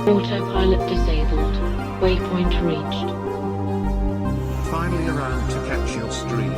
Autopilot disabled. Waypoint reached. Finally around to catch your stream.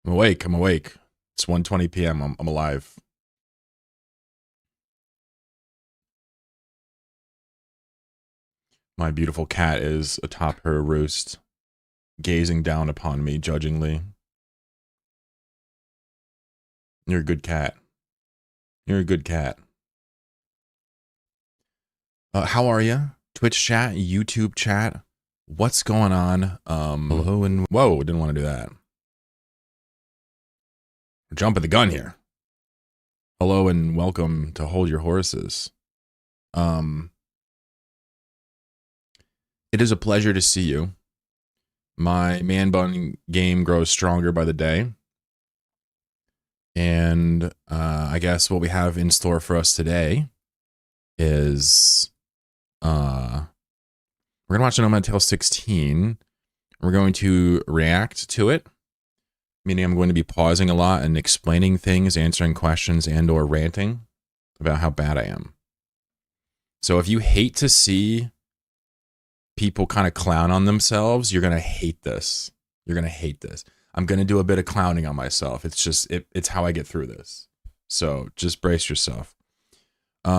I'm awake. I'm awake. It's 1:20 p.m. I'm alive. My beautiful cat is atop her roost, gazing down upon me judgingly. You're a good cat. You're a good cat. How are you? Twitch chat, YouTube chat. What's going on? Hello and whoa, didn't want to do that. We're jumping the gun here. Hello and welcome to Hold Your Horses. It is a pleasure to see you. My man bun game grows stronger by the day. And I guess what we have in store for us today is we're gonna watch Nomad Tale 16. We're going to react to it, meaning I'm going to be pausing a lot and explaining things, answering questions, and or ranting about how bad I am. So if you hate to see people kind of clown on themselves, you're gonna hate this. You're gonna hate this. I'm gonna do a bit of clowning on myself. It's just it's how I get through this. So just brace yourself. But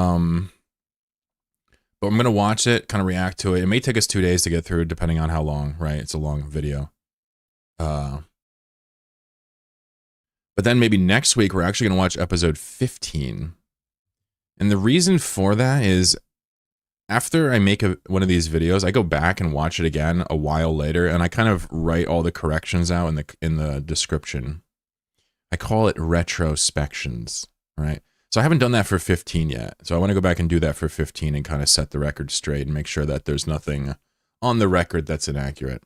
I'm gonna watch it, kind of react to it. It may take us 2 days to get through, depending on how long. Right? It's a long video. But then maybe next week we're actually gonna watch episode 15. And the reason for that is, after I make one of these videos, I go back and watch it again a while later, and I kind of write all the corrections out in the description. I call it retrospections, right? So I haven't done that for 15 yet. So I want to go back and do that for 15 and kind of set the record straight and make sure that there's nothing on the record that's inaccurate.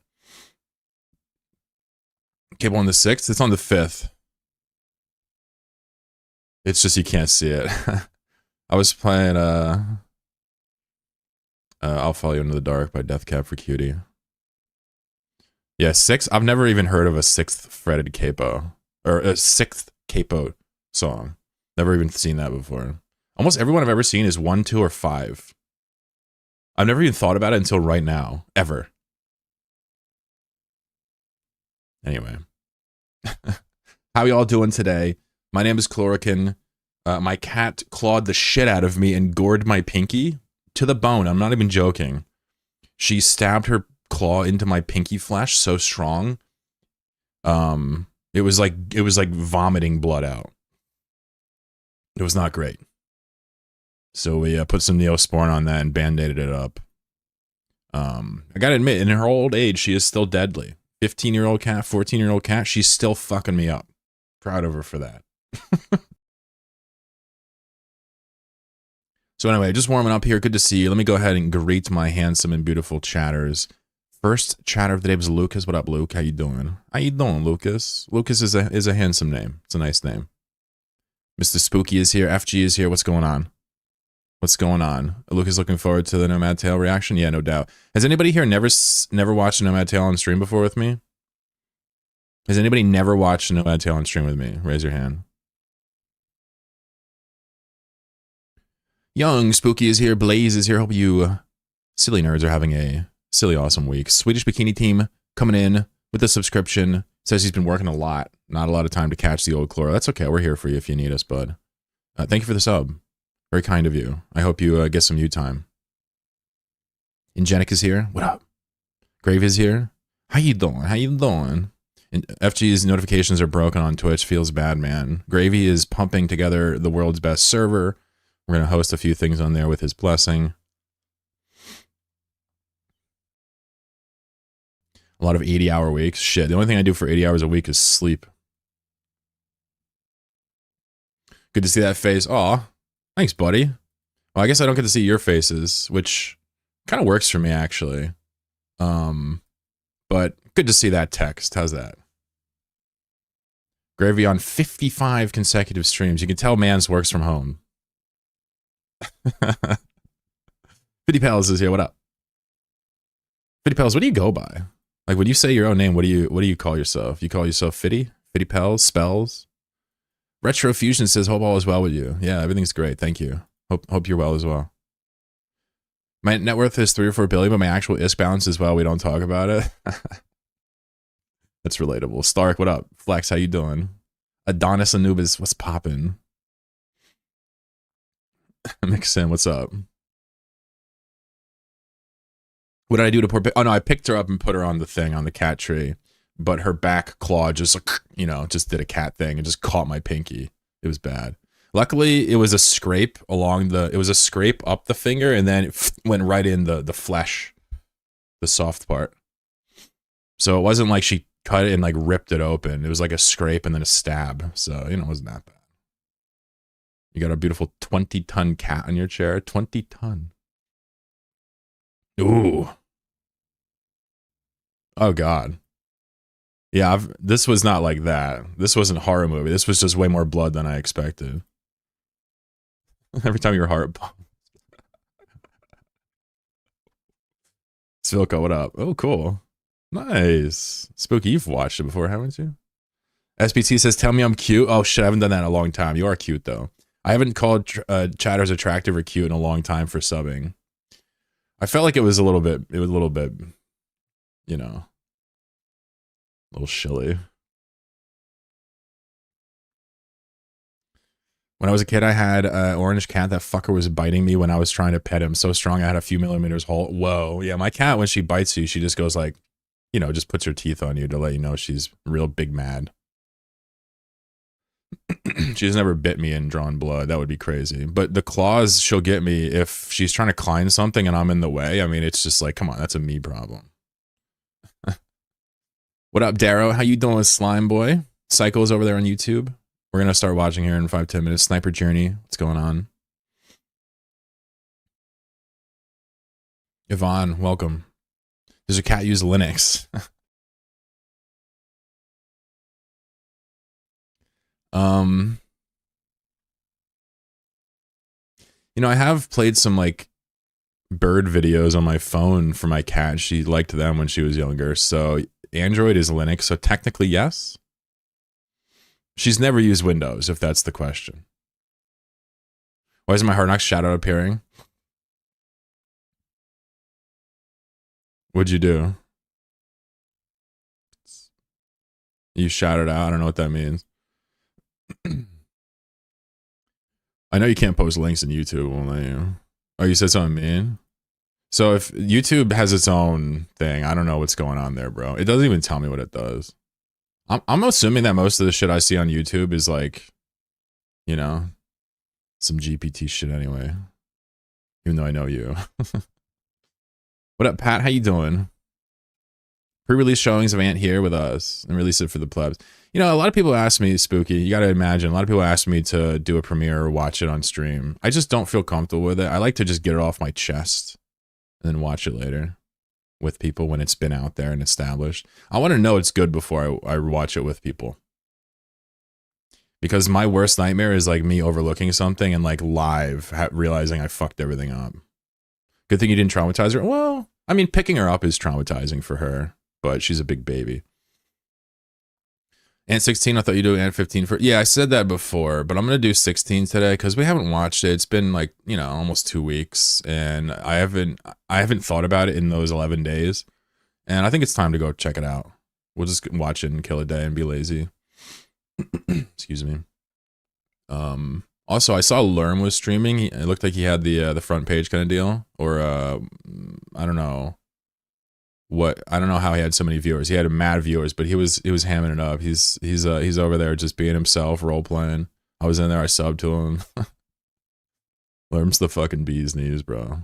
Cable on the 6th? It's on the 5th. It's just you can't see it. I was playing I'll Follow You Into the Dark by Death Cab for Cutie. Yeah, 6. I've never even heard of a 6th fretted capo. Or a 6th capo song. Never even seen that before. Almost everyone I've ever seen is 1, 2, or 5. I've never even thought about it until right now. Ever. Anyway. How y'all doing today? My name is Chlorokin. My cat clawed the shit out of me and gored my pinky to the bone. I'm not even joking. She stabbed her claw into my pinky flesh so strong. It was like vomiting blood out. It was not great. So we put some Neosporin on that and band-aided it up. I gotta admit, in her old age, she is still deadly. 15-year-old cat, 14-year-old cat, she's still fucking me up. Proud of her for that. So anyway, just warming up here. Good to see you. Let me go ahead and greet my handsome and beautiful chatters. First chatter of the day was Lucas. What up, Luke? How you doing? How you doing, Lucas? Lucas is a handsome name. It's a nice name. Mr. Spooky is here. FG is here. What's going on? What's going on? Lucas looking forward to the Nomad Tale reaction? Yeah, no doubt. Has anybody here never watched a Nomad Tale on stream before with me? Has anybody never watched a Nomad Tale on stream with me? Raise your hand. Young Spooky is here. Blaze is here. Hope you silly nerds are having a silly awesome week. Swedish Bikini Team coming in with a subscription. Says he's been working a lot. Not a lot of time to catch the old Chloro. That's okay. We're here for you if you need us, bud. Thank you for the sub. Very kind of you. I hope you get some you time. Ingenic is here. What up? Grave is here. How you doing? How you doing? And FG's notifications are broken on Twitch. Feels bad, man. Gravy is pumping together the world's best server. We're going to host a few things on there with his blessing. A lot of 80-hour weeks. Shit, the only thing I do for 80 hours a week is sleep. Good to see that face. Aw, thanks, buddy. Well, I guess I don't get to see your faces, which kind of works for me, actually. But good to see that text. How's that? Gravy on 55 consecutive streams. You can tell Mans works from home. 50 Pals is here. What up? 50 Pals, what do you go by? Like, when you say your own name, what do you call yourself? You call yourself Fitty? Fitty Pals? Spells? Retro Fusion says, hope all is well with you. Yeah, everything's great. Thank you. Hope you're well as well. My net worth is 3 or 4 billion, but my actual ISK balance is, well, we don't talk about it. That's relatable. Stark, what up? Flex, how you doing? Adonis Anubis, what's poppin'? Mixin, what's up? What did I do to poor? Oh no, I picked her up and put her on the thing on the cat tree, but her back claw just, you know, just did a cat thing and just caught my pinky. It was bad. Luckily, it was a scrape along the. It was a scrape up the finger, and then it went right in the flesh, the soft part. So it wasn't like she cut it and like ripped it open. It was like a scrape and then a stab. So you know, it wasn't that bad. You got a beautiful 20-ton cat on your chair. 20 ton. Ooh. Oh God. Yeah, this was not like that. This wasn't a horror movie. This was just way more blood than I expected. Every time your heart pumps. Svilka, what up? Oh, cool. Nice. Spooky, you've watched it before, haven't you? SPT says, tell me I'm cute. Oh, shit, I haven't done that in a long time. You are cute, though. I haven't called chatters attractive or cute in a long time for subbing. I felt like it was a little bit, you know, a little shilly. When I was a kid, I had an orange cat. That fucker was biting me when I was trying to pet him. So strong, I had a few millimeters whole. Whoa. Yeah, my cat, when she bites you, she just goes like, you know, just puts her teeth on you to let you know she's real big mad. She's never bit me and drawn blood. That would be crazy. But the claws she'll get me if she's trying to climb something and I'm in the way. I mean, it's just like, come on, that's a me problem. What up, Darrow? How you doing, Slime Boy? Psycho's over there on YouTube. We're going to start watching here in 5-10 minutes. Sniper Journey. What's going on? Yvonne, welcome. Does your cat use Linux? You know, I have played some like bird videos on my phone for my cat. She liked them when she was younger. So Android is Linux. So technically, yes. She's never used Windows, if that's the question. Why isn't my Hard Knocks shout out appearing? What'd you do? You shouted out. I don't know what that means. I know you can't post links in YouTube, won't let you. Oh, you said something mean? So if YouTube has its own thing, I don't know what's going on there, bro. It doesn't even tell me what it does. I'm assuming that most of the shit I see on YouTube is like, you know, some GPT shit anyway. Even though I know you. What up, Pat? How you doing? Pre-release showings of Ant here with us and release it for the plebs. You know, a lot of people ask me, Spooky, you got to imagine, a lot of people ask me to do a premiere or watch it on stream. I just don't feel comfortable with it. I like to just get it off my chest and then watch it later with people when it's been out there and established. I want to know it's good before I watch it with people. Because my worst nightmare is like me overlooking something and like live realizing I fucked everything up. Good thing you didn't traumatize her. Well, I mean, picking her up is traumatizing for her, but she's a big baby. Ant 16, I thought you'd do Ant 15 for... Yeah, I said that before, but I'm going to do 16 today because we haven't watched it. It's been like, you know, almost 2 weeks, and I haven't thought about it in those 11 days, and I think it's time to go check it out. We'll just watch it and kill a day and be lazy. Excuse me. Also, I saw Lerm was streaming. It looked like he had the front page kind of deal, or I don't know. I don't know how he had so many viewers. He had mad viewers, but he was hamming it up. He's over there just being himself, role playing. I was in there, I subbed to him. Lerm's the fucking bee's knees, bro.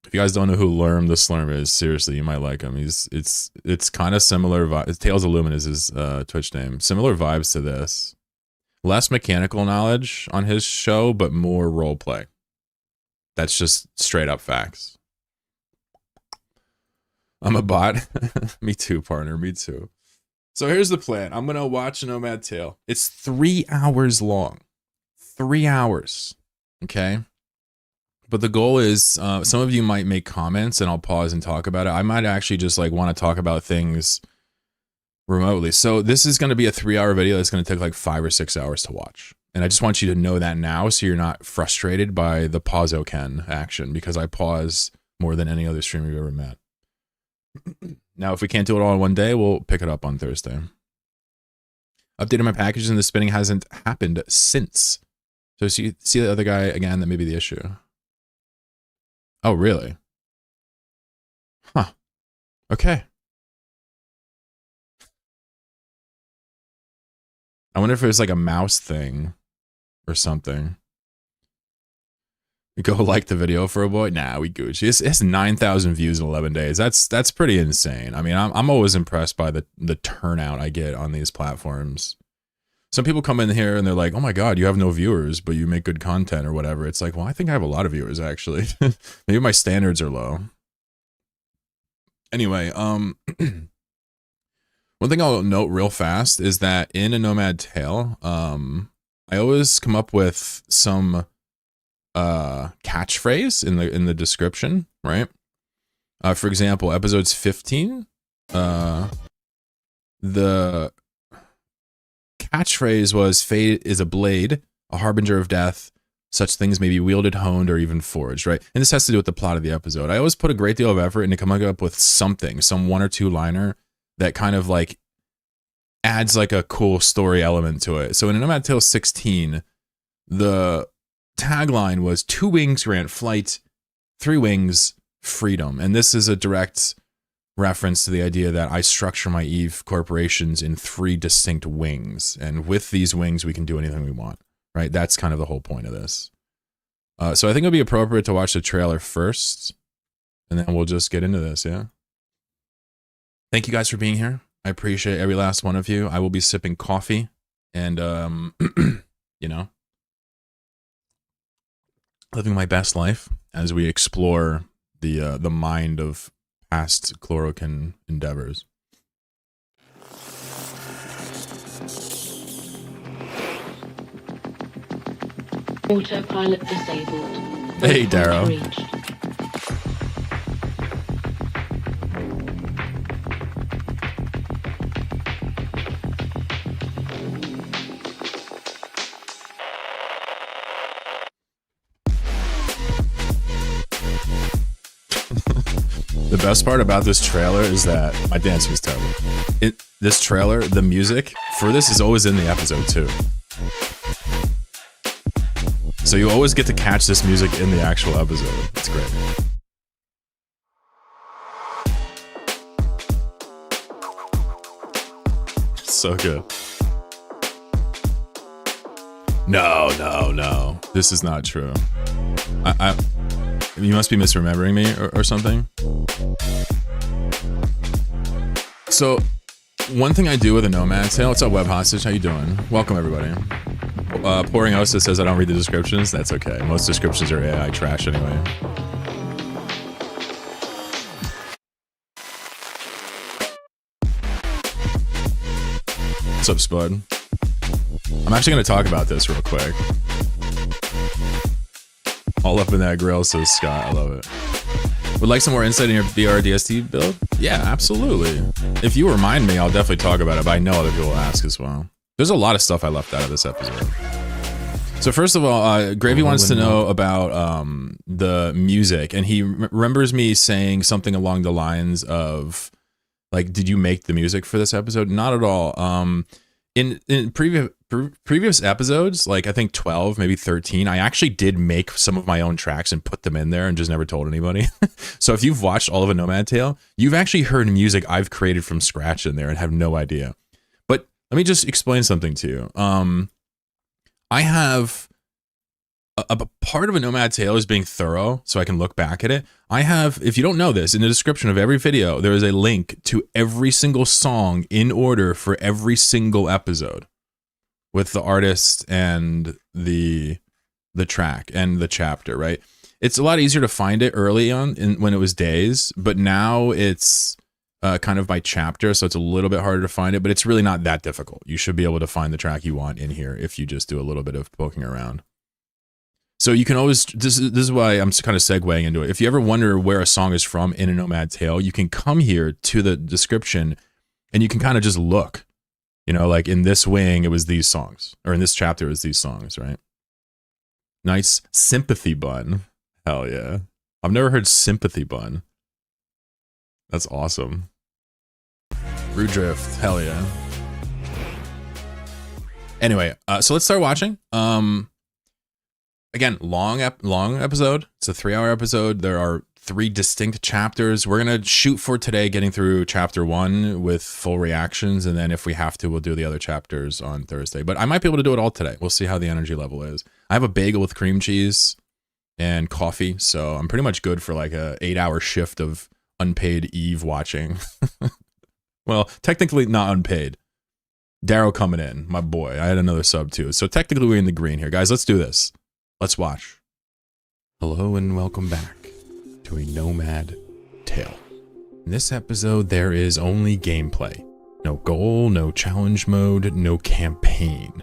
If you guys don't know who Lerm the Slurm is, seriously, you might like him. It's kind of similar vibes. Tales of Lumen is his Twitch name. Similar vibes to this. Less mechanical knowledge on his show, but more role play. That's just straight up facts. I'm a bot. Me too, partner. Me too. So here's the plan. I'm going to watch Nomad Tale. It's 3 hours long. 3 hours. Okay? But the goal is, some of you might make comments and I'll pause and talk about it. I might actually just like want to talk about things remotely. So this is going to be a 3-hour video that's going to take like 5 or 6 hours to watch. And I just want you to know that now so you're not frustrated by the pause-o-ken action, because I pause more than any other streamer you've ever met. Now, if we can't do it all in one day, we'll pick it up on Thursday. Updated my packages and the spinning hasn't happened since. So see the other guy again, that may be the issue. Oh, really? Huh. Okay. I wonder if it was like a mouse thing or something. Go like the video for a boy? Nah, we Gucci. It's 9,000 views in 11 days. That's pretty insane. I mean, I'm always impressed by the turnout I get on these platforms. Some people come in here and they're like, oh my God, you have no viewers, but you make good content or whatever. It's like, well, I think I have a lot of viewers actually. Maybe my standards are low. Anyway, One thing I'll note real fast is that in a Nomad Tale, I always come up with some catchphrase in the description, right? For example, episodes 15, the catchphrase was "Fate is a blade, a harbinger of death. Such things may be wielded, honed, or even forged," right? And this has to do with the plot of the episode. I always put a great deal of effort into coming up with something, some one or two liner that kind of like adds like a cool story element to it. So in Nomad Tale 16, the tagline was 2 wings grant flight, 3 wings freedom. And this is a direct reference to the idea that I structure my Eve corporations in 3 distinct wings. And with these wings, we can do anything we want, right? That's kind of the whole point of this. So I think it'll be appropriate to watch the trailer first, and then we'll just get into this, yeah? Thank you guys for being here. I appreciate every last one of you. I will be sipping coffee and, you know, living my best life as we explore the mind of past Chlorokin endeavors. Autopilot disabled. Hey, Darrow. Reached. The best part about this trailer is that my dancing is terrible. This trailer, the music for this is always in the episode too. So you always get to catch this music in the actual episode. It's great. So good. No. This is not true. You must be misremembering me or something. So, one thing I do with a Nomad Tale. What's up, Web Hostage? How you doing? Welcome, everybody. Pouring Osa says I don't read the descriptions. That's okay. Most descriptions are AI trash anyway. What's up, Spud? I'm actually going to talk about this real quick. All up in that grill, says Scott. I love it. Would like some more insight in your VR DST build? Yeah, absolutely. If you remind me, I'll definitely talk about it, but I know other people will ask as well. There's a lot of stuff I left out of this episode. So first of all, Gravy wants to know about the music, and he remembers me saying something along the lines of, like, did you make the music for this episode? Not at all. In previous episodes, like I think 12, maybe 13, I actually did make some of my own tracks and put them in there and just never told anybody. So if you've watched all of a Nomad Tale, you've actually heard music I've created from scratch in there and have no idea. But let me just explain something to you. I have a part of a Nomad Tale is being thorough, so I can look back at it. I have, if you don't know this, in the description of every video, there is a link to every single song in order for every single episode, with the artist and the track and the chapter, right? It's a lot easier to find it early on when it was days, but now it's kind of by chapter, so it's a little bit harder to find it, but it's really not that difficult. You should be able to find the track you want in here if you just do a little bit of poking around. So you can always, this is why I'm kind of segueing into it. If you ever wonder where a song is from in a Nomad Tale, you can come here to the description and you can kind of just look, you know, like in this wing, it was these songs, or in this chapter, it was these songs, right? Nice sympathy bun. Hell yeah. I've never heard sympathy bun. That's awesome. Root Drift. Hell yeah. Anyway, so let's start watching. Again, long episode. It's a 3-hour episode. There are 3 distinct chapters. We're going to shoot for today getting through chapter 1 with full reactions. And then if we have to, we'll do the other chapters on Thursday. But I might be able to do it all today. We'll see how the energy level is. I have a bagel with cream cheese and coffee. So I'm pretty much good for like a 8-hour shift of unpaid Eve watching. Well, technically not unpaid. Darrow coming in, my boy. I had another sub too. So technically we're in the green here. Guys, let's do this. Let's watch. Hello and welcome back to a Nomad Tale. In this episode, there is only gameplay. No goal, no challenge mode, no campaign.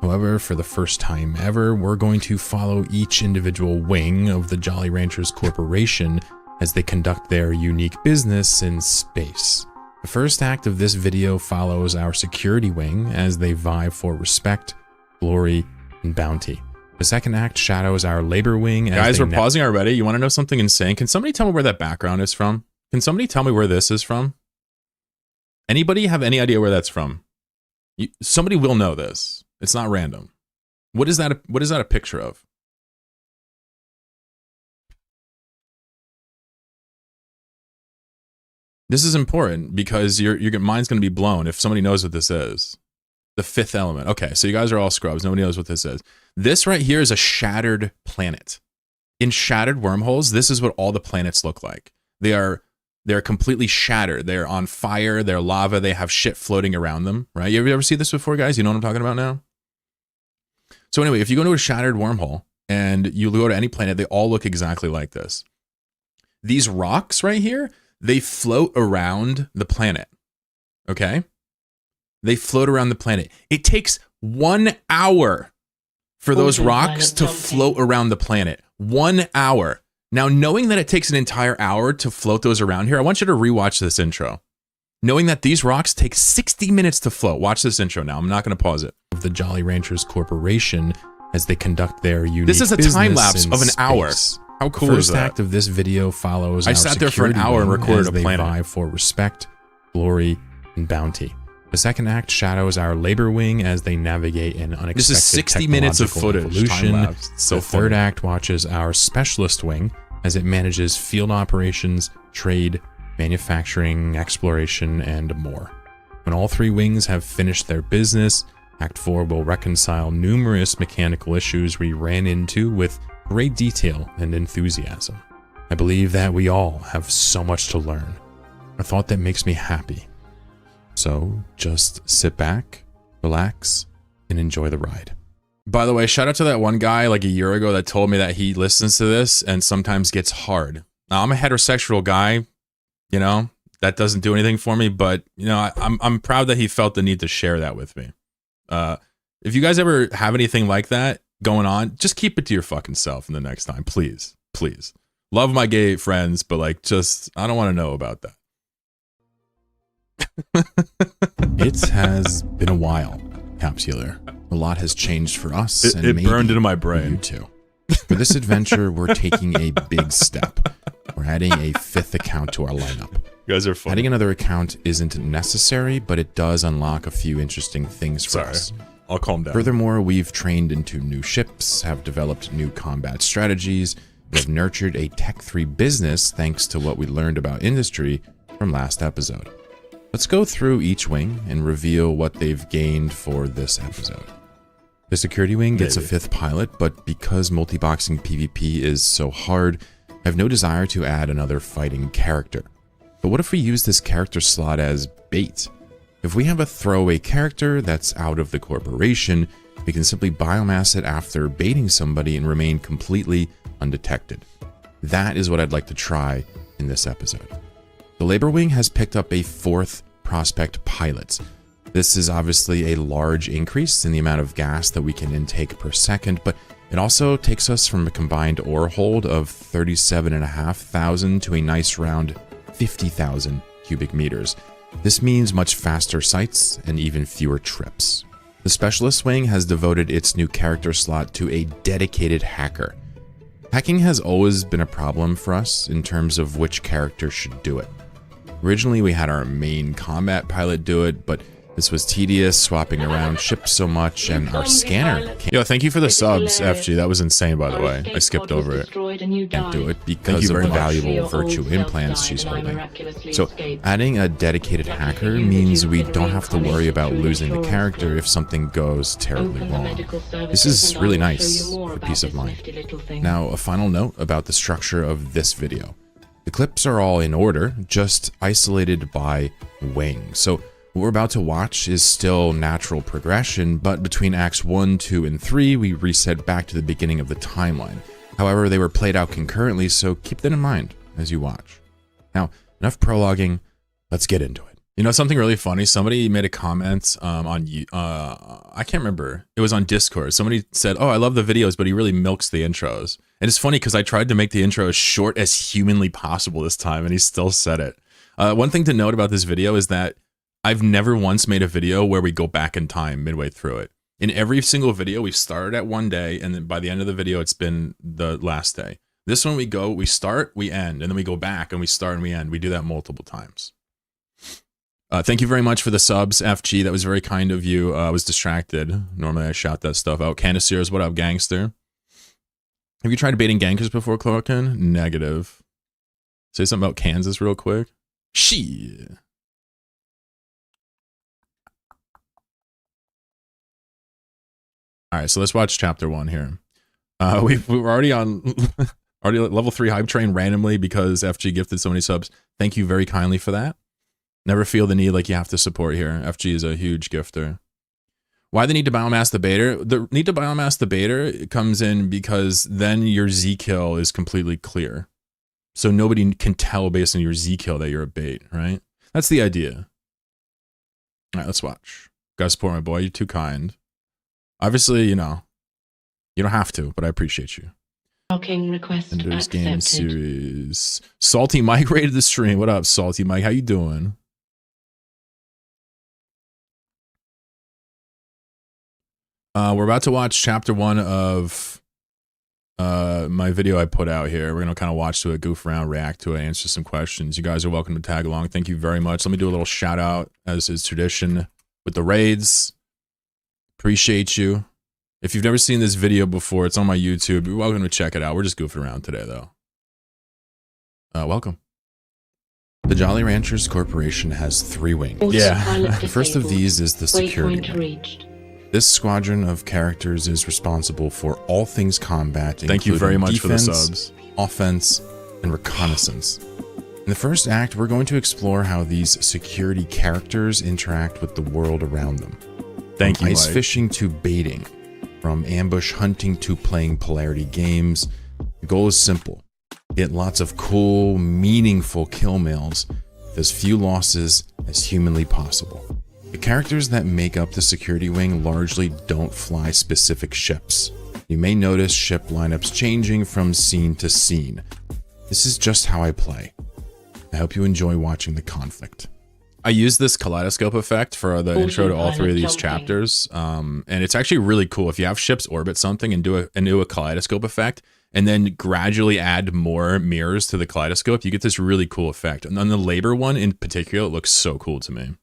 However, for the first time ever, we're going to follow each individual wing of the Jolly Ranchers Corporation as they conduct their unique business in space. The first act of this video follows our security wing as they vie for respect, glory, and bounty. The second act shadows our labor wing. Guys, we're pausing already. You want to know something insane? Can somebody tell me where that background is from? Can somebody tell me where this is from? Anybody have any idea where that's from? Somebody will know this. It's not random. What is that a picture of? This is important because your mind's going to be blown if somebody knows what this is. The fifth element. Okay, so you guys are all scrubs. Nobody knows what this is. This right here is a shattered planet. In shattered wormholes, this is what all the planets look like. They're completely shattered. They're on fire. They're lava. They have shit floating around them, right? You ever see this before, guys? You know what I'm talking about now? So anyway, if you go to a shattered wormhole and you go to any planet, they all look exactly like this. These rocks right here, they float around the planet, okay? They float around the planet. It takes 1 hour for those rocks to float around the planet. 1 hour. Now, knowing that it takes an entire hour to float those around here, I want you to rewatch this intro. Knowing that these rocks take 60 minutes to float. Watch this intro now. I'm not going to pause it. Of the Jolly Ranchers Corporation as they conduct their unique business. This is a time lapse of an hour. How cool is that? The first act of this video follows. I sat there for an hour and recorded a planet. They vie for respect, glory, and bounty. The second act shadows our labor wing as they navigate an unexpected This is 60 minutes of footage. Evolution. So the third act watches our specialist wing as it manages field operations, trade, manufacturing, exploration, and more. When all three wings have finished their business, Act 4 will reconcile numerous mechanical issues we ran into with great detail and enthusiasm. I believe that we all have so much to learn, a thought that makes me happy. So just sit back, relax, and enjoy the ride. By the way, shout out to that one guy like a year ago that told me that he listens to this and sometimes gets hard. Now, I'm a heterosexual guy, you know, that doesn't do anything for me, but you know, I'm proud that he felt the need to share that with me. If you guys ever have anything like that going on, just keep it to your fucking self in the next time, please, please. Love my gay friends, but like, just, I don't want to know about that. It has been a while, Capsular. A lot has changed for us. It burned into my brain. You too. For this adventure, we're taking a big step. We're adding a fifth account to our lineup. You guys are funny. Adding another account isn't necessary, but it does unlock a few interesting things for us. I'll calm down. Furthermore, we've trained into new ships, have developed new combat strategies, and have nurtured a Tech-3 business thanks to what we learned about industry from last episode. Let's go through each wing and reveal what they've gained for this episode. The security wing gets a fifth pilot, but because multi-boxing PvP is so hard, I have no desire to add another fighting character. But what if we use this character slot as bait? If we have a throwaway character that's out of the corporation, we can simply biomass it after baiting somebody and remain completely undetected. That is what I'd like to try in this episode. The labor wing has picked up a fourth prospect pilot. This is obviously a large increase in the amount of gas that we can intake per second, but it also takes us from a combined ore hold of 37,500 to a nice round 50,000 cubic meters. This means much faster sights and even fewer trips. The specialist wing has devoted its new character slot to a dedicated hacker. Hacking has always been a problem for us in terms of which character should do it. Originally, we had our main combat pilot do it, but this was tedious, swapping around ships so much, and our scanner came. Yo, thank you for the subs, FG. That was insane, by the way. I skipped over it. Can't do it because of the valuable virtue implants she's holding. So, adding a dedicated hacker means we don't have to worry about losing the character if something goes terribly wrong. This is really nice for peace of mind. Now, a final note about the structure of this video. The clips are all in order, just isolated by wing. So, what we're about to watch is still natural progression, but between acts 1, 2, and 3, we reset back to the beginning of the timeline. However, they were played out concurrently, so keep that in mind as you watch. Now, enough prologuing, let's get into it. You know something really funny? Somebody made a comment I can't remember. It was on Discord. Somebody said, "Oh, I love the videos, but he really milks the intros." And it's funny because I tried to make the intro as short as humanly possible this time, and he still said it. One thing to note about this video is that I've never once made a video where we go back in time midway through it. In every single video, we've started at one day, and then by the end of the video, it's been the last day. This one, we start, we end, and then we go back and we start and we end. We do that multiple times. Thank you very much for the subs, FG. That was very kind of you. I was distracted. Normally I shout that stuff out. Candaceers, what up, gangster? Have you tried baiting gankers before, Chlorokin? Negative. Say something about Kansas real quick. Shit. All right, so let's watch chapter 1 here. We're already on level 3 hype train randomly because FG gifted so many subs. Thank you very kindly for that. Never feel the need like you have to support here. FG is a huge gifter. Why the need to biomass the baiter? The need to biomass the baiter comes in because then your Z kill is completely clear. So nobody can tell based on your Z kill that you're a bait, right? That's the idea. All right, let's watch. Gotta support my boy. You're too kind. Obviously, you know, you don't have to, but I appreciate you. Blocking request Ender's Game accepted. Series. Salty Mike rated the stream. What up, Salty Mike? How you doing? We're about to watch chapter 1 of my video I put out here. We're going to kind of watch to it, goof around, react to it, answer some questions. You guys are welcome to tag along. Thank you very much. Let me do a little shout out, as is tradition, with the raids. Appreciate you. If you've never seen this video before, it's on my YouTube. You're welcome to check it out. We're just goofing around today, though. Welcome. The Jolly Ranchers Corporation has 3 wings. Autopilot The first of disabled. these is the security Waypoint wing. reached. This squadron of characters is responsible for all things combat. Thank you very much for the defense, subs. offense, and reconnaissance. In the first act, we're going to explore how these security characters interact with the world around them. Thank you, From ice Mike. fishing to baiting, from ambush hunting to playing polarity games. The goal is simple. Get lots of cool, meaningful kill mills with as few losses as humanly possible. The characters that make up the security wing largely don't fly specific ships. You may notice ship lineups changing from scene to scene. This is just how I play. I hope you enjoy watching the conflict. I use this kaleidoscope effect for the intro to all 3 of these chapters, and it's actually really cool. If you have ships orbit something and do a kaleidoscope effect, and then gradually add more mirrors to the kaleidoscope, you get this really cool effect. And on the labor one in particular, it looks so cool to me.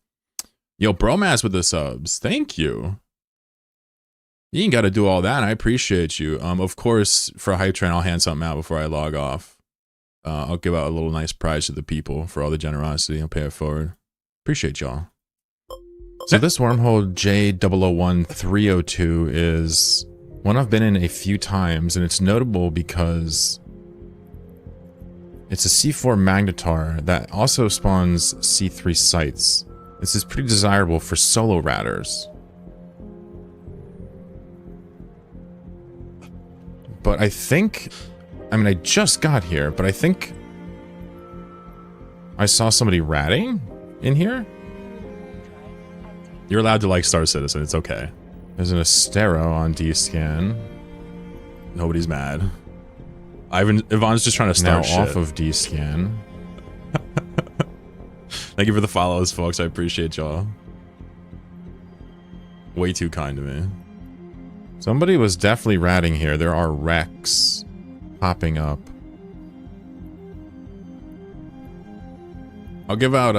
Yo, Bromas with the subs. Thank you. You ain't got to do all that. I appreciate you. Of course, for a hype train, I'll hand something out before I log off. I'll give out a little nice prize to the people for all the generosity. I'll pay it forward. Appreciate y'all. So this wormhole J001302 is one I've been in a few times, and it's notable because it's a C4 magnetar that also spawns C3 sites. This is pretty desirable for solo ratters. But I think, I mean, I just got here, but I think I saw somebody ratting in here. You're allowed to like Star Citizen, it's okay. There's an Astero on D-Scan. Nobody's mad. Yvonne's just trying to start shit. Now off of D-Scan. Thank you for the follows, folks. I appreciate y'all. Way too kind to me. Somebody was definitely ratting here. There are wrecks popping up. I'll give out,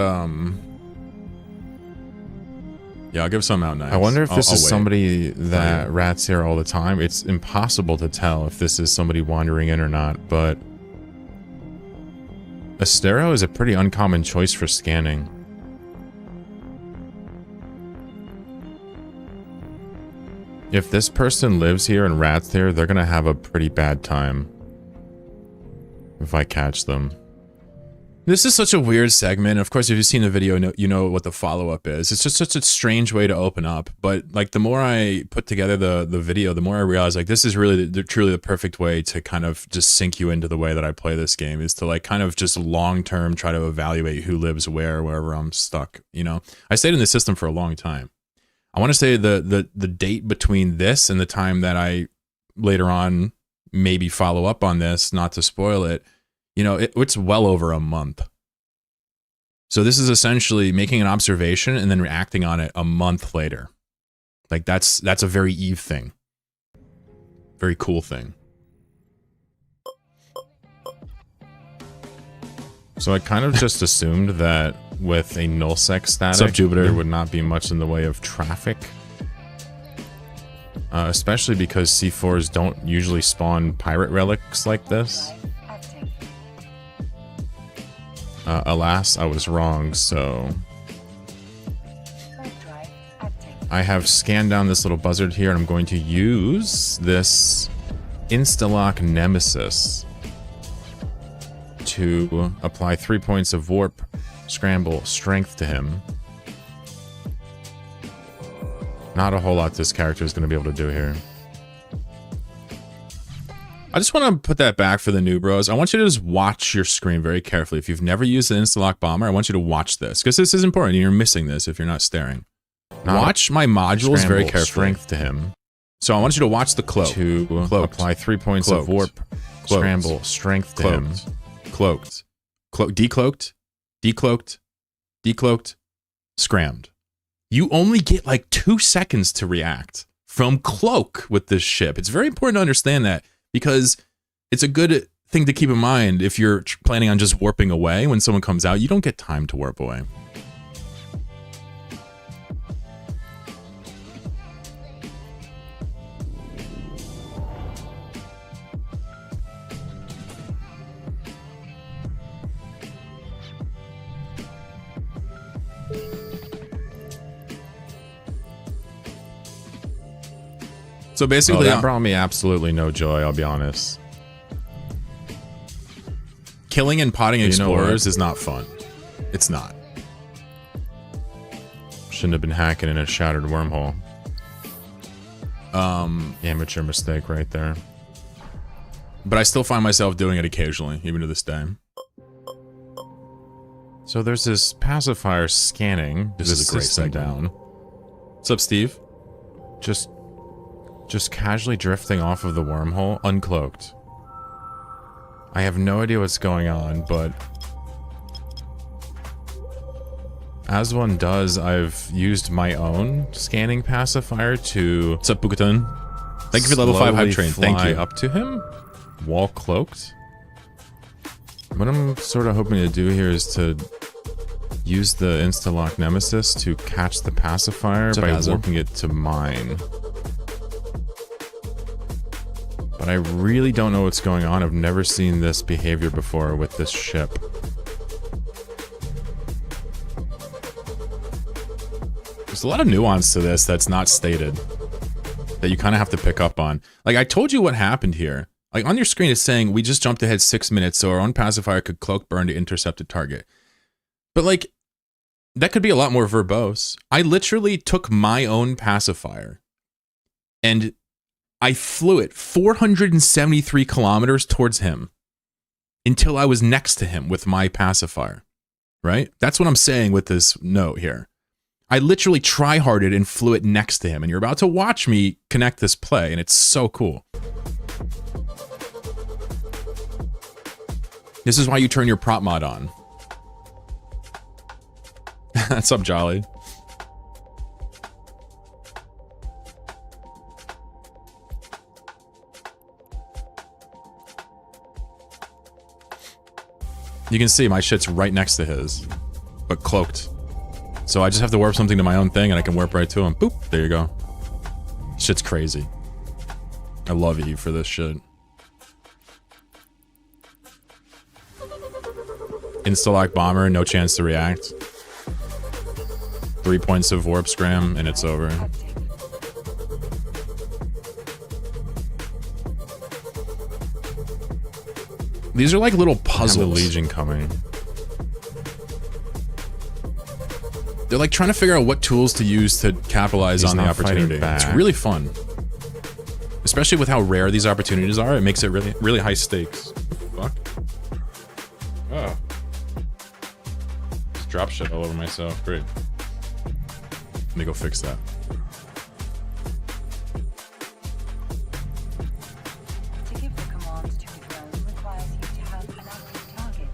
yeah, I'll give some out next. I wonder if this is somebody that rats here all the time. It's impossible to tell if this is somebody wandering in or not, but Astero is a pretty uncommon choice for scanning. If this person lives here and rats here, they're gonna have a pretty bad time if I catch them. This is such a weird segment. Of course, if you've seen the video, you know what the follow-up is. It's just such a strange way to open up. But like the more I put together the video, the more I realize like this is really truly the perfect way to kind of just sink you into the way that I play this game, is to like kind of just long-term try to evaluate who lives wherever I'm stuck. You know, I stayed in the system for a long time. I want to say the date between this and the time that I later on maybe follow up on this, not to spoil it, you know, it's well over a month. So this is essentially making an observation and then reacting on it a month later. Like that's a very Eve thing. Very cool thing. So I kind of just assumed that with a nullsec static, there would not be much in the way of traffic. Especially because C4s don't usually spawn pirate relics like this. Alas, I was wrong, so... I have scanned down this little buzzard here, and I'm going to use this Instalock Nemesis to apply 3 points of warp, scramble, strength to him. Not a whole lot this character is going to be able to do here. I just want to put that back for the new bros. I want you to just watch your screen very carefully. If you've never used the Instalock Bomber, I want you to watch this, because this is important. You're missing this if you're not staring. Watch my modules very carefully. Strength to him. So I want you to watch the cloak. Apply 3 points of warp, scramble, strength to him. Cloaked. Decloaked. Decloaked. Decloaked. Scrammed. You only get like 2 seconds to react from cloak with this ship. It's very important to understand that, because it's a good thing to keep in mind if you're planning on just warping away. When someone comes out, you don't get time to warp away. So basically, that brought me absolutely no joy, I'll be honest. Killing and potting explorers is not fun. It's not. Shouldn't have been hacking in a shattered wormhole. Amateur mistake right there. But I still find myself doing it occasionally, even to this day. So there's this pacifier scanning. This is a great segment. Down. What's up, Steve? Just casually drifting off of the wormhole, uncloaked. I have no idea what's going on, but as one does, I've used my own scanning pacifier to... What's up, Bukatan? Thank you for the level 5 hype train. Thank you. Up to him, wall cloaked. What I'm sort of hoping to do here is to use the Instalock Nemesis to catch the pacifier by warping it to mine. But I really don't know what's going on. I've never seen this behavior before with this ship. There's a lot of nuance to this that's not stated, that you kind of have to pick up on. Like, I told you what happened here. Like, on your screen it's saying we just jumped ahead 6 minutes so our own pacifier could cloak burn to intercept a target. But like, that could be a lot more verbose. I literally took my own pacifier and I flew it 473 kilometers towards him until I was next to him with my pacifier, right? That's what I'm saying with this note here. I literally tryharded and flew it next to him, and you're about to watch me connect this play, and it's so cool. This is why you turn your prop mod on. What's up, Jolly? You can see my shit's right next to his, but cloaked. So I just have to warp something to my own thing and I can warp right to him. Boop, there you go. Shit's crazy. I love Eve for this shit. Instalock Bomber, no chance to react. 3 points of warp scram and it's over. These are like little puzzles. The Legion coming. They're like trying to figure out what tools to use to capitalize on the opportunity. It's really fun. Especially with how rare these opportunities are, it makes it really, really high stakes. Fuck. Oh. Just drop shit all over myself. Great. Let me go fix that. To give the command to a drone requires you to have an active target.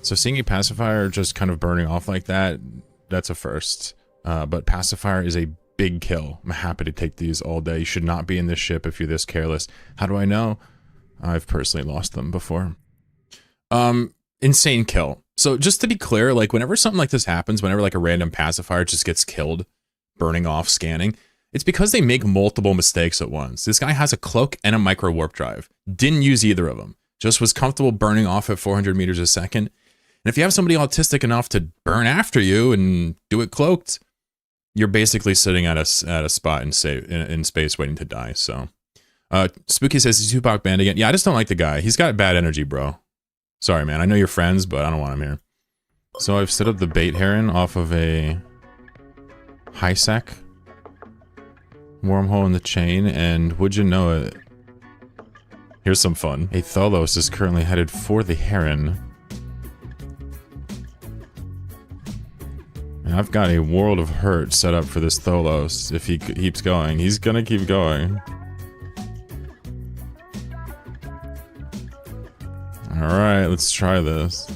So seeing a pacifier just kind of burning off like that, that's a first. But pacifier is a big kill. I'm happy to take these all day. You should not be in this ship if you're this careless. How do I know? I've personally lost them before. Insane kill. So just to be clear, like whenever something like this happens, whenever like a random pacifier just gets killed, burning off, scanning, it's because they make multiple mistakes at once. This guy has a cloak and a micro warp drive. Didn't use either of them. Just was comfortable burning off at 400 meters a second. And if you have somebody autistic enough to burn after you and do it cloaked, you're basically sitting at a spot in space waiting to die. So, Spooky says he's Tupac banned again. Yeah, I just don't like the guy. He's got bad energy, bro. Sorry, man. I know you're friends, but I don't want him here. So I've set up the bait heron off of a high sec wormhole in the chain, and would you know it? Here's some fun. A Tholos is currently headed for the heron. And I've got a world of hurt set up for this Tholos. If he keeps going, he's gonna keep going. Alright, let's try this.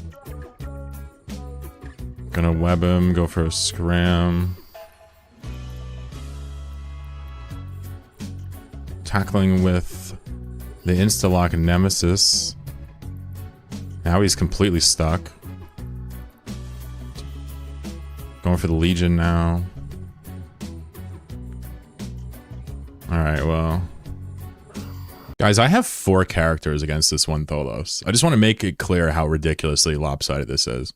Gonna web him, go for a scram. Tackling with the insta-lock Nemesis. Now he's completely stuck. Going for the Legion now. Alright, well. Guys, I have 4 characters against this one Tholos. I just want to make it clear how ridiculously lopsided this is.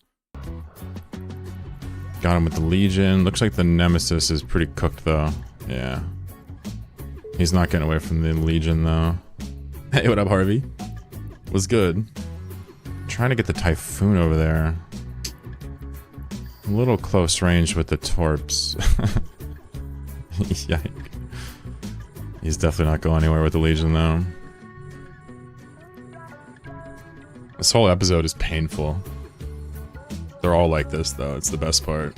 Got him with the Legion. Looks like the Nemesis is pretty cooked though. Yeah. He's not getting away from the Legion though. Hey, what up, Harvey? Was good. Trying to get the Typhoon over there. A little close range with the Torps. Yikes. He's definitely not going anywhere with the Legion though. This whole episode is painful. They're all like this though, it's the best part.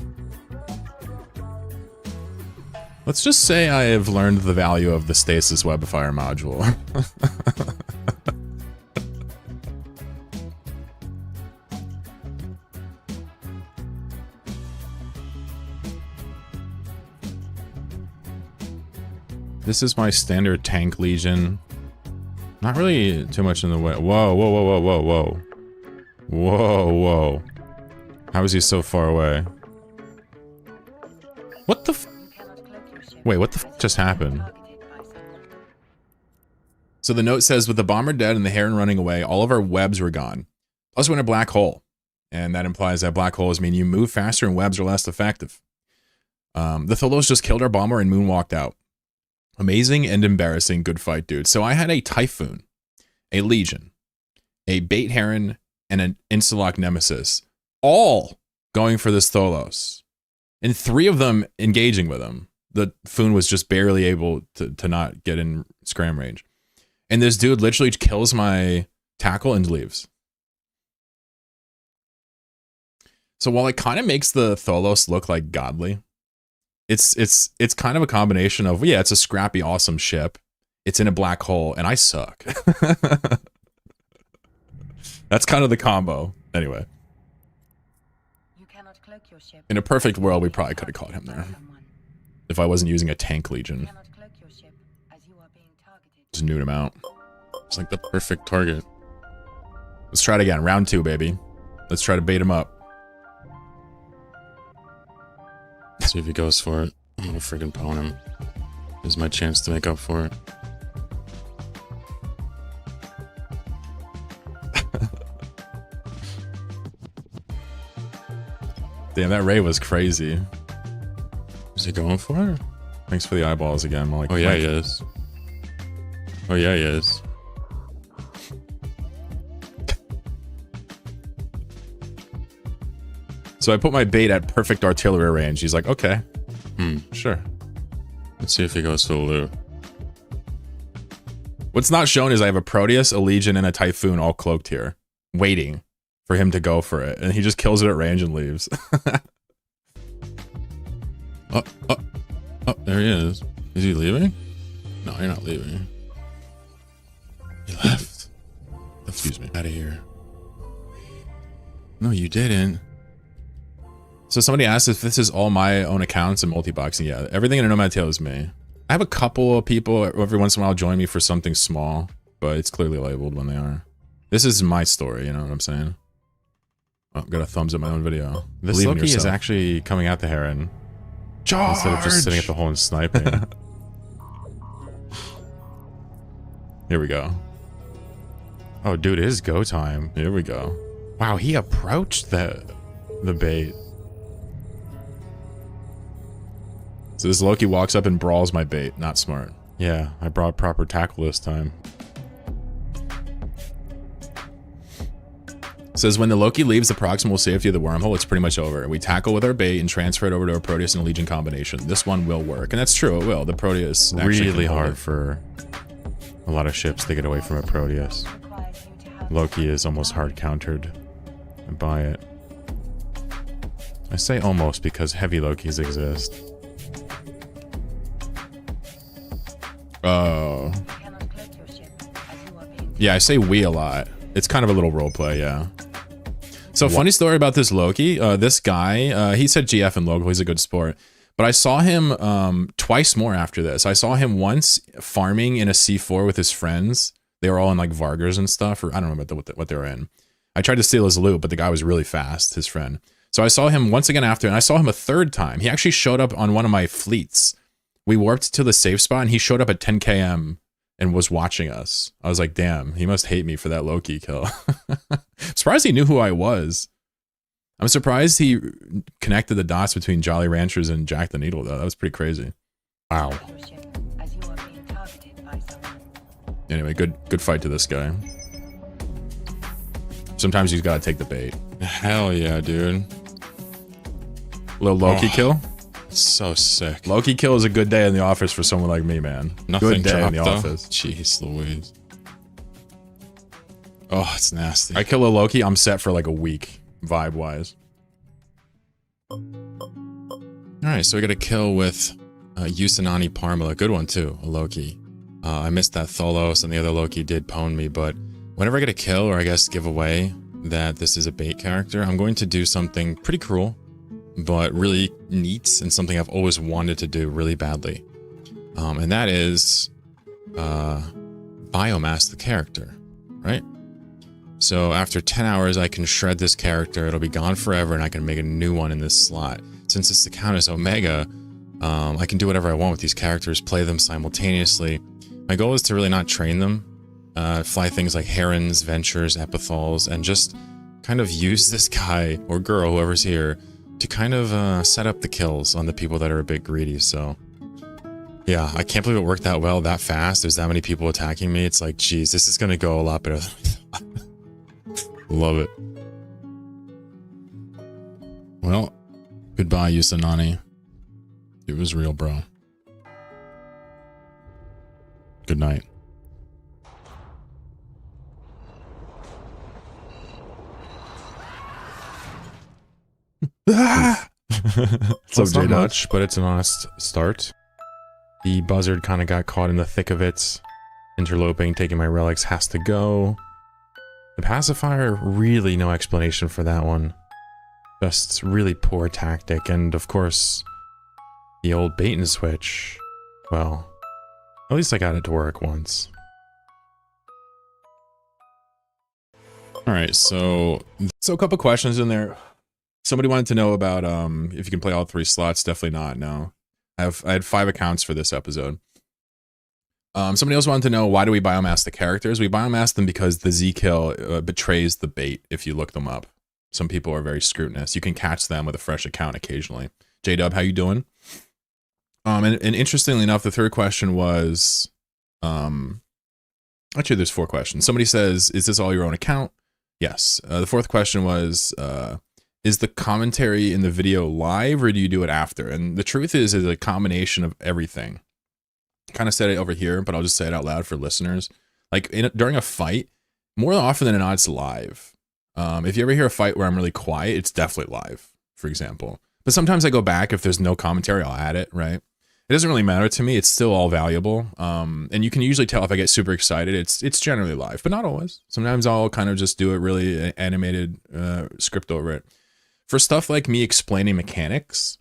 Let's just say I have learned the value of the Stasis Webfire module. This is my standard tank Legion. Not really too much in the way. Whoa, whoa, whoa, whoa, whoa, whoa. Whoa, whoa. How is he so far away? What the f- Wait, what the f just happened? So the note says, with the bomber dead and the heron running away, all of our webs were gone. Plus we're in a black hole. And that implies that black holes mean you move faster and webs are less effective. The Tholos just killed our bomber and moonwalked out. Amazing and embarrassing. Good fight, dude. So I had a Typhoon, a Legion, a Bait Heron, and an Instalock Nemesis, all going for this Tholos. And 3 of them engaging with him. The Foon was just barely able to not get in scram range. And this dude literally kills my tackle and leaves. So while it kind of makes the Tholos look like godly, it's kind of a combination of, yeah, it's a scrappy, awesome ship. It's in a black hole, and I suck. That's kind of the combo. Anyway. You cannot cloak your ship. In a perfect world, we probably could have caught him there. If I wasn't using a tank Legion. You cannot cloak your ship as you are being targeted. Just nude him out. It's like the perfect target. Let's try it again. Round 2, baby. Let's try to bait him up. See if he goes for it. I'm gonna freaking pwn him. This is my chance to make up for it. Damn, that ray was crazy. Is he going for it? Thanks for the eyeballs again, Mike. Oh yeah, he is. Oh yeah, he is. So I put my bait at perfect artillery range. He's like, okay, sure. Let's see if he goes for the loot. What's not shown is I have a Proteus, a Legion, and a Typhoon all cloaked here, waiting for him to go for it. And he just kills it at range and leaves. Oh, there he is. Is he leaving? No, you're not leaving. He left. Excuse me. Out of here. No, you didn't. So somebody asked if this is all my own accounts and multi-boxing. Yeah, everything in a Nomad Tale is me. I have a couple of people every once in a while join me for something small, but it's clearly labeled when they are. This is my story, you know what I'm saying? Oh, got a thumbs up my own video. This Believe in Loki is yourself. actually coming at the Heron. Charge! Instead of just sitting at the hole and sniping. Here we go. Oh, dude, it is go time. Here we go. Wow, he approached the bait. So this Loki walks up and brawls my bait. Not smart. Yeah, I brought proper tackle this time. Says when the Loki leaves the proximal safety of the wormhole, it's pretty much over. We tackle with our bait and transfer it over to a Proteus and a Legion combination. This one will work. And that's true, it will. The Proteus actually Really can hold hard it. for a lot of ships to get away from a Proteus. Requires you to have Loki is almost hard countered by it. I say almost because heavy Lokis exist. Oh. You cannot cloak your ship as you are being Yeah, I say we a lot. It's kind of a little roleplay, yeah. So funny story about this Loki. This guy, he said GF and local. He's a good sport. But I saw him twice more after this. I saw him once farming in a C4 with his friends. They were all in like Vargers and stuff, or I don't remember what they were in. I tried to steal his loot, but the guy was really fast, his friend. So I saw him once again after, and I saw him a third time. He actually showed up on one of my fleets. We warped to the safe spot, and he showed up at 10 km and was watching us. I was like, damn, he must hate me for that Loki kill. Surprised he knew who I was. I'm surprised he connected the dots between Jolly Ranchers and Jack the Needle, though. That was pretty crazy. Wow. your ship as you are being targeted by someone. Anyway, good fight to this guy. Sometimes you gotta take the bait. Hell yeah, dude. Little Loki kill. It's so sick. Loki kill is a good day in the office for someone like me, man. Nothing good day in dropped, the though. office. Jeez Louise. Oh, it's nasty. I kill a Loki, I'm set for like a week, vibe-wise. Alright, so we got a kill with Yusanani Parma. A good one, too. A Loki. I missed that Tholos, and the other Loki did pwn me, but whenever I get a kill, or I guess give away that this is a bait character, I'm going to do something pretty cruel, but really neat, and something I've always wanted to do really badly. And that is biomass the character, right? So after 10 hours, I can shred this character, it'll be gone forever, and I can make a new one in this slot. Since this account is Omega, I can do whatever I want with these characters, play them simultaneously. My goal is to really not train them, fly things like Herons, Ventures, Epithals, and just kind of use this guy, or girl, whoever's here, to kind of set up the kills on the people that are a bit greedy, so... Yeah, I can't believe it worked that well, that fast. There's that many people attacking me. It's like, geez, this is gonna go a lot better than I thought. Love it. Well, goodbye, Yusanani. It was real, bro. Good night. What's up, It's not J-Dub? much, but it's an honest start. The buzzard kind of got caught in the thick of it. Interloping, taking my relics, has to go. The pacifier, really no explanation for that one. Just really poor tactic, and of course, the old bait and switch. Well, at least I got it to work once. Alright, so a couple questions in there. Somebody wanted to know about if you can play all 3 slots. Definitely not, no. I had 5 accounts for this episode. Somebody else wanted to know, why do we biomass the characters? We biomass them because the Z-kill betrays the bait if you look them up. Some people are very scrutinous. You can catch them with a fresh account occasionally. J-Dub, how you doing? And interestingly enough, the third question was, actually, there's 4 questions. Somebody says, "Is this all your own account?" Yes. The 4th question was, "Is the commentary in the video live, or do you do it after?" And the truth is a combination of everything. Kind of said it over here, but I'll just say it out loud for listeners. Like during a fight, more often than not, it's live. If you ever hear a fight where I'm really quiet, it's definitely live, for example. But sometimes I go back. If there's no commentary, I'll add it, right? It doesn't really matter to me. It's still all valuable. And you can usually tell if I get super excited, it's generally live, but not always. Sometimes I'll kind of just do it really animated script over it. For stuff like me explaining mechanics,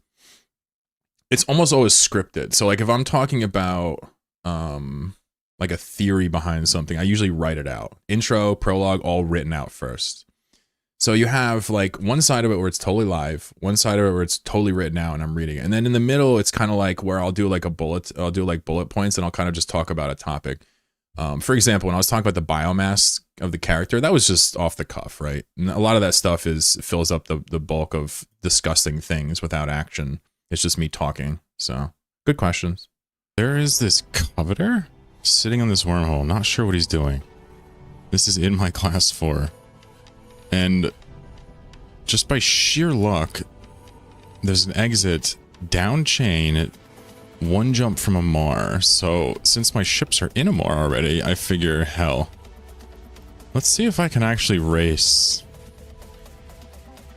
it's almost always scripted. So like if I'm talking about like a theory behind something, I usually write it out. Intro, prologue, all written out first. So you have like one side of it where it's totally live, one side of it where it's totally written out and I'm reading it. And then in the middle, it's kind of like where I'll do like bullet points and I'll kind of just talk about a topic. For example, when I was talking about the biomass of the character, that was just off the cuff, right? And a lot of that stuff fills up the bulk of discussing things without action. It's just me talking. So good questions. There is this coveter sitting on this wormhole. Not sure what he's doing. This is in my class 4. And just by sheer luck, there's an exit down chain at 1 jump from a Mar. So since my ships are in a Mar already, I figure, hell, let's see if I can actually race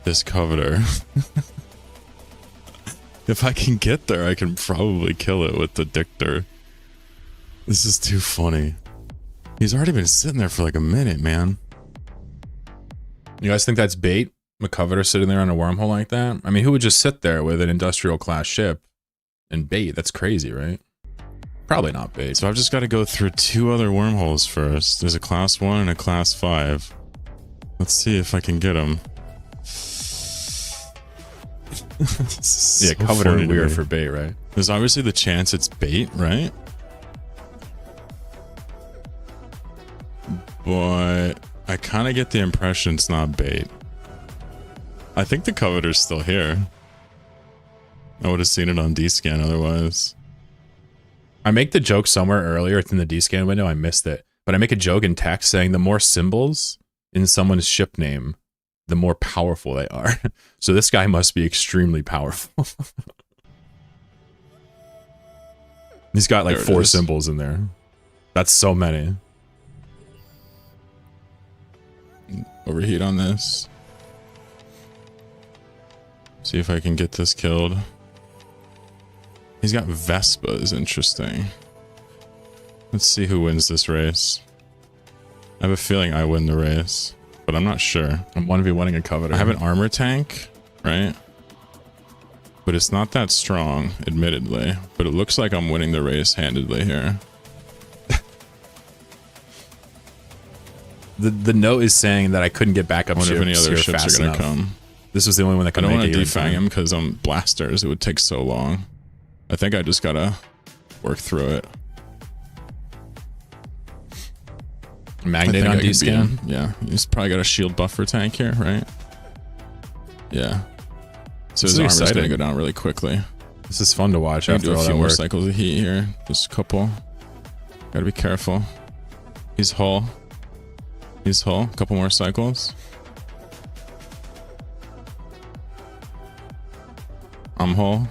this coveter. If I can get there, I can probably kill it with the dictor. This is too funny. He's already been sitting there for like a minute, man. You guys think that's bait? McCoveter sitting there on a wormhole like that? I mean, who would just sit there with an industrial class ship and bait? That's crazy, right? Probably not bait. So I've just got to go through 2 other wormholes first. There's a class 1 and a class 5. Let's see if I can get them. Yeah, coveter weird for bait, right? There's obviously the chance it's bait, right? But I kind of get the impression it's not bait. I think the coveter's still here. I would have seen it on D-scan otherwise. I make the joke somewhere earlier. It's in the D-scan window. I missed it. But I make a joke in text saying the more symbols in someone's ship name, the more powerful they are. So this guy must be extremely powerful. He's got like 4 symbols in there. That's so many. Overheat on this. See if I can get this killed. He's got Vespas, interesting. Let's see who wins this race. I have a feeling I win the race, but I'm not sure. I'm 1v1ing a coveter. I have an armor tank, right? But it's not that strong, admittedly. But it looks like I'm winning the race handedly here. The note is saying that I couldn't get back up. I wonder if any other ships are going to come. This was the only one that could make it. I don't want to defang him because I'm blasters. It would take so long. I think I just got to work through it. Magnate on D-scan? Yeah. He's probably got a shield buffer tank here, right? Yeah. So his armor's going to go down really quickly. This is fun to watch after all that work. A few more cycles of heat here. Just a couple. Gotta be careful. He's hull. He's hull. A couple more cycles. I'm hull.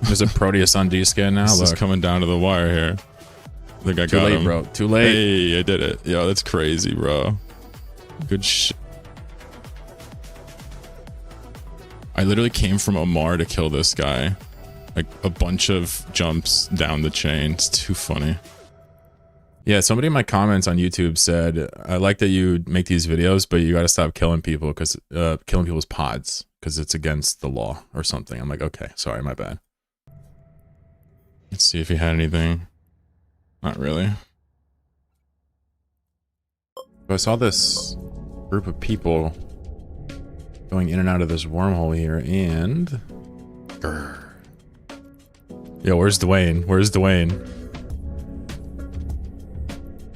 There's a Proteus on D-scan now. This is coming down to the wire here. I think I got him. Bro. Too late. Hey, I did it. Yo, that's crazy, bro. Good shit. I literally came from Omar to kill this guy. Like a bunch of jumps down the chain. It's too funny. Yeah, somebody in my comments on YouTube said, I like that you make these videos, but you got to stop killing people because killing people's pods because it's against the law or something. I'm like, okay, sorry, my bad. Let's see if he had anything. Not really. So I saw this group of people going in and out of this wormhole here, and yo, where's Dwayne? Where's Dwayne?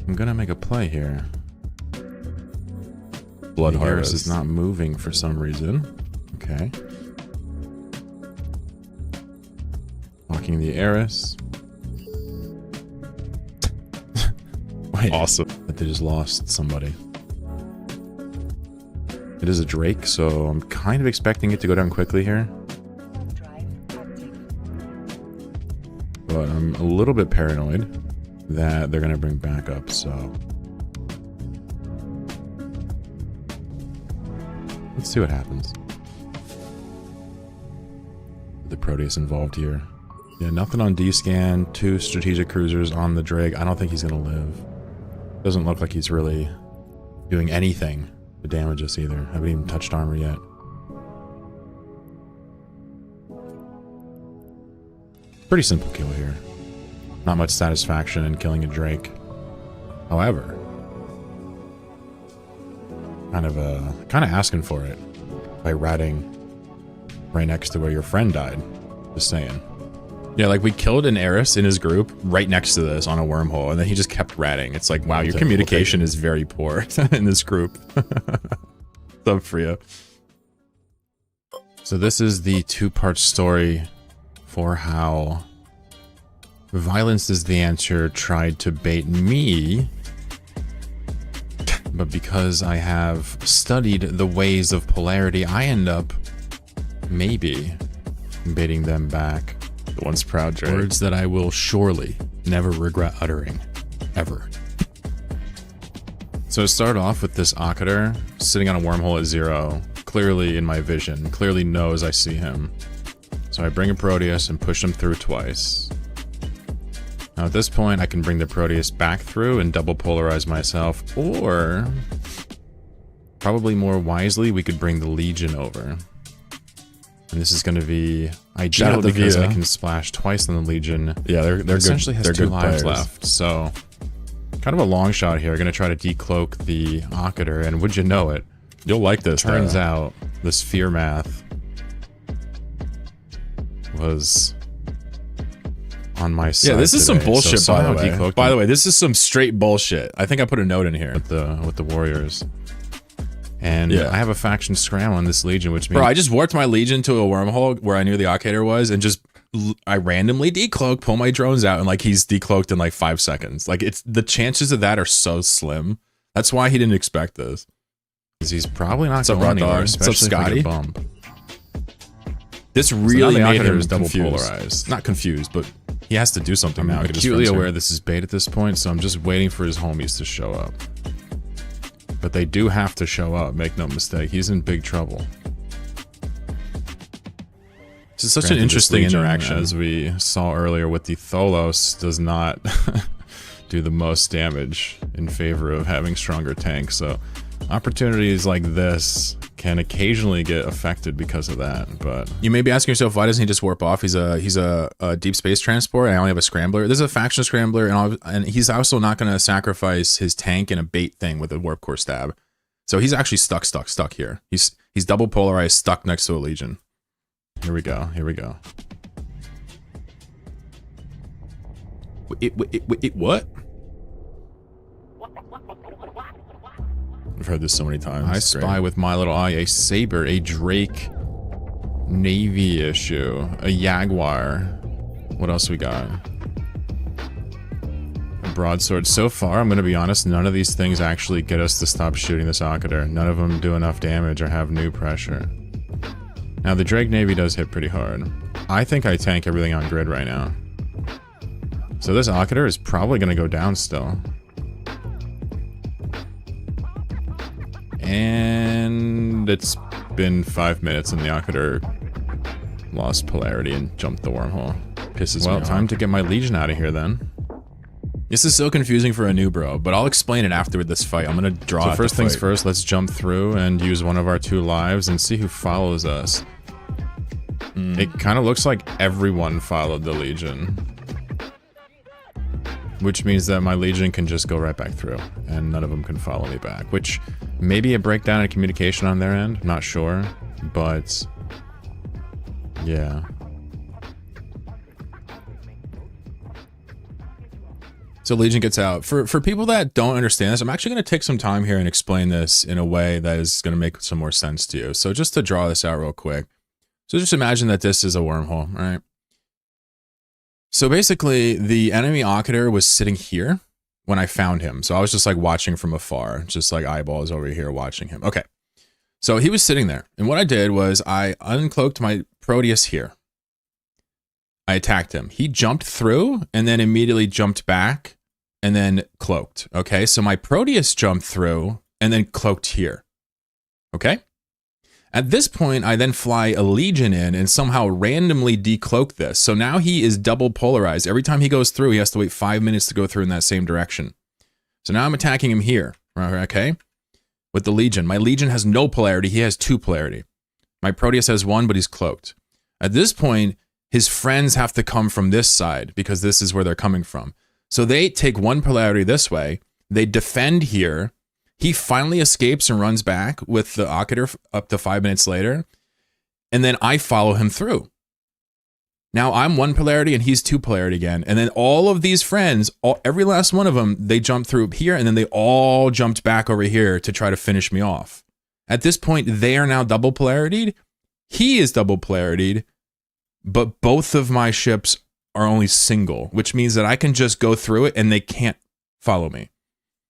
I'm gonna make a play here. Blood Harvest is not moving for some reason. Okay. Oh, unlocking the heiress. Wait, Awesome. but they just lost somebody. It is a Drake, so I'm kind of expecting it to go down quickly here. Drive active. But I'm a little bit paranoid that they're going to bring backup, so... let's see what happens. The Proteus involved here. Yeah, nothing on D-scan, 2 strategic cruisers on the Drake. I don't think he's going to live. Doesn't look like he's really doing anything to damage us either. Haven't even touched armor yet. Pretty simple kill here. Not much satisfaction in killing a Drake. However, kind of asking for it by ratting right next to where your friend died. Just saying. Yeah, like we killed an heiress in his group right next to this on a wormhole, and then he just kept ratting. It's like, wow, your communication is very poor in this group. What's up for you? So this is the 2-part story for how Violence is the Answer tried to bait me, but because I have studied the ways of polarity, I end up maybe baiting them back. The once proud Drake. Words that I will surely never regret uttering, ever. So I start off with this Akator sitting on a wormhole at 0, clearly in my vision, clearly knows I see him. So I bring a Proteus and push him through twice. Now at this point I can bring the Proteus back through and double polarize myself, or probably more wisely we could bring the Legion over. And this is going to be ideal because I can splash twice on the Legion. Yeah, they're essentially good. Has 2 lives left, so kind of a long shot here. Going to try to decloak the Akator, and would you know it? You'll like this. Turns out this fear math was on my side. Yeah, this is some bullshit. So by the way, this is some straight bullshit. I think I put a note in here with the warriors. And yeah. I have a faction scramble on this Legion, which means... Bro, I just warped my Legion to a wormhole where I knew the Akator was, and just... I randomly decloak, pull my drones out, and like he's decloaked in like 5 seconds. Like it's... the chances of that are so slim. That's why he didn't expect this. Because he's probably not going anywhere, especially if I get a bump. This really made him double polarized. Not confused, but he has to do something now. I'm acutely aware this is bait at this point, so I'm just waiting for his homies to show up. But they do have to show up, make no mistake. He's in big trouble. This is such an interesting interaction, as we saw earlier with the Tholos, does not do the most damage in favor of having stronger tanks. So opportunities like this can occasionally get affected because of that. But you may be asking yourself, why doesn't he just warp off? He's a deep space transport, and I only have a scrambler. This is a faction scrambler, and he's also not going to sacrifice his tank in a bait thing with a warp core stab. So he's actually stuck here. He's double polarized, stuck next to a Legion. Here we go. Here we go. Wait, what? I've heard this so many times. I spy with my little eye a Saber, a Drake Navy issue, a Jaguar. What else we got? A broadsword. So far, I'm going to be honest, none of these things actually get us to stop shooting this Akator. None of them do enough damage or have new pressure. Now, the Drake Navy does hit pretty hard. I think I tank everything on grid right now. So this Akator is probably going to go down still. And it's been 5 minutes and the Akator lost polarity and jumped the wormhole. Pisses me off. Well, time to get my Legion out of here then. This is so confusing for a new bro, but I'll explain it after this fight. I'm gonna draw. So first things first, let's jump through and use one of our 2 lives and see who follows us. It kind of looks like everyone followed the Legion. Which means that my Legion can just go right back through, and none of them can follow me back. Which, maybe a breakdown in communication on their end, not sure, but... yeah. So Legion gets out. For people that don't understand this, I'm actually going to take some time here and explain this in a way that is going to make some more sense to you. So just to draw this out real quick. So just imagine that this is a wormhole, right? So basically, the enemy Occator was sitting here when I found him. So I was just like watching from afar, just like eyeballs over here watching him. Okay. So he was sitting there. And what I did was I uncloaked my Proteus here. I attacked him. He jumped through and then immediately jumped back and then cloaked. Okay. So my Proteus jumped through and then cloaked here. Okay. At this point, I then fly a Legion in and somehow randomly decloak this. So now he is double polarized. Every time he goes through, he has to wait 5 minutes to go through in that same direction. So now I'm attacking him here, okay? With the Legion. My Legion has no polarity. He has 2 polarity. My Proteus has 1, but he's cloaked. At this point, his friends have to come from this side because this is where they're coming from. So they take 1 polarity this way. They defend here. He finally escapes and runs back with the Occator up to 5 minutes later. And then I follow him through. Now I'm 1 polarity and he's 2 polarity again. And then all of these friends, every last one of them, they jumped through here and then they all jumped back over here to try to finish me off. At this point, they are now double polarityed. He is double polarityed, but both of my ships are only single, which means that I can just go through it and they can't follow me.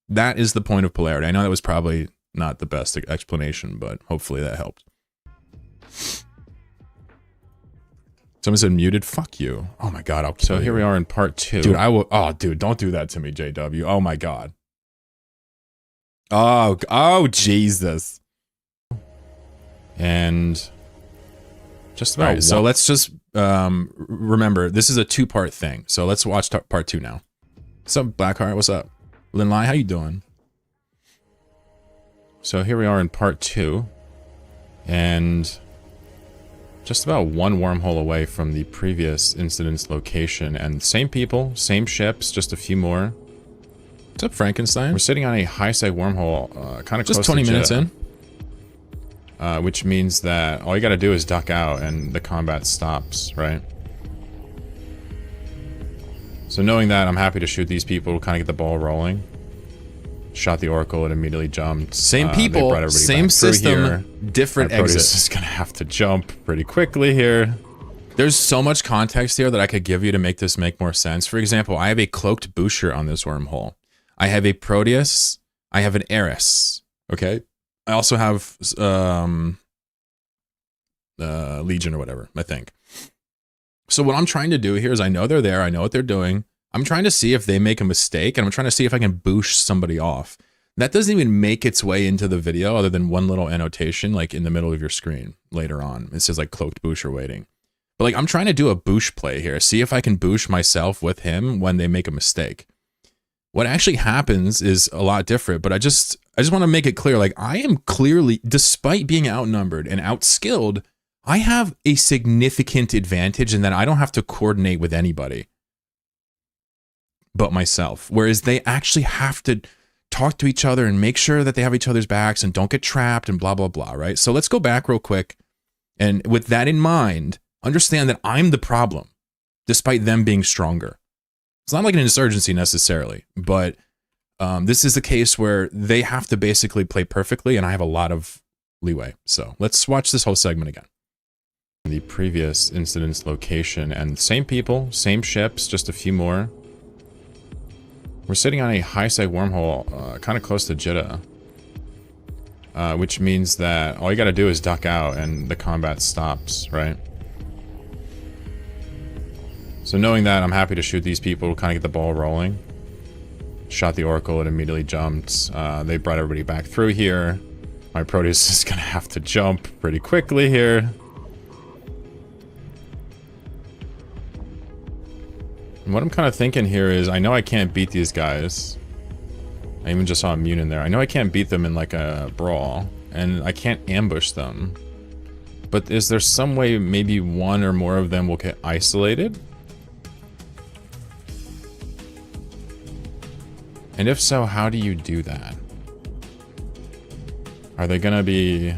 That is the point of polarity. I know that was probably not the best explanation, but hopefully that helped. Someone said muted. Fuck you. Oh my god, I'll kill you. So here we are in part 2. Dude, I will. Oh, dude, don't do that to me, JW. Oh my god. Oh, Jesus. And just about. All right, so let's just remember this is a 2-part thing. So let's watch part 2 now. What's up, Blackheart? What's up? Lin Lai, how you doing? So here we are in part 2, and just about 1 wormhole away from the previous incident's location, and same people, same ships, just a few more. What's up, Frankenstein? We're sitting on a high-seg wormhole, kind of close just 20 to minutes Jeddah, in. which means that all you got to do is duck out, and the combat stops, right? So knowing that, I'm happy to shoot these people to kind of get the ball rolling. Shot the Oracle, it immediately jumped. Same people, same system, different exits. Is gonna have to jump pretty quickly here. There's so much context here that I could give you to make this make more sense. For example, I have a cloaked Boucher on this wormhole. I have a Proteus. I have an Eris. Okay. I also have Legion or whatever, I think. So what I'm trying to do here is I know they're there. I know what they're doing. I'm trying to see if they make a mistake, and I'm trying to see if I can boosh somebody off. That doesn't even make its way into the video other than one little annotation like in the middle of your screen later on. It says like cloaked boosh or waiting. But like I'm trying to do a boosh play here. See if I can boosh myself with him when they make a mistake. What actually happens is a lot different, but I just want to make it clear, like I am clearly, despite being outnumbered and outskilled, I have a significant advantage in that I don't have to coordinate with anybody but myself. Whereas they actually have to talk to each other and make sure that they have each other's backs and don't get trapped and blah, blah, blah, right? So let's go back real quick. And with that in mind, understand that I'm the problem, despite them being stronger. It's not like an insurgency necessarily, but this is a case where they have to basically play perfectly, and I have a lot of leeway. So let's watch this whole segment again. The previous incident's location, and same people, same ships, just a few more. We're sitting on a high-seg wormhole, kind of close to Jeddah, which means that all you got to do is duck out, and the combat stops, right? So knowing that, I'm happy to shoot these people to kind of get the ball rolling. Shot the Oracle, it immediately jumped. They brought everybody back through here. My Proteus is going to have to jump pretty quickly here. And what I'm kind of thinking here is, I know I can't beat these guys. I even just saw Immune in there. I know I can't beat them in like a brawl, and I can't ambush them. But is there some way maybe one or more of them will get isolated? And if so, how do you do that? Are they gonna be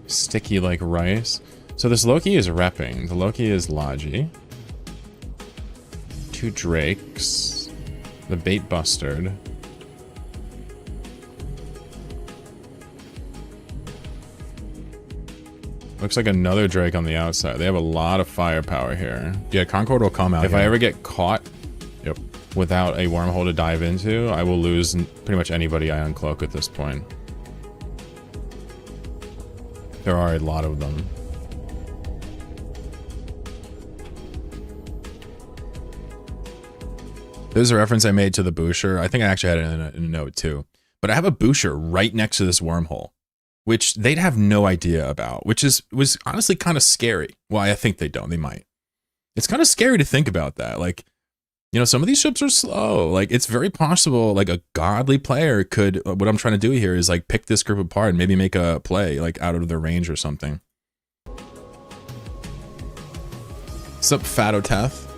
sticky like rice? So this Loki is repping. The Loki is Logi. 2 Drakes. The Bait Bustard. Looks like another Drake on the outside. They have a lot of firepower here. Yeah, Concord will come out. If I ever get caught without a wormhole to dive into, I will lose pretty much anybody I uncloak at this point. There are a lot of them. There's a reference I made to the Boucher. I think I actually had it in a note too. But I have a Boucher right next to this wormhole, which they'd have no idea about, which was honestly kind of scary. Well, I think they don't. They might. It's kind of scary to think about that. Like, you know, some of these ships are slow. Like, it's very possible, like, a godly player could, what I'm trying to do here is, like, pick this group apart and maybe make a play, like, out of their range or something. What's up, Fatoteth?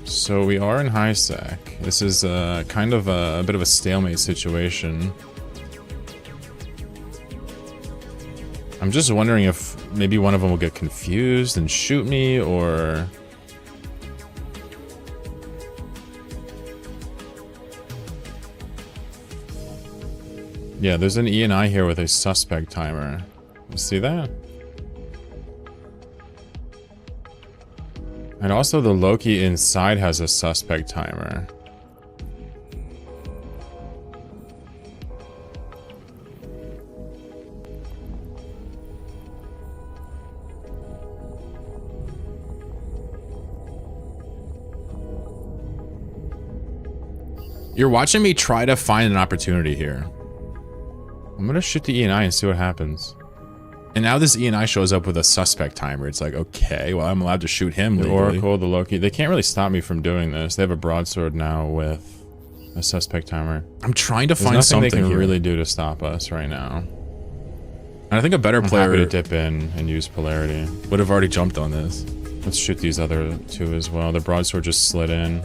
So we are in high sec. This is kind of a bit of a stalemate situation. I'm just wondering if maybe one of them will get confused and shoot me, or... Yeah, there's an E&I here with a suspect timer. You see that? And also the Loki inside has a suspect timer. You're watching me try to find an opportunity here. I'm gonna shoot the E&I and see what happens. And now this E&I shows up with a suspect timer. It's like, okay, well, I'm allowed to shoot him The legally. Oracle, the Loki, they can't really stop me from doing this. They have a broadsword now with a suspect timer. I'm trying to There's find nothing something they can here. really do to stop us right now. And I think a better I'm player happy to dip in and use polarity. would have already jumped on this. Let's shoot these other two as well. The broadsword just slid in.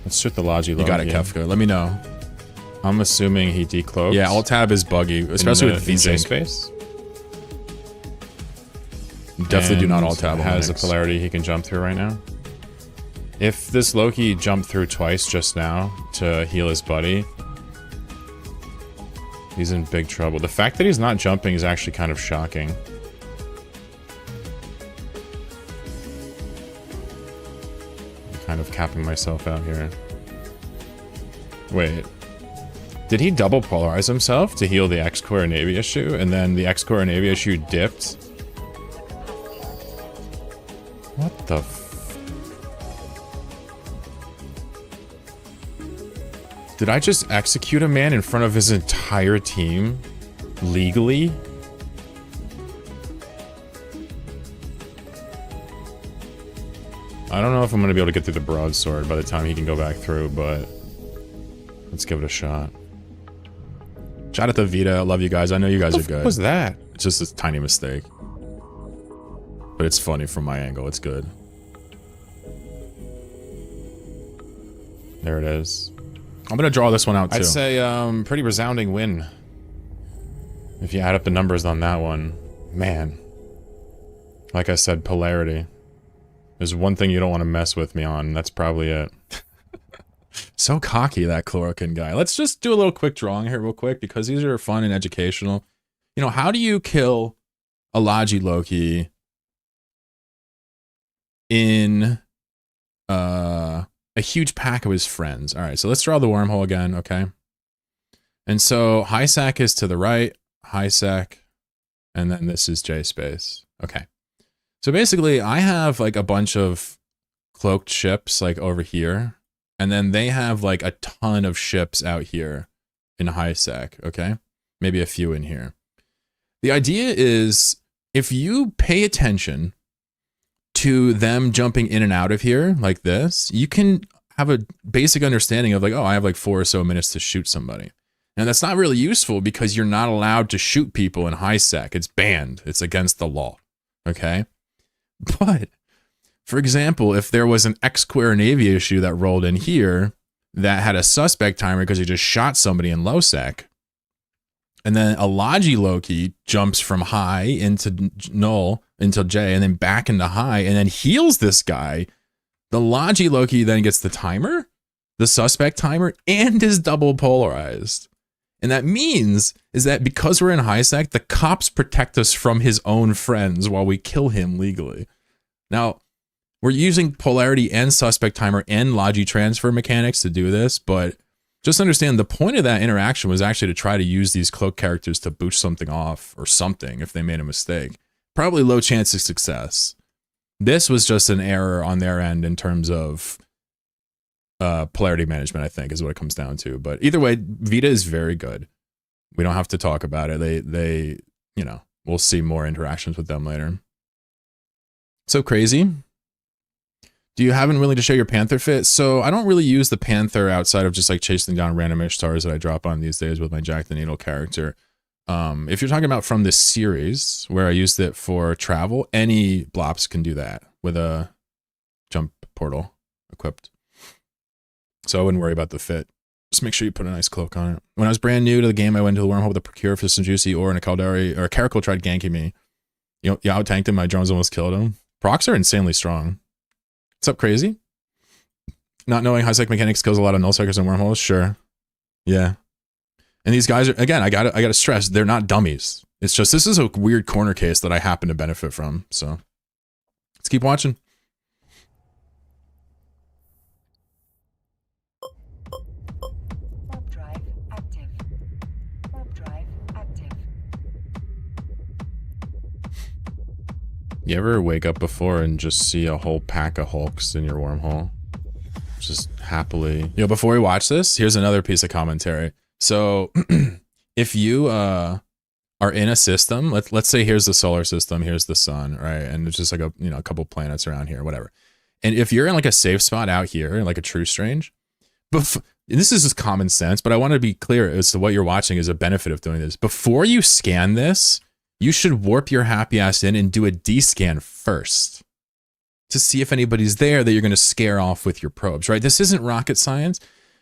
Let's shoot the Logi Loki. You got it, Kefka. Let me know. I'm assuming he decloaks. Yeah, alt tab is buggy, especially with in J VSync. space. Definitely do not And alt tab. Has a polarity he can jump through right now. If this Loki jumped through twice just now to heal his buddy, he's in big trouble. The fact that he's not jumping is actually kind of shocking. I'm kind of capping myself out here. Wait. Did he double polarize himself to heal the X-Core Navy issue, and then the X-Core Navy issue dipped? What the f... Did I just execute a man in front of his entire team? Legally? I don't know if I'm gonna be able to get through the broadsword by the time he can go back through, but... let's give it a shot. Shout out to Vita. I love you guys. I know you guys are good. What was that? It's just a tiny mistake. But it's funny from my angle. It's good. There it is. I'm going to draw this one out too. I'd say pretty resounding win. If you add up the numbers on that one. Man. Like I said, polarity. There's one thing you don't want to mess with me on. That's probably it. So cocky, that Chlorokin guy. Let's just do a little quick drawing here real quick, because these are fun and educational. You know, how do you kill a Logi Loki in a huge pack of his friends? All right, so let's draw the wormhole again, okay? And so high sec is to the right, high sec, and then this is J space. Okay. So basically, I have like a bunch of cloaked ships like over here. And then they have like a ton of ships out here in high sec, okay? Maybe a few in here. The idea is, if you pay attention to them jumping in and out of here like this, you can have a basic understanding of like, oh, I have like 4 or so minutes to shoot somebody. And that's not really useful because you're not allowed to shoot people in high sec. It's banned. It's against the law, okay? But... for example, if there was an X-Square Navy issue that rolled in here that had a suspect timer because he just shot somebody in low sec, and then a Logi Loki jumps from high into null, until J, and then back into high, and then heals this guy. The Logi Loki then gets the timer, the suspect timer, and is double polarized. And that means is that because we're in high sec, the cops protect us from his own friends while we kill him legally. Now, we're using polarity and suspect timer and Logi transfer mechanics to do this, but just understand the point of that interaction was actually to try to use these cloak characters to boost something off or something if they made a mistake. Probably low chance of success. This was just an error on their end in terms of polarity management, I think, is what it comes down to. But either way, Vita is very good. We don't have to talk about it. They, you know, we'll see more interactions with them later. So crazy. Do you haven't really to show your Panther fit? So I don't really use the Panther outside of just like chasing down random stars that I drop on these days with my Jack the Needle character. If you're talking about from this series where I used it for travel, any blops can do that with a jump portal equipped. So I wouldn't worry about the fit. Just make sure you put a nice cloak on it. When I was brand new to the game, I went to the wormhole with a Procure for some juicy ore and a Caldari, or a Caracal tried ganking me. You know, yeah, I tanked him, my drones almost killed him. Procs are insanely strong. What's up, crazy? Not knowing high sec mechanics kills a lot of null sectors and wormholes? Sure. Yeah. And these guys are, again, I gotta stress, they're not dummies. It's just, this is a weird corner case that I happen to benefit from. So let's keep watching. Warp drive active. Warp drive active. You ever wake up before and just see a whole pack of Hulks in your wormhole? Just happily. You know, before we watch this, here's another piece of commentary. So if you are in a system, let's say here's the solar system, here's the sun, right? And it's just like a, you know, a couple planets around here, whatever. And if you're in like a safe spot out here, like a True Strange, this is just common sense, but I want to be clear as to what you're watching is a benefit of doing this. Before you scan this, you should warp your happy ass in and do a D-scan first to see if anybody's there that you're going to scare off with your probes, right? This isn't rocket science.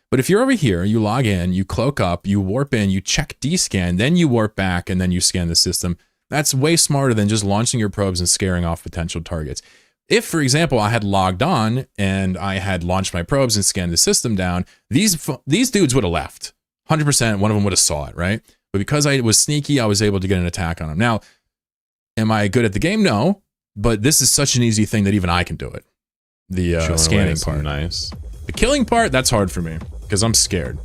But if you're over here, you log in, you cloak up, you warp in, you check D-scan, then you warp back, and then you scan the system. That's way smarter than just launching your probes and scaring off potential targets. If, for example, I had logged on and I had launched my probes and scanned the system down, these dudes would have left. 100%, one of them would have saw it, right? But because I was sneaky, I was able to get an attack on them. Now, am I good at the game? No. But this is such an easy thing that even I can do it. The scanning part. Nice. The killing part, that's hard for me. Because I'm scared.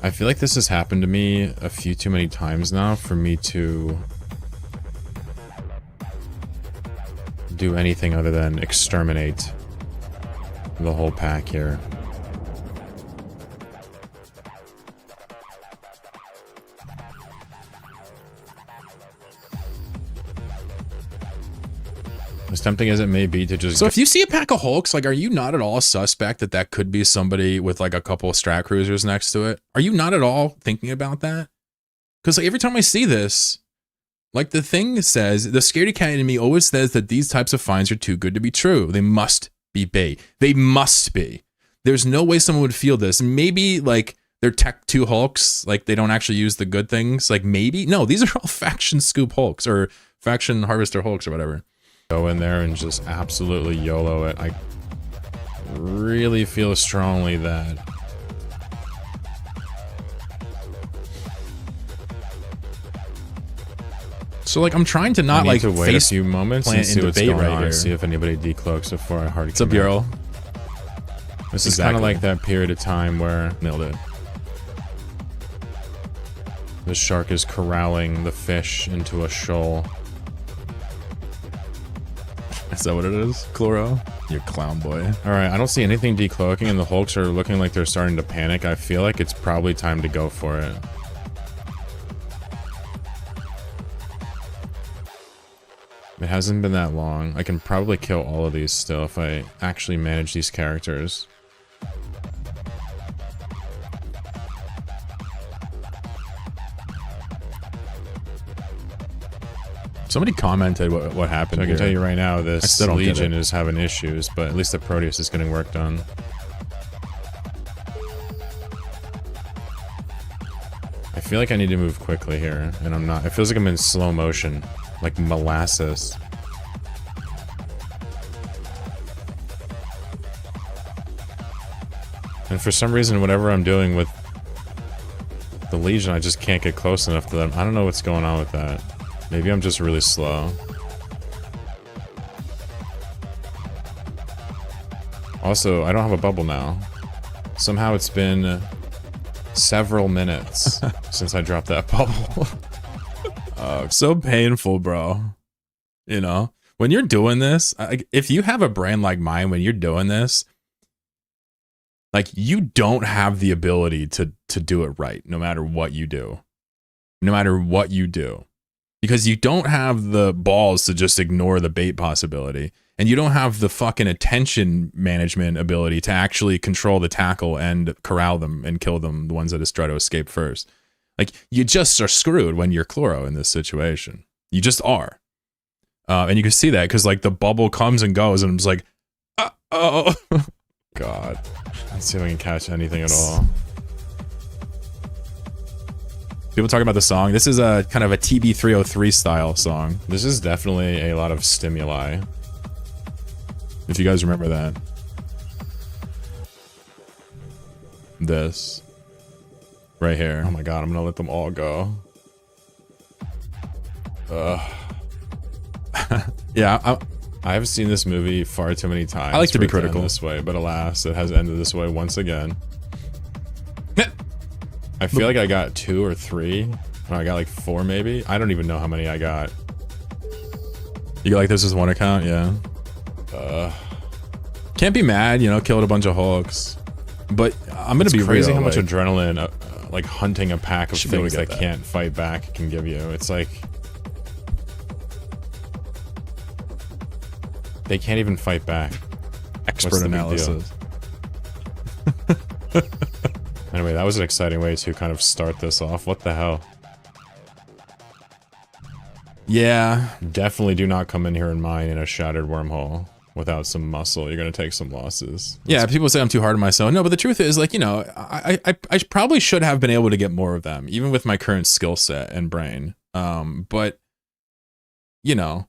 I feel like this has happened to me a few too many times now for me to do anything other than exterminate the whole pack here. As tempting as it may be to just... So if you see a pack of Hulks, like, are you not at all suspect that that could be somebody with like a couple of strat cruisers next to it? Are you not at all thinking about that? Because like, every time I see this, like the thing says, the scaredy cat in me always says that these types of finds are too good to be true. They must be bait. They must be. There's no way someone would feel this. Maybe like they're Tech 2 Hulks, like they don't actually use the good things. Like maybe, no, these are all Faction Scoop Hulks or Faction Harvester Hulks or whatever. Go in there and just absolutely YOLO it. I really feel strongly that so like I'm trying to not I need like to wait a face few moments and plant see in what's debate going right on here. and see if anybody decloaks before I hard What's up, commit. Bureau? This is kind of like that period of time where Nailed it. the shark is corralling the fish into a shoal. Is that what it is? Chloro? You clown boy. All right, I don't see anything decloaking, and the Hulks are looking like they're starting to panic. I feel like it's probably time to go for it. It hasn't been that long. I can probably kill all of these still if I actually manage these characters. Somebody commented what happened. So I can here. tell you right now, I this still don't get Legion it. is having issues, but at least the Proteus is getting work done. I feel like I need to move quickly here, and I'm not. It feels like I'm in slow motion like molasses. And for some reason, whatever I'm doing with the Legion, I just can't get close enough to them. I don't know what's going on with that. Maybe I'm just really slow. Also, I don't have a bubble now. Somehow it's been several minutes since I dropped that bubble. So painful, bro. You know, when you're doing this, if you have a brain like mine, when you're doing this, like, you don't have the ability to do it right, no matter what you do. No matter what you do. Because you don't have the balls to just ignore the bait possibility. And you don't have the fucking attention management ability to actually control the tackle and corral them and kill them, the ones that try to escape first. Like, you just are screwed when you're Chloro in this situation. You just are. And you can see that because, like, the bubble comes and goes, and I'm just like, oh. God. Let's see if I can catch anything at all. People talk about the song. This is a kind of a TB303 style song. This is definitely a lot of stimuli. If you guys remember that. This. Right here. Oh my god, I'm gonna let them all go. Yeah, I have seen this movie far too many times. I like to be for it end critical. this way, but alas, it has ended this way once again. I feel like I got 2 or 3. Or I got like 4 maybe. I don't even know how many I got. You got like this as one account, yeah. Can't be mad, you know, killed a bunch of Hulks. But I'm gonna It's be crazy real, how much like, adrenaline like hunting a pack of Should be able things to get that that. can't fight back can give you. It's like they can't even fight back. What's expert the big deal? analysis. Anyway, that was an exciting way to kind of start this off. What the hell? Yeah. Definitely do not come in here and mine in a shattered wormhole without some muscle. You're gonna take some losses. Yeah, people say I'm too hard on myself. No, but the truth is, like, you know, I probably should have been able to get more of them, even with my current skill set and brain. But, you know,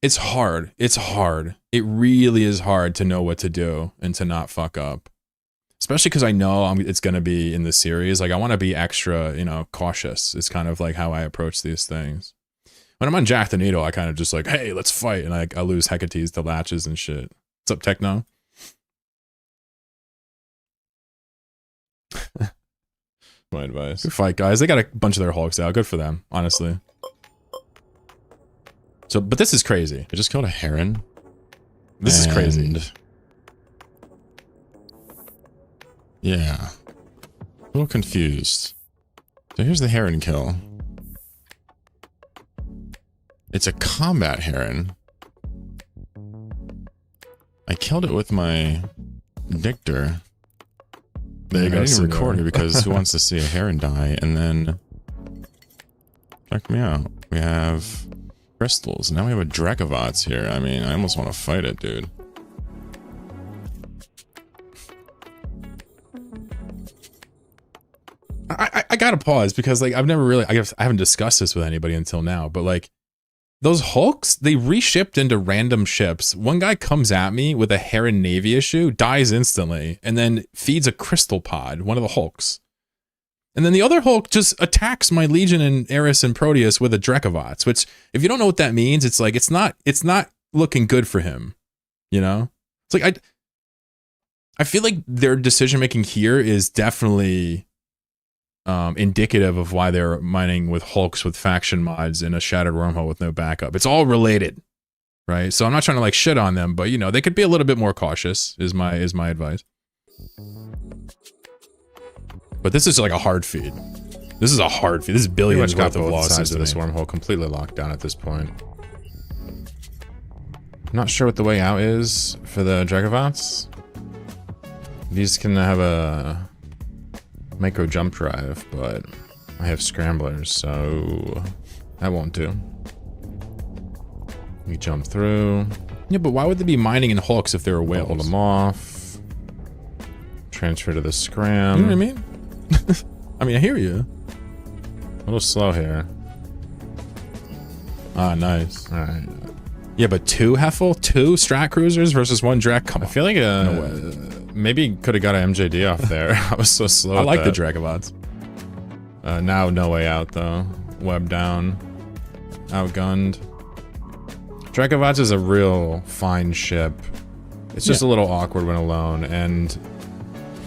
it's hard. It's hard. It really is hard to know what to do and to not fuck up. Especially because I know it's going to be in the series. Like, I want to be extra, you know, cautious. It's kind of like how I approach these things. When I'm on Jack the Needle, I kind of just like, hey, let's fight. And I lose Hecates to latches and shit. What's up, Techno? My advice. Good fight, guys. They got a bunch of their Hulks out. Good for them, honestly. So, but this is crazy. I just killed a heron. This is crazy. And yeah. A little confused. So here's the heron kill. It's a combat heron. I killed it with my Dictor. There you I go, didn't senor. record it because who wants to see a heron die? And then check me out. We have crystals. Now we have a Drakavots here. I mean, I almost want to fight it, dude. I gotta pause because, like, I've never really, I guess I haven't discussed this with anybody until now, but like, those Hulks, they reshipped into random ships. One guy comes at me with a Heron Navy issue, dies instantly, and then feeds a crystal pod, one of the Hulks. And then the other Hulk just attacks my Legion and Eris and Proteus with a Drakavots, which, if you don't know what that means, it's like, it's not looking good for him, you know? It's like, I feel like their decision-making here is definitely indicative of why they're mining with Hulks with faction mods in a shattered wormhole with no backup. It's all related, right? So I'm not trying to like shit on them, but you know, they could be a little bit more cautious is my advice. But this is like a hard feed. This is a hard feed. This is Pretty billions much got worth of both losses sides to of this me. wormhole completely locked down at this point. I'm not sure what the way out is for the Drakavots. These can have a micro jump drive, but I have scramblers, so that won't do. We jump through. Yeah, but why would they be mining in Hulks if they were Hold whales? them off. Transfer to the scram. You know what I mean? I mean, I hear you. A little slow here. Ah, nice. All right. Yeah, but 2 Heffel, 2 strat cruisers versus 1 Drek. Come I on. feel like No way. maybe could have got an MJD off there. I was so slow. I at like the that. Dragovots. Now no way out though. Web down. Outgunned. Dragovots is a real fine ship. It's just a little awkward when alone, and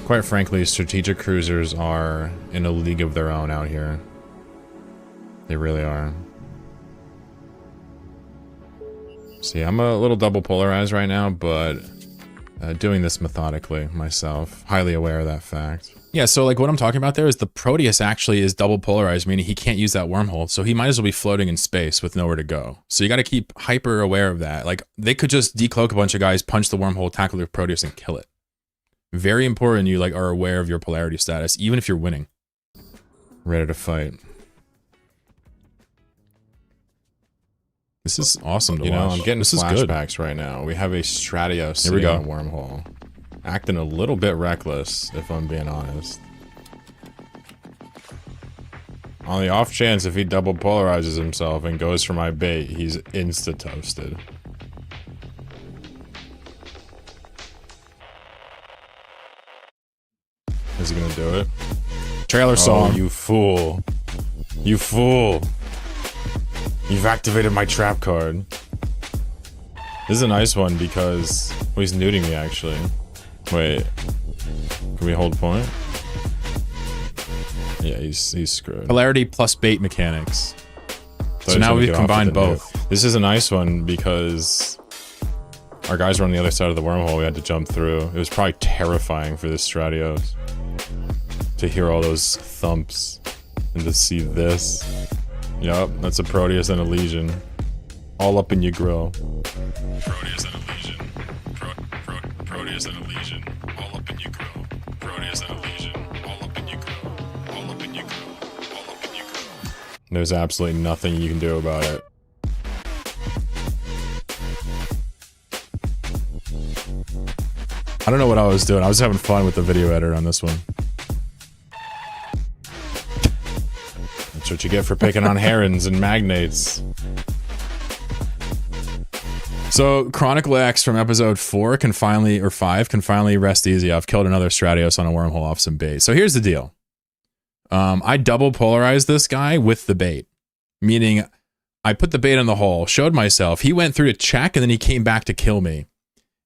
quite frankly, strategic cruisers are in a league of their own out here. They really are. See, I'm a little double polarized right now, but doing this methodically myself. Highly aware of that fact. Yeah, so like what I'm talking about there is the Proteus actually is double polarized, meaning he can't use that wormhole. So he might as well be floating in space with nowhere to go. So you got to keep hyper aware of that. Like they could just decloak a bunch of guys, punch the wormhole, tackle the Proteus, and kill it. Very important you like are aware of your polarity status, even if you're winning. Ready to fight. This is awesome to You know, watch. I'm getting this is good. flashbacks right now. We have a Stratios Here we sitting go. in a wormhole. Acting a little bit reckless, if I'm being honest. On the off chance if he double polarizes himself and goes for my bait, he's insta-toasted. Is he gonna do it? Trailer song. Oh, you fool. You fool. You've activated my trap card. This is a nice one because... well, he's nuding me, actually. Wait. Can we hold point? Yeah, he's screwed. Polarity plus bait mechanics. So So I now just wanna we've get off combined with the nude. both. This is a nice one because... our guys were on the other side of the wormhole. We had to jump through. It was probably terrifying for this Stratios. To hear all those thumps. And to see this. Yup, that's a Proteus and a Legion. All up in your grill. Proteus and a Legion. Proteus and a Legion. All up in your grill. Proteus and a Legion. All up in your grill. All up in your grill. All up in your grill. There's absolutely nothing you can do about it. I don't know what I was doing. I was having fun with the video editor on this one. That's what you get for picking on herons and magnates. So Chronicle X from episode 4 can finally, or 5, can finally rest easy. I've killed another Stratios on a wormhole off some bait. So here's the deal. I double polarized this guy with the bait. Meaning I put the bait in the hole, showed myself. He went through to check and then he came back to kill me.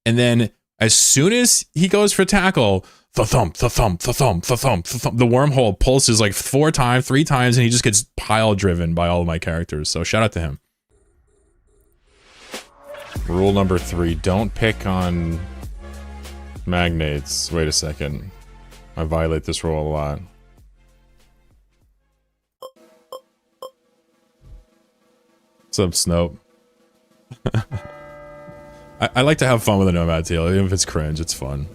And then as soon as he goes for tackle, the thump, the thump, the thump, the thump, the thump, the wormhole pulses like 3 times, and he just gets pile driven by all of my characters. So shout out to him. Rule number 3, don't pick on magnates. Wait a second. I violate this rule a lot. What's up, Snope? I like to have fun with a Nomad Tale, even if it's cringe, it's fun.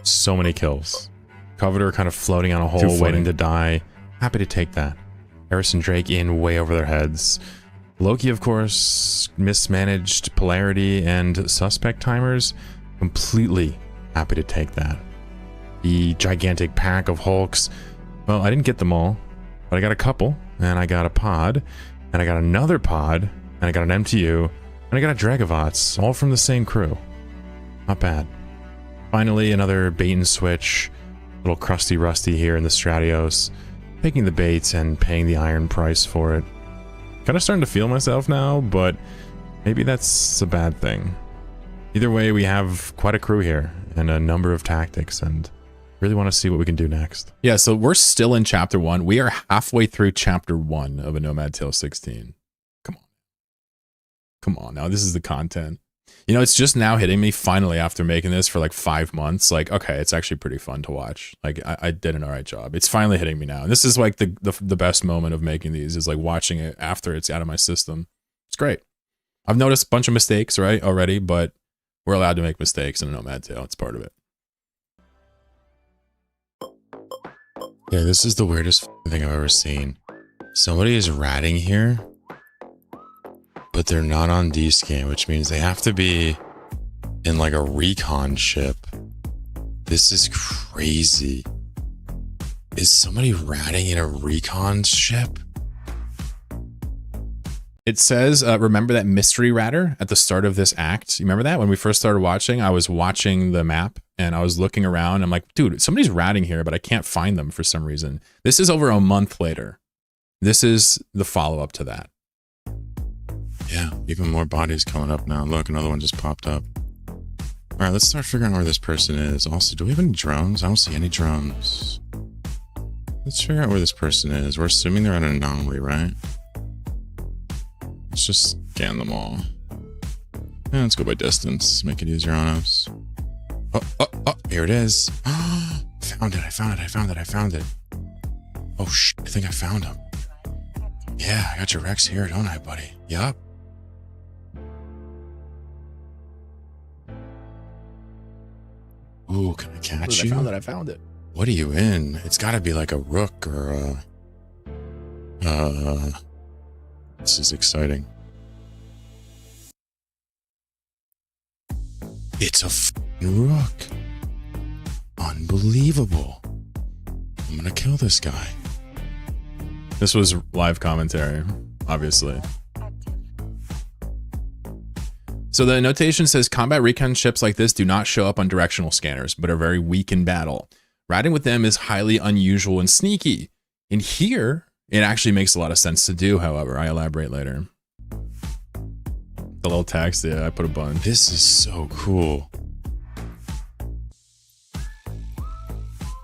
So many kills. Coveter kind of floating on a Too hole, funny. waiting to die. Happy to take that. Eris and Drake in way over their heads. Loki, of course, mismanaged polarity and suspect timers. Completely happy to take that. The gigantic pack of Hulks. Well, I didn't get them all, but I got a couple, and I got a pod, and I got another pod, and I got an MTU, and I got a Dragovots, all from the same crew. Not bad. Finally, another bait and switch. Little crusty rusty here in the Stratios. Taking the baits and paying the iron price for it. Kind of starting to feel myself now, but maybe that's a bad thing. Either way, we have quite a crew here and a number of tactics, and really want to see what we can do next. Yeah, so we're still in chapter 1. We are halfway through chapter 1 of a Nomad Tale 16. Come on. Come on now, this is the content. You know, it's just now hitting me finally after making this for like 5 months. Like, okay, it's actually pretty fun to watch. Like, I did an alright job. It's finally hitting me now. And this is like the best moment of making these is like watching it after it's out of my system. It's great. I've noticed a bunch of mistakes, right, already, but we're allowed to make mistakes in a Nomad Tale. It's part of it. Yeah, this is the weirdest thing I've ever seen. Somebody is ratting here, but they're not on D-scan, which means they have to be in like a recon ship This is crazy. Is somebody ratting in a recon ship? It says, remember that mystery ratter at the start of this act? You remember that? When we first started watching, I was watching the map and I was looking around. I'm like, dude, somebody's ratting here, but I can't find them for some reason. This is over a month later. This is the follow-up to that. Yeah, even more bodies coming up now. Look, another one just popped up. All right, let's start figuring out where this person is. Also, do we have any drones? I don't see any drones. Let's figure out where this person is. We're assuming they're at an anomaly, right? Let's just scan them all. Yeah, let's go by distance. Make it easier on us. Oh, here it is. Found it, I found it. Oh, shit, I think I found him. Yeah, I got your Rex here, don't I, buddy? Yup. Ooh, can I catch you? I found it. What are you in? It's gotta be like a rook or a... This is exciting. It's a f***ing rook. Unbelievable. I'm gonna kill this guy. This was live commentary, obviously. So the notation says combat recon ships like this do not show up on directional scanners, but are very weak in battle. Riding with them is highly unusual and sneaky. In here, it actually makes a lot of sense to do, however. I elaborate later. The little text, yeah, I put a bun. This is so cool.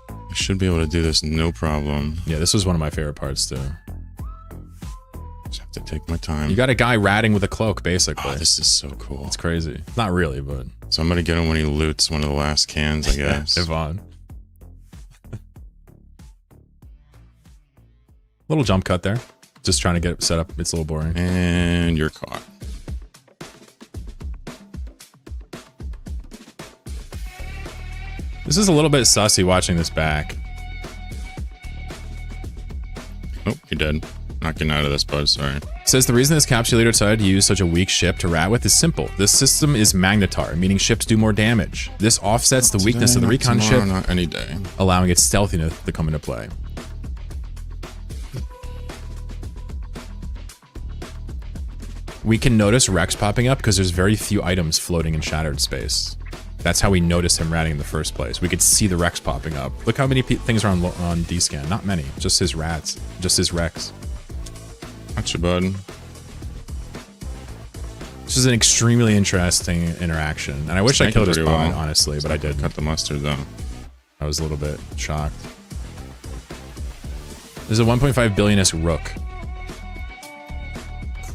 I should be able to do this no problem. Yeah, this was one of my favorite parts too. Just have to take my time. You got a guy ratting with a cloak, basically. Oh, this is so cool. It's crazy. Not really, but... So I'm gonna get him when he loots one of the last cans, I guess. Yvonne. Little jump cut there. Just trying to get it set up. It's a little boring. And you're caught. This is a little bit sussy watching this back. Oh, you're dead. Not getting out of this, bud. Sorry. Says the reason this capsulator decided to use such a weak ship to rat with is simple. This system is magnetar, meaning ships do more damage. This offsets the weakness of the recon tomorrow, ship, not any day. allowing its stealthiness to come into play. We can notice Rex popping up because there's very few items floating in shattered space. That's how we noticed him ratting in the first place. We could see the Rex popping up. Look how many things are on D-scan. Not many. Just his rats. Just his Rex. Gotcha, bud. This is an extremely interesting interaction. And I wish I killed his pod, honestly, but I didn't. Cut the mustard, though. I was a little bit shocked. There's a 1.5 billionist rook.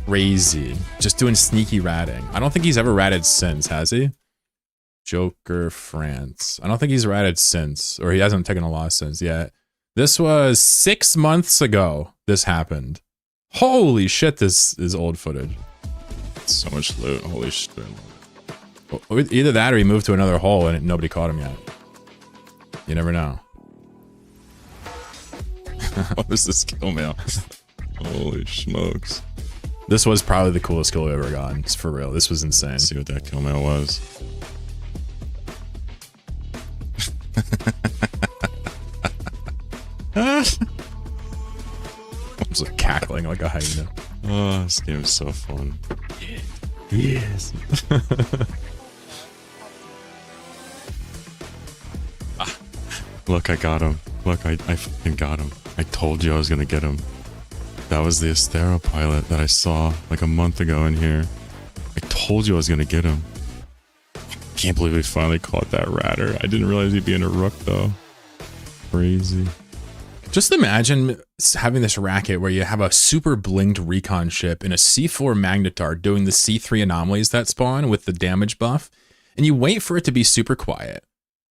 Crazy. Just doing sneaky ratting. I don't think he's ever ratted since, has he? Joker France. I don't think he's ratted since, or he hasn't taken a loss since yet. This was 6 months ago this happened. Holy shit, this is old footage. So much loot. Holy shit. Either that or he moved to another hole and nobody caught him yet. You never know. What was this kill mail? Holy smokes. This was probably the coolest kill we've ever gotten. It's for real. This was insane. Let's see what that kill mail was. I'm just like cackling like a hyena. Oh, this game is so fun. Yes. Look, I got him. Look, I fucking got him. I told you I was gonna get him. That was the Astero pilot that I saw like a month ago in here. I told you I was gonna get him. Can't believe we finally caught that ratter. I didn't realize he'd be in a rook though. Crazy. Just imagine having this racket where you have a super blinked recon ship in a C4 magnetar doing the C3 anomalies that spawn with the damage buff, and you wait for it to be super quiet.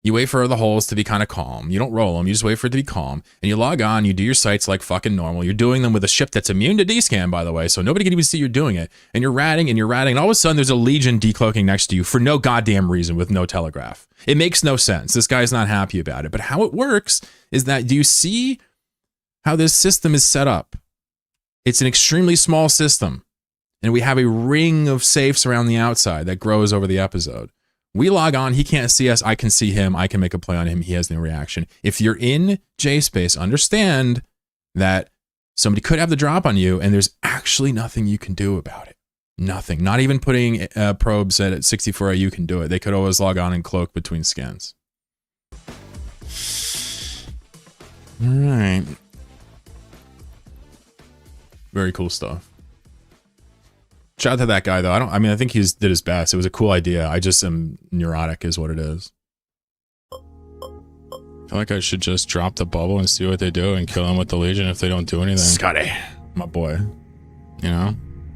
You wait for the holes to be kind of calm. You don't roll them. You just wait for it to be calm. And you log on, you do your sights like fucking normal. You're doing them with a ship that's immune to D-scan, by the way, so nobody can even see you're doing it. And you're ratting, and all of a sudden there's a Legion decloaking next to you for no goddamn reason with no telegraph. It makes no sense. This guy's not happy about it. But how it works is that, do you see how this system is set up? It's an extremely small system. And we have a ring of safes around the outside that grows over the episode. We log on, he can't see us, I can see him, I can make a play on him, he has no reaction. If you're in J space, understand that somebody could have the drop on you and there's actually nothing you can do about it. Nothing. Not even putting probes at 64 AU can do it. They could always log on and cloak between scans. All right. Very cool stuff. Shout out to that guy though. I mean, I think he's did his best. It was a cool idea. I just am neurotic is what it is. I feel like I should just drop the bubble and see what they do and kill them with the Legion if they don't do anything. Scotty, my boy. You know?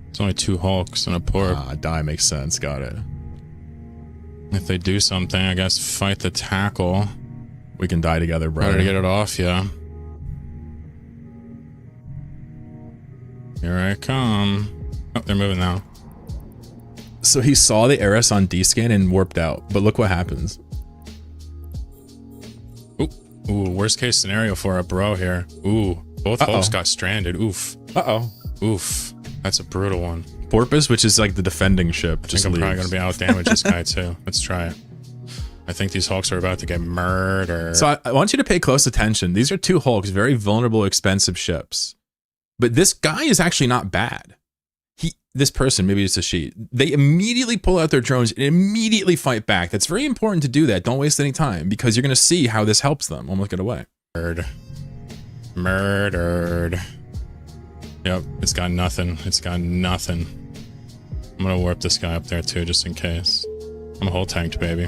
It's only 2 Hulks and a Porp. Die makes sense. Got it. If they do something, I guess fight the tackle. We can die together, brother. Better to get it off, yeah. Here I come. Oh, they're moving now. So he saw the Eris on D-scan and warped out. But look what happens. Ooh, worst case scenario for a bro here. Ooh, both Hulks got stranded. Oof. Oof. That's a brutal one. Porpoise, which is like the defending ship, just I think I'm leaves. probably going to be out damage this guy too. Let's try it. I think these Hulks are about to get murdered. So I want you to pay close attention. These are 2 Hulks, very vulnerable, expensive ships. But this guy is actually not bad. This person, maybe it's a she, they immediately pull out their drones and immediately fight back. That's very important to do that. Don't waste any time because you're going to see how this helps them. Almost get away. Murdered. Yep, it's got nothing. It's got nothing. I'm going to warp this guy up there too, just in case. I'm whole tanked, baby.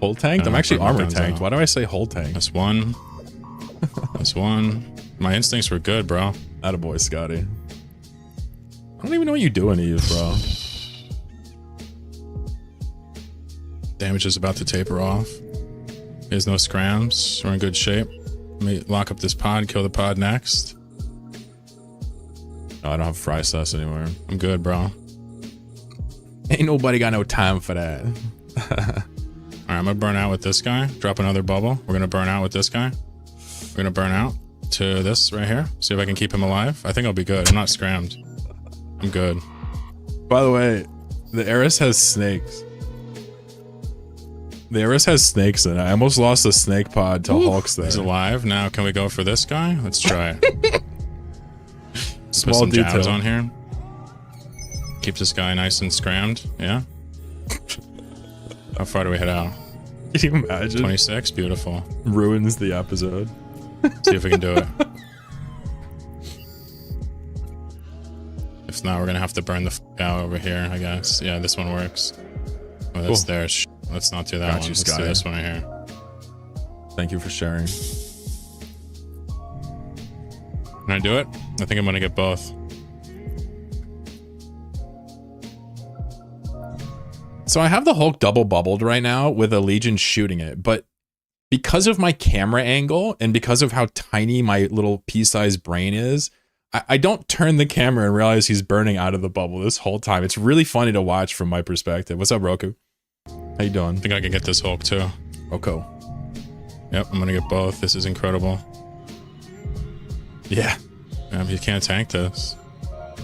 Hull tanked? I'm actually put my armor guns tanked. out. Why do I say hull tanked? That's one. That's one. My instincts were good, bro. Attaboy, Scotty. I don't even know what you're doing to you, bro. Damage is about to taper off. There's no scrams. We're in good shape. Let me lock up this pod, kill the pod next. No, I don't have fry sauce anymore. I'm good, bro. Ain't nobody got no time for that. Alright, I'm gonna burn out with this guy. Drop another bubble. We're gonna burn out with this guy. We're gonna burn out to this right here. See if I can keep him alive. I think I'll be good. I'm not scrammed. I'm good. By the way, the Eris has snakes. The Eris has snakes in it. I almost lost the snake pod to Hulks there. He's alive. Now can we go for this guy? Let's try it. Put Small some detail. jabs on here. Keep this guy nice and scrammed. Yeah. How far do we head out? Can you imagine? 26. Beautiful. Ruins the episode. See if we can do it. If not, we're gonna have to burn the out over here, I guess. Yeah, this one works. Oh, that's Cool. there. Let's not do that Got one. you, Let's do Scotty. this one right here. Thank you for sharing. Can I do it? I think I'm gonna get both. So I have the Hulk double bubbled right now with a Legion shooting it, but because of my camera angle and because of how tiny my little pea-sized brain is, I don't turn the camera and realize he's burning out of the bubble this whole time. It's really funny to watch from my perspective. What's up, Roku? How you doing? I think I can get this Hulk too. Roku. Yep, I'm gonna get both. This is incredible. Yeah. You can't tank this.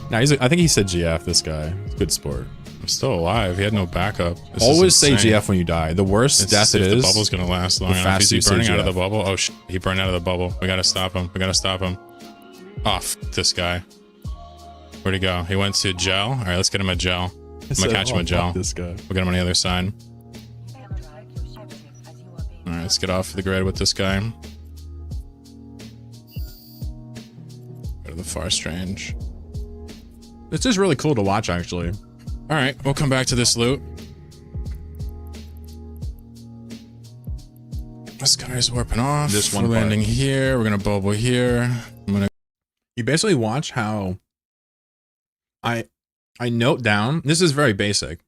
Now I think he said GF, this guy. Good sport. I'm still alive. He had no backup. This is Always say insane. GF when you die. The worst death it if is. the bubble's gonna last long the enough. Is faster he you say burning out of GF. the bubble? Oh shit, he burned out of the bubble. We gotta stop him. We gotta stop him. Oh, f this guy. Where'd he go? He went to gel. All right, let's get him a gel. I'm gonna catch him a gel. This guy. We'll get him on the other side. All right, let's get off the grid with this guy. Go to the far strange. This is really cool to watch, actually. All right, we'll come back to this loot. This guy's warping off. This one We're part. landing here. We're gonna bubble here. I'm gonna. You basically watch how I note down. This is very basic.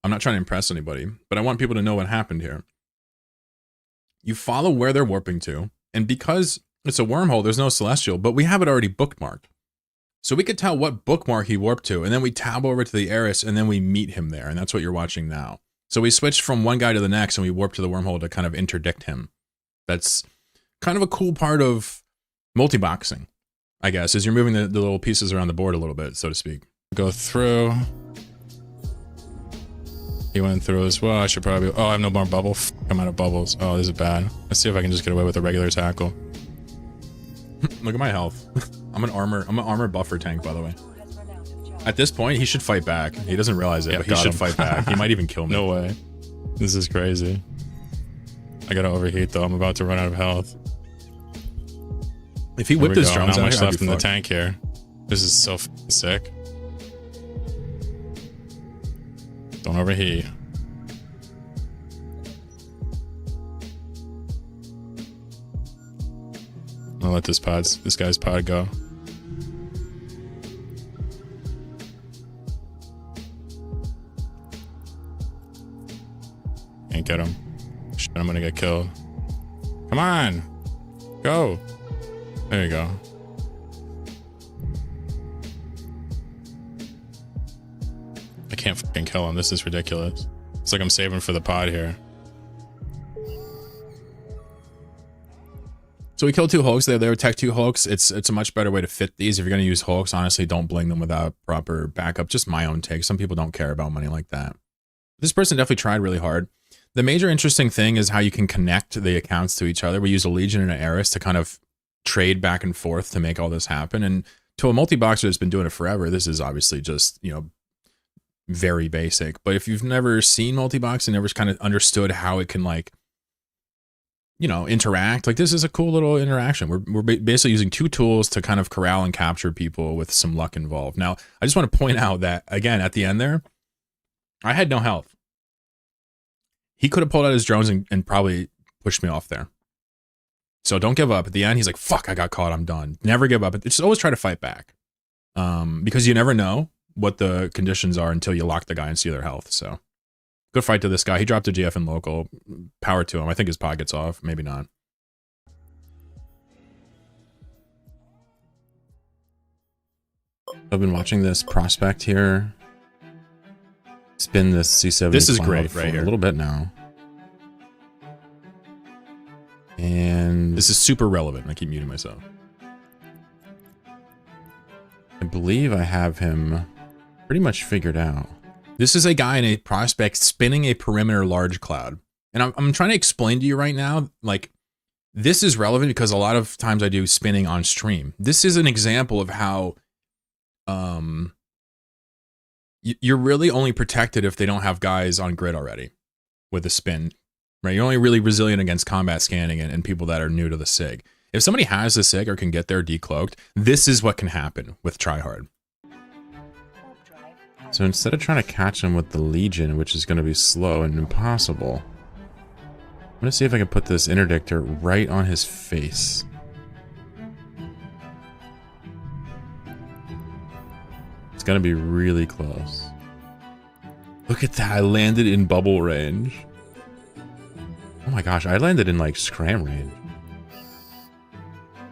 I'm not trying to impress anybody, but I want people to know what happened here. You follow where they're warping to, and because it's a wormhole, there's no celestial, but we have it already bookmarked. So we could tell what bookmark he warped to, and then we tab over to the Eris, and then we meet him there, and that's what you're watching now. So we switched from one guy to the next, and we warped to the wormhole to kind of interdict him. That's kind of a cool part of multi-boxing, I guess, is you're moving the little pieces around the board a little bit, so to speak. Go through. He went through as well. I should probably... Oh, I have no more bubble. I'm out of bubbles. Oh, this is bad. Let's see if I can just get away with a regular tackle. Look at my health. I'm an armor buffer tank, by the way. Who has run out of charge? At this point, he should fight back. He doesn't realize it, Yeah, but he got should him. fight back. He might even kill me. No way. This is crazy. I gotta overheat though. I'm about to run out of health. If he Here whipped we his go. drums Not out much here, I'd left be in the fucked. tank here. This is so sick. Don't overheat. I'll let this guy's pod go. Can't get him. Shit, I'm gonna get killed. Come on! Go! There you go. I can't fucking kill him. This is ridiculous. It's like I'm saving for the pod here. So we killed 2 Hulks. They were Tech 2 Hulks. It's a much better way to fit these. If you're going to use Hulks, honestly, don't bling them without proper backup. Just my own take. Some people don't care about money like that. This person definitely tried really hard. The major interesting thing is how you can connect the accounts to each other. We use a Legion and an Eris to kind of trade back and forth to make all this happen. And to a multi-boxer that's been doing it forever, this is obviously just, you know, very basic. But if you've never seen multi-boxing, never kind of understood how it can, like, you know, interact, like, this is a cool little interaction. We're basically using 2 tools to kind of corral and capture people with some luck involved. Now, I just want to point out that, again, at the end there, I had no health. He could have pulled out his drones and probably pushed me off there. So don't give up. At the end, he's like, fuck, I got caught, I'm done. Never give up. Just always try to fight back. Because you never know what the conditions are until you lock the guy and see their health. So good fight to this guy. He dropped a GF in local. Power to him. I think his pod gets off. Maybe not. I've been watching this prospect here spin this C70. This is cloud great for right here. a little bit now. And this is super relevant. I keep muting myself. I believe I have him pretty much figured out. This is a guy in a prospect spinning a perimeter large cloud. And I'm trying to explain to you right now, like, this is relevant because a lot of times I do spinning on stream. This is an example of how you're really only protected if they don't have guys on grid already with a spin, right? You're only really resilient against combat scanning and people that are new to the SIG. If somebody has the SIG or can get there decloaked, this is what can happen with tryhard. So instead of trying to catch him with the Legion, which is going to be slow and impossible, I'm going to see if I can put this interdictor right on his face. It's going to be really close. Look at that. I landed in bubble range. Oh my gosh, I landed in like scram range.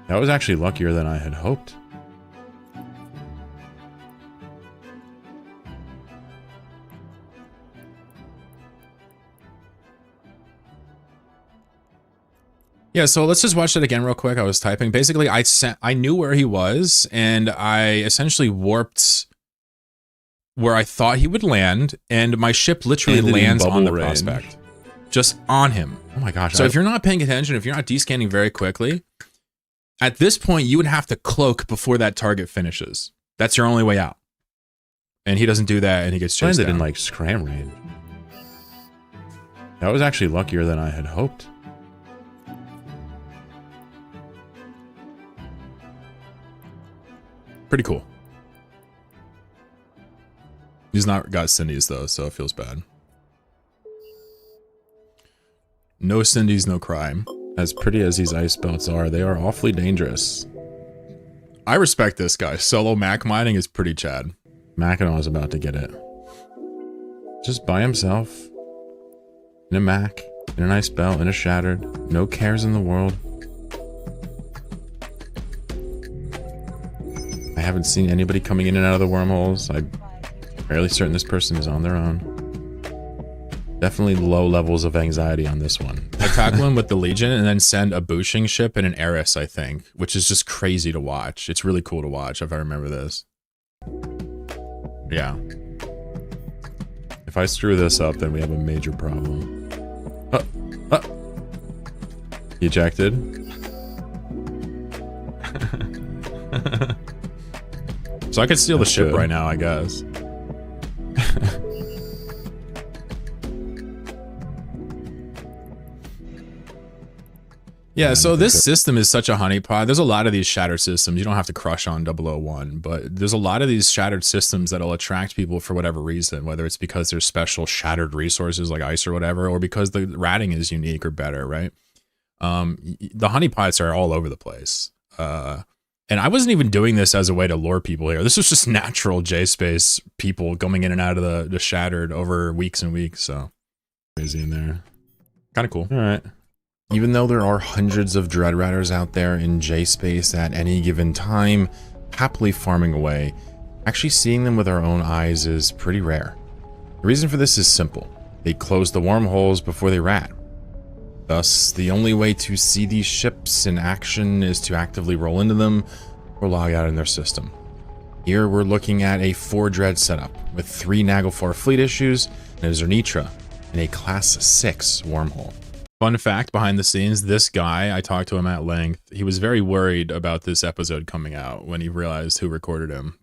That was actually luckier than I had hoped. Yeah, so let's just watch that again real quick. I was typing. Basically, I knew where he was, and I essentially warped where I thought he would land, and my ship literally lands on the prospect. Just on him. Oh my gosh. So if you're not paying attention, if you're not descanning very quickly, at this point, you would have to cloak before that target finishes. That's your only way out. And he doesn't do that, and he gets chased down. In like scram range. That was actually luckier than I had hoped. Pretty cool. He's not got Cindy's though, so it feels bad. No Cindy's, no crime. As pretty as these ice belts are, they are awfully dangerous. I respect this guy. Solo Mac mining is pretty Chad. Mackinac is about to get it. Just by himself. In a Mac. In an ice belt. In a shattered. No cares in the world. I haven't seen anybody coming in and out of the wormholes. I'm fairly certain this person is on their own. Definitely low levels of anxiety on this one. I tackle him with the Legion and then send a Bushing ship and an Eris, I think, which is just crazy to watch. It's really cool to watch if I remember this. Yeah. If I screw this up, then we have a major problem. He ejected. So I could steal the ship right now, I guess. Yeah, so this system is such a honeypot. There's a lot of these shattered systems. You don't have to crush on 001, but there's a lot of these shattered systems that'll attract people for whatever reason, whether it's because there's special shattered resources like ice or whatever, or because the ratting is unique or better, right? The honeypots are all over the place. And I wasn't even doing this as a way to lure people here. This was just natural J-Space people coming in and out of the shattered over weeks and weeks, so crazy in there. Kind of cool. All right. Even though there are hundreds of Dread Ratters out there in J-Space at any given time, happily farming away, actually seeing them with our own eyes is pretty rare. The reason for this is simple. They close the wormholes before they rat. Thus, the only way to see these ships in action is to actively roll into them or log out in their system. Here we're looking at a 4 Dread setup with 3 Naglfar fleet issues and a Zernitra in a Class 6 wormhole. Fun fact behind the scenes, this guy, I talked to him at length, he was very worried about this episode coming out when he realized who recorded him.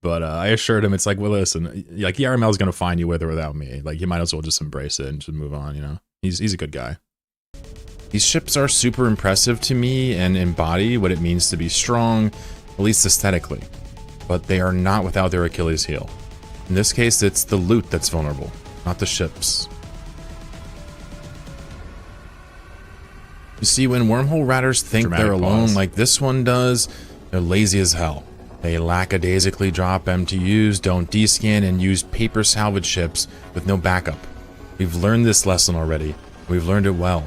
But I assured him, it's like, well, listen, like ERML is going to find you with or without me. Like, you might as well just embrace it and just move on, you know? He's a good guy. These ships are super impressive to me and embody what it means to be strong, at least aesthetically. But they are not without their Achilles heel. In this case, it's the loot that's vulnerable, not the ships. You see, when wormhole ratters think Dramatic they're alone pause. like this one does, they're lazy as hell. They lackadaisically drop MTUs, don't descan, and use paper salvage ships with no backup. We've learned this lesson already. We've learned it well.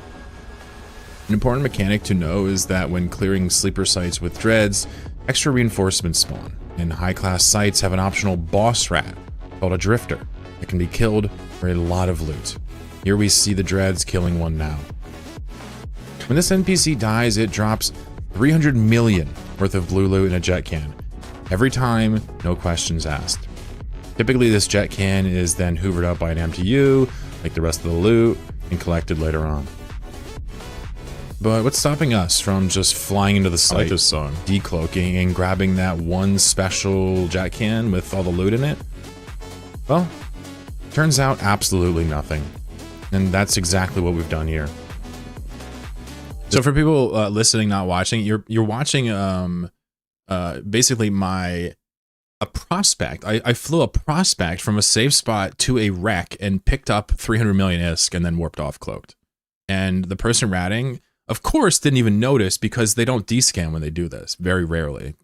An important mechanic to know is that when clearing sleeper sites with dreads, extra reinforcements spawn, and high-class sites have an optional boss rat called a drifter that can be killed for a lot of loot. Here we see the dreads killing one now. When this NPC dies, it drops 300 million worth of blue loot in a jet can. Every time, no questions asked. Typically, this jet can is then hoovered up by an MTU, like the rest of the loot, and collected later on. But what's stopping us from just flying into the site, decloaking, and grabbing that one special jet can with all the loot in it? Well, turns out absolutely nothing. And that's exactly what we've done here. So for people listening, not watching, you're watching basically a prospect. I flew a prospect from a safe spot to a wreck and picked up 300 million ISK and then warped off cloaked. And the person ratting, of course, didn't even notice because they don't descan when they do this. Very rarely.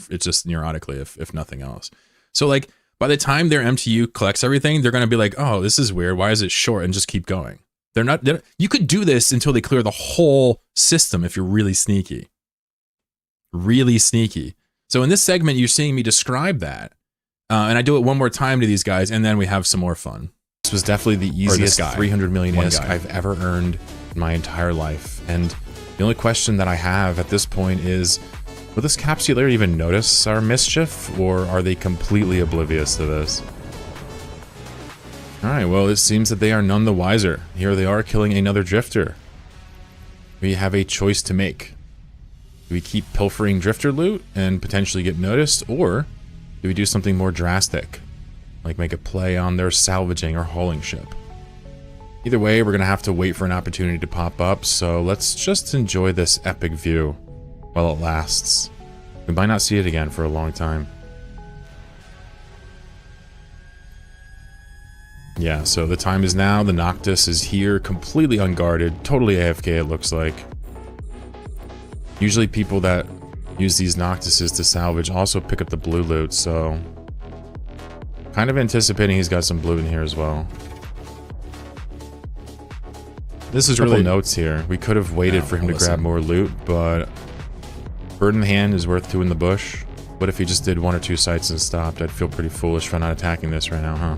It's just neurotically, if nothing else. So like by the time their MTU collects everything, they're going to be like, oh, this is weird. Why is it short? And just keep going. You could do this until they clear the whole system if you're really sneaky. Really sneaky. So in this segment, you're seeing me describe that. And I do it one more time to these guys, and then we have some more fun. This was definitely the easiest 300 million ISK I've ever earned in my entire life. And the only question that I have at this point is, will this capsulator even notice our mischief, or are they completely oblivious to this? Alright, well, it seems that they are none the wiser. Here they are killing another drifter. We have a choice to make. Do we keep pilfering drifter loot and potentially get noticed, or do we do something more drastic, like make a play on their salvaging or hauling ship? Either way, we're going to have to wait for an opportunity to pop up, so let's just enjoy this epic view while it lasts. We might not see it again for a long time. Yeah, so the time is now. The Noctis is here, completely unguarded, totally AFK it looks like. Usually people that use these Noctises to salvage also pick up the blue loot, so kind of anticipating he's got some blue in here as well. This is really notes here. We could have waited for him to grab more loot, but bird in the hand is worth two in the bush. What if he just did 1 or 2 sites and stopped? I'd feel pretty foolish for not attacking this right now, huh?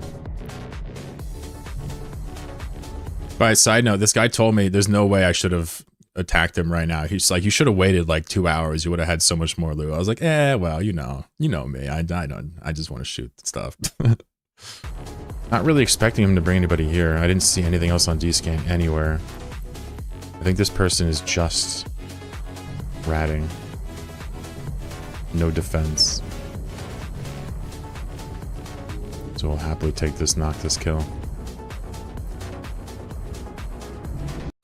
By side note, this guy told me there's no way I should have attacked him right now. He's like, you should have waited like 2 hours. You would have had so much more loot. I was like, well, you know me. I just want to shoot stuff. Not really expecting him to bring anybody here. I didn't see anything else on D-scan anywhere. I think this person is just ratting. No defense. So we'll happily take this Noctis kill.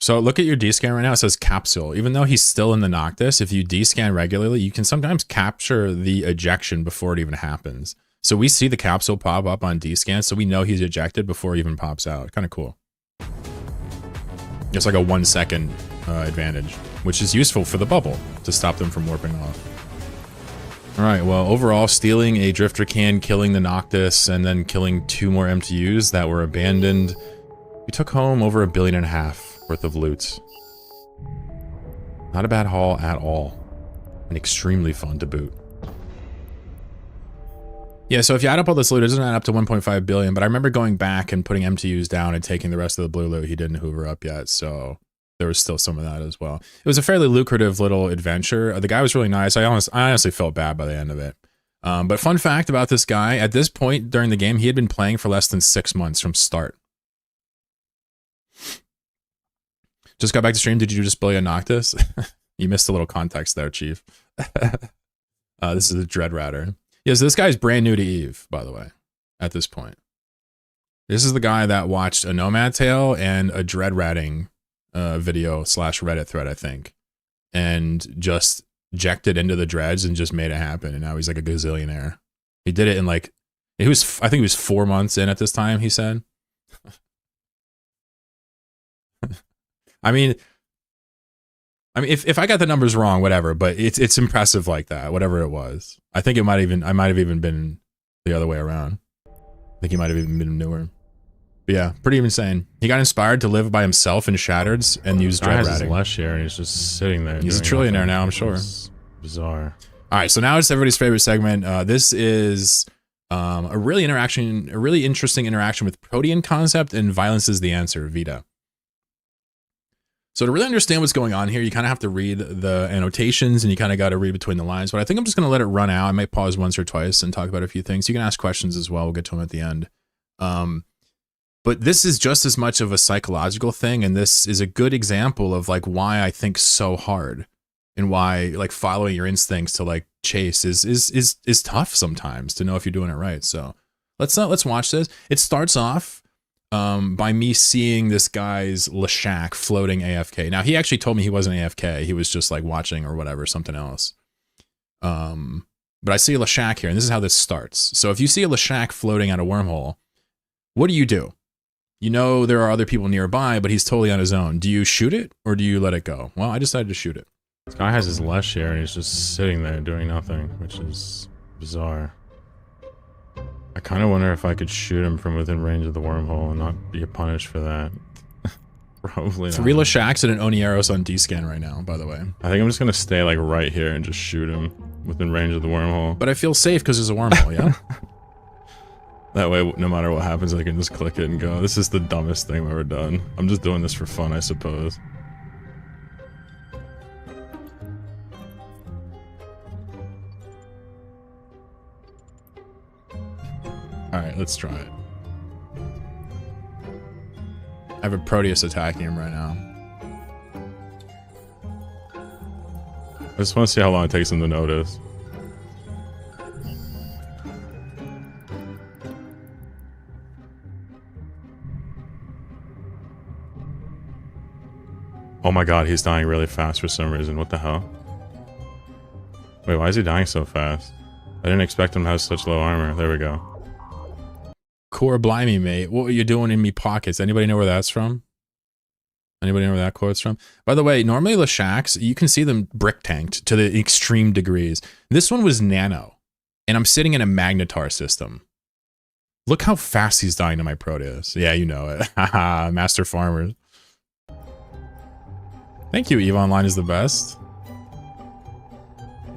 So look at your D-scan right now. It says capsule. Even though he's still in the Noctis, if you D-scan regularly, you can sometimes capture the ejection before it even happens. So we see the capsule pop up on D-scan, so we know he's ejected before he even pops out. Kind of cool. It's like a 1 second advantage, which is useful for the bubble to stop them from warping off. All right, well, overall, stealing a drifter can, killing the Noctis, and then killing 2 more MTUs that were abandoned. We took home over $1.5 billion worth of loot. Not a bad haul at all, and extremely fun to boot. Yeah, so if you add up all this loot, it doesn't add up to 1.5 billion, but I remember going back and putting MTUs down and taking the rest of the blue loot he didn't hoover up yet, so there was still some of that as well. It was a fairly lucrative little adventure. The guy was really nice. I honestly felt bad by the end of it. But fun fact about this guy, at this point during the game, he had been playing for less than 6 months from start. Just got back to stream. Did you just bully a Noctis? You missed a little context there, Chief. This is a Dread Ratter. Yeah, so this guy's brand new to EVE, by the way, at this point. This is the guy that watched a Nomad Tale and a Dread Ratting video / Reddit thread, I think, and just ejected into the dreads and just made it happen. And now he's like a gazillionaire. He did it in like, I think he was 4 months in at this time, he said. I mean, if I got the numbers wrong, whatever, but it's impressive like that, whatever it was. I think I might have even been the other way around. I think he might have even been newer. But yeah, pretty insane. He got inspired to live by himself in Shattered's and use Dread Ratting. Last share and he's just sitting there. He's a trillionaire now, I'm sure. It's bizarre. All right, so now it's everybody's favorite segment. This is a really interesting interaction with Protean concept and violence is the answer, Vita. So to really understand what's going on here, you kind of have to read the annotations and you kind of got to read between the lines. But I think I'm just going to let it run out. I might pause once or twice and talk about a few things. You can ask questions as well. We'll get to them at the end. But this is just as much of a psychological thing. And this is a good example of like why I think so hard and why like following your instincts to like chase is tough sometimes to know if you're doing it right. So let's watch this. It starts off by me seeing this guy's Lashak floating AFK. Now, he actually told me he wasn't AFK. He was just like watching or whatever, something else. But I see a Lashak here, and this is how this starts. So if you see a Lashak floating out a wormhole, what do? You know there are other people nearby, but he's totally on his own. Do you shoot it, or do you let it go? Well, I decided to shoot it. This guy has his Lush here, and he's just sitting there doing nothing, which is bizarre. I kind of wonder if I could shoot him from within range of the wormhole and not be punished for that. Probably not. 3 Lashaks and an Onieros on D-scan right now, by the way. I think I'm just going to stay like right here and just shoot him within range of the wormhole. But I feel safe because there's a wormhole, yeah? That way, no matter what happens, I can just click it and go. This is the dumbest thing I've ever done. I'm just doing this for fun, I suppose. Alright, let's try it. I have a Proteus attacking him right now. I just want to see how long it takes him to notice. Oh my god, he's dying really fast for some reason. What the hell? Wait, why is he dying so fast? I didn't expect him to have such low armor. There we go. Core blimey, mate. What are you doing in me pockets? Anybody know where that's from? Anybody know where that quote's from? By the way, normally Lashaks, you can see them brick tanked to the extreme degrees. This one was nano, and I'm sitting in a Magnetar system. Look how fast he's dying to my Proteus. Yeah, you know it. Haha, Master Farmers. Thank you, EVE Online is the best.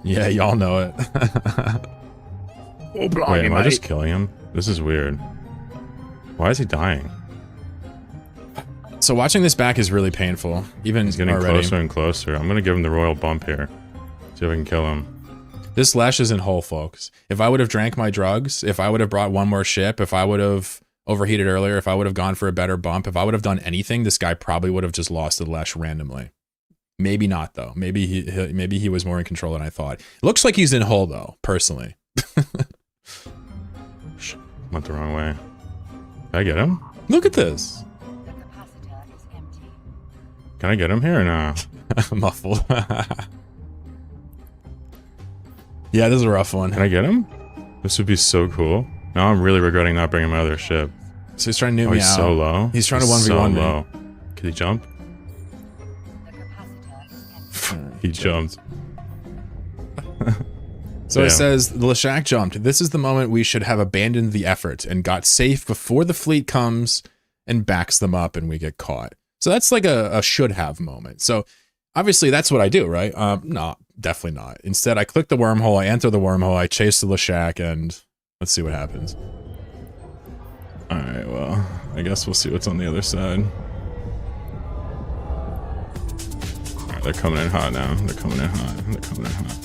Yeah, y'all know it. Wait, am I just killing him? This is weird. Why is he dying? So watching this back is really painful. Even he's getting already. Closer and closer. I'm gonna give him the royal bump here. See if I can kill him. This Lesh isn't whole, folks. If I would have drank my drugs, if I would have brought one more ship, if I would have overheated earlier. If I would have gone for a better bump, if I would have done anything, this guy probably would have just lost to the Lesh randomly. Maybe not though. Maybe he was more in control than I thought. It looks like he's in hull though, personally. Went the wrong way. Can I get him? Look at this. The capacitor is empty. Can I get him here or no? Muffled. Yeah, this is a rough one. Can I get him? This would be so cool. Now I'm really regretting not bringing my other ship. So he's trying to nuke Oh, me he's out. so low. He's trying to 1v1 me. low. Can he jump? The capacitor is empty. He jumped. So it Yeah. says, the Leshak jumped. This is the moment we should have abandoned the effort and got safe before the fleet comes and backs them up and we get caught. So that's like a should have moment. So obviously that's what I do, right? No, definitely not. Instead, I click the wormhole, I enter the wormhole, I chase the Leshak, and let's see what happens. Alright, well, I guess we'll see what's on the other side. Alright, they're coming in hot now. They're coming in hot. They're coming in hot.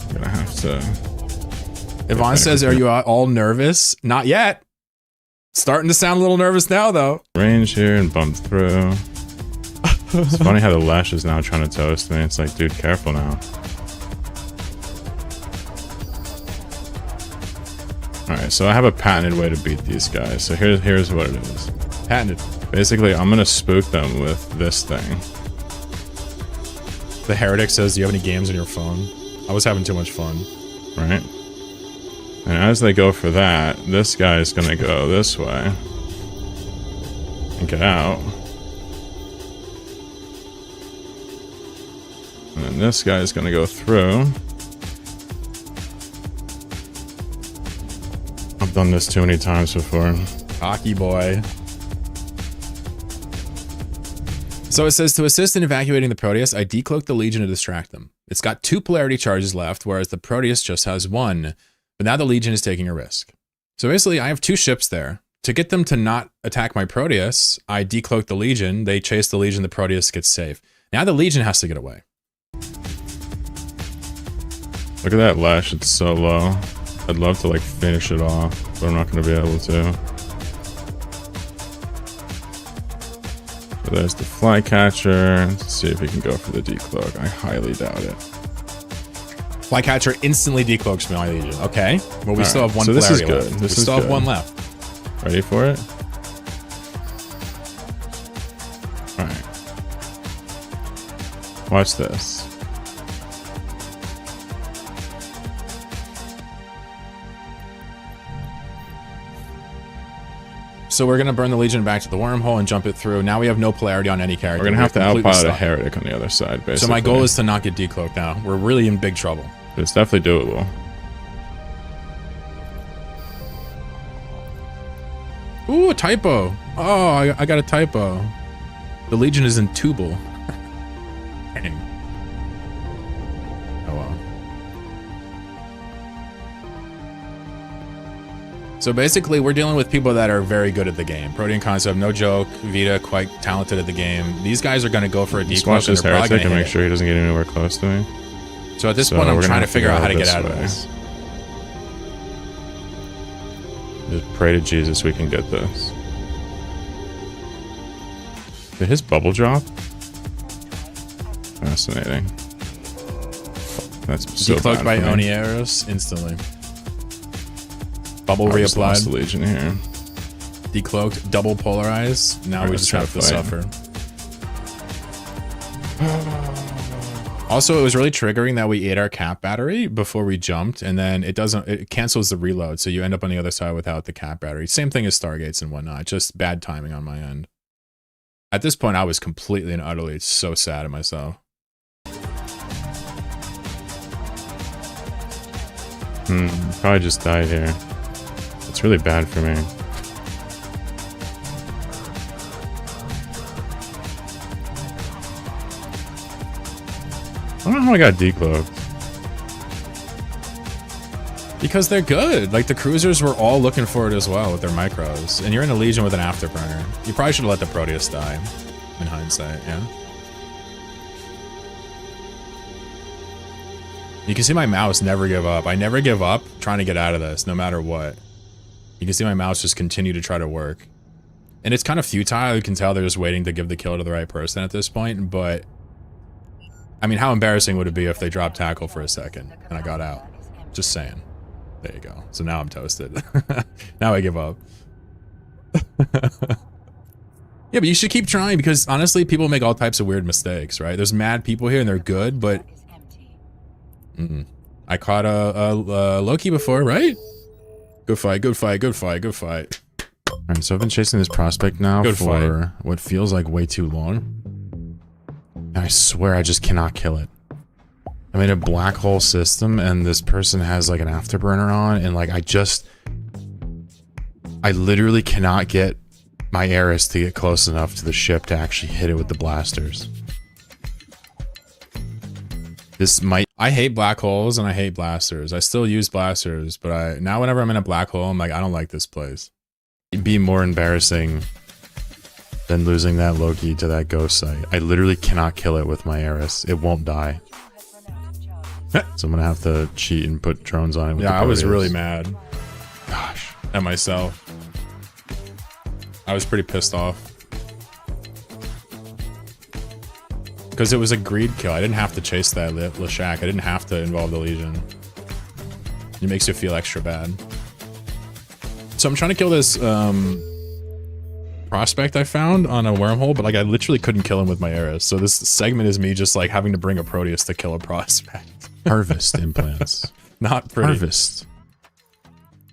I'm gonna have to... Yvonne says, are you all nervous? Not yet. Starting to sound a little nervous now, though. range here and bump through. It's funny how the Lash is now trying to toast me. It's like, dude, careful now. Alright, so I have a patented way to beat these guys. So here's what it is. Patented. Basically, I'm gonna spook them with this thing. The Heretic says, do you have any games on your phone? I was having too much fun. Right? And as they go for that, this guy's gonna go this way. And get out. And then this guy's gonna go through. I've done this too many times before. Hockey boy. So it says, to assist in evacuating the Proteus, I decloaked the Legion to distract them. It's got 2 polarity charges left, whereas the Proteus just has 1. But now the Legion is taking a risk. So basically, I have 2 ships there. To get them to not attack my Proteus, I decloak the Legion, they chase the Legion, the Proteus gets safe. Now the Legion has to get away. Look at that Lash, it's so low. I'd love to like finish it off, but I'm not gonna be able to. So there's the Flycatcher. Let's see if he can go for the decloak. I highly doubt it. Flycatcher instantly decloaks my Legion. Okay. Well, we still have one so this is polarity good. left. This We is still have good. 1 left. Ready for it? Alright. Watch this. So we're going to burn the Legion back to the wormhole and jump it through. Now we have no polarity on any character. We're gonna have to completely outpilot a stuck. Heretic on the other side, basically. So my goal is to not get decloaked now. We're really in big trouble. But it's definitely doable. Ooh, a typo. Oh, I got a typo. The Legion is in Tubal. Dang. Oh well. So basically, we're dealing with people that are very good at the game. Protean Concept, no joke. Vita, quite talented at the game. These guys are going to go for a Just decloak. watch this and they're probably Heretic and gonna make hit sure he doesn't get anywhere close to me. it. So at this So point, I'm we're gonna trying to have to figure go out how to get this out of way. this. Just pray to Jesus we can get this. Did his bubble drop? Fascinating. That's so Decloaked bad by for me. Onieros instantly. Bubble I just lost the reapplied. Legion here. Decloaked, double polarized. Now Alright, we let's just try have to to fight. suffer. Also, it was really triggering that we ate our cap battery before we jumped, and then it cancels the reload, so you end up on the other side without the cap battery. Same thing as Stargates and whatnot, just bad timing on my end. At this point, I was completely and utterly so sad at myself. Probably just died here. It's really bad for me. I don't know how I got decloaked. Because they're good. Like, the cruisers were all looking for it as well with their micros. And you're in a Legion with an afterburner. You probably should have let the Proteus die, in hindsight, yeah? You can see my mouse never give up. I never give up trying to get out of this, no matter what. You can see my mouse just continue to try to work. And it's kind of futile. You can tell they're just waiting to give the kill to the right person at this point, but... I mean, how embarrassing would it be if they dropped tackle for a second and I got out? Just saying. There you go. So now I'm toasted. Now I give up. Yeah, but you should keep trying because honestly, people make all types of weird mistakes, right? There's mad people here and they're good, but... I caught a Loki before, right? Good fight, good fight, good fight, good fight. Alright, so I've been chasing this prospect now for what feels like way too long. And I swear I just cannot kill it. I'm in a black hole system and this person has like an afterburner on and like I literally cannot get my Eris to get close enough to the ship to actually hit it with the blasters. I hate black holes and I hate blasters. I still use blasters, but now whenever I'm in a black hole, I'm like, I don't like this place. It'd be more embarrassing than losing that Loki to that ghost site. I literally cannot kill it with my Eris. It won't die. So I'm gonna have to cheat and put drones on it. Yeah, I was really mad. Gosh, at myself. I was pretty pissed off. Because it was a greed kill. I didn't have to chase that Lashak. I didn't have to involve the Legion. It makes you feel extra bad. So I'm trying to kill this prospect I found on a wormhole, but like I literally couldn't kill him with my Eris. So this segment is me just like having to bring a Proteus to kill a prospect. Harvest implants. Not pretty. Harvest.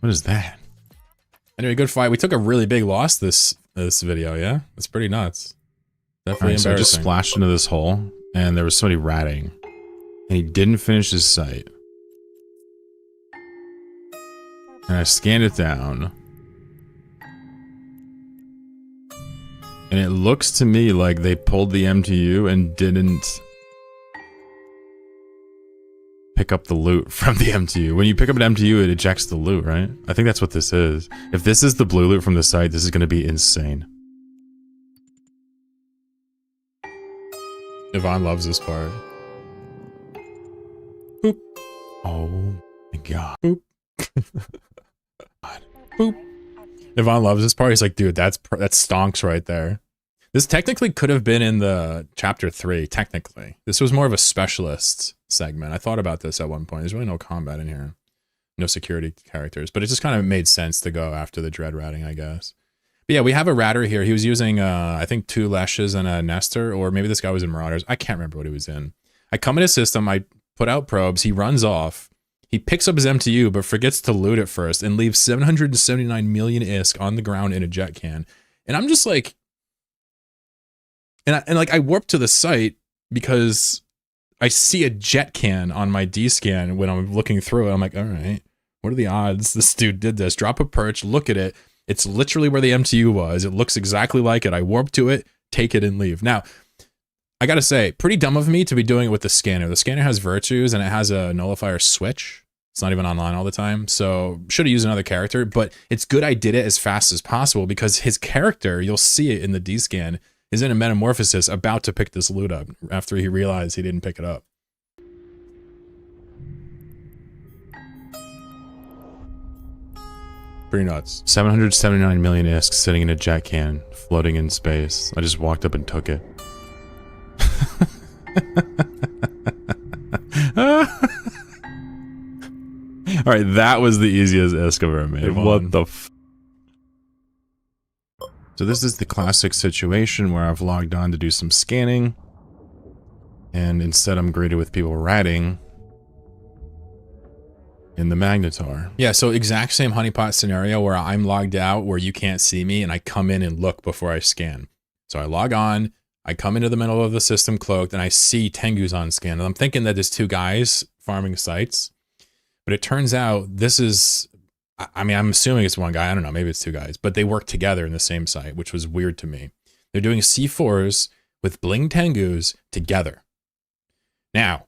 What is that? Anyway, good fight. We took a really big loss this video, yeah? It's pretty nuts. Definitely embarrassing. So I just splashed into this hole, and there was somebody ratting. And he didn't finish his sight. And I scanned it down. And it looks to me like they pulled the MTU and didn't pick up the loot from the MTU. When you pick up an MTU, it ejects the loot, right? I think that's what this is. If this is the blue loot from the site, this is going to be insane. Yvonne loves this part. Boop. Oh my god. Boop. God. Boop. Yvonne loves this part. He's like, dude, that's stonks right there. This technically could have been in the chapter 3, technically. This was more of a specialist segment. I thought about this at one point. There's really no combat in here. No security characters. But it just kind of made sense to go after the dread ratting, I guess. But yeah, we have a ratter here. He was using, I think, 2 Leshes and a Nestor, or maybe this guy was in Marauders. I can't remember what he was in. I come in his system, I put out probes, he runs off, he picks up his MTU, but forgets to loot it first, and leaves 779 million ISK on the ground in a jet can. And I'm just like... And like, I warped to the site because I see a jet can on my D-scan when I'm looking through it. I'm like, all right, what are the odds this dude did this? Drop a perch, look at it. It's literally where the MTU was. It looks exactly like it. I warp to it, take it, and leave. Now, I gotta say, pretty dumb of me to be doing it with the scanner. The scanner has virtues, and it has a nullifier switch. It's not even online all the time, so should have used another character, but it's good I did it as fast as possible because his character, you'll see it in the D-scan, is in a metamorphosis about to pick this loot up after he realized he didn't pick it up. Pretty nuts. 779 million ISK sitting in a jet can, floating in space. I just walked up and took it. Alright, that was the easiest ISK I've ever made. What the f... So this is the classic situation where I've logged on to do some scanning. And instead I'm greeted with people ratting in the Magnetar. Yeah, so exact same honeypot scenario where I'm logged out where you can't see me and I come in and look before I scan. So I log on, I come into the middle of the system cloaked and I see Tengu's on scan. And I'm thinking that there's 2 guys farming sites. But it turns out this is, I mean, I'm assuming it's 1 guy. I don't know, maybe it's 2 guys. But they work together in the same site, which was weird to me. They're doing C4s with Bling Tengus together. Now,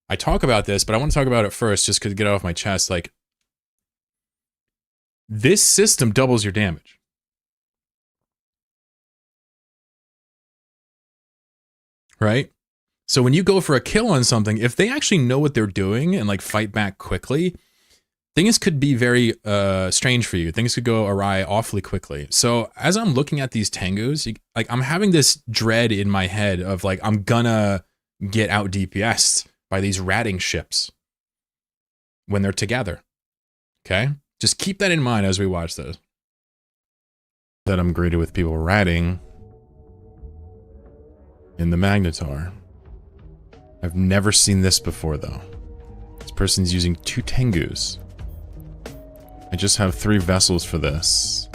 I talk about this, but I want to talk about it first just to get it off my chest. Like, this system doubles your damage. Right? So when you go for a kill on something, if they actually know what they're doing and like fight back quickly, things could be very strange for you. Things could go awry awfully quickly. So as I'm looking at these Tengus, like I'm having this dread in my head of like I'm gonna get out DPS'd by these ratting ships when they're together. Okay? Just keep that in mind as we watch this. That I'm greeted with people ratting in the Magnetar. I've never seen this before though. This person's using 2 Tengus. I just have 3 vessels for this.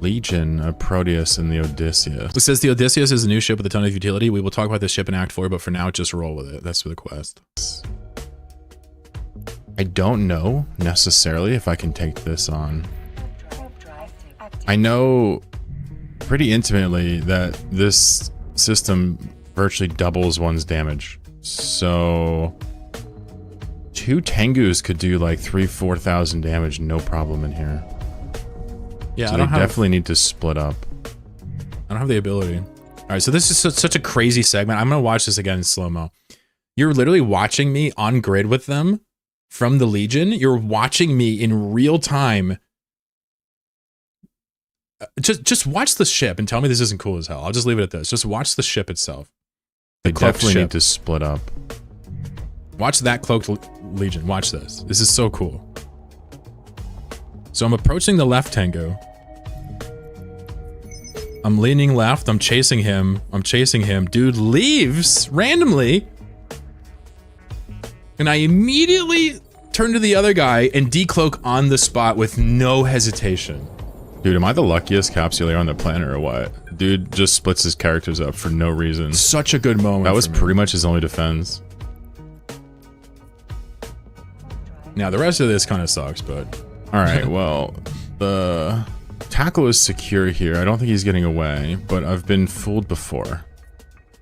Legion, a Proteus, and the Odysseus. It says the Odysseus is a new ship with a ton of utility. We will talk about this ship in Act 4, but for now, just roll with it. That's for the quest. I don't know necessarily if I can take this on. I know pretty intimately that this system virtually doubles one's damage. So 2 Tengus could do like 3,000-4,000 damage, no problem in here. Yeah, so I definitely need to split up. I don't have the ability. All right, so this is such a crazy segment. I'm gonna watch this again in slow-mo. You're literally watching me on grid with them from the Legion. You're watching me in real time. Just watch the ship and tell me this isn't cool as hell. I'll just leave it at this. Just watch the ship itself. They definitely need to split up. Watch that cloaked Legion. Watch this. This is so cool. So I'm approaching the left Tengu. I'm leaning left. I'm chasing him. Dude leaves randomly. And I immediately turn to the other guy and decloak on the spot with no hesitation. Dude, am I the luckiest capsulator on the planet or what? Dude just splits his characters up for no reason. Such a good moment. That was pretty much his only defense. Now, the rest of this kind of sucks, but... Alright, well, the tackle is secure here. I don't think he's getting away, but I've been fooled before.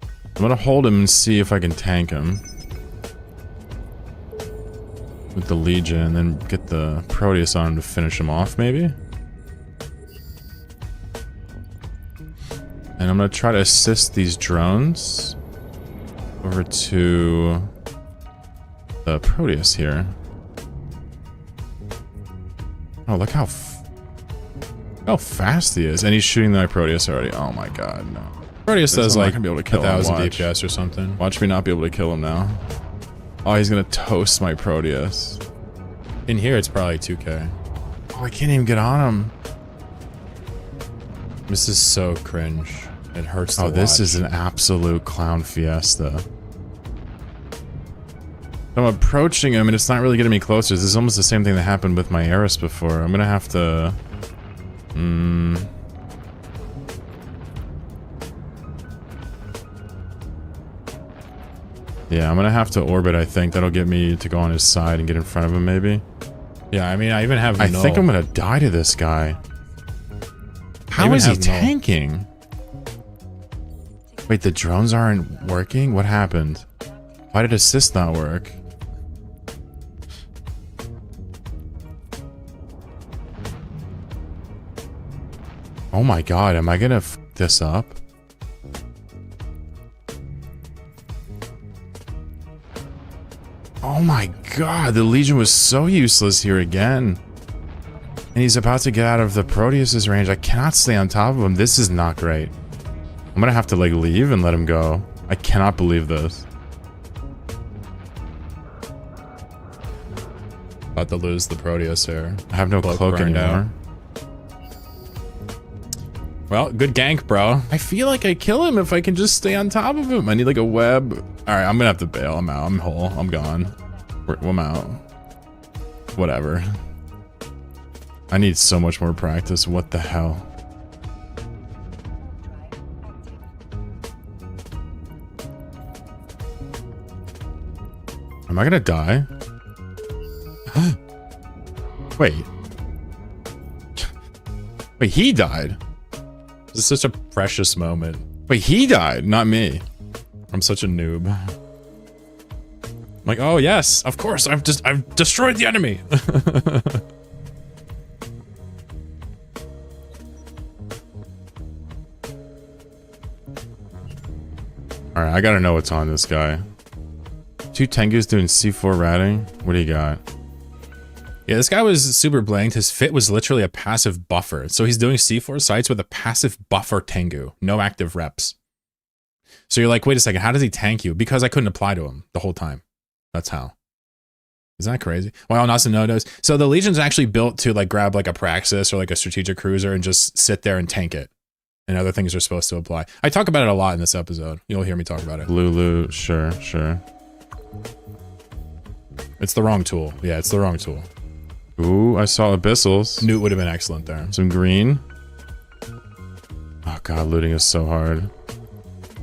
I'm gonna hold him and see if I can tank him. With the Legion, and then get the Proteus on him to finish him off, maybe? And I'm gonna try to assist these drones over to the Proteus here. Oh, look how fast he is. And he's shooting my Proteus already. Oh my god, no. Proteus does like 1,000 DPS or something. Watch me not be able to kill him now. Oh, he's gonna toast my Proteus. In here, it's probably 2k. Oh, I can't even get on him. This is so cringe. It hurts to watch. This is an absolute clown fiesta. I'm approaching him and it's not really getting me closer. This is almost the same thing that happened with my Eris before. I'm gonna have to... Yeah, I'm gonna have to orbit, I think. That'll get me to go on his side and get in front of him, maybe. Yeah, I mean, I even have I think I'm gonna die to this guy. How is he tanking? Wait, the drones aren't working? What happened? Why did assist not work? Oh my god, am I gonna f this up? Oh my god, the Legion was so useless here again. And he's about to get out of the Proteus's range. I cannot stay on top of him. This is not great. I'm gonna have to like leave and let him go. I cannot believe this. About to lose the Proteus here. I have no cloak anymore. Well, good gank, bro. I feel like I kill him if I can just stay on top of him. I need like a web. All right, I'm gonna have to bail. I'm out. I'm whole. I'm gone. I'm out. Whatever. I need so much more practice. What the hell? Am I gonna die? Wait. Wait, he died. This is such a precious moment. Wait, he died, not me. I'm such a noob. I'm like, oh yes, of course, I've destroyed the enemy. All right, I gotta know what's on this guy. 2 Tengus doing C4 ratting. What do you got? Yeah, this guy was super blanked. His fit was literally a passive buffer. So he's doing C4 sites with a passive buffer Tengu. No active reps. So you're like, wait a second, how does he tank you? Because I couldn't apply to him the whole time. That's how. Isn't that crazy? Well, Nasa knows. So the Legion's actually built to like grab like a Praxis or like a strategic cruiser and just sit there and tank it. And other things are supposed to apply. I talk about it a lot in this episode. You'll hear me talk about it. Lulu, sure, sure. It's the wrong tool. Yeah, it's the wrong tool. Ooh, I saw abyssals. Newt would have been excellent there. Some green. Oh god, looting is so hard.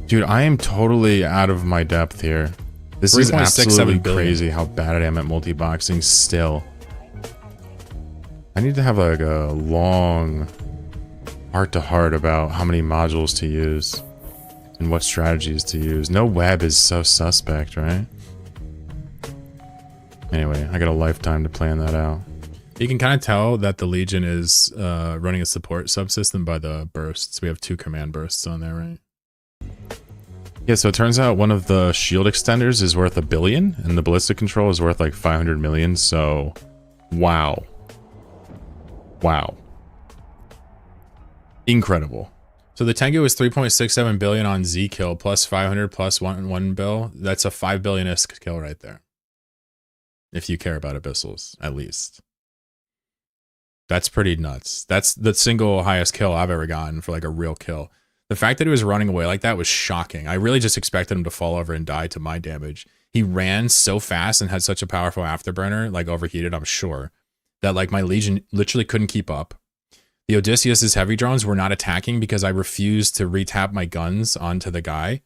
Dude, I am totally out of my depth here. This is absolutely crazy how bad I am at multi-boxing still. I need to have like a long heart-to-heart about how many modules to use and what strategies to use. No web is so suspect, right? Anyway, I got a lifetime to plan that out. You can kind of tell that the Legion is running a support subsystem by the bursts. We have 2 command bursts on there, right? Yeah, so it turns out one of the shield extenders is worth $1 billion, and the ballistic control is worth like 500 million, so wow. Wow. Incredible. So the Tengu is 3.67 billion on Z kill plus 500 plus 1 bill. That's a 5 billion-isk kill right there. If you care about abyssals, at least. That's pretty nuts. That's the single highest kill I've ever gotten for like a real kill. The fact that he was running away like that was shocking. I really just expected him to fall over and die to my damage. He ran so fast and had such a powerful afterburner, like overheated, I'm sure, that like my Legion literally couldn't keep up. The Odysseus's heavy drones were not attacking because I refused to retap my guns onto the guy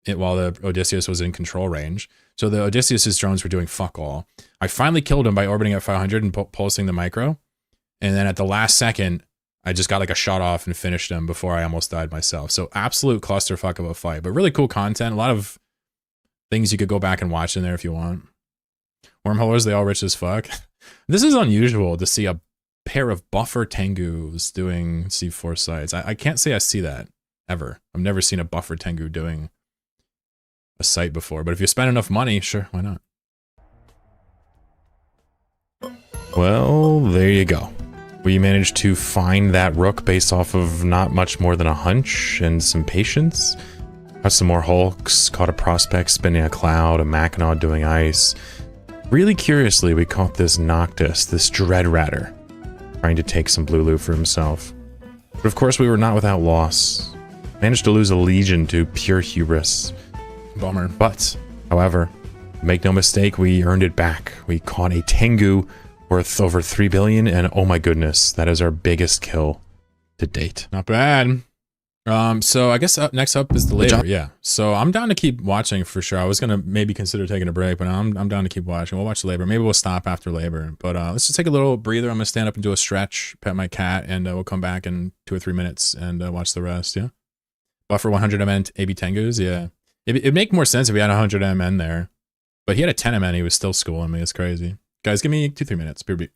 while the Odysseus was in control range. So the Odysseus's drones were doing fuck all. I finally killed him by orbiting at 500 and pulsing the micro. And then at the last second, I just got like a shot off and finished him before I almost died myself. So absolute clusterfuck of a fight, but really cool content. A lot of things you could go back and watch in there if you want. Wormholers, they all rich as fuck. This is unusual to see a pair of buffer Tengus doing C4 sites. I can't say I see that ever. I've never seen a buffer Tengu doing a site before, but if you spend enough money, sure, why not? Well, there you go. We managed to find that rook based off of not much more than a hunch and some patience. Got some more hulks, caught a prospect spinning a cloud, a Mackinaw doing ice. Really curiously, we caught this Noctis, this Dread Ratter, trying to take some blue loot for himself. But of course, we were not without loss. Managed to lose a Legion to pure hubris. Bummer. But, however, make no mistake, we earned it back. We caught a Tengu worth over 3 billion, and oh my goodness, that is our biggest kill to date. Not bad. So I guess next up is the labor. Yeah. So I'm down to keep watching for sure. I was gonna maybe consider taking a break, but I'm down to keep watching. We'll watch the labor. Maybe we'll stop after labor. But let's just take a little breather. I'm gonna stand up and do a stretch, pet my cat, and we'll come back in 2 or 3 minutes and watch the rest. Yeah. Buffer 100 MN AB Tengus. Yeah. It'd make more sense if he had 100 MN there, but he had a 10 MN. He was still schooling me. It's crazy. Guys, give me 2-3 minutes. Beer.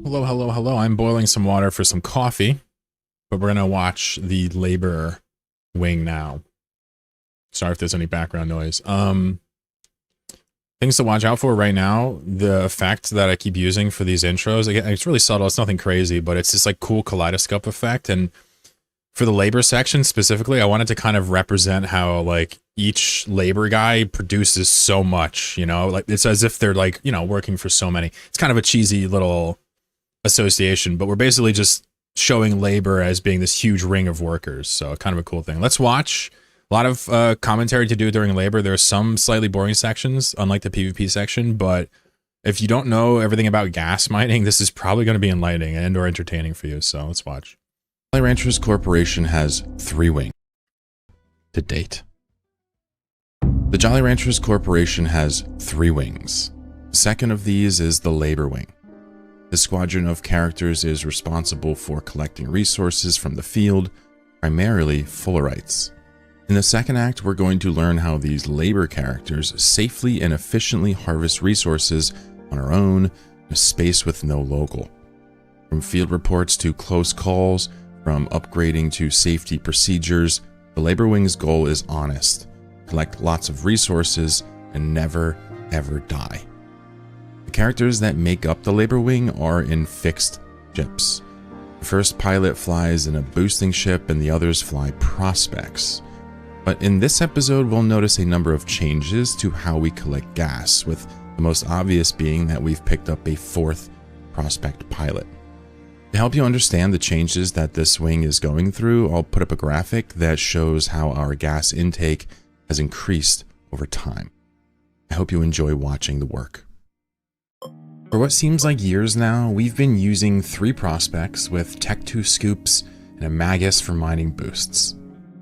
Hello, hello, hello. I'm boiling some water for some coffee, but we're gonna watch the labor wing now. Sorry if there's any background noise. Things to watch out for right now. The effect that I keep using for these intros, again, it's really subtle. It's nothing crazy, but it's this like cool kaleidoscope effect. And for the labor section specifically, I wanted to kind of represent how like each labor guy produces so much, you know, like it's as if they're like, you know, working for so many. It's kind of a cheesy little association, but we're basically just showing labor as being this huge ring of workers. So kind of a cool thing. Let's watch. A lot of commentary to do during labor. There are some slightly boring sections, unlike the PvP section, but if you don't know everything about gas mining, this is probably going to be enlightening and or entertaining for you. So let's watch. Jolly Ranchers Corporation has 3 wings to date. The Jolly Ranchers Corporation has 3 wings. The second of these is the labor wing. This squadron of characters is responsible for collecting resources from the field, primarily Fullerites. In the second act, we're going to learn how these labor characters safely and efficiently harvest resources on our own in a space with no local. From field reports to close calls, from upgrading to safety procedures, the Labor Wing's goal is honest: collect lots of resources and never, ever die. The characters that make up the Labor Wing are in fixed ships. The first pilot flies in a boosting ship and the others fly prospects. But in this episode, we'll notice a number of changes to how we collect gas, with the most obvious being that we've picked up a 4th prospect pilot. To help you understand the changes that this wing is going through, I'll put up a graphic that shows how our gas intake has increased over time. I hope you enjoy watching the work. For what seems like years now, we've been using 3 prospects with Tech 2 scoops and a Magus for mining boosts.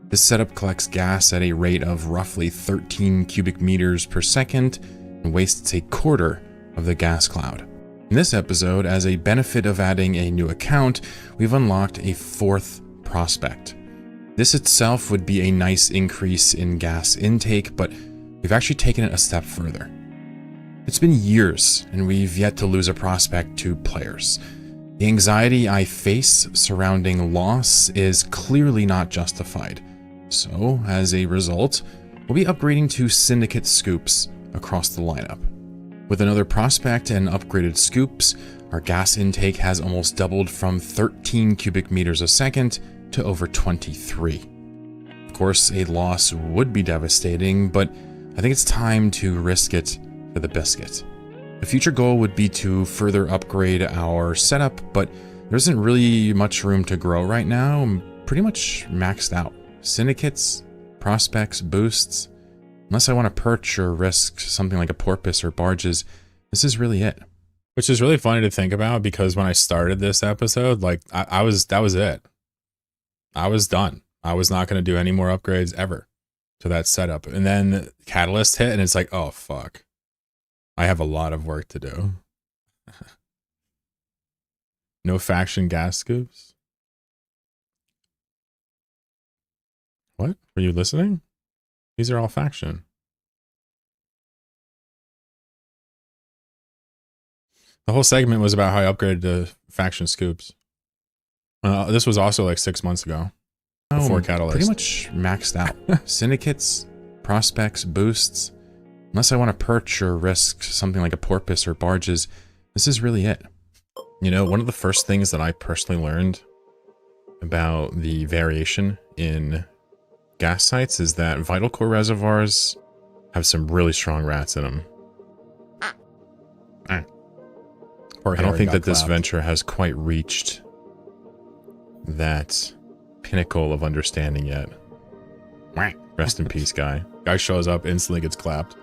This setup collects gas at a rate of roughly 13 cubic meters per second and wastes a quarter of the gas cloud. In this episode, as a benefit of adding a new account, we've unlocked a 4th prospect. This itself would be a nice increase in gas intake, but we've actually taken it a step further. It's been years, and we've yet to lose a prospect to players. The anxiety I face surrounding loss is clearly not justified. So, as a result, we'll be upgrading to Syndicate scoops across the lineup. With another prospect and upgraded scoops, our gas intake has almost doubled from 13 cubic meters a second to over 23. Of course, a loss would be devastating, but I think it's time to risk it for the biscuit. The future goal would be to further upgrade our setup, but there isn't really much room to grow right now. I'm pretty much maxed out. Syndicates, prospects, boosts. Unless I want to perch or risk something like a porpoise or barges, this is really it. Which is really funny to think about, because when I started this episode, like that was it. I was done. I was not going to do any more upgrades ever to that setup. And then Catalyst hit and it's like, oh fuck. I have a lot of work to do. No faction gas scoops? What? Were you listening? These are all faction. The whole segment was about how I upgraded to faction scoops. This was also like 6 months ago. Before Catalyst. Pretty much maxed out. Syndicates, prospects, boosts. Unless I want to perch or risk something like a porpoise or barges, this is really it. You know, one of the first things that I personally learned about the variation in gas sites is that vital core reservoirs have some really strong rats in them. I don't think that this venture has quite reached that pinnacle of understanding yet. Rest in peace, guy. Guy shows up, instantly gets clapped.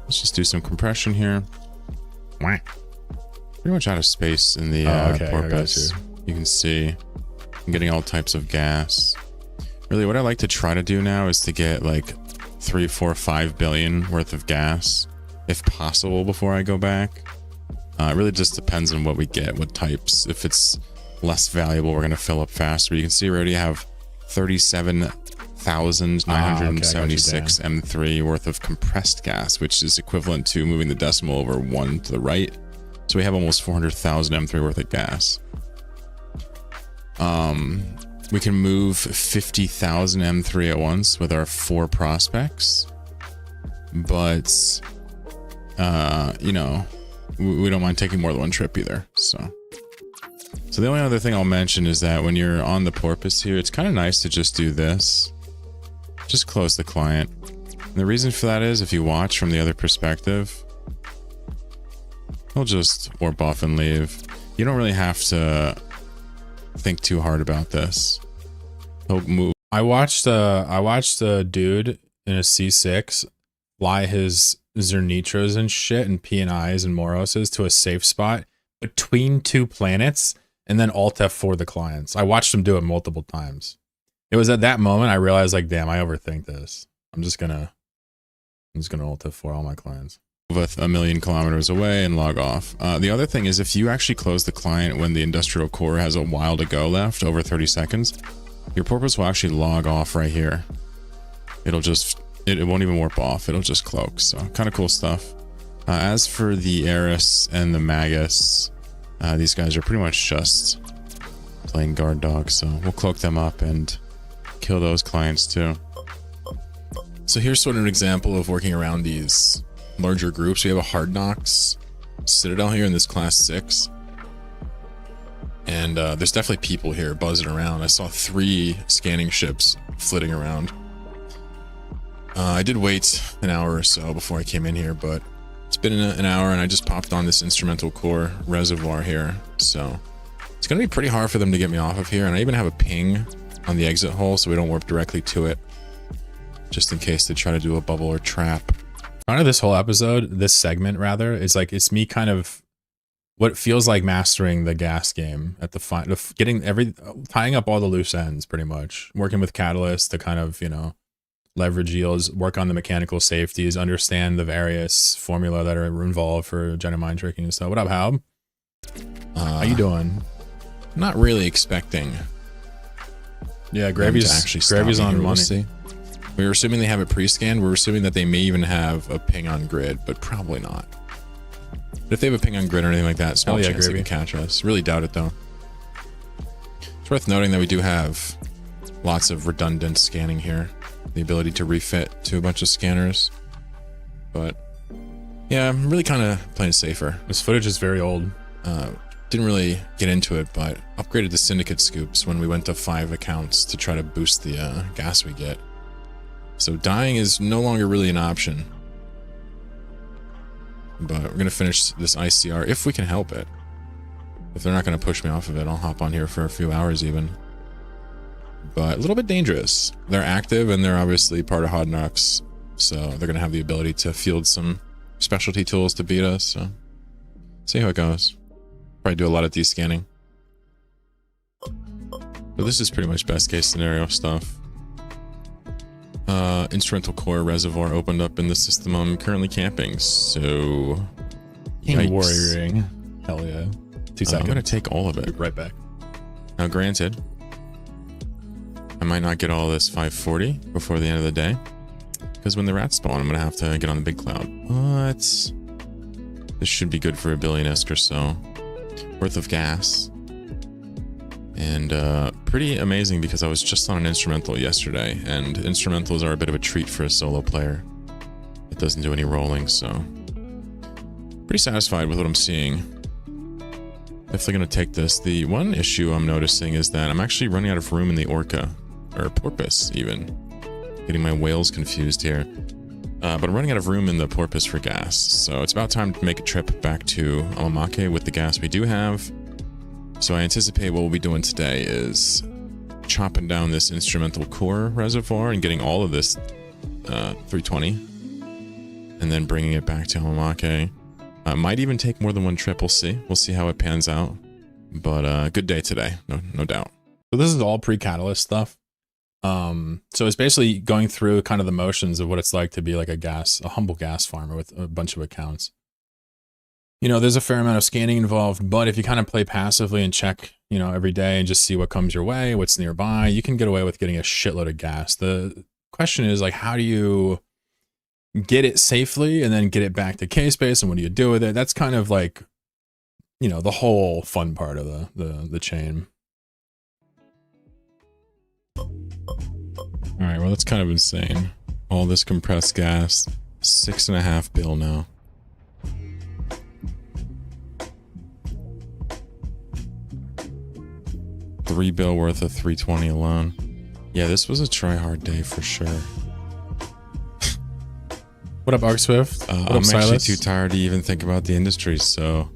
Let's just do some compression here. Pretty much out of space in the porpoise. You can see I'm getting all types of gas. Really, what I like to try to do now is to get like 3, 4, 5 billion worth of gas, if possible, before I go back. It really just depends on what we get, what types. If it's less valuable, we're going to fill up faster. You can see we already have 37,976 M3 worth of compressed gas, which is equivalent to moving the decimal over 1 to the right. So we have almost 400,000 M3 worth of gas. We can move 50,000 M3 at once with our 4 prospects. But, you know, we don't mind taking more than one trip either. So the only other thing I'll mention is that when you're on the porpoise here, it's kind of nice to just do this. Just close the client. And the reason for that is if you watch from the other perspective, he'll just warp off and leave. You don't really have to think too hard about this. He'll move. I watched a dude in a C6 fly his Zernitros and shit and P&Is and Moroses to a safe spot between 2 planets and then Alt F4 the clients. I watched him do it multiple times. It was at that moment I realized, like, damn, I overthink this. I'm just gonna Alt F4 all my clients. With 1,000,000 kilometers away and log off. The other thing is if you actually close the client when the industrial core has a while to go left, over 30 seconds, your porpoise will actually log off right here. It'll just, it won't even warp off. It'll just cloak. So kind of cool stuff. As for the Eris and the Magus, these guys are pretty much just playing guard dog. So we'll cloak them up and kill those clients too. So here's sort of an example of working around these larger groups. We have a Hard Knocks Citadel here in this class 6. And there's definitely people here buzzing around. I saw 3 scanning ships flitting around. I did wait an hour or so before I came in here, but it's been an hour and I just popped on this instrumental core reservoir here. So it's going to be pretty hard for them to get me off of here. And I even have a ping on the exit hole so we don't warp directly to it, just in case they try to do a bubble or trap. Kind of this whole episode, this segment rather, is like, it's me kind of what feels like mastering the gas game at the tying up all the loose ends, pretty much working with Catalyst to kind of, you know, leverage yields, work on the mechanical safeties, understand the various formula that are involved for mind tricking and stuff. What up, Hal? How you doing? Not really expecting. Yeah, Gravy's on money. We'll see. We were assuming they have it pre-scanned. We're assuming that they may even have a ping on grid, but probably not. But if they have a ping on grid or anything like that, small chance they can catch us. Really doubt it, though. It's worth noting that we do have lots of redundant scanning here. The ability to refit to a bunch of scanners. But, yeah, I'm really kind of playing safer. This footage is very old. Didn't really get into it, but upgraded the Syndicate scoops when we went to 5 accounts to try to boost the gas we get. So dying is no longer really an option. But we're going to finish this ICR if we can help it. If they're not going to push me off of it, I'll hop on here for a few hours even. But a little bit dangerous. They're active and they're obviously part of Hard Knocks. So they're going to have the ability to field some specialty tools to beat us. So see how it goes. Probably do a lot of descanning. But this is pretty much best case scenario stuff. Instrumental core reservoir opened up in the system I'm currently camping, so King warrioring. Hell yeah. 2 seconds. I'm gonna take all of it. Right back. Now granted, I might not get all this 540 before the end of the day, because when the rats spawn I'm gonna have to get on the big cloud. But this should be good for 1 billion-esque or so worth of gas. And pretty amazing because I was just on an instrumental yesterday, and instrumentals are a bit of a treat for a solo player. It doesn't do any rolling, so pretty satisfied with what I'm seeing. Definitely going to take this. The one issue I'm noticing is that I'm actually running out of room in the Orca, or Porpoise even. Getting my whales confused here. But I'm running out of room in the Porpoise for gas, so it's about time to make a trip back to Alamake with the gas we do have. So I anticipate what we'll be doing today is chopping down this instrumental core reservoir and getting all of this 320 and then bringing it back to Alamake. Might even take more than one trip. We'll see. We'll see how it pans out. But good day today, no doubt. So this is all pre-catalyst stuff. So it's basically going through kind of the motions of what it's like to be like a humble gas farmer with a bunch of accounts. You know, there's a fair amount of scanning involved, but if you kind of play passively and check, you know, every day and just see what comes your way, what's nearby, you can get away with getting a shitload of gas. The question is, like, how do you get it safely and then get it back to K-Space, and what do you do with it? That's kind of like you know, the whole fun part of the chain. All right, well, that's kind of insane. All this compressed gas, 6.5 bill now. $3 bill worth of 320 alone. Yeah, this was a try-hard day for sure. What up, Arc Swift? What up, I'm actually Silas? too tired to even think about the industry, so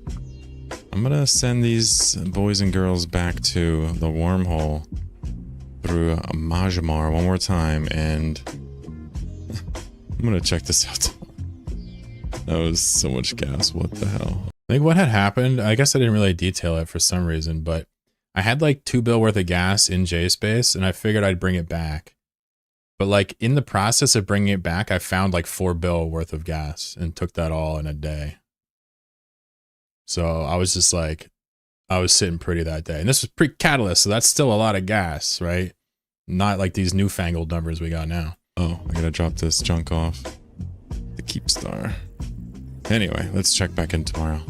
I'm gonna send these boys and girls back to the wormhole through Majamar one more time, and I'm gonna check this out tomorrow. That was so much gas. What the hell? I think what had happened, I guess I didn't really detail it for some reason, but I had like 2 bill worth of gas in JSpace, and I figured I'd bring it back. But like in the process of bringing it back, I found like 4 bill worth of gas and took that all in a day. So I was just like, I was sitting pretty that day. And this was pre-catalyst, so that's still a lot of gas, right? Not like these newfangled numbers we got now. Oh, I gotta drop this junk off. The Keep Star. Anyway, let's check back in tomorrow.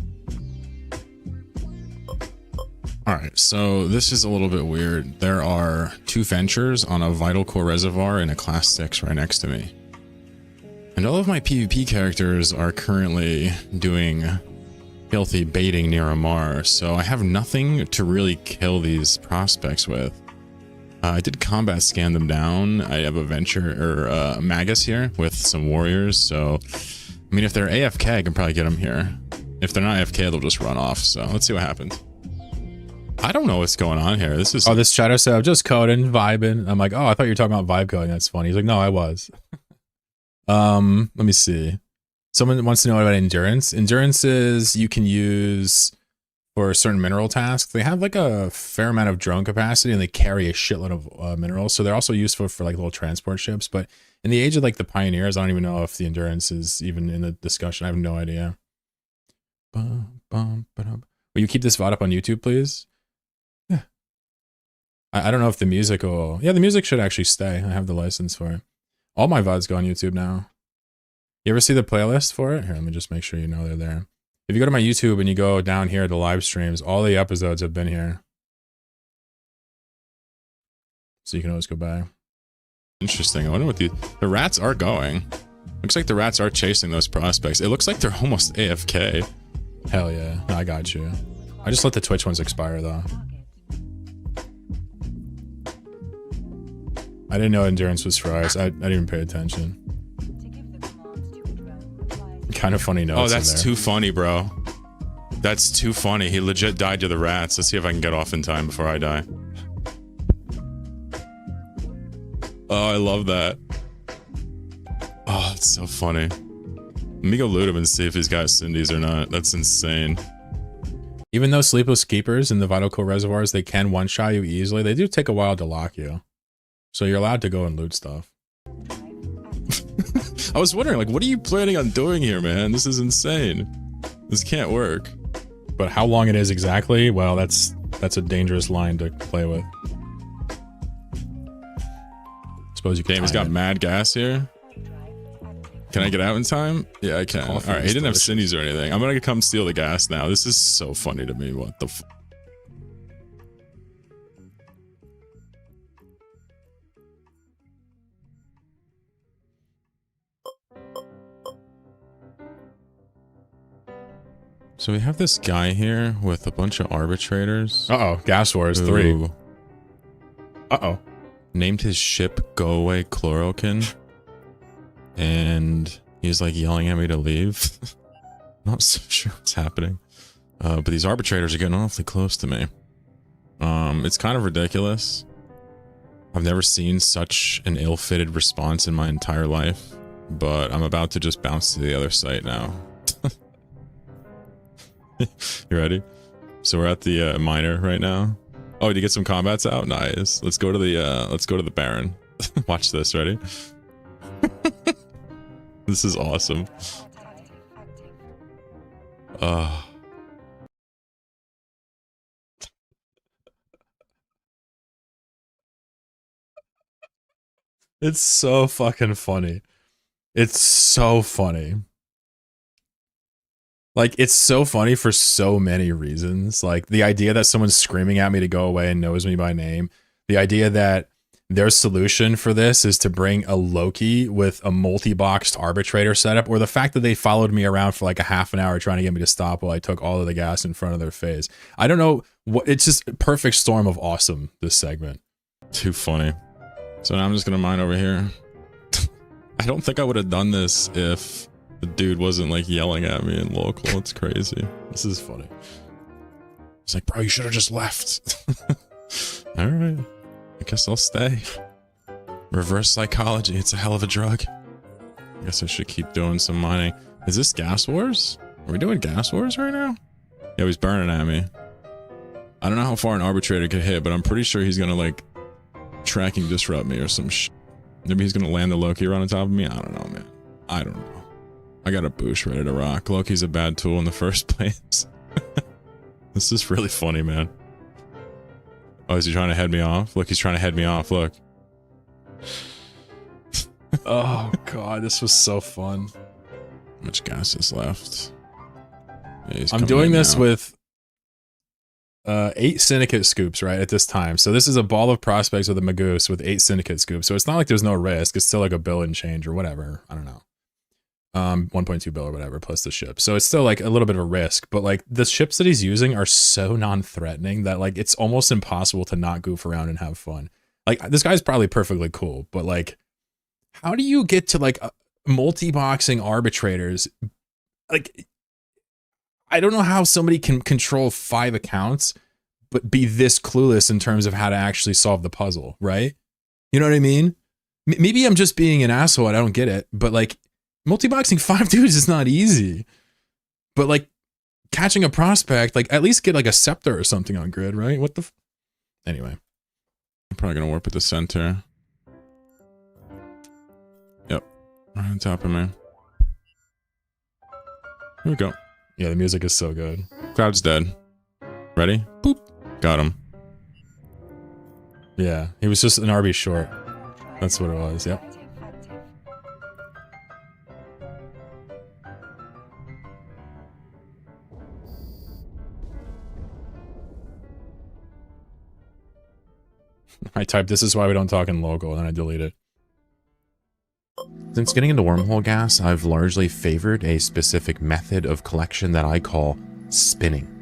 All right, so this is a little bit weird. There are 2 ventures on a vital core reservoir in a class 6 right next to me. And all of my PvP characters are currently doing filthy baiting near a Mars, so I have nothing to really kill these prospects with. I did combat scan them down. I have a venture or a Magus here with some warriors, so I mean, if they're AFK, I can probably get them here. If they're not AFK, they'll just run off, so let's see what happens. I don't know what's going on here. This is... Oh, this chatter said, I'm just coding, vibing. I'm like, oh, I thought you were talking about vibe coding. That's funny. He's like, no, I was. Let me see. Someone wants to know about endurance. Endurance is you can use for certain mineral tasks. They have like a fair amount of drone capacity and they carry a shitload of minerals. So they're also useful for like little transport ships. But in the age of like the pioneers, I don't even know if the endurance is even in the discussion. I have no idea. Will you keep this VOD up on YouTube, please? Yeah. I don't know if the music will... Yeah, the music should actually stay. I have the license for it. All my VODs go on YouTube now. You ever see the playlist for it? Here, let me just make sure you know they're there. If you go to my YouTube and you go down here to live streams, all the episodes have been here. So you can always go back. Interesting. I wonder what the rats are going. Looks like the rats are chasing those prospects. It looks like they're almost AFK. Hell yeah. No, I got you. I just let the Twitch ones expire though. I didn't know endurance was for us. I didn't even pay attention. Kind of funny notes. Oh, that's too funny, bro. That's too funny. He legit died to the rats. Let's see if I can get off in time before I die. Oh, I love that. Oh, it's so funny. Let me go loot him and see if he's got Cindy's or not. That's insane. Even though Sleepless Keepers in the Vital Core Reservoirs, they can one-shot you easily, they do take a while to lock you. So you're allowed to go and loot stuff. I was wondering, like, what are you planning on doing here, man? This is insane. This can't work. But how long it is exactly, well, that's a dangerous line to play with. Suppose you can. Damn, he's got mad gas here. Can I get out in time? Yeah, I can. All right, he didn't have Cindy's or anything. I'm gonna come steal the gas now. This is so funny to me. What the f... So we have this guy here with a bunch of arbitrators. Uh-oh, Gas Wars 3. Uh-oh. Named his ship Go Away Chlorokin. And he's like yelling at me to leave. Not so sure what's happening. But these arbitrators are getting awfully close to me. It's kind of ridiculous. I've never seen such an ill-fitted response in my entire life. But I'm about to just bounce to the other site now. You ready? So we're at the miner right now. Oh, did you get some combats out? Nice. Let's go to the Baron. Watch this. Ready? This is awesome. It's so fucking funny. It's so funny. Like, it's so funny for so many reasons. Like, the idea that someone's screaming at me to go away and knows me by name. The idea that their solution for this is to bring a Loki with a multi-boxed arbitrator setup, or the fact that they followed me around for like a half an hour trying to get me to stop while I took all of the gas in front of their face. I don't know what, it's just a perfect storm of awesome, this segment. Too funny. So now I'm just gonna mine over here. I don't think I would have done this if the dude wasn't like yelling at me in local. It's crazy. This is funny. It's like, bro, you should have just left. All right. I guess I'll stay. Reverse psychology. It's a hell of a drug. I guess I should keep doing some mining. Is this gas wars? Are we doing gas wars right now? Yeah, he's burning at me. I don't know how far an arbitrator could hit, but I'm pretty sure he's gonna like tracking disrupt me or some sh. Maybe he's gonna land the Loki right on top of me. I don't know, man. I don't know. I got a boosh ready to rock. Loki's a bad tool in the first place. This is really funny, man. Oh, is he trying to head me off? Look, he's trying to head me off. Look. Oh god, this was so fun. How much gas is left? Yeah, he's I'm coming doing in this now. with 8 syndicate scoops, right, at this time. So this is a ball of prospects with a Magoose with 8 syndicate scoops. So it's not like there's no risk. It's still like a bill and change or whatever. I don't know. 1.2 bill or whatever plus the ship. So it's still like a little bit of a risk, but like the ships that he's using are so non-threatening that like it's almost impossible to not goof around and have fun. Like this guy's probably perfectly cool, but like how do you get to like multi-boxing arbitrators? Like I don't know how somebody can control 5 accounts but be this clueless in terms of how to actually solve the puzzle, right? You know what I mean? Maybe I'm just being an asshole and I don't get it, but like multi-boxing 5 dudes is not easy. But like catching a prospect, like at least get like a scepter or something on grid, right? What the anyway. I'm probably gonna warp at the center. Yep. Right on top of me. Here we go. Yeah, the music is so good. Cloud's dead. Ready? Boop. Got him. Yeah, he was just an RB short. That's what it was, yep. I typed, this is why we don't talk in local, and then I delete it. Since getting into wormhole gas, I've largely favored a specific method of collection that I call spinning.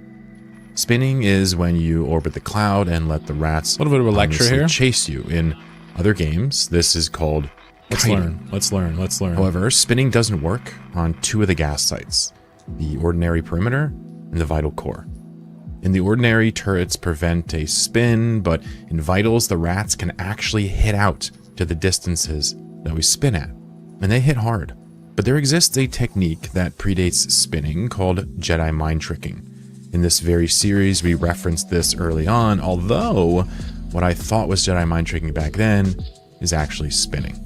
Spinning is when you orbit the cloud and let the rats A little bit of a lecture harmlessly here. chase you. In other games, this is called Let's kiting. learn. Let's learn. Let's learn. However, spinning doesn't work on 2 of the gas sites, the ordinary perimeter and the vital core. In the ordinary, turrets prevent a spin, but in vitals, the rats can actually hit out to the distances that we spin at, and they hit hard. But there exists a technique that predates spinning called Jedi mind tricking. In this very series, we referenced this early on, although what I thought was Jedi mind tricking back then is actually spinning.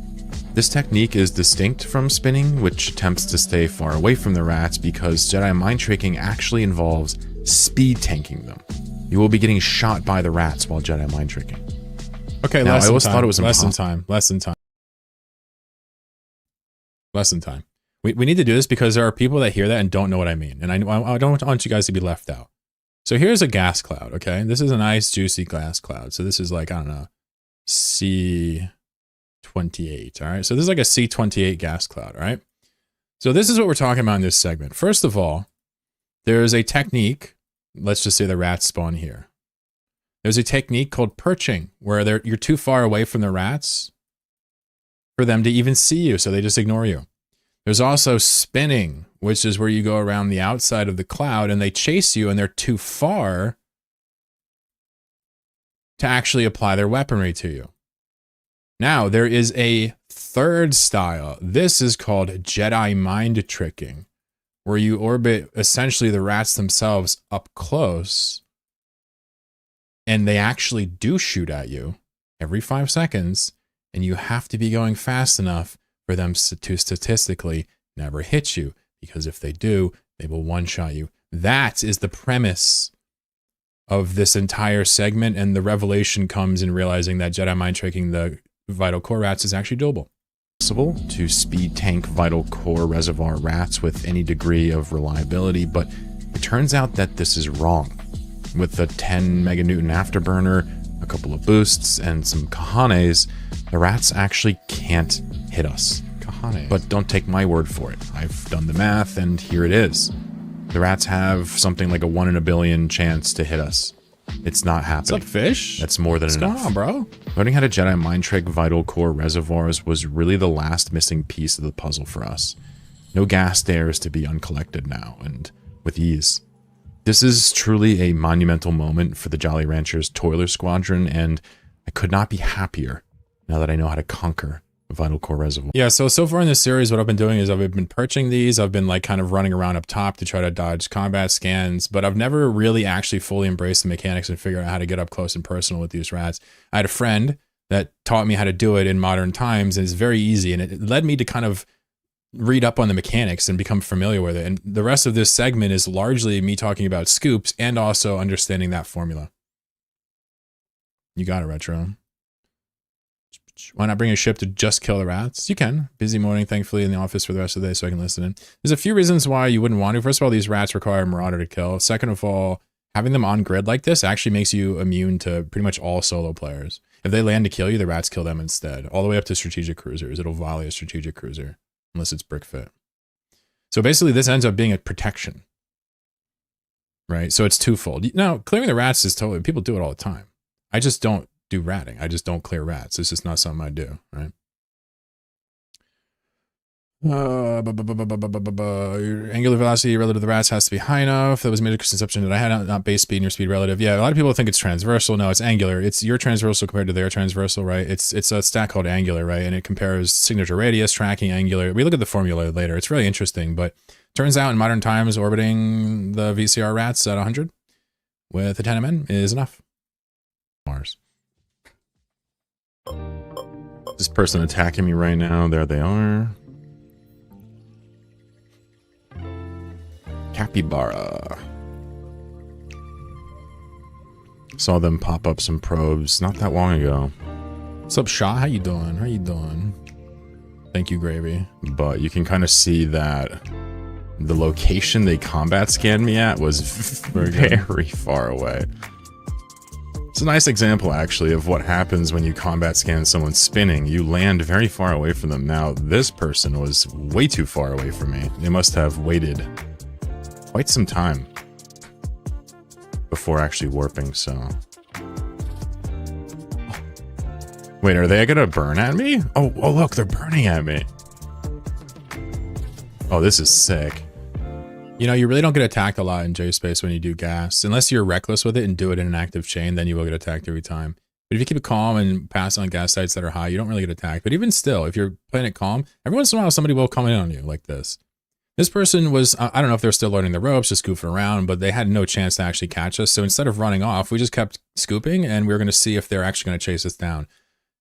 This technique is distinct from spinning, which attempts to stay far away from the rats, because Jedi mind tricking actually involves speed tanking them. You will be getting shot by the rats while Jedi mind tricking. Okay, Now, I lesson always time. thought it was lesson impossible. time. Lesson time. Lesson time. We need to do this because there are people that hear that and don't know what I mean. And I don't want you guys to be left out. So here's a gas cloud, okay? This is a nice, juicy gas cloud. So this is like, I don't know, C28, all right? So this is like a C28 gas cloud, all right? So this is what we're talking about in this segment. First of all, there's a technique. Let's just say the rats spawn here. There's a technique called perching, where you're too far away from the rats for them to even see you, so they just ignore you. There's also spinning, which is where you go around the outside of the cloud and they chase you and they're too far to actually apply their weaponry to you. Now, there is a third style. This is called Jedi mind tricking, where you orbit essentially the rats themselves up close and they actually do shoot at you every 5 seconds, and you have to be going fast enough for them to statistically never hit you, because if they do, they will one-shot you. That is the premise of this entire segment, and the revelation comes in realizing that Jedi mind tricking the vital core rats is actually doable. possible to speed tank vital core reservoir rats with any degree of reliability, but it turns out that this is wrong. With the 10 meganewton afterburner, a couple of boosts, and some cojones, the rats actually can't hit us. Cojones. But don't take my word for it. I've done the math, and here it is. The rats have something like a 1 in a billion chance to hit us. It's not happening. What's up, fish? That's more than What's enough. going on, bro? Learning how to Jedi mind trick vital core reservoirs was really the last missing piece of the puzzle for us. No gas dares to be uncollected now, and with ease. This is truly a monumental moment for the Jolly Ranchers Toiler Squadron, and I could not be happier now that I know how to conquer a vital core reservoir. Yeah, so far in this series, what I've been doing is I've been perching these. I've been like kind of running around up top to try to dodge combat scans, but I've never really actually fully embraced the mechanics and figured out how to get up close and personal with these rats. I had a friend that taught me how to do it in modern times, and it's very easy, and it led me to kind of read up on the mechanics and become familiar with it. And the rest of this segment is largely me talking about scoops and also understanding that formula. You got it, Retro. Why not bring a ship to just kill the rats? You can. Busy morning, thankfully, in the office for the rest of the day so I can listen in. There's a few reasons why you wouldn't want to. First of all, these rats require a marauder to kill. Second of all, having them on grid like this actually makes you immune to pretty much all solo players. If they land to kill you, the rats kill them instead. All the way up to strategic cruisers. It'll volley a strategic cruiser. Unless it's brick fit. So basically, this ends up being a protection. Right? So it's twofold. Now, clearing the rats is totally... People do it all the time. I just don't do ratting. I just don't clear rats. It's just not something I do, right? Your angular velocity relative to the rats has to be high enough. That was a major misconception that I had, not base speed and your speed relative. Yeah, a lot of people think it's transversal. No, it's angular. It's your transversal compared to their transversal, right? It's a stat called angular, right? And it compares signature radius, tracking, angular. We look at the formula later. It's really interesting, but turns out in modern times, orbiting the VCR rats at 100 with a 10 MN is enough. Mars. This person attacking me right now. There they are. Capybara. Saw them pop up some probes not that long ago. What's up, Shaw? How you doing? How you doing? Thank you, Gravy. But you can kind of see that the location they combat scanned me at was very far away. It's a nice example, actually, of what happens when you combat scan someone spinning. You land very far away from them. Now, this person was way too far away from me. They must have waited quite some time before actually warping, so... Wait, are they gonna burn at me? Oh, look, they're burning at me. Oh, this is sick. You know, you really don't get attacked a lot in J-Space when you do gas. Unless you're reckless with it and do it in an active chain, then you will get attacked every time. But if you keep it calm and pass on gas sites that are high, you don't really get attacked. But even still, if you're playing it calm, every once in a while somebody will come in on you like this. This person was, I don't know if they're still learning the ropes, just goofing around, but they had no chance to actually catch us. So instead of running off, we just kept scooping, and we were going to see if they're actually going to chase us down.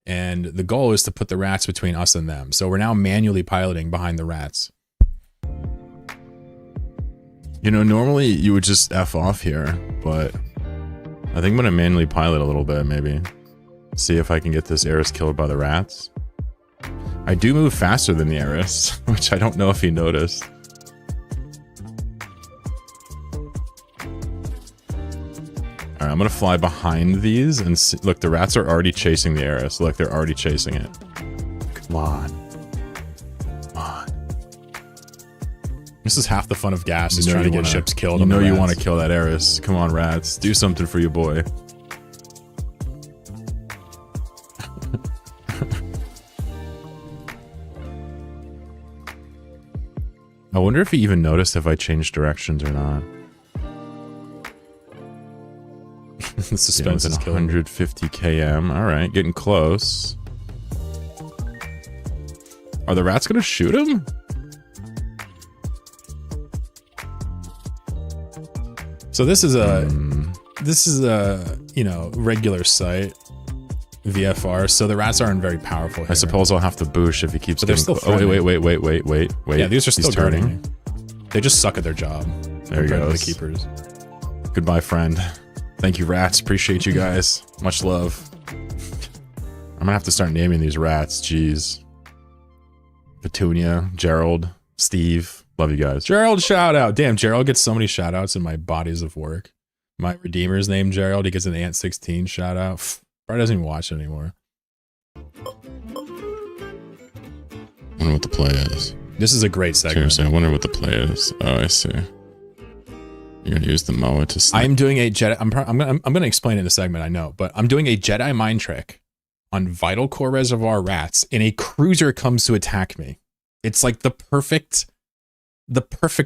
And the goal is to put the rats between us and them. So we're now manually piloting behind the rats. You know, normally you would just F off here, but I think I'm going to manually pilot a little bit, maybe. See if I can get this Eris killed by the rats. I do move faster than the Eris, which I don't know if he noticed. Alright, I'm going to fly behind these and see. Look, the rats are already chasing the Eris. Look, they're already chasing it. Come on. Come on. This is half the fun of gas, is trying to get ships killed. You know you want to kill that Eris. Come on, rats. Do something for your boy. I wonder if he even noticed if I changed directions or not. The suspense is killing. 150 km. All right, getting close. Are the rats gonna shoot him? So this is a you know, regular site VFR. So the rats aren't very powerful here. I suppose I'll have to boosh if he keeps. But they're still. Wait. Yeah, these are He's still turning. turning. They just suck at their job. There he goes. The keepers. Goodbye, friend. Thank you, rats. Appreciate you guys. Much love. I'm gonna have to start naming these rats. Jeez. Petunia, Gerald, Steve. Love you guys. Gerald, shout out. Damn, Gerald gets so many shout outs in my bodies of work. My Redeemer's named Gerald. He gets an Ant 16 shout out. Probably doesn't even watch it anymore. I wonder what the play is. This is a great segment. Seriously, I wonder what the play is. Oh, I see. You're gonna use the Moa to sleep. I'm doing a Jedi. I'm gonna explain it in the segment. I know, but I'm doing a Jedi mind trick on Vital Core Reservoir rats, and a cruiser comes to attack me. It's like the perfect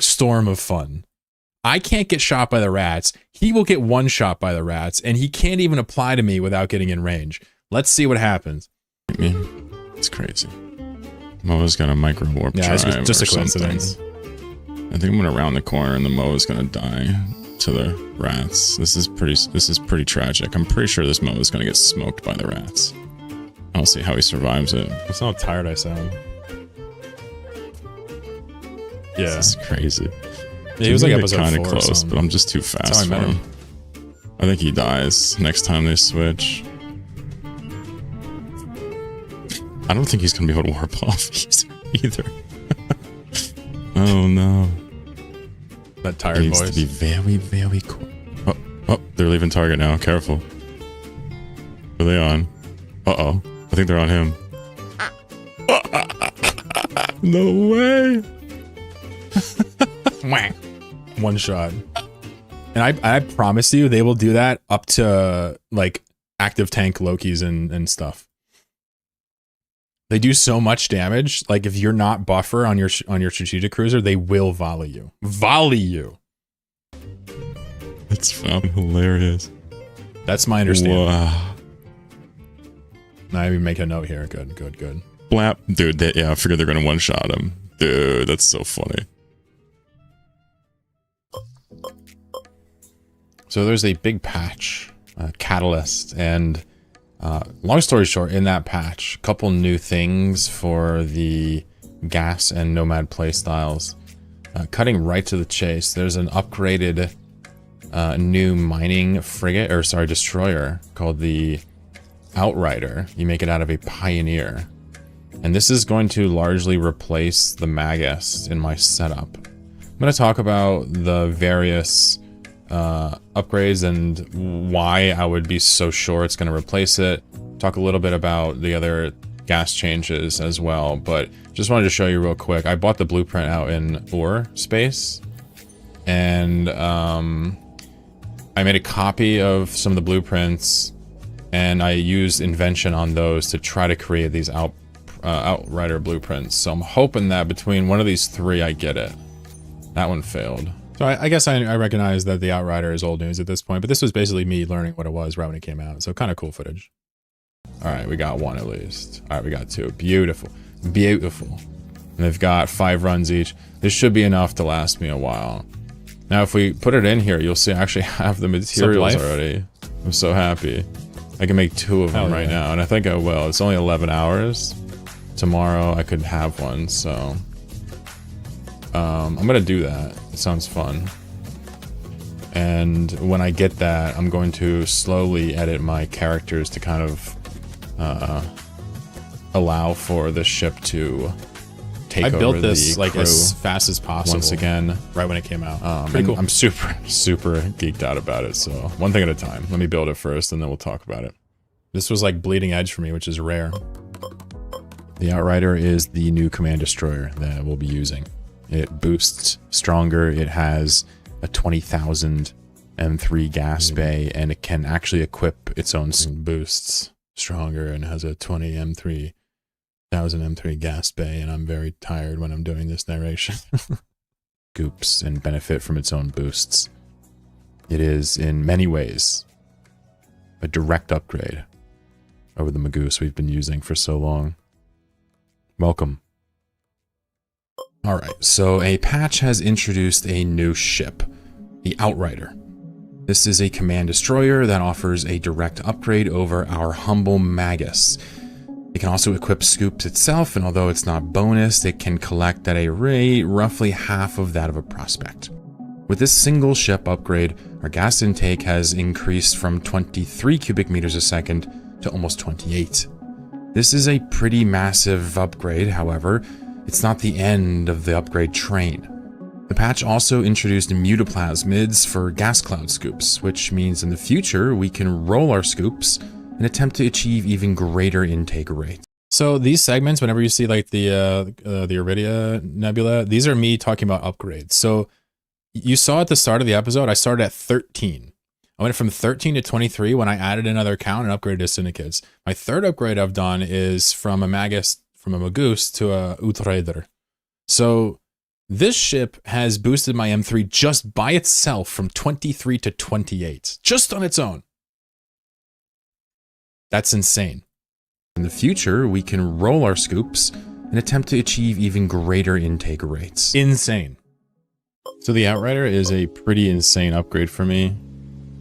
storm of fun. I can't get shot by the rats. He will get one shot by the rats, and he can't even apply to me without getting in range. Let's see what happens. I mean, it's crazy. Moa's got a micro warp drive. Yeah, it's just a something. coincidence. I think I'm gonna round the corner and the Moa's gonna die to the rats. This is pretty tragic. I'm pretty sure this Moa's gonna get smoked by the rats. I'll see how he survives it. That's how tired I sound. Yeah, This is crazy. yeah, he was like Maybe episode kinda 4 or close, something. but I'm just too That's fast how I for met him. him. I think he dies next time they switch. I don't think he's gonna be able to warp off either. Oh no. That It tired needs voice. to be very, very quick. Oh, they're leaving target now. Careful. Are they on? Uh-oh. I think they're on him. No way. One shot. And I promise you, they will do that up to like active tank Lokis and stuff. They do so much damage. Like if you're not buffer on your strategic cruiser, they will volley you. Volley you. It's fucking hilarious. That's my understanding. Wow. Now I make a note here. Good. Blap. Dude, I figured they're gonna one-shot him. Dude, that's so funny. So there's a big patch, catalyst, and long story short, in that patch, a couple new things for the gas and nomad playstyles. Cutting right to the chase, there's an upgraded new mining destroyer called the Outrider. You make it out of a Pioneer. And this is going to largely replace the Magus in my setup. I'm going to talk about the various upgrades and why I would be so sure it's going to replace it. Talk a little bit about the other gas changes as well, but just wanted to show you real quick. I bought the blueprint out in Ore Space, and I made a copy of some of the blueprints, and I used Invention on those to try to create these Outrider blueprints. So I'm hoping that between one of these three, I get it. That one failed. So I guess I recognize that the Outrider is old news at this point, but this was basically me learning what it was right when it came out. So kind of cool footage. All right, we got one at least. All right, we got two. Beautiful. Beautiful. And they've got 5 runs each. This should be enough to last me a while. Now, if we put it in here, you'll see I actually have the materials already. I'm so happy. I can make 2 of them right now, and I think I will. It's only 11 hours. Tomorrow I could have one, so I'm gonna do that. It sounds fun. And when I get that, I'm going to slowly edit my characters to kind of allow for the ship to take over. I built this like as fast as possible. Once again, right when it came out. Pretty cool. I'm super geeked out about it. So one thing at a time. Let me build it first, and then we'll talk about it. This was like bleeding edge for me, which is rare. The Outrider is the new command destroyer that we'll be using. It boosts stronger. It has a 20,000 M3 gas bay, and it can actually equip its own boosts stronger, and has a 20 M3 1000 M3 gas bay. And I'm very tired when I'm doing this narration. Goops and benefit from its own boosts. It is in many ways a direct upgrade over the Magoose we've been using for so long. Welcome. Alright, so a patch has introduced a new ship, the Outrider. This is a command destroyer that offers a direct upgrade over our humble Magus. It can also equip scoops itself, and although it's not bonus, it can collect at a rate roughly half of that of a prospect. With this single ship upgrade, our gas intake has increased from 23 cubic meters a second to almost 28. This is a pretty massive upgrade, however. it's not the end of the upgrade train. The patch also introduced mutaplasmids for gas cloud scoops, which means in the future we can roll our scoops and attempt to achieve even greater intake rates. So these segments, whenever you see like the Iridia Nebula, these are me talking about upgrades. So you saw at the start of the episode, I started at 13. I went from 13 to 23 when I added another account and upgraded to syndicates. My third upgrade I've done is from a Magus to a Outrider. So this ship has boosted my M3 just by itself from 23 to 28, just on its own. That's insane. In the future, we can roll our scoops and attempt to achieve even greater intake rates. Insane. So the Outrider is a pretty insane upgrade for me.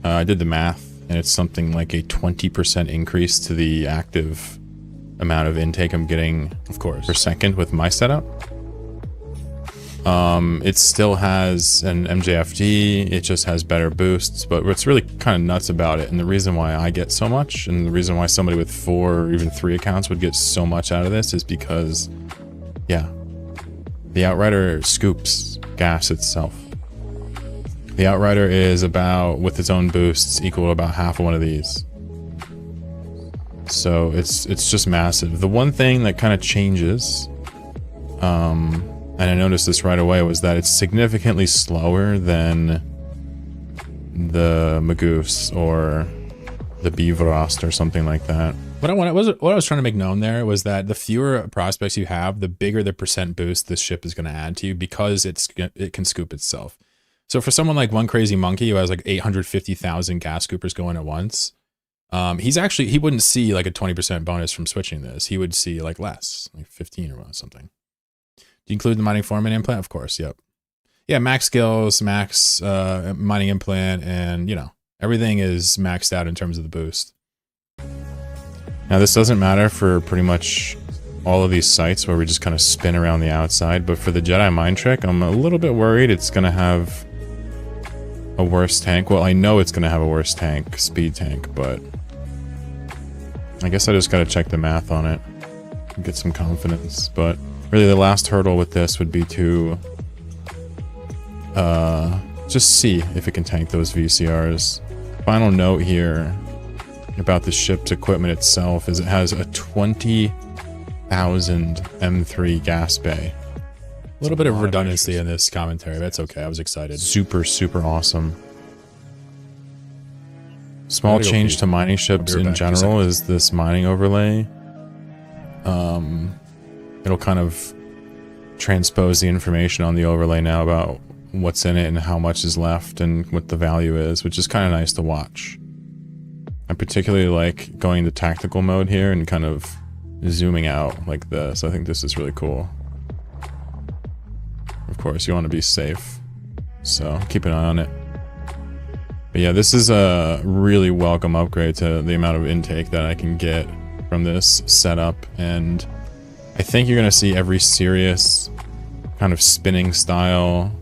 I did the math, and it's something like a 20% increase to the active amount of intake I'm getting, of course, per second with my setup. It still has an MJFD, it just has better boosts, but what's really kind of nuts about it, and the reason why I get so much, and the reason why somebody with 4 or even 3 accounts would get so much out of this is because, yeah, the Outrider scoops gas itself. The Outrider is about, with its own boosts, equal to about half of one of these. So it's just massive. The one thing that kind of changes, and I noticed this right away, was that it's significantly slower than the Magus or the Bivrost or something like that. What I was trying to make known there was that the fewer prospects you have, the bigger the percent boost this ship is going to add to you because it can scoop itself. So for someone like One Crazy Monkey who has like 850,000 gas scoopers going at once, he wouldn't see like a 20% bonus from switching this. He would see like less, like 15 or something. Do you include the mining foreman implant? Of course, yep. Yeah, max skills, max mining implant, and you know, everything is maxed out in terms of the boost. Now this doesn't matter for pretty much all of these sites where we just kind of spin around the outside, but for the Jedi Mind Trick, I'm a little bit worried it's going to have a worse tank. Well, I know it's going to have a worse tank, speed tank, but I guess I just got to check the math on it and get some confidence. But really the last hurdle with this would be to just see if it can tank those VCRs. Final note here about the ship's equipment itself is it has a 20,000 M3 gas bay. A little bit of redundancy in this commentary, but it's okay. I was excited. Super, super awesome. Small change to mining ships in general is this mining overlay. It'll kind of transpose the information on the overlay now about what's in it and how much is left and what the value is, which is kind of nice to watch. I particularly like going into tactical mode here and kind of zooming out like this. I think this is really cool. Of course, you want to be safe, so keep an eye on it. But yeah, this is a really welcome upgrade to the amount of intake that I can get from this setup, and I think you're going to see every serious kind of spinning style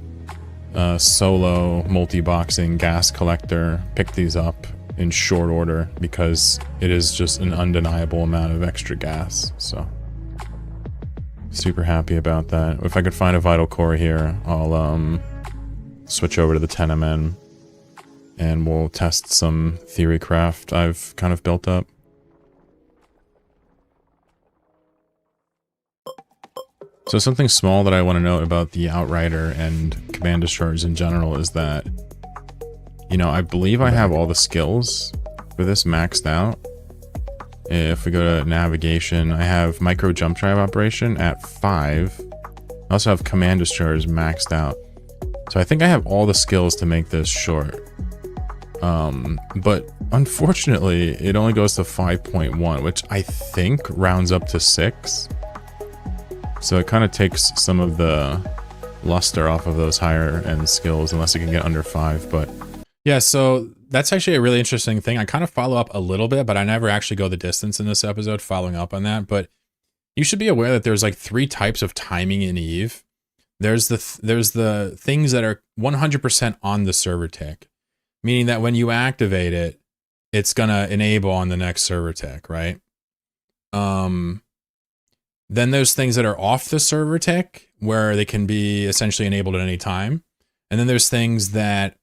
solo multi-boxing gas collector pick these up in short order because it is just an undeniable amount of extra gas. So super happy about that. If I could find a vital core here, I'll switch over to the 10MN and we'll test some theory craft I've kind of built up. So something small that I want to note about the Outrider and command destroyers in general is that, you know, I believe I have all the skills for this maxed out. If we go to navigation, I have micro jump drive operation at 5. I also have command destroyers maxed out. So I think I have all the skills to make this short. But unfortunately, it only goes to 5.1, which I think rounds up to 6. So it kind of takes some of the luster off of those higher end skills, unless it can get under 5. But yeah, so that's actually a really interesting thing. I kind of follow up a little bit, but I never actually go the distance in this episode following up on that. But you should be aware that there's like 3 types of timing in Eve. There's the things that are 100% on the server tick, meaning that when you activate it, it's gonna enable on the next server tick, right? Then there's things that are off the server tick where they can be essentially enabled at any time. And then there's things that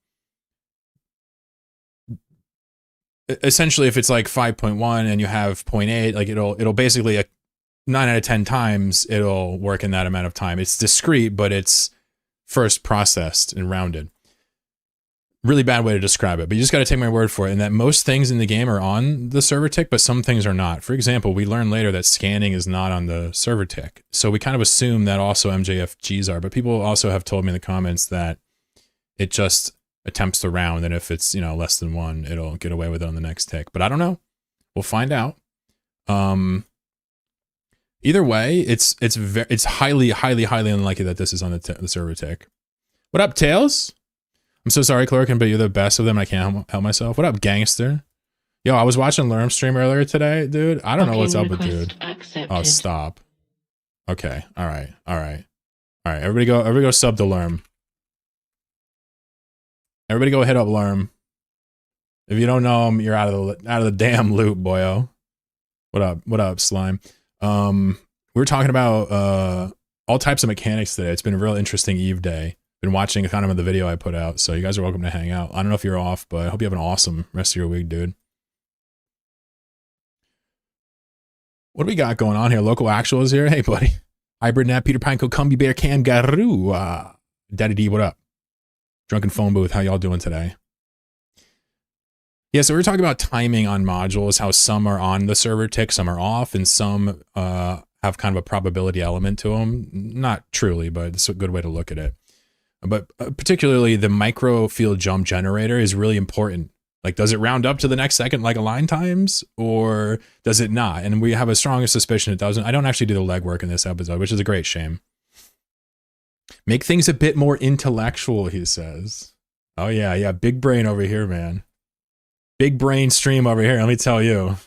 essentially if it's like 5.1 and you have 0.8, like it'll basically 9 out of 10 times it'll work in that amount of time. It's discrete, but it's first processed and rounded. Really bad way to describe it, but you just got to take my word for it. And that most things in the game are on the server tick, but some things are not. For example, we learn later that scanning is not on the server tick. So we kind of assume that also MJFGs are, but people also have told me in the comments that it just attempts the round. And if it's, less than 1, it'll get away with it on the next tick, but I don't know. We'll find out. Either way, it's highly, highly, highly unlikely that this is on the server tick. What up, Tails? I'm so sorry, Chlorokin, but you're the best of them. I can't help myself. What up, gangster? Yo, I was watching Lerm stream earlier today, dude. I don't know what's up with dude. Accepted. Oh, stop. Okay. All right. Everybody go sub to Lerm. Everybody go hit up Lerm. If you don't know him, you're out of the damn loop, boyo. What up, slime? We were talking about all types of mechanics today. It's been a real interesting Eve day. Been watching kind of the video I put out, so you guys are welcome to hang out. I don't know if you're off, but I hope you have an awesome rest of your week, dude. What do we got going on here? Local Actual is here. Hey, buddy. Hybrid Nat, Peter Panko, Cumby Bear, Cam, Garoo. Daddy D, what up? Drunken Phone Booth, how y'all doing today? Yeah, so we're talking about timing on modules, how some are on the server tick, some are off, and some have kind of a probability element to them. Not truly, but it's a good way to look at it. But particularly the micro field jump generator is really important. Like, does it round up to the next second like align times, or does it not? And we have a strong suspicion it doesn't. I don't actually do the legwork in this episode, which is a great shame. Make things a bit more intellectual, he says. Oh yeah, big brain over here, man. Big brain stream over here, let me tell you.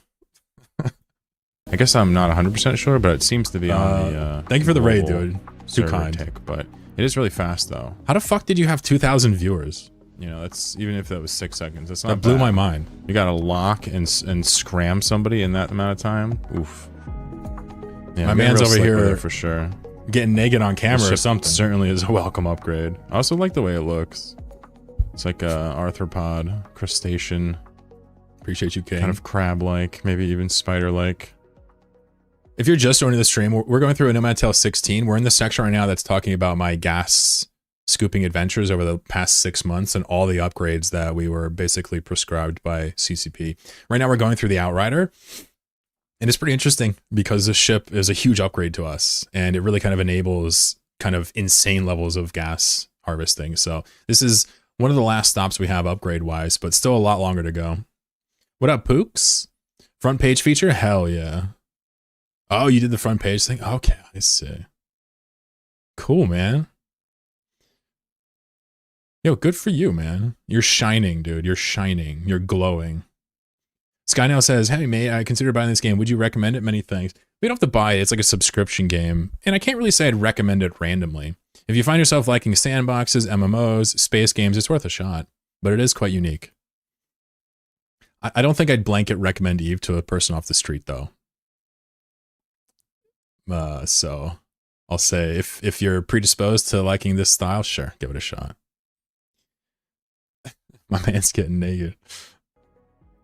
I guess I'm not 100% sure, but it seems to be on the thank you for the raid, dude. Too kind. Tick, but it is really fast though. How the fuck did you have 2,000 viewers? That's even if that was 6 seconds. That's not That blew bad. my mind. You gotta lock and scram somebody in that amount of time. Oof. Yeah, My I'm man's real over slick with here it for sure. Getting naked on camera or This something. certainly is a welcome upgrade. I also like the way it looks. It's like a arthropod, crustacean, Appreciate you, King. kind of crab-like, maybe even spider-like. If you're just joining the stream, we're going through a Nomad Tale 16. We're in the section right now that's talking about my gas scooping adventures over the past 6 months and all the upgrades that we were basically prescribed by CCP. Right now we're going through the Outrider, and it's pretty interesting because this ship is a huge upgrade to us, and it really kind of enables kind of insane levels of gas harvesting. So this is one of the last stops we have upgrade-wise, but still a lot longer to go. What up, Pooks? Front page feature? Hell yeah. Oh, you did the front page thing? Okay, I see. Cool, man. Yo, good for you, man. You're shining, dude. You're shining. You're glowing. Sky now says, hey, mate, I considered buying this game. Would you recommend it? Many things. We don't have to buy it. It's like a subscription game. And I can't really say I'd recommend it randomly. If you find yourself liking sandboxes, MMOs, space games, it's worth a shot. But it is quite unique. I don't think I'd blanket recommend Eve to a person off the street, though. So I'll say if you're predisposed to liking this style, sure, give it a shot. My man's getting naked.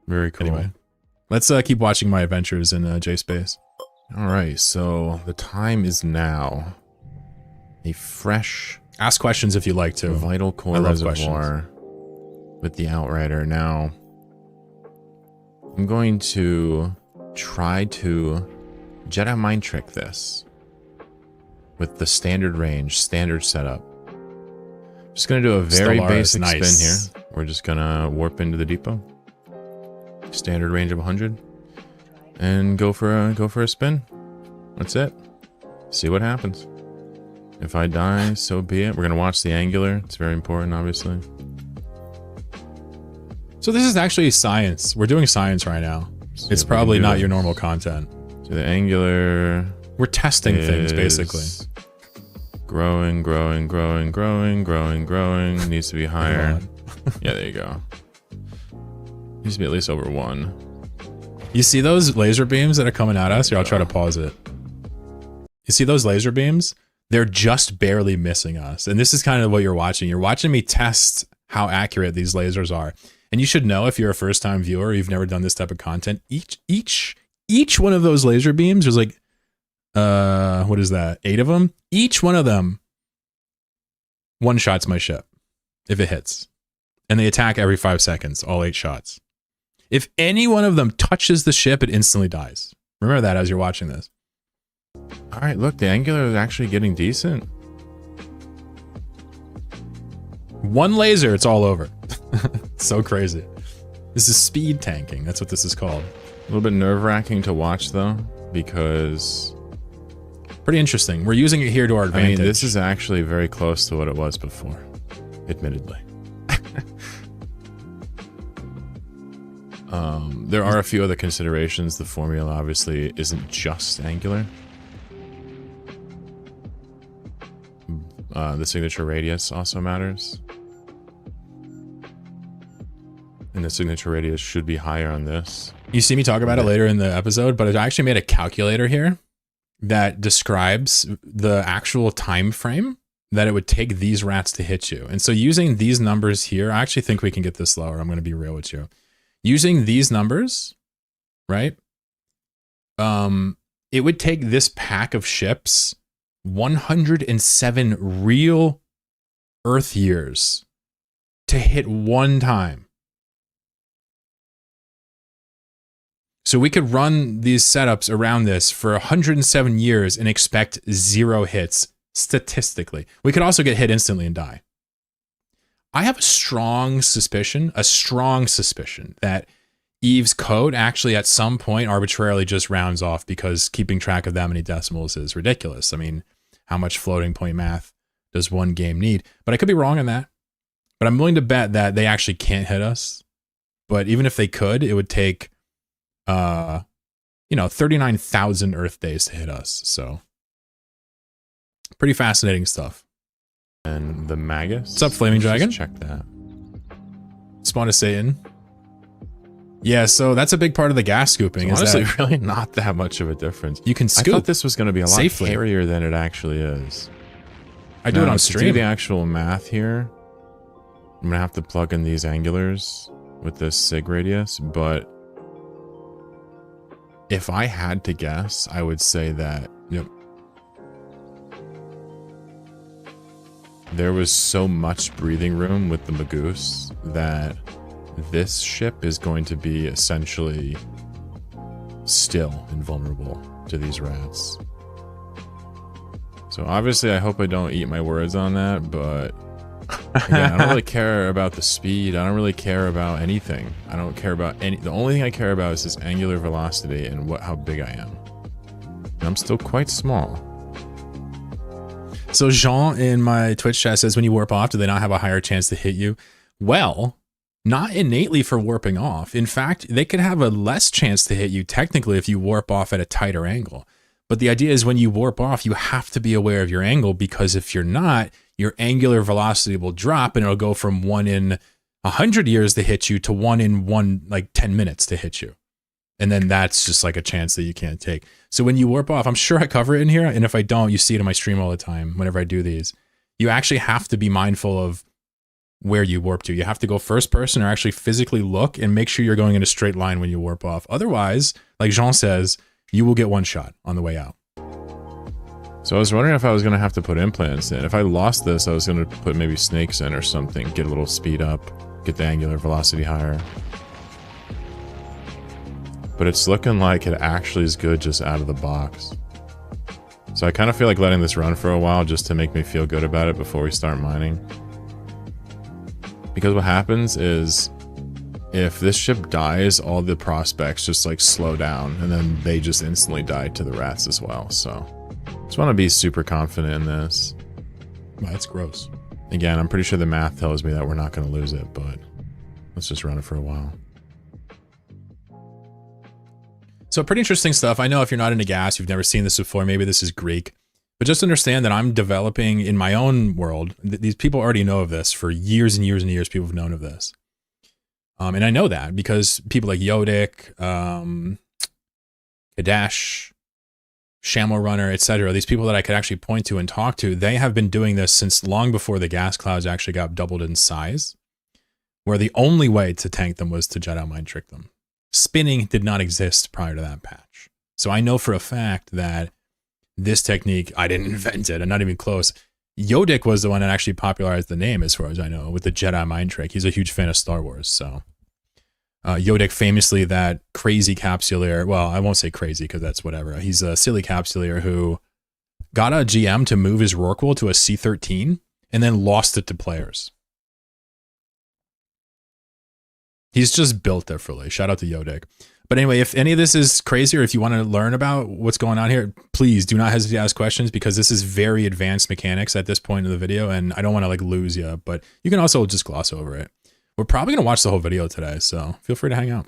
Very cool. Anyway, let's keep watching my adventures in J-Space. All right, so the time is now. A fresh Ask questions if you like to. vital I core love reservoir with the Outrider. Now, I'm going to try to Jedi mind trick this with the standard range, standard setup. Just gonna do a very Stellaris, basic nice. spin here. We're just gonna warp into the depot. Standard range of 100, and go for a spin. That's it. See what happens. If I die, so be it. We're gonna watch the angular. It's very important, obviously. So this is actually science. We're doing science right now. See It's if we probably can do not this. your normal content. So the angular We're testing things, is basically. growing. Needs to be higher. Yeah, there you go. Needs to be at least over 1. You see those laser beams that are coming at us? Here, I'll try to pause it. You see those laser beams? They're just barely missing us. And this is kind of what you're watching. You're watching me test how accurate these lasers are. And you should know, if you're a first-time viewer, you've never done this type of content, each one of those laser beams, there's like, what is that? 8 of them? Each one of them one-shots my ship if it hits. And they attack every 5 seconds, all 8 shots. If any one of them touches the ship, it instantly dies. Remember that as you're watching this. All right, look, the angular is actually getting decent. One laser, it's all over. So crazy. This is speed tanking. That's what this is called. A little bit nerve-wracking to watch, though, because... Pretty interesting. We're using it here to our advantage. I mean, this is actually very close to what it was before, admittedly. There are a few other considerations. The formula obviously isn't just angular. The signature radius also matters. And the signature radius should be higher on this. You see me talk about it later in the episode, but I actually made a calculator here that describes the actual time frame that it would take these rats to hit you. And so using these numbers here, I actually think we can get this lower. I'm going to be real with you. Using these numbers, right? It would take this pack of ships 107 real Earth years to hit one time. So we could run these setups around this for 107 years and expect 0 hits statistically. We could also get hit instantly and die. I have a strong suspicion that Eve's code actually at some point arbitrarily just rounds off, because keeping track of that many decimals is ridiculous. I mean, how much floating point math does one game need? But I could be wrong on that. But I'm willing to bet that they actually can't hit us. But even if they could, it would take 39,000 Earth days to hit us. So pretty fascinating stuff. And the Magus. What's up, Flaming Dragon? Check that. Spawn of Satan. Yeah, so that's a big part of the gas scooping. So is honestly, that really not that much of a difference. you can I scoop. thought this was going to be a lot safely. hairier than it actually is. I do it on To do stream. the actual math here, I'm going to have to plug in these angulars with this sig radius, but if I had to guess, I would say that there was so much breathing room with the Magoose that this ship is going to be essentially still invulnerable to these rats. So obviously I hope I don't eat my words on that, but again, I don't really care about the speed. I don't really care about anything. I don't care about any. The only thing I care about is this angular velocity and how big I am. And I'm still quite small. So Jean in my Twitch chat says, when you warp off, do they not have a higher chance to hit you? Well, not innately for warping off. In fact, they could have a less chance to hit you technically if you warp off at a tighter angle. But the idea is when you warp off, you have to be aware of your angle, because if you're not, your angular velocity will drop and it'll go from 1 in 100 years to hit you to 1 in 10 minutes to hit you. And then that's just like a chance that you can't take. So when you warp off, I'm sure I cover it in here. And if I don't, you see it in my stream all the time whenever I do these. You actually have to be mindful of where you warp to. You have to go first person or actually physically look and make sure you're going in a straight line when you warp off. Otherwise, like Jean says, you will get one shot on the way out. So I was wondering if I was going to have to put implants in. If I lost this, I was going to put maybe snakes in or something. Get a little speed up. Get the angular velocity higher. But it's looking like it actually is good just out of the box. So I kind of feel like letting this run for a while just to make me feel good about it before we start mining. Because what happens is, if this ship dies, all the prospects just like slow down, and then they just instantly die to the rats as well. So just want to be super confident in this. Wow, that's gross. Again, I'm pretty sure the math tells me that we're not going to lose it, but let's just run it for a while. So pretty interesting stuff. I know if you're not into gas, you've never seen this before, maybe this is Greek, but just understand that I'm developing in my own world. These people already know of this for years and years and years. People have known of this. And I know that because people like Yodik, Kadesh, Runner, etc., these people that I could actually point to and talk to, they have been doing this since long before the gas clouds actually got doubled in size, where the only way to tank them was to Jedi Mind Trick them. Spinning did not exist prior to that patch. So I know for a fact that this technique, I didn't invent it, and not even close. Yodik was the one that actually popularized the name, as far as I know, with the Jedi Mind Trick. He's a huge fan of Star Wars, so. Yodik, famously that crazy capsuleer, well, I won't say crazy because that's whatever. He's a silly capsuleer who got a GM to move his Rorqual to a C13 and then lost it to players. He's just built differently. Shout out to Yodik. But anyway, if any of this is crazy or if you want to learn about what's going on here, please do not hesitate to ask questions because this is very advanced mechanics at this point in the video and I don't want to like lose you, but you can also just gloss over it. We're probably going to watch the whole video today, so feel free to hang out.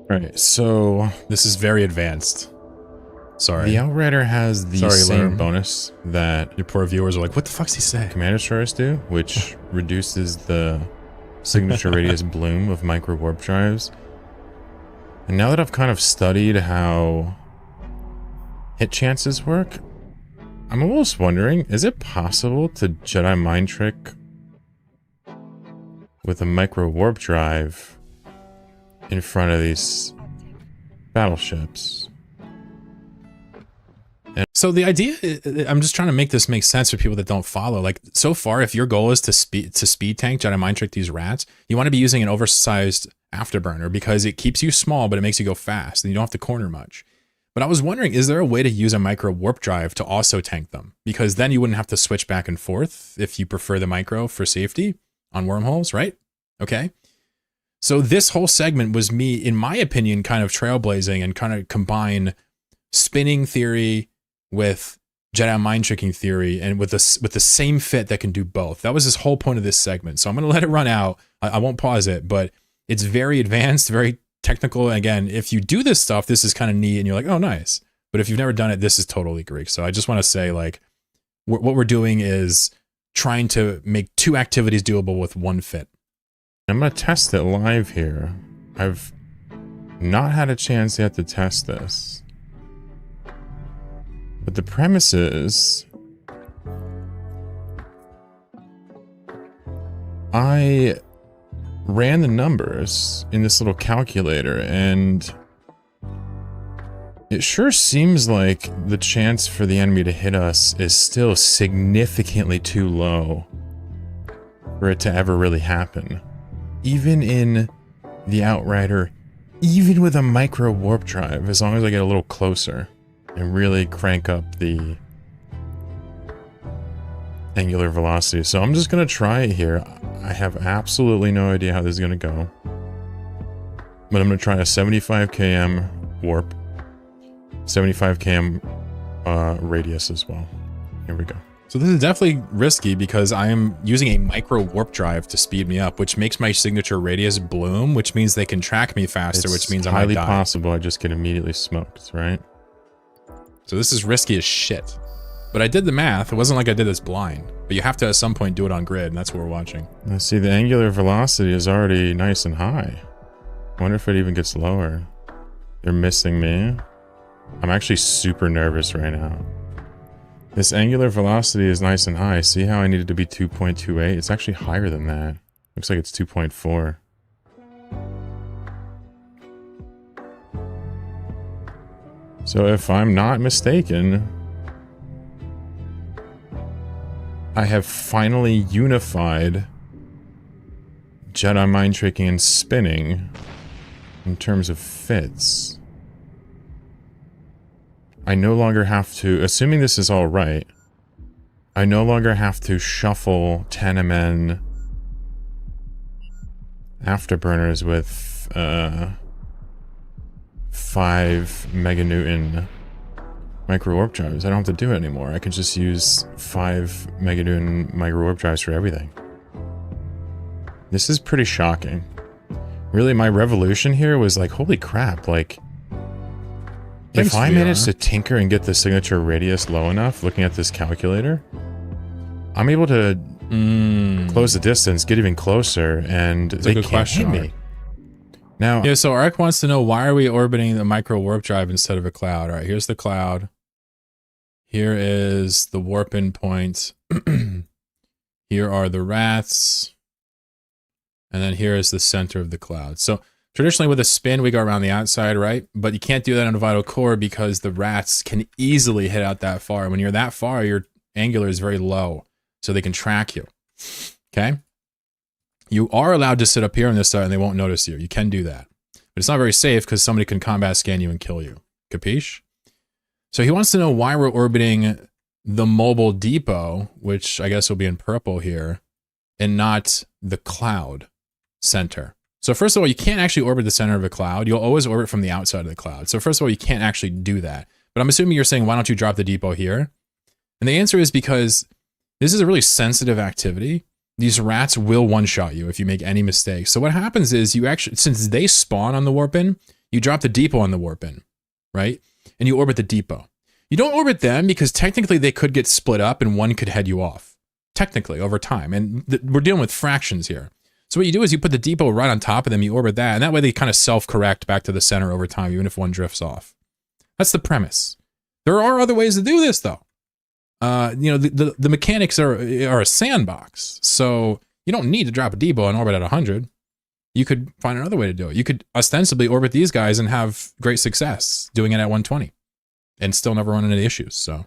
All right, so this is very advanced. Sorry. The Outrider has the same Lerm. bonus that Your poor viewers are like, what the fuck's he say? Commander Destroyers do, which reduces the signature radius bloom of micro warp drives. And now that I've kind of studied how hit chances work, I'm almost wondering, is it possible to Jedi Mind Trick with a micro warp drive in front of these battleships? So the idea, I'm just trying to make this make sense for people that don't follow. Like so far, if your goal is to speed tank Jedi Mind Trick these rats, you want to be using an oversized afterburner because it keeps you small, but it makes you go fast and you don't have to corner much. But I was wondering, is there a way to use a micro warp drive to also tank them? Because then you wouldn't have to switch back and forth if you prefer the micro for safety on wormholes, right? Okay. So this whole segment was me, in my opinion, kind of trailblazing and kind of combine spinning theory with Jedi mind tricking theory and with the same fit that can do both. That was this whole point of this segment. So I'm going to let it run out. I won't pause it, but it's very advanced, very technical. And again, if you do this stuff, this is kind of neat and you're like, oh, nice. But if you've never done it, this is totally Greek. So I just want to say, like, what we're doing is trying to make two activities doable with one fit. I'm going to test it live here. I've not had a chance yet to test this. But the premise is I ran the numbers in this little calculator and it sure seems like the chance for the enemy to hit us is still significantly too low for it to ever really happen. Even in the Outrider, even with a micro warp drive, as long as I get a little closer and really crank up the angular velocity. So I'm just going to try it here. I have absolutely no idea how this is going to go. But I'm going to try a 75 km warp, 75 km radius as well. Here we go. So this is definitely risky because I am using a micro warp drive to speed me up, which makes my signature radius bloom, which means they can track me faster, which means I might die. Highly possible I just get immediately smoked, right? So this is risky as shit. But I did the math. It wasn't like I did this blind. But you have to at some point do it on grid, and that's what we're watching. Let's see, the angular velocity is already nice and high. I wonder if it even gets lower. They're missing me. I'm actually super nervous right now. This angular velocity is nice and high. See how I needed to be 2.28? It's actually higher than that. Looks like it's 2.4. So if I'm not mistaken, I have finally unified Jedi mind tricking and spinning in terms of fits. I no longer have to, assuming this is all right, I no longer have to shuffle 10MN afterburners with 5 meganewton micro warp drives. I don't have to do it anymore. I can just use 5 meganewton micro warp drives for everything. This is pretty shocking. Really, my revolution here was like, holy crap, like, if I manage to tinker and get the signature radius low enough, looking at this calculator, I'm able to Close the distance, get even closer, and That's a they good can't question, hit me. Now, Yeah, so Ark wants to know, why are we orbiting the micro warp drive instead of a cloud? All right, here's the cloud. Here is the warp-in point. Here are the rats. And then here is the center of the cloud. So traditionally with a spin, we go around the outside, right? But you can't do that on a vital core because the rats can easily hit out that far. When you're that far, your angular is very low, so they can track you. Okay? You are allowed to sit up here on this side and they won't notice you. You can do that. But it's not very safe because somebody can combat scan you and kill you. Capiche? So he wants to know why we're orbiting the mobile depot, which I guess will be in purple here, and not the cloud center. So first of all, you can't actually orbit the center of a cloud. You'll always orbit from the outside of the cloud. So first of all, you can't actually do that. But I'm assuming you're saying, why don't you drop the depot here? And the answer is because this is a really sensitive activity. These rats will one-shot you if you make any mistakes. So what happens is you actually, since they spawn on the warp-in, you drop the depot on the warp-in, right? And you orbit the depot. You don't orbit them because technically they could get split up and one could head you off. Technically, over time. And we're dealing with fractions here. So what you do is you put the depot right on top of them, you orbit that, and that way they kind of self-correct back to the center over time, even if one drifts off. That's the premise. There are other ways to do this, though. You know, the mechanics are a sandbox. So you don't need to drop a depot and orbit at 100. You could find another way to do it. You could ostensibly orbit these guys and have great success doing it at 120 and still never run into issues. So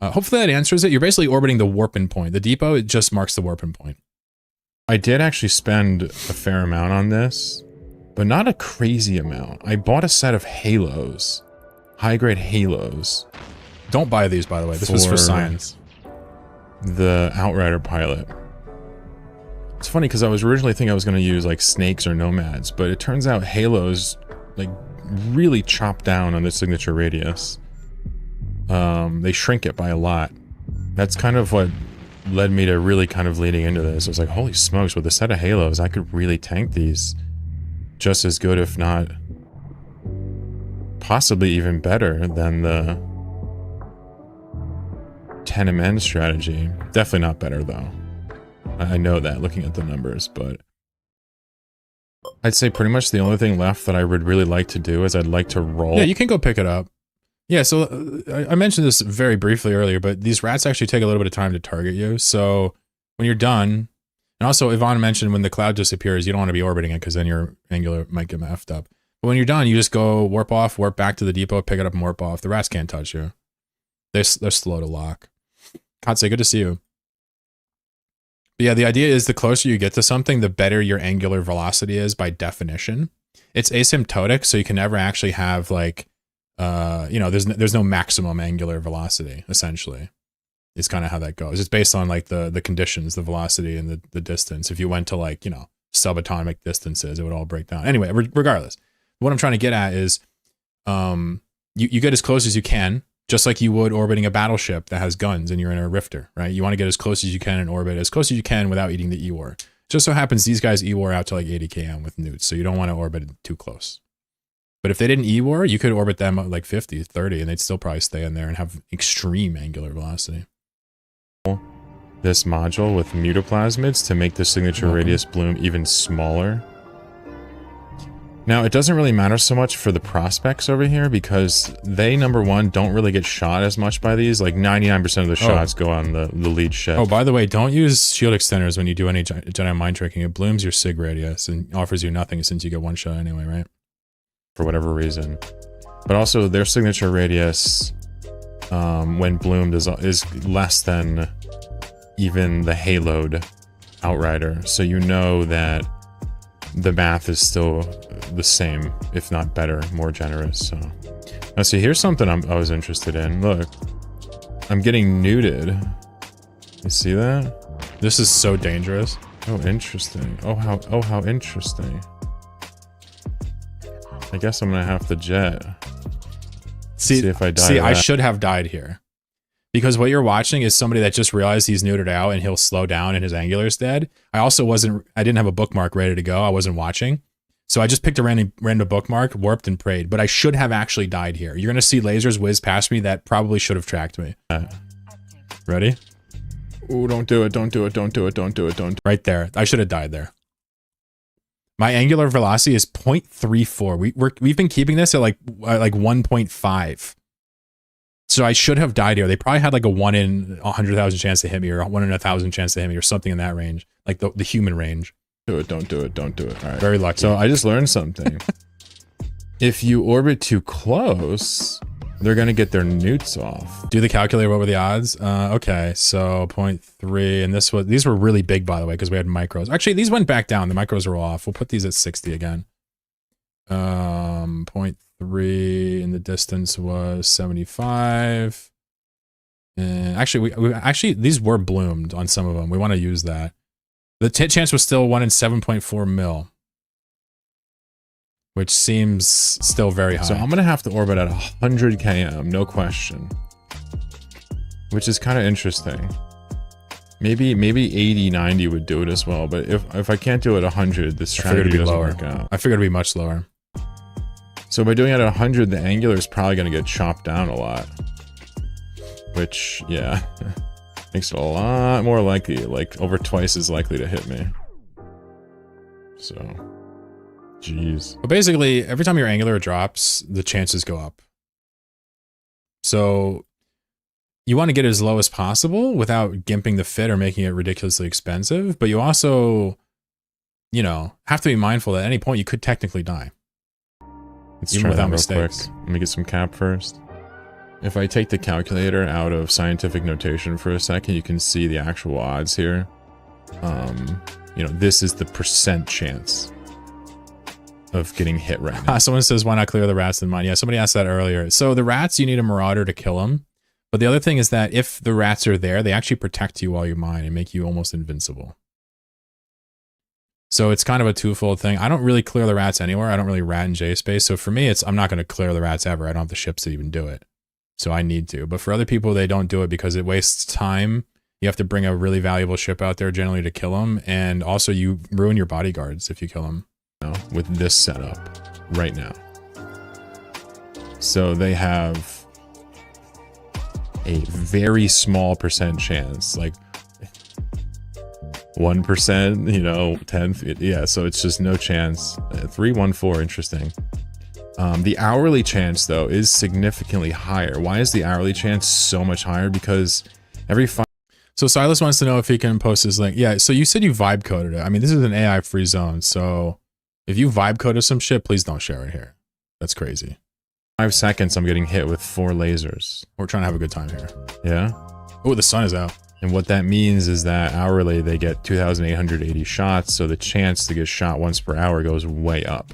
hopefully that answers it. You're basically orbiting the warp-in point. The depot, it just marks the warp-in point. I did actually spend a fair amount on this, but not a crazy amount. I bought a set of halos, high-grade halos. Don't buy these, by the way. This was for science. The Outrider pilot. It's funny because I was originally thinking I was going to use like snakes or nomads, but it turns out halos like really chop down on the signature radius. They shrink it by a lot. That's kind of what led me to really kind of leaning into this. I was like, holy smokes, with a set of halos, I could really tank these just as good, if not possibly even better than the 10MN strategy. Definitely not better, though. I know that looking at the numbers, but I'd say pretty much the only thing left that I would really like to do is I'd like to roll. Yeah, you can go pick it up. Yeah, so I mentioned this very briefly earlier, but these rats actually take a little bit of time to target you. So when you're done, and also Yvonne mentioned when the cloud disappears, you don't want to be orbiting it because then your angular might get effed up. But when you're done, you just go warp off, warp back to the depot, pick it up and warp off. The rats can't touch you. They're slow to lock. Katse, good to see you. But yeah, the idea is the closer you get to something, the better your angular velocity is by definition. It's asymptotic, so you can never actually have like, you know, there's no maximum angular velocity, essentially. It's kind of how that goes. It's based on like the conditions, the velocity and the distance. If you went to like, you know, subatomic distances, it would all break down. Anyway, regardless, what I'm trying to get at is you get as close as you can, just like you would orbiting a battleship that has guns and you're in a rifter, right? You want to get as close as you can in orbit, as close as you can without eating the E-War. Just so happens these guys E-War out to like 80 km with newts, so you don't want to orbit too close. But if they didn't E-War, you could orbit them at like 50, 30, and they'd still probably stay in there and have extreme angular velocity. This module with mutoplasmids to make the signature radius bloom even smaller. Now, it doesn't really matter so much for the prospects over here because they, number one, don't really get shot as much by these. Like 99% of the shots go on the lead ship. Oh, by the way, don't use shield extenders when you do any Jedi mind tricking. It blooms your sig radius and offers you nothing since you get one shot anyway, right? For whatever reason. But also, their signature radius, when bloomed, is less than even the haloed Outrider. So you know that the math is still the same, if not better, more generous. So now see, here's something I was interested in. Look, I'm getting nuded. You see that? This is so dangerous. Oh, interesting. Oh, how interesting. I guess I'm gonna have to jet. See if I die. See, I should have died here. Because what you're watching is somebody that just realized he's neutered out and he'll slow down and his angular's dead. I didn't have a bookmark ready to go. I wasn't watching. So I just picked a random bookmark, warped and prayed. But I should have actually died here. You're going to see lasers whiz past me that probably should have tracked me. Ready? Ooh, don't do it. Don't do it. Don't do it. Don't do it. Don't. Right there. I should have died there. My angular velocity is 0.34. We've been keeping this at like 1.5. So I should have died here. They probably had like a 1 in 100,000 chance to hit me, or a 1 in 1,000 chance to hit me, or something in that range, like the human range. Do it. Don't do it. Don't do it. All right. Very lucky. So I just learned something. If you orbit too close, they're gonna get their newts off. Do the calculator. What were the odds? Okay, so 0.3, and these were really big, by the way, because we had micros. Actually, these went back down. The micros are off. We'll put these at 60 again. 0.3, and the distance was 75. And actually, we these were bloomed on some of them. We want to use that. The chance was still 1 in 7.4 mil, which seems still very high. So I'm gonna have to orbit at 100 km, no question. Which is kind of interesting. Maybe 80, 90 would do it as well. But if I can't do it 100, this strategy doesn't work out. I figured it'd be much lower. So by doing it at 100, the angular is probably gonna get chopped down a lot. Which, yeah, makes it a lot more likely, like over twice as likely to hit me. So, jeez. But basically, every time your angular drops, the chances go up. So you want to get it as low as possible without gimping the fit or making it ridiculously expensive. But you also, you know, have to be mindful that at any point you could technically die. Let's Even try without that real mistakes. quick. Let me get some cap first. If I take the calculator out of scientific notation for a second, you can see the actual odds here. You know, this is the % chance of getting hit right now. Someone says, why not clear the rats in mine? Yeah, somebody asked that earlier. So the rats, you need a marauder to kill them. But the other thing is that if the rats are there, they actually protect you while you mine and make you almost invincible. So it's kind of a twofold thing. I don't really clear the rats anywhere. I don't really rat in J space. So for me, I'm not going to clear the rats ever. I don't have the ships to even do it. So I need to. But for other people, they don't do it because it wastes time. You have to bring a really valuable ship out there generally to kill them. And also you ruin your bodyguards if you kill them. With this setup right now. So they have a very small % chance, like 1%, you know, 10th. Yeah, so it's just no chance. 314, interesting. The hourly chance, though, is significantly higher. Why is the hourly chance so much higher? Because every So Silas wants to know if he can post his link. Yeah, so you said you vibe coded it. I mean, this is an AI free zone. So if you vibe coded some shit, please don't share it here. That's crazy. 5 seconds, I'm getting hit with 4 lasers. We're trying to have a good time here. Yeah? Oh, the sun is out. And what that means is that hourly they get 2,880 shots, so the chance to get shot once per hour goes way up.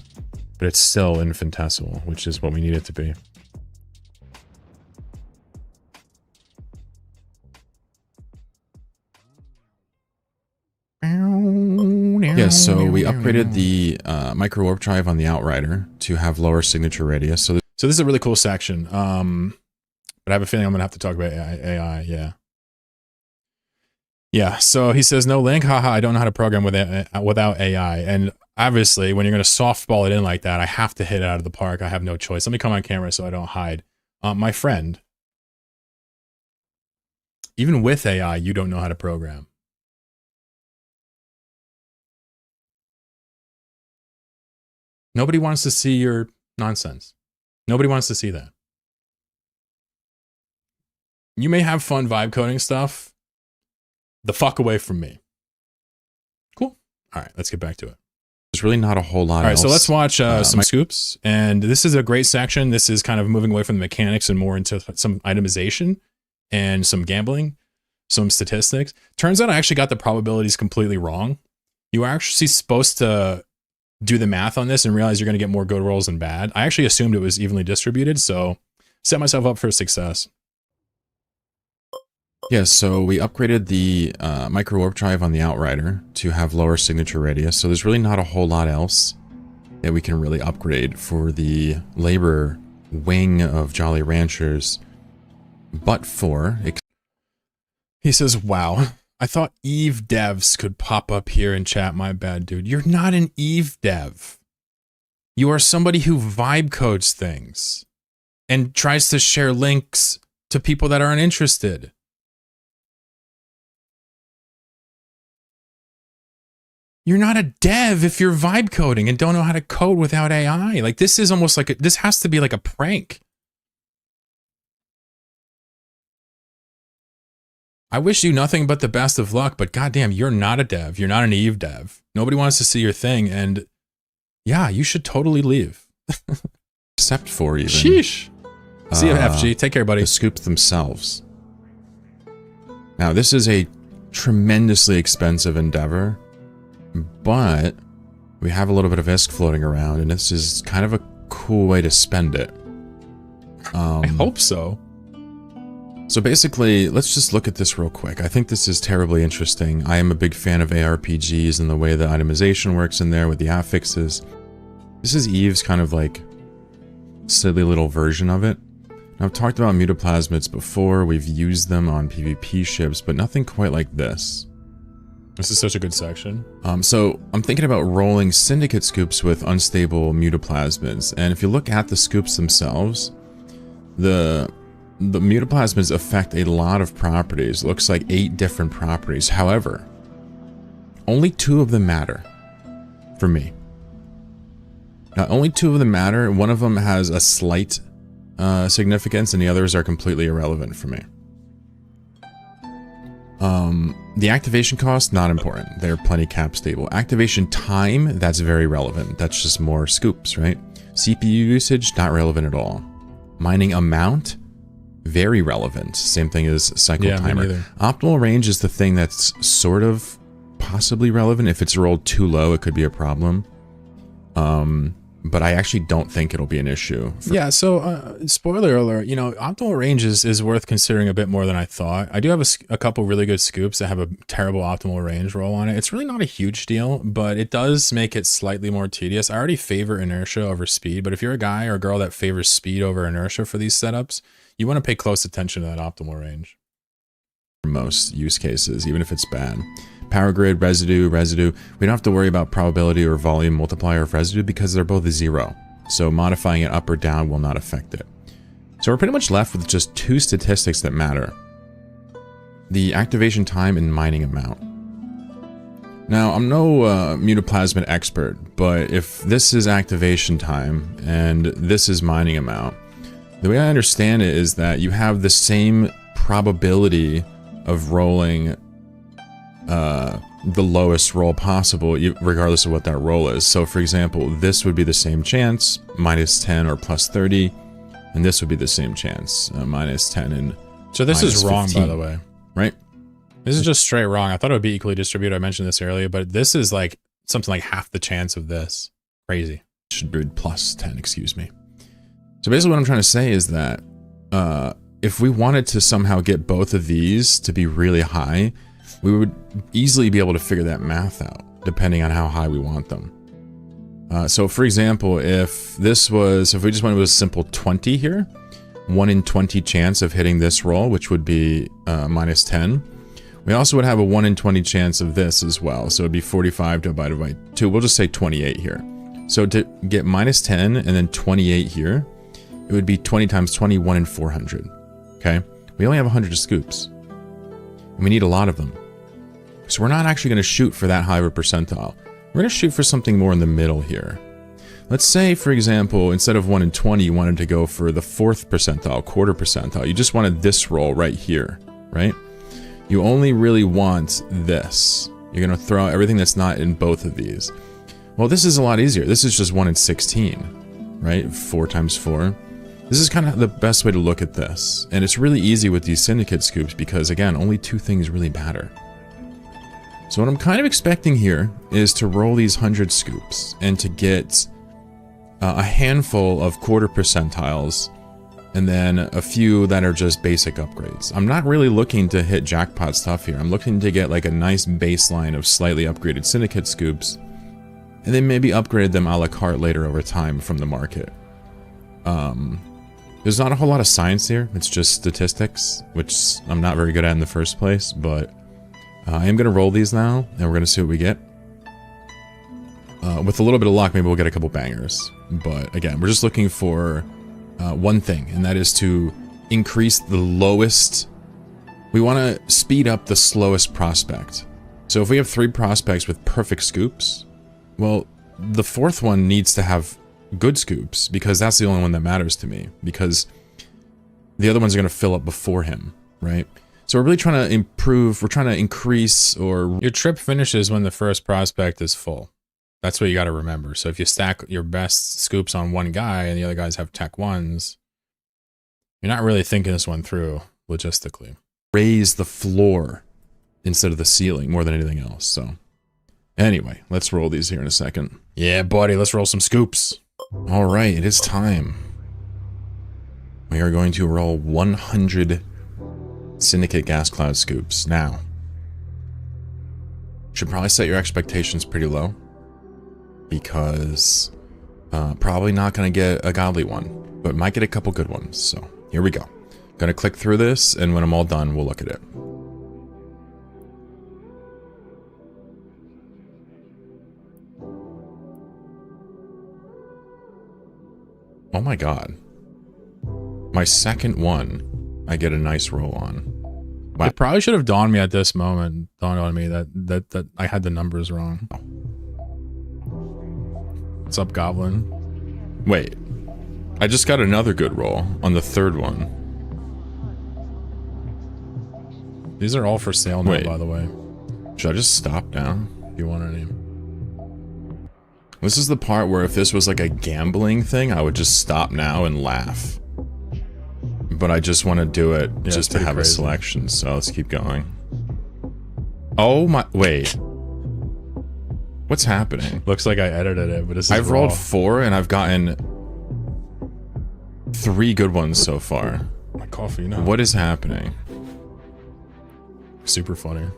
But it's still infinitesimal, which is what we need it to be. Yeah, so we upgraded the micro warp drive on the Outrider to have lower signature radius. So this is a really cool section. But I have a feeling I'm gonna have to talk about AI. Yeah. Yeah. So he says no link. Haha. I don't know how to program without AI. And obviously, when you're gonna softball it in like that, I have to hit it out of the park. I have no choice. Let me come on camera so I don't hide. My friend, even with AI, you don't know how to program. Nobody wants to see your nonsense. Nobody wants to see that. You may have fun vibe coding stuff. The fuck away from me. Cool. All right, let's get back to it. There's really not a whole lot. All right, so let's watch some scoops. And this is a great section. This is kind of moving away from the mechanics and more into some itemization and some gambling, some statistics. Turns out I actually got the probabilities completely wrong. You are actually supposed to do the math on this and realize you're going to get more good rolls than bad. I actually assumed it was evenly distributed, so set myself up for success. Yeah, so we upgraded the micro warp drive on the Outrider to have lower signature radius. So there's really not a whole lot else that we can really upgrade for the labor wing of Jolly Ranchers. But for... He says, wow. I thought Eve devs could pop up here in chat. My bad, dude. You're not an Eve dev. You are somebody who vibe codes things and tries to share links to people that aren't interested. You're not a dev if you're vibe coding and don't know how to code without AI. Like, this is almost like this has to be like a prank. I wish you nothing but the best of luck, but goddamn, you're not a dev. You're not an Eve dev. Nobody wants to see your thing, and yeah, you should totally leave. Except for even. Sheesh. See you, FG. Take care, buddy. The scoops themselves. Now, this is a tremendously expensive endeavor, but we have a little bit of ISK floating around, and this is kind of a cool way to spend it. I hope so. So basically, let's just look at this real quick. I think this is terribly interesting. I am a big fan of ARPGs and the way the itemization works in there with the affixes. This is Eve's kind of like silly little version of it. Now, I've talked about mutaplasmids before. We've used them on PvP ships, but nothing quite like this. This is such a good section. So I'm thinking about rolling syndicate scoops with unstable mutaplasmids. And if you look at the scoops themselves, the mutaplasmids affect a lot of properties. Looks like 8 different properties. However, only 2 of them matter for me. Now, only 2 of them matter. One of them has a slight significance, and the others are completely irrelevant for me. The activation cost, not important. They're plenty cap stable. Activation time, that's very relevant. That's just more scoops, right? CPU usage, not relevant at all. Mining amount, very relevant. Same thing as cycle timer. Optimal range is the thing that's sort of possibly relevant. If it's rolled too low, it could be a problem. But I actually don't think it'll be an issue. Yeah, so spoiler alert, you know, optimal range is worth considering a bit more than I thought. I do have a couple really good scoops that have a terrible optimal range roll on it. It's really not a huge deal, but it does make it slightly more tedious. I already favor inertia over speed, but if you're a guy or a girl that favors speed over inertia for these setups, you want to pay close attention to that optimal range. For most use cases, even if it's bad. Power grid, residue. We don't have to worry about probability or volume multiplier of residue because they're both 0. So modifying it up or down will not affect it. So we're pretty much left with just 2 statistics that matter. The activation time and mining amount. Now, I'm no mutaplasmid expert, but if this is activation time and this is mining amount, the way I understand it is that you have the same probability of rolling the lowest roll possible, regardless of what that roll is. So for example, this would be the same chance, -10 or +30, and this would be the same chance, -10 and so this is wrong, 15, by the way. right? This is just straight wrong. I thought it would be equally distributed. I mentioned this earlier, but this is like something like half the chance of this. Crazy. Should be +10, excuse me. So basically what I'm trying to say is that if we wanted to somehow get both of these to be really high, we would easily be able to figure that math out, depending on how high we want them. So for example, if we just went with a simple 20 here, 1 in 20 chance of hitting this roll, which would be -10. We also would have a 1 in 20 chance of this as well. So it'd be 45 divided by 2. We'll just say 28 here. So to get -10 and then 28 here, it would be 20 times 20, 1 in 400. Okay? We only have 100 scoops. And we need a lot of them. So we're not actually going to shoot for that high of a percentile. We're going to shoot for something more in the middle here. Let's say, for example, instead of 1 in 20, you wanted to go for the 4th percentile, quarter percentile. You just wanted this roll right here, right? You only really want this. You're going to throw out everything that's not in both of these. Well, this is a lot easier. This is just 1 in 16, right? 4 times 4. This is kind of the best way to look at this. And it's really easy with these syndicate scoops because, again, only 2 things really matter. So what I'm kind of expecting here is to roll these 100 scoops and to get a handful of quarter percentiles and then a few that are just basic upgrades. I'm not really looking to hit jackpot stuff here. I'm looking to get like a nice baseline of slightly upgraded syndicate scoops and then maybe upgrade them a la carte later over time from the market. There's not a whole lot of science here. It's just statistics, which I'm not very good at in the first place, but I am going to roll these now, and we're going to see what we get. With a little bit of luck, maybe we'll get a couple bangers. But again, we're just looking for one thing, and that is to increase the lowest. We want to speed up the slowest prospect. So if we have 3 prospects with perfect scoops, well, the 4th one needs to have good scoops, because that's the only one that matters to me, because the other ones are going to fill up before him, right? So we're really trying to improve, we're trying to increase, or... Your trip finishes when the first prospect is full. That's what you got to remember. So if you stack your best scoops on one guy and the other guys have tech 1s, you're not really thinking this one through logistically. raise the floor instead of the ceiling more than anything else, so... Anyway, let's roll these here in a second. Yeah, buddy, let's roll some scoops. Alright, it is time. We are going to roll 100 Syndicate Gas Cloud scoops. Now, should probably set your expectations pretty low, because probably not going to get a godly one, but might get a couple good ones. So here we go. Gonna click through this, and when I'm all done, we'll look at it. Oh my god. My second one, I get a nice roll on. Wow. It probably should have dawned me at this moment, dawned on me that I had the numbers wrong. What's up, Goblin? Wait. I just got another good roll on the third one. These are all for sale now, Wait. by the way. Should I just stop now? If you want any. This is the part where if this was like a gambling thing, I would just stop now and laugh. But I just want to do it just to have crazy. a selection, so let's keep going. Oh my... Wait. What's happening? Looks like I edited it, but this is I've raw. rolled 4 and I've gotten 3 good ones so far. My coffee, no. What is happening? Super funny.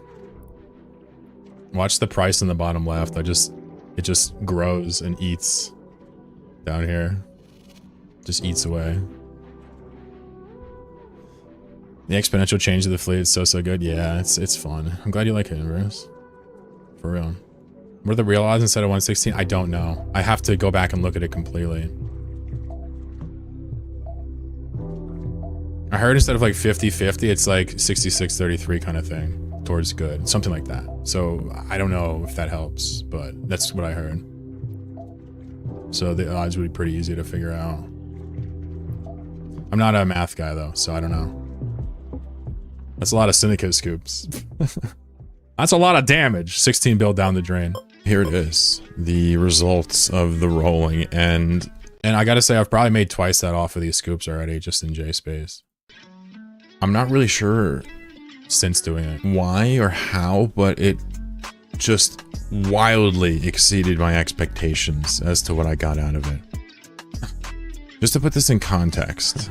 Watch the price in the bottom left. It just grows and eats down here. Just eats away. The exponential change of the fleet is so good. Yeah, it's fun. I'm glad you like it, Bruce. For real. What are the real odds instead of 116? I don't know. I have to go back and look at it completely. I heard instead of like 50-50, it's like 66-33 kind of thing towards good. Something like that. So I don't know if that helps, but that's what I heard. So the odds would be pretty easy to figure out. I'm not a math guy though, so I don't know. That's a lot of syndicate scoops. That's a lot of damage. 16 bill down the drain. Here it is. The results of the rolling, and I gotta say, I've probably made twice that off of these scoops already, just in J space. I'm not really sure Since doing it. why or how, but it just wildly exceeded my expectations as to what I got out of it. Just to put this in context,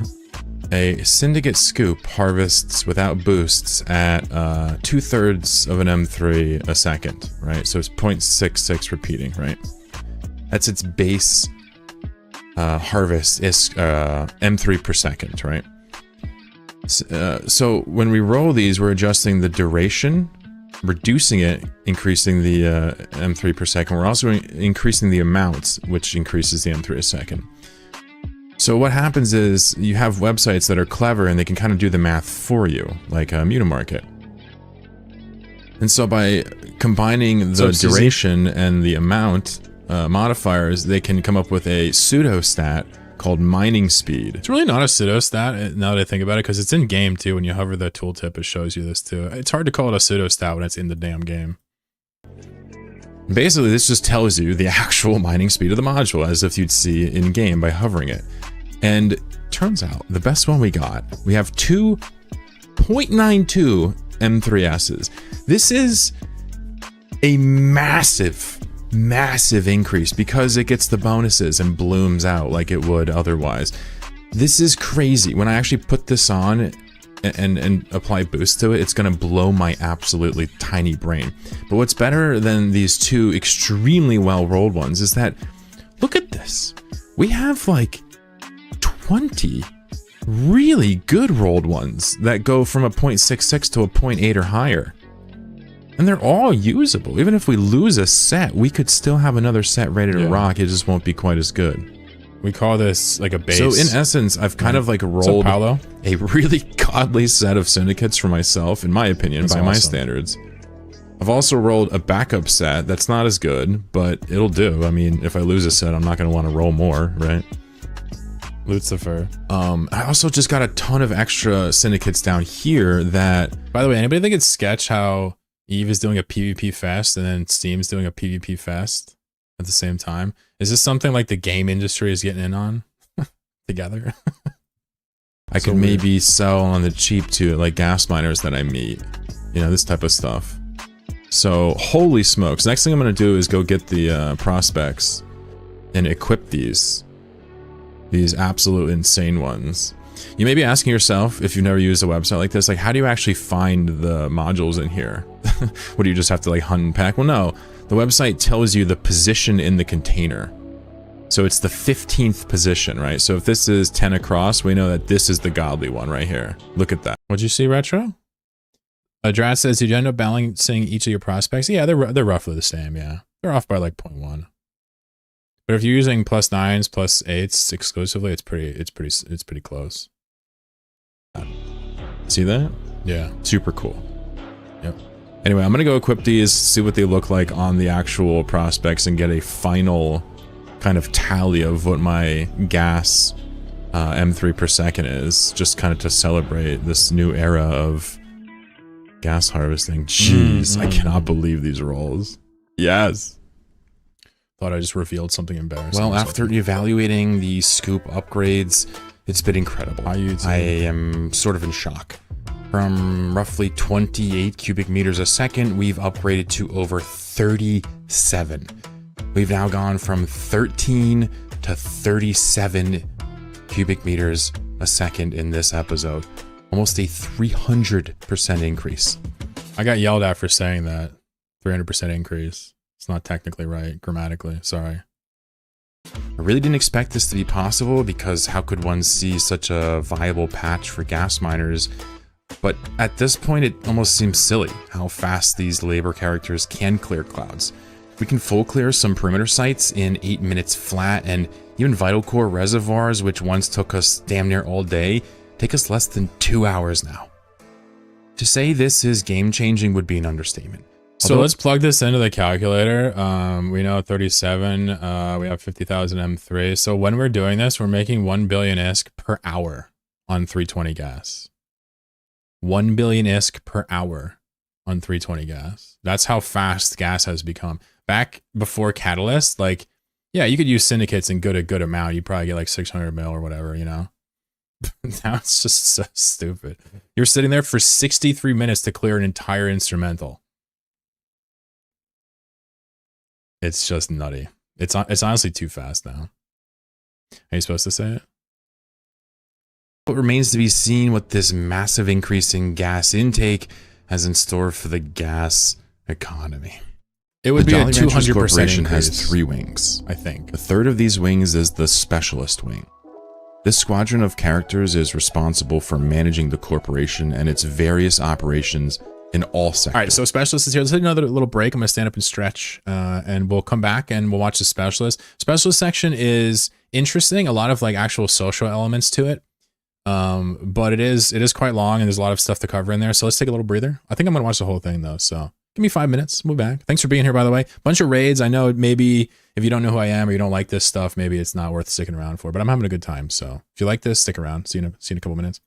a Syndicate Scoop harvests without boosts at 2/3 of an M3 a second, right? So it's 0.66 repeating, right? That's its base harvest is M3 per second, right? So when we roll these, we're adjusting the duration, reducing it, increasing the M3 per second. We're also increasing the amounts, which increases the M3 a second. So what happens is you have websites that are clever and they can kind of do the math for you, like Mutamarket. And so by combining the duration and the amount modifiers, they can come up with a pseudo stat called mining speed. It's really not a pseudo stat now that I think about it, because it's in game too. When you hover the tooltip, it shows you this too. It's hard to call it a pseudo stat when it's in the damn game. Basically, this just tells you the actual mining speed of the module, as if you'd see in game by hovering it. And turns out the best one we got, we have 2.92 M3Ss. This is a massive increase because it gets the bonuses and blooms out like it would otherwise. This is crazy. When I actually put this on and apply boost to it, it's gonna blow my absolutely tiny brain. But what's better than these two extremely well rolled ones is that, look at this. We have like 20 really good rolled ones that go from a 0.66 to a 0.8 or higher. And they're all usable. Even if we lose a set, we could still have another set ready to rock. It just won't be quite as good. We call this like a base. So in essence, I've kind of like rolled a really godly set of syndicates for myself, in my opinion, by my standards. I've also rolled a backup set that's not as good, but it'll do. I mean, if I lose a set, I'm not going to want to roll more, right? Lucifer. I also just got a ton of extra syndicates down here that... By the way, anybody think it's sketch how Eve is doing a PvP fest and then Steam's doing a PvP fest at the same time? Is this something like the game industry is getting in on together? I could maybe sell on the cheap to like gas miners that I meet. You know, this type of stuff. So, holy smokes. Next thing I'm going to do is go get the prospects and equip these. These absolute insane ones. You may be asking yourself, if you've never used a website like this, like how do you actually find the modules in here? What, do you just have to like hunt and pack? Well, no. The website tells you the position in the container. So it's the 15th position, right? So if this is 10 across, we know that this is the godly one right here. Look at that. What'd you see, Retro? Drat says, did you end up balancing each of your prospects? Yeah, they're roughly the same, yeah. They're off by like 0.1. But if you're using +9s, +8s exclusively, it's pretty close. See that? Yeah. Super cool. Yep. Anyway, I'm gonna go equip these, see what they look like on the actual prospects, and get a final kind of tally of what my gas M3 per second is, just kind of to celebrate this new era of gas harvesting. Jeez, I cannot believe these rolls. Yes. Thought I just revealed something embarrassing. Well, after evaluating the scoop upgrades, it's been incredible. I am sort of in shock. From roughly 28 cubic meters a second, we've upgraded to over 37. We've now gone from 13 to 37 cubic meters a second in this episode. Almost a 300% increase. I got yelled at for saying that. 300% increase. It's not technically right, grammatically. Sorry. I really didn't expect this to be possible, because how could one see such a viable patch for gas miners? But at this point, it almost seems silly how fast these labor characters can clear clouds. We can full clear some perimeter sites in 8 minutes flat, and even vital core reservoirs, which once took us damn near all day, take us less than 2 hours now. To say this is game-changing would be an understatement. So let's plug this into the calculator. We know 37, we have 50,000 M3. So when we're doing this, we're making 1 billion ISK per hour on 320 gas. 1 billion ISK per hour on 320 gas. That's how fast gas has become. Back before Catalyst, like, yeah, you could use syndicates and a good amount. You'd probably get like 600 mil or whatever, you know? Now it's just so stupid. You're sitting there for 63 minutes to clear an entire instrumental. It's just nutty. It's honestly too fast now. Are you supposed to say it? What remains to be seen what this massive increase in gas intake has in store for the gas economy. It would be a 200% Corporation increase. has 3 wings. I think. The third of these wings is the Specialist Wing. This squadron of characters is responsible for managing the corporation and its various operations in all sectors. All right, so Specialist is here. Let's take another little break. I'm going to stand up and stretch, and we'll come back and we'll watch the Specialist. Specialist section is interesting. A lot of like actual social elements to it, but it is quite long and there's a lot of stuff to cover in there. So let's take a little breather. I think I'm going to watch the whole thing though. So give me 5 minutes. We'll be back. Thanks for being here, by the way. Bunch of raids. I know maybe if you don't know who I am or you don't like this stuff, maybe it's not worth sticking around for. But I'm having a good time. So if you like this, stick around. See you in a couple minutes.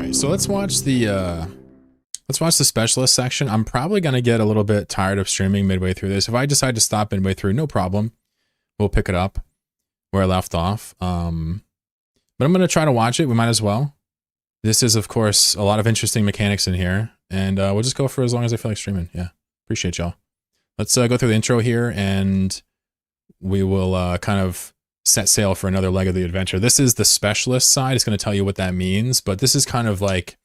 right, so let's watch the specialist section. I'm probably gonna get a little bit tired of streaming midway through this. If I decide to stop midway through, no problem. We'll pick it up where I left off. But I'm gonna try to watch it. We might as well. This is, of course, a lot of interesting mechanics in here, and we'll just go for as long as I feel like streaming. Yeah, appreciate y'all. Let's go through the intro here, and we will kind of set sail for another leg of the adventure. This is the specialist side. It's going to tell you what that means, but this is kind of like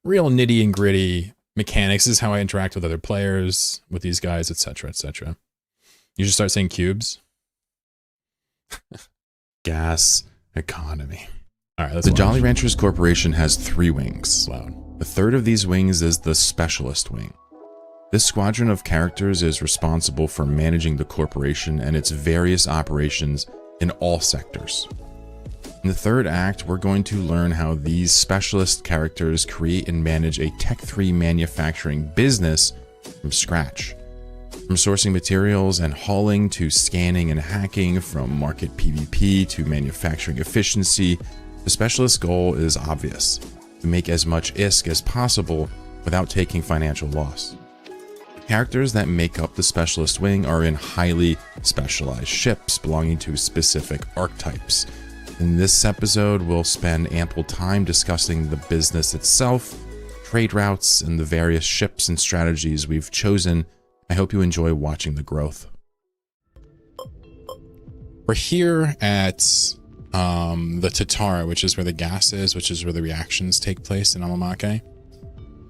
real nitty and gritty mechanics. This is how I interact with other players, with these guys, etc., etc. You should start saying cubes. Gas economy. All right, let's The watch. Jolly Ranchers Corporation has 3 wings. Loud. A third of these wings is the Specialist Wing. This squadron of characters is responsible for managing the corporation and its various operations in all sectors. In the third act, we're going to learn how these specialist characters create and manage a Tech 3 manufacturing business from scratch. From sourcing materials and hauling to scanning and hacking, from market PvP to manufacturing efficiency, the specialist's goal is obvious: to make as much ISK as possible without taking financial loss. The characters that make up the specialist wing are in highly specialized ships belonging to specific archetypes. In this episode, we'll spend ample time discussing the business itself, trade routes, and the various ships and strategies we've chosen. I hope you enjoy watching the growth. We're here at the Tatara, which is where the gas is, which is where the reactions take place in Alamake.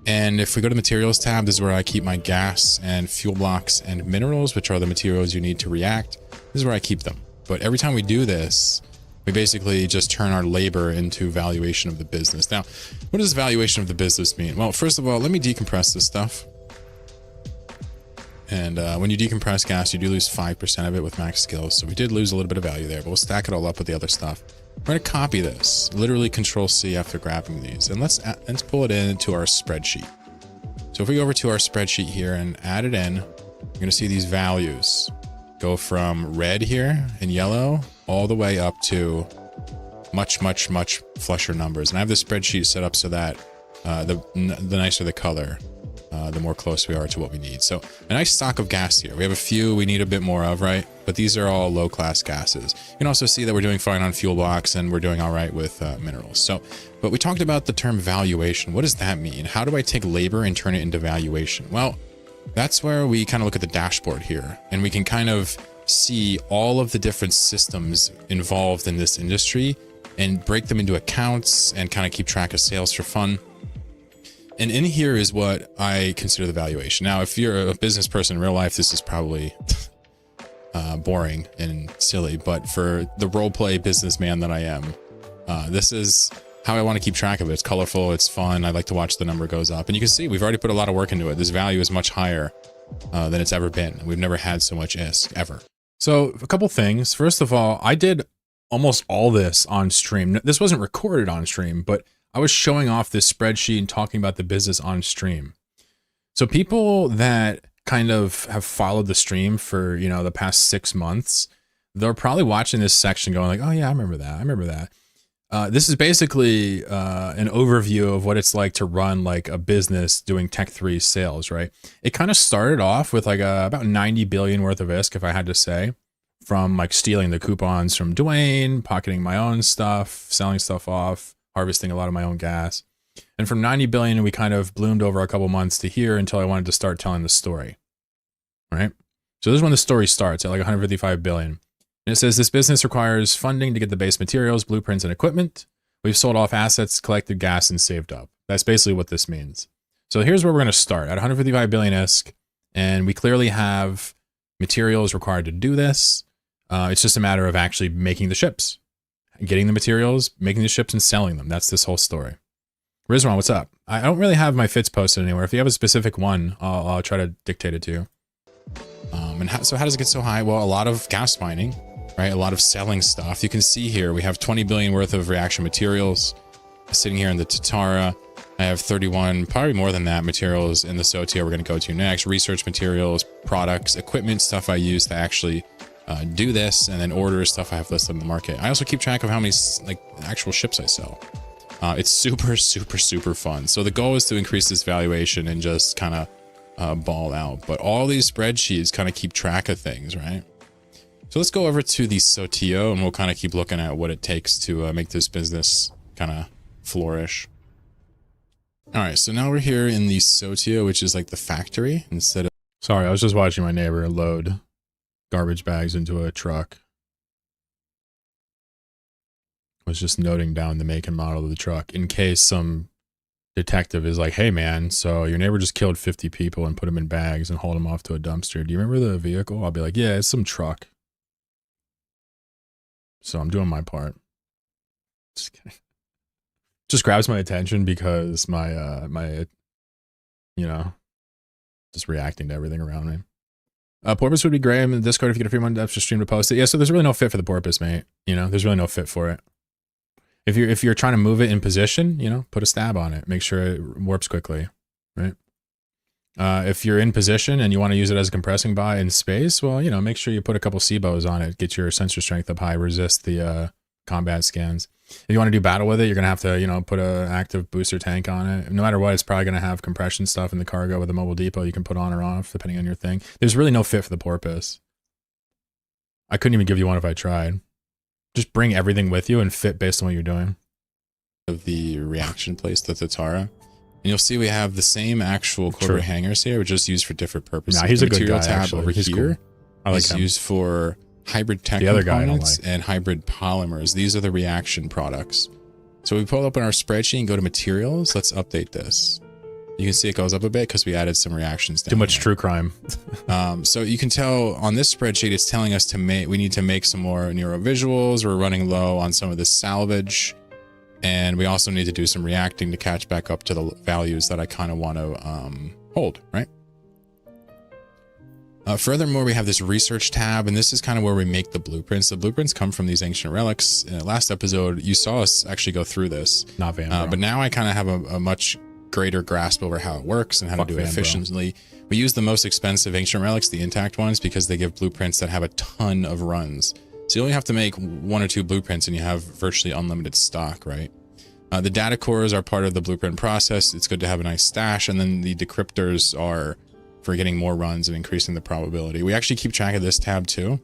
And if we go to the materials tab, this is where I keep my gas and fuel blocks and minerals, which are the materials you need to react. This is where I keep them. But every time we do this, we basically just turn our labor into valuation of the business. Now, what does valuation of the business mean? Well, first of all, let me decompress this stuff. And when you decompress gas, you do lose 5% of it with max skills. So we did lose a little bit of value there, but we'll stack it all up with the other stuff. We're going to copy this, literally Control C after grabbing these, and let's pull it into our spreadsheet. So if we go over to our spreadsheet here and add it in, you're going to see these values go from red here and yellow all the way up to much flusher numbers. And I have this spreadsheet set up so that the nicer the color, the more close we are to what we need. So a nice stock of gas here. We have a few we need a bit more of, right? But these are all low class gases. You can also see that we're doing fine on fuel blocks and we're doing all right with minerals. So, but we talked about the term valuation. What does that mean? How do I take labor and turn it into valuation? Well, that's where we kind of look at the dashboard here, and we can kind of see all of the different systems involved in this industry and break them into accounts and kind of keep track of sales for fun. And in here is what I consider the valuation. Now, if you're a business person in real life, this is probably boring and silly, but for the roleplay businessman that I am, this is how I want to keep track of it. It's colorful, it's fun. I like to watch the number goes up, and you can see we've already put a lot of work into it. This value is much higher than it's ever been. We've never had so much ISK ever. So a couple things. First of all, I did almost all this on stream. This wasn't recorded on stream, but I was showing off this spreadsheet and talking about the business on stream. So people that kind of have followed the stream for, you know, the past 6 months, they're probably watching this section going like, oh yeah, I remember that. I remember that. This is basically an overview of what it's like to run like a business doing Tech 3 sales, right? It kind of started off with like about 90 billion worth of ISK, if I had to say, from like stealing the coupons from Dwayne, pocketing my own stuff, selling stuff off, harvesting a lot of my own gas. And from 90 billion, we kind of bloomed over a couple months to here until I wanted to start telling the story, right? So this is when the story starts at like 155 billion. And it says this business requires funding to get the base materials, blueprints, and equipment. We've sold off assets, collected gas, and saved up. That's basically what this means. So here's where we're going to start at 155 billion ISK. And we clearly have materials required to do this. It's just a matter of actually making the ships, getting the materials, making the ships, and selling them. That's this whole story. Rizwan, what's up? I don't really have my fits posted anywhere. If you have a specific one, I'll try to dictate it to you. So how does it get so high? Well, a lot of gas mining, right? A lot of selling stuff. You can see here, we have 20 billion worth of reaction materials sitting here in the Tatara. I have 31, probably more than that, materials in the Sotia we're going to go to next. Research materials, products, equipment, stuff I use to actually do this, and then orders, stuff I have listed in the market. I also keep track of how many like actual ships I sell. It's super, super, super fun. So the goal is to increase this valuation and just kind of ball out. But all these spreadsheets kind of keep track of things, right? So let's go over to the Sotillo and we'll kind of keep looking at what it takes to make this business kind of flourish. All right, so now we're here in the Sotillo, which is like the factory instead of... Sorry, I was just watching my neighbor load garbage bags into a truck. I was just noting down the make and model of the truck in case some detective is like, hey man, so your neighbor just killed 50 people and put them in bags and hauled them off to a dumpster. Do you remember the vehicle? I'll be like, yeah, it's some truck. So I'm doing my part. Just kidding. Just grabs my attention because my you know, just reacting to everything around me. Porpoise would be great in the Discord if you get a free one extra stream to post it. Yeah, so there's really no fit for the porpoise, mate. You know, there's really no fit for it. If you're trying to move it in position, you know, put a stab on it. Make sure it warps quickly, right? If you're in position and you want to use it as a compressing bot in space, well, you know, make sure you put a couple SIBOs on it. Get your sensor strength up high, resist the combat scans. If you want to do battle with it, you're going to have to, you know, put an active booster tank on it. No matter what, it's probably going to have compression stuff in the cargo with a mobile depot you can put on or off, depending on your thing. There's really no fit for the porpoise. I couldn't even give you one if I tried. Just bring everything with you and fit based on what you're doing. Of the reaction place, the Tatara. And you'll see we have the same actual corporate hangers here, which is used for different purposes. Nah, he's the a good material guy, tab actually. over He's here cool. I like is him. used for hybrid tech The other guy I don't components like. and hybrid polymers. These are the reaction products. So we pull up in our spreadsheet and go to materials. Let's update this. You can see it goes up a bit because we added some reactions down Too much here. true crime. So you can tell on this spreadsheet, it's telling us we need to make some more neurovisuals. We're running low on some of this salvage. And we also need to do some reacting to catch back up to the values that I kind of want to hold, right? Furthermore, we have this research tab, and this is kind of where we make the blueprints. The blueprints come from these ancient relics. In the last episode, you saw us actually go through this. Not Van, but now I kind of have a much greater grasp over how it works and how to do it efficiently. We use the most expensive ancient relics, the intact ones, because they give blueprints that have a ton of runs. So you only have to make 1 or 2 blueprints and you have virtually unlimited stock, right? The data cores are part of the blueprint process. It's good to have a nice stash. And then the decryptors are for getting more runs and increasing the probability. We actually keep track of this tab too.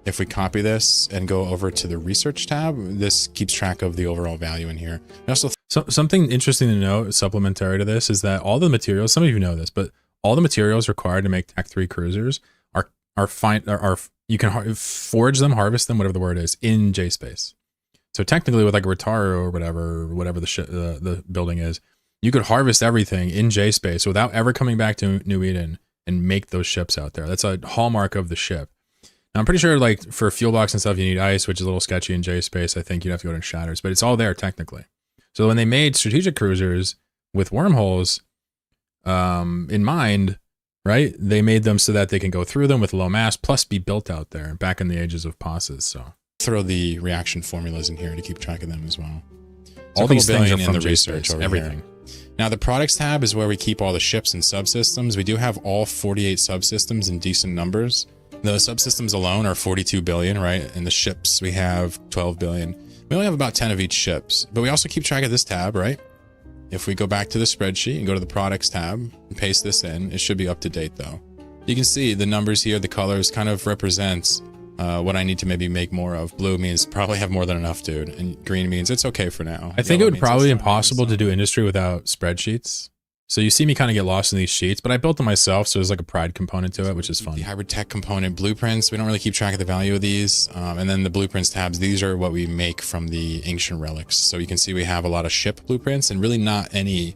If we copy this and go over to the research tab, this keeps track of the overall value in here. Also, something interesting to note, supplementary to this, is that all the materials, some of you know this, but all the materials required to make Tech 3 cruisers are you can forge them, harvest them, whatever the word is, in JSpace. So technically with like a Rotaro or whatever the building is, you could harvest everything in JSpace without ever coming back to New Eden and make those ships out there. That's a hallmark of the ship. Now, I'm pretty sure like for fuel blocks and stuff, you need ice, which is a little sketchy in JSpace. I think you'd have to go to shatters, but it's all there technically. So when they made strategic cruisers with wormholes in mind, right? They made them so that they can go through them with low mass, plus be built out there back in the ages of passes. So throw the reaction formulas in here to keep track of them as well. All these things are from the research over everything. Here. Now the products tab is where we keep all the ships and subsystems. We do have all 48 subsystems in decent numbers. The subsystems alone are 42 billion, right? And the ships we have 12 billion. We only have about 10 of each ships, but we also keep track of this tab, right? If we go back to the spreadsheet and go to the products tab and paste this in, it should be up to date though. You can see the numbers here, the colors kind of represents what I need to maybe make more of. Blue means probably have more than enough, dude. And green means it's okay for now. I think it would probably be impossible to do industry without spreadsheets. So you see me kind of get lost in these sheets, but I built them myself. So there's like a pride component to it, which is fun. The hybrid tech component blueprints, we don't really keep track of the value of these. And then the blueprints tabs, these are what we make from the ancient relics. So you can see we have a lot of ship blueprints and really not any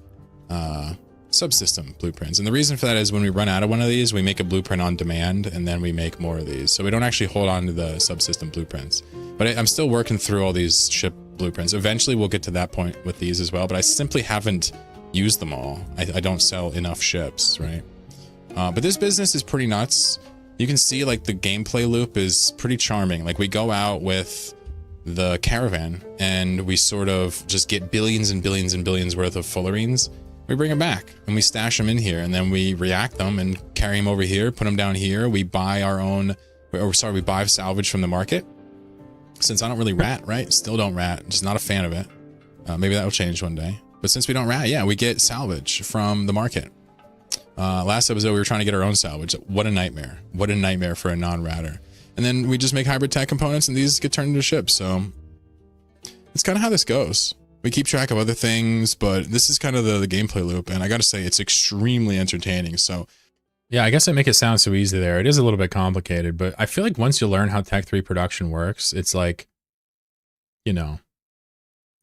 subsystem blueprints. And the reason for that is when we run out of one of these, we make a blueprint on demand and then we make more of these. So we don't actually hold on to the subsystem blueprints. But I'm still working through all these ship blueprints. Eventually we'll get to that point with these as well, but I simply haven't used them all. I don't sell enough ships, right? But this business is pretty nuts. You can see like the gameplay loop is pretty charming. Like we go out with the caravan and we sort of just get billions and billions and billions worth of fullerenes. We bring them back and we stash them in here and then we react them and carry them over here, put them down here. We buy our own, we buy salvage from the market. Since I don't really rat, right? Still don't rat, just not a fan of it. Maybe that will change one day. But since we don't rat, yeah, we get salvage from the market. Last episode, we were trying to get our own salvage. What a nightmare. What a nightmare for a non-ratter. And then we just make hybrid tech components and these get turned into ships. So it's kind of how this goes. We keep track of other things, but this is kind of the gameplay loop. And I got to say, it's extremely entertaining. So yeah, I guess I make it sound so easy there. It is a little bit complicated, but I feel like once you learn how Tech 3 production works, it's like, you know,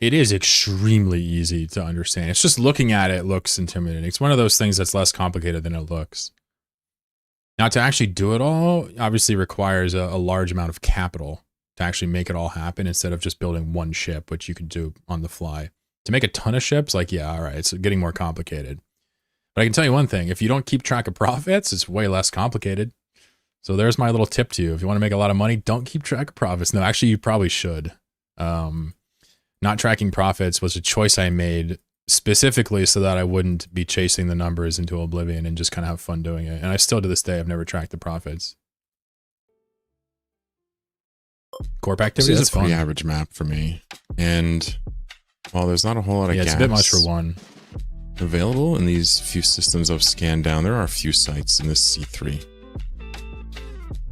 it is extremely easy to understand. It's just looking at it looks intimidating. It's one of those things that's less complicated than it looks. Now, to actually do it all obviously requires a large amount of capital to actually make it all happen instead of just building one ship, which you could do on the fly. To make a ton of ships, like, yeah, all right, it's getting more complicated. But I can tell you one thing, if you don't keep track of profits, it's way less complicated. So there's my little tip to you. If you want to make a lot of money, don't keep track of profits. No, actually, you probably should. Not tracking profits was a choice I made specifically so that I wouldn't be chasing the numbers into oblivion and just kind of have fun doing it. And I still, to this day, I've never tracked the profits. Corp activity, This is that's a pretty fun. average map for me. And while there's not a whole lot of Yeah, gas it's a bit much for one. available in these few systems I've scanned down, there are a few sites in this C3.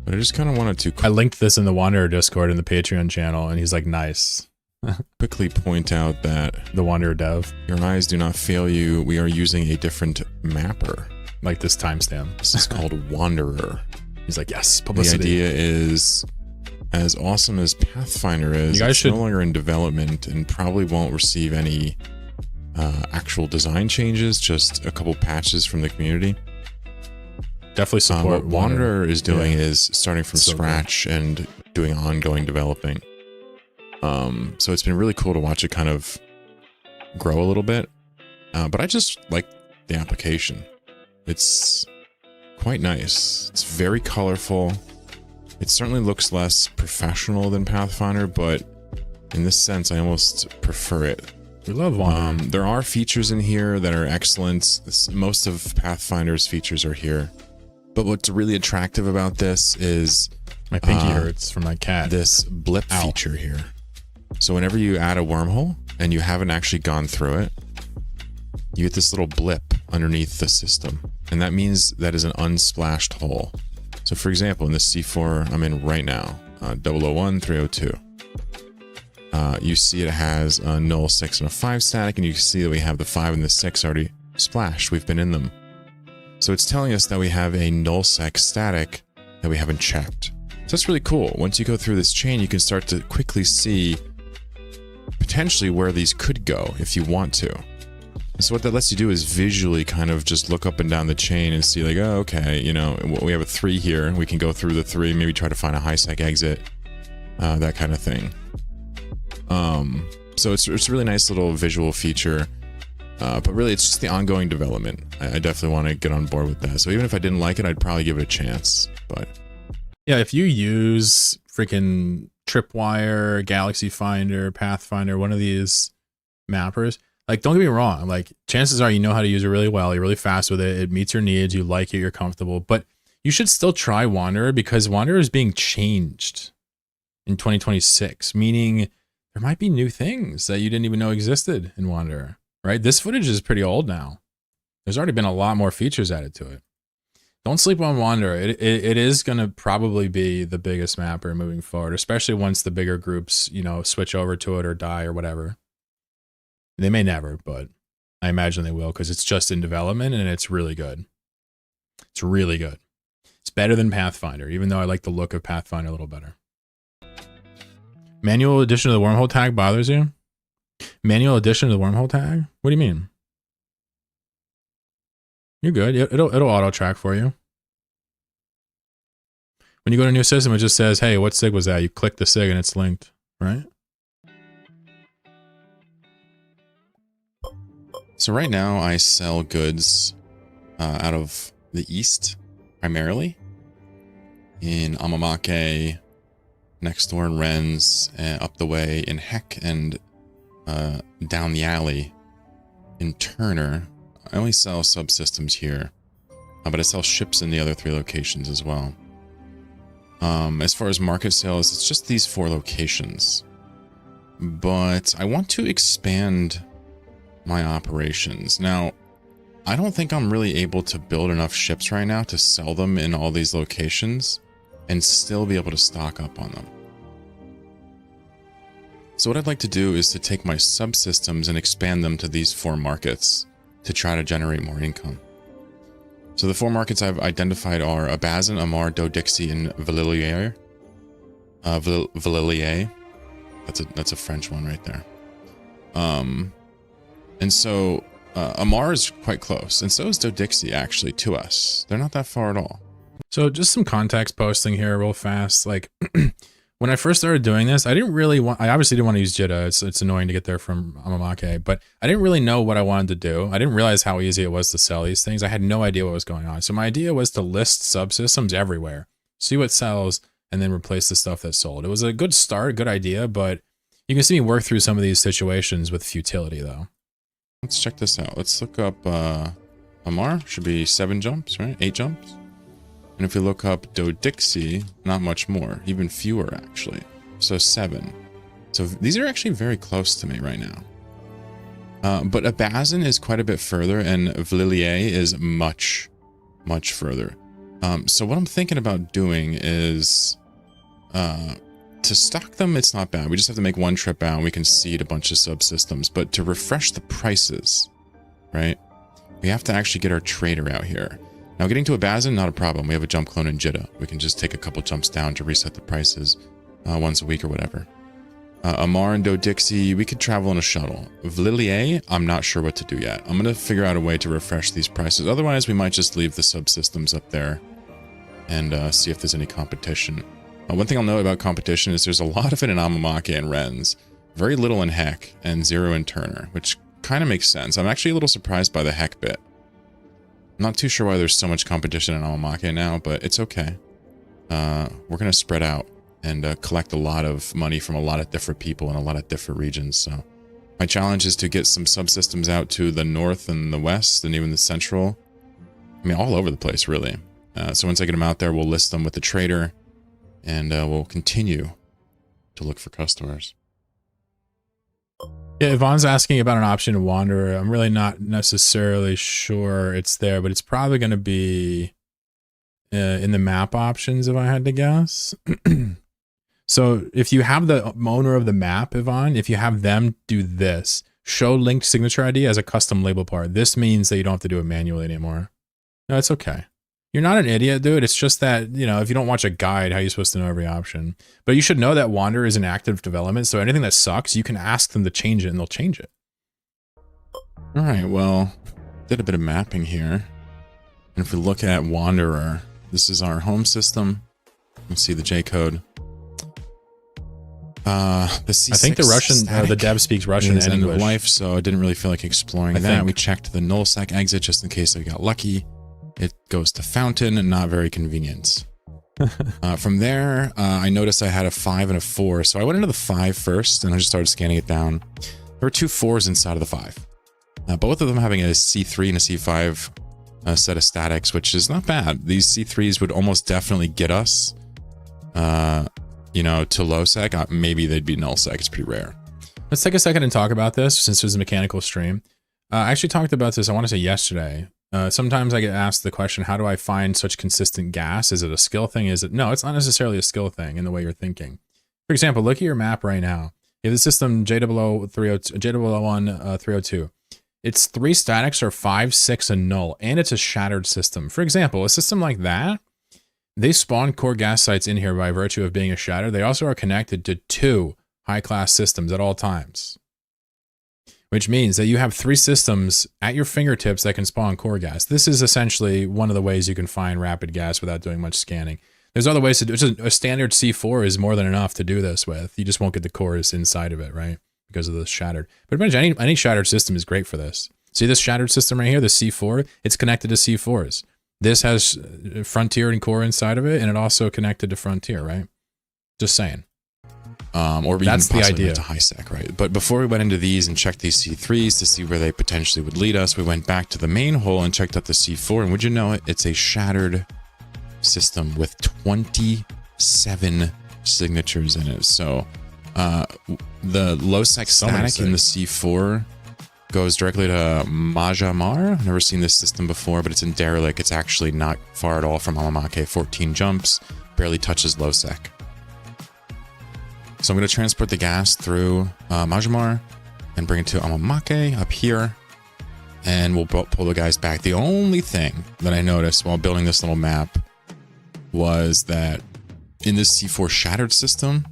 But I just kind of wanted to I linked this in the Wanderer Discord in the Patreon channel, and he's like, nice. quickly point out that The Wanderer dev, your eyes do not fail you. We are using a different mapper. like this timestamp. This is called Wanderer. He's like, yes, The publicity. idea is, as awesome as Pathfinder is, You guys it's should- no longer in development and probably won't receive any actual design changes, just a couple patches from the community. Definitely support What Wanderer is doing Yeah. is starting from So good. scratch and doing ongoing developing. So it's been really cool to watch it kind of grow a little bit. But I just like the application. It's quite nice. It's very colorful. It certainly looks less professional than Pathfinder, but in this sense, I almost prefer it. We love Wanderer. There are features in here that are excellent. Most of Pathfinder's features are here. But what's really attractive about this is My pinky hurts from my cat. this blip Ow. feature here. So whenever you add a wormhole and you haven't actually gone through it, you get this little blip underneath the system. And that means that is an unsplashed hole. So for example, in the C4 I'm in right now, 001, 302. You see it has a null 6 and a 5 static, and you can see that we have the 5 and the 6 already splashed. We've been in them. So it's telling us that we have a null sec static that we haven't checked. So that's really cool. Once you go through this chain, you can start to quickly see potentially where these could go if you want to. And so what that lets you do is visually kind of just look up and down the chain and see like, oh, okay, you know, we have a 3 here. We can go through the 3, maybe try to find a high sec exit, that kind of thing. So it's a really nice little visual feature. But really, it's just the ongoing development. I definitely want to get on board with that. So even if I didn't like it, I'd probably give it a chance. But Yeah, if you use freaking Tripwire, Galaxy Finder, Pathfinder, one of these mappers, like, don't get me wrong, like, chances are you know how to use it really well, you're really fast with it, it meets your needs, you like it, you're comfortable, but you should still try Wanderer because Wanderer is being changed in 2026, meaning there might be new things that you didn't even know existed in Wanderer, right? This footage is pretty old now. There's already been a lot more features added to it. Don't sleep on Wanderer. It is going to probably be the biggest mapper moving forward, especially once the bigger groups, you know, switch over to it or die or whatever. They may never, but I imagine they will because it's just in development and it's really good. It's really good. It's better than Pathfinder, even though I like the look of Pathfinder a little better. Manual addition to the wormhole tag bothers you? Manual addition to the wormhole tag? What do you mean? You're good. It'll auto track for you. When you go to a new system, it just says, hey, what SIG was that? You click the SIG and it's linked, right? so right now I sell goods out of the east primarily in Amamake, next door in Rennes, up the way in Heck, and down the alley in Turner. I only sell subsystems here, but I sell ships in the other 3 locations as well. As far as market sales, it's just these 4 locations. but I want to expand my operations. Now, I don't think I'm really able to build enough ships right now to sell them in all these locations and still be able to stock up on them. So what I'd like to do is to take my subsystems and expand them to these 4 markets to try to generate more income. So the 4 markets I've identified are Abazin, Amar, Dodixie, and Villiers. Villiers. That's a French one right there. And so Amar is quite close, and so is Dodixie actually to us. They're not that far at all. So just some context posting here real fast. Like when I first started doing this, I obviously didn't want to use Jitta. It's annoying to get there from Amamake, but I didn't really know what I wanted to do. I didn't realize how easy it was to sell these things. I had no idea what was going on. So my idea was to list subsystems everywhere, see what sells, and then replace the stuff that sold. It was a good start, good idea, but you can see me work through some of these situations with futility though. Let's check this out. Let's look up Amar. Should be 7 jumps, right? 8 jumps. And if we look up Dodixie, not much more, even fewer actually. So 7. So these are actually very close to me right now. But Abazin is quite a bit further, and Villiers is much, much further. So what I'm thinking about doing is to stock them, it's not bad. We just have to make 1 trip out and we can seed a bunch of subsystems. But to refresh the prices, right, we have to actually get our trader out here. Now, getting to Abazin, not a problem. We have a jump clone in Jitta. We can just take a couple jumps down to reset the prices once a week or whatever. Amar and Dodixie, we could travel in a shuttle. Villiers, I'm not sure what to do yet. I'm going to figure out a way to refresh these prices. Otherwise, we might just leave the subsystems up there and see if there's any competition. One thing I'll note about competition is there's a lot of it in Amamake and Rennes. Very little in Heck and 0 in Turner, which kind of makes sense. I'm actually a little surprised by the Heck bit. I'm not too sure why there's so much competition in Amamake now, but it's okay. We're going to spread out and collect a lot of money from a lot of different people in a lot of different regions. So my challenge is to get some subsystems out to the north and the west and even the central. I mean, all over the place, really. So once I get them out there, we'll list them with the trader. And we'll continue to look for customers. Yeah, Yvonne's asking about an option to Wanderer. I'm really not necessarily sure it's there, but it's probably going to be in the map options if I had to guess. So if you have the owner of the map, Yvonne, if you have them do this, show linked signature ID as a custom label part. This means that you don't have to do it manually anymore. No, it's okay. You're not an idiot, dude. It's just that, you know, if you don't watch a guide, how are you supposed to know every option? But you should know that Wander is in active development, so anything that sucks, you can ask them to change it, and they'll change it. All right, well, did a bit of mapping here. And if we look at Wanderer, this is our home system. You can see the J code. The C6 I think the Russian, the dev speaks Russian and end English. of life, so I didn't really feel like exploring that. We checked the nullsec exit just in case I got lucky. It goes to Fountain, and not very convenient. From there, I noticed I had a 5 and a 4, so I went into the 5 first, and I just started scanning it down. There were 2 4s inside of the 5. Both of them having a C3 and a C5 set of statics, which is not bad. These C3s would almost definitely get us, you know, to low sec. Maybe they'd be null sec. It's pretty rare. Let's take a second and talk about this, since it was a mechanical stream. I actually talked about this, I want to say yesterday. Sometimes I get asked the question, how do I find such consistent gas? Is it a skill thing? Is it? No, it's not necessarily a skill thing in the way you're thinking. For example, look at your map right now. You have the system J001 302. Its 3 statics are 5, 6, and null, and it's a shattered system. For example, a system like that, they spawn core gas sites in here by virtue of being a shatter. They also are connected to 2 high-class systems at all times, which means that you have 3 systems at your fingertips that can spawn core gas. This is essentially one of the ways you can find rapid gas without doing much scanning. There's other ways to do it. A standard C4 is more than enough to do this with. You just won't get the cores inside of it, right? Because of the shattered. But pretty much any shattered system is great for this. See this shattered system right here, the C4? It's connected to C4s. This has Frontier and core inside of it, and it also connected to Frontier, right? Just saying. Or that's the idea. To high sec, right? But before we went into these and checked these C3s to see where they potentially would lead us, we went back to the main hole and checked out the C4. And would you know it? It's a shattered system with 27 signatures in it. So The low sec static in the C4 goes directly to Majamar. I've never seen this system before, but it's in Derelict. It's actually not far at all from Amamake. 14 jumps, barely touches low sec. So I'm going to transport the gas through Majamar and bring it to Amamake up here. And we'll pull the guys back. The only thing that I noticed while building this little map was that in this C4 shattered system,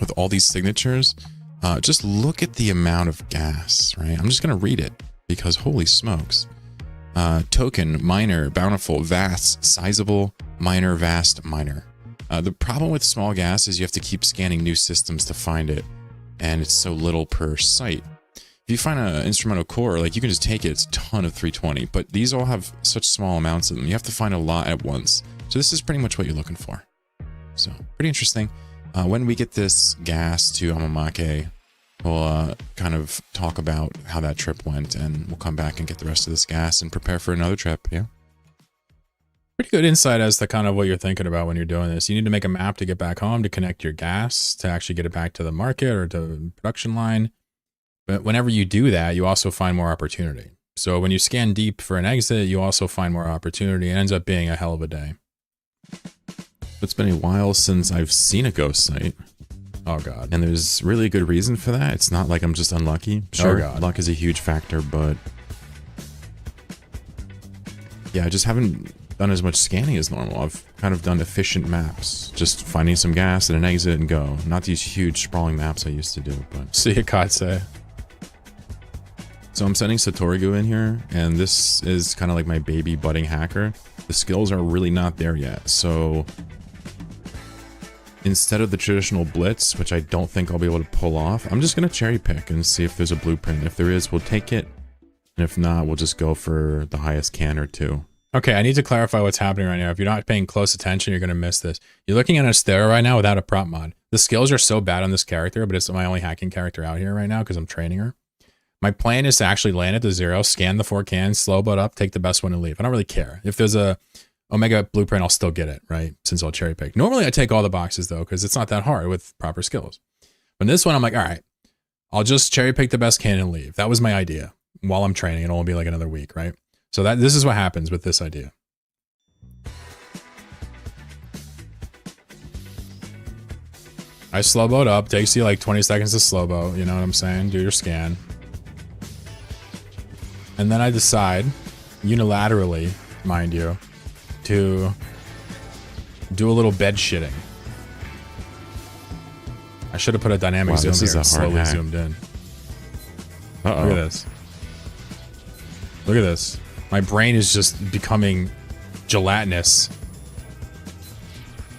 with all these signatures, just look at the amount of gas, right? I'm just going to read it because holy smokes. Token, minor, bountiful, vast, sizable, minor, vast, minor. The problem with small gas is you have to keep scanning new systems to find it, and it's so little per site. If you find an instrumental core, like you can just take it, it's a ton of 320, but these all have such small amounts of them. You have to find a lot at once. So this is pretty much what you're looking for. So pretty interesting. When we get this gas to Amamake, we'll kind of talk about how that trip went, and we'll come back and get the rest of this gas and prepare for another trip. Yeah. Pretty good insight as to kind of what you're thinking about when you're doing this. You need to make a map to get back home to connect your gas to actually get it back to the market or to the production line. But whenever you do that, you also find more opportunity. So when you scan deep for an exit, you also find more opportunity. It ends up being a hell of a day. It's been a while since I've seen a ghost site. Oh, God. And there's really a good reason for that. It's not like I'm just unlucky. Sure, God. Luck is a huge factor, but yeah, I just haven't done as much scanning as normal. I've kind of done efficient maps, just finding some gas and an exit and go. Not these huge sprawling maps I used to do, but See you, Katse. so I'm sending Satorigu in here, and this is kind of like my baby budding hacker. The skills are really not there yet, so instead of the traditional blitz, which I don't think I'll be able to pull off, I'm just going to cherry pick and see if there's a blueprint. If there is, we'll take it. And if not, we'll just go for the highest can or two. Okay, I need to clarify what's happening right now. If you're not paying close attention, you're going to miss this. You're looking at Astera right now without a prop mod. The skills are so bad on this character, but it's my only hacking character out here right now because I'm training her. My plan is to actually land at the 0, scan the 4 cans, slow boat up, take the best one and leave. I don't really care. If there's a Omega blueprint, I'll still get it, right? Since I'll cherry pick. Normally I take all the boxes though, because it's not that hard with proper skills. But this one, I'm like, all right, I'll just cherry pick the best can and leave. That was my idea while I'm training. It'll only be like another week, right? So this is what happens with this idea. I slow boat up, takes you like 20 seconds to slow boat, you know what I'm saying? Do your scan. And then I decide, unilaterally, mind you, to do a little bed shitting. I should have put a dynamic zoom here and slowly zoomed in. Uh-oh. Look at this. Look at this. My brain is just becoming gelatinous.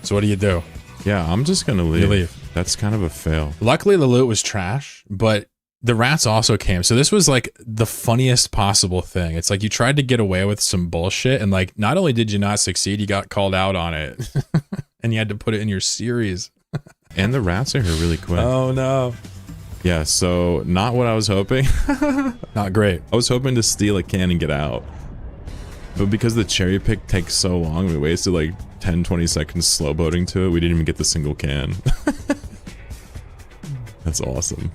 So what do? Yeah, I'm just going to leave. You leave. That's kind of a fail. Luckily, the loot was trash, but the rats also came. So this was like the funniest possible thing. It's like you tried to get away with some bullshit, and like not only did you not succeed, you got called out on it. And you had to put it in your series. And the rats are here really quick. Oh no. Yeah, so not what I was hoping. Not great. I was hoping to steal a can and get out. But because the cherry pick takes so long, we wasted like 10-20 seconds slow boating to it. We didn't even get the single can. That's awesome.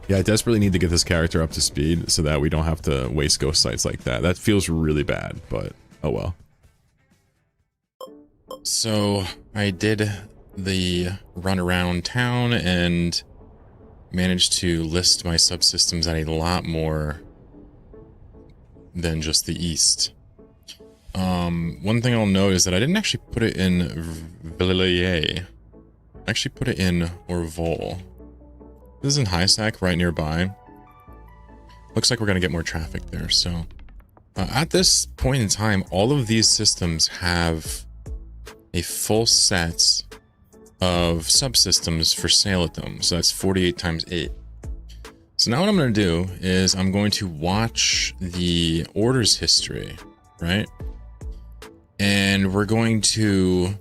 Yeah, I desperately need to get this character up to speed so that we don't have to waste ghost sites like that. That feels really bad, but oh well. So I did the run around town and managed to list my subsystems at a lot more than just the east. One thing I'll note is that I didn't actually put it in Villiers. I actually put it in Orvol. This is in Highsack, right nearby. Looks like we're going to get more traffic there, so... at this point in time, all of these systems have a full set of subsystems for sale at them. So that's 48 times 8. So now what I'm going to do is I'm going to watch the orders history, right? And we're going to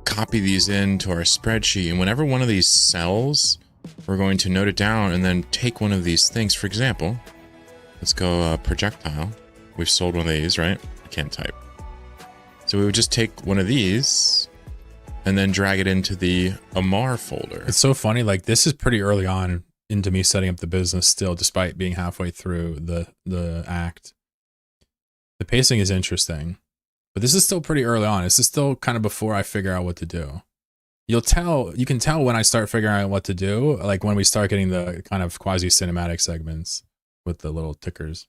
copy these into our spreadsheet. And whenever one of these sells, we're going to note it down and then take one of these things. For example, let's go projectile. We've sold one of these, right? I can't type. So we would just take one of these and then drag it into the Amar folder. It's so funny. Like, this is pretty early on into me setting up the business still, despite being halfway through the act. The pacing is interesting, but this is still pretty early on. This is still kind of before I figure out what to do. You can tell when I start figuring out what to do, like when we start getting the kind of quasi-cinematic segments with the little tickers.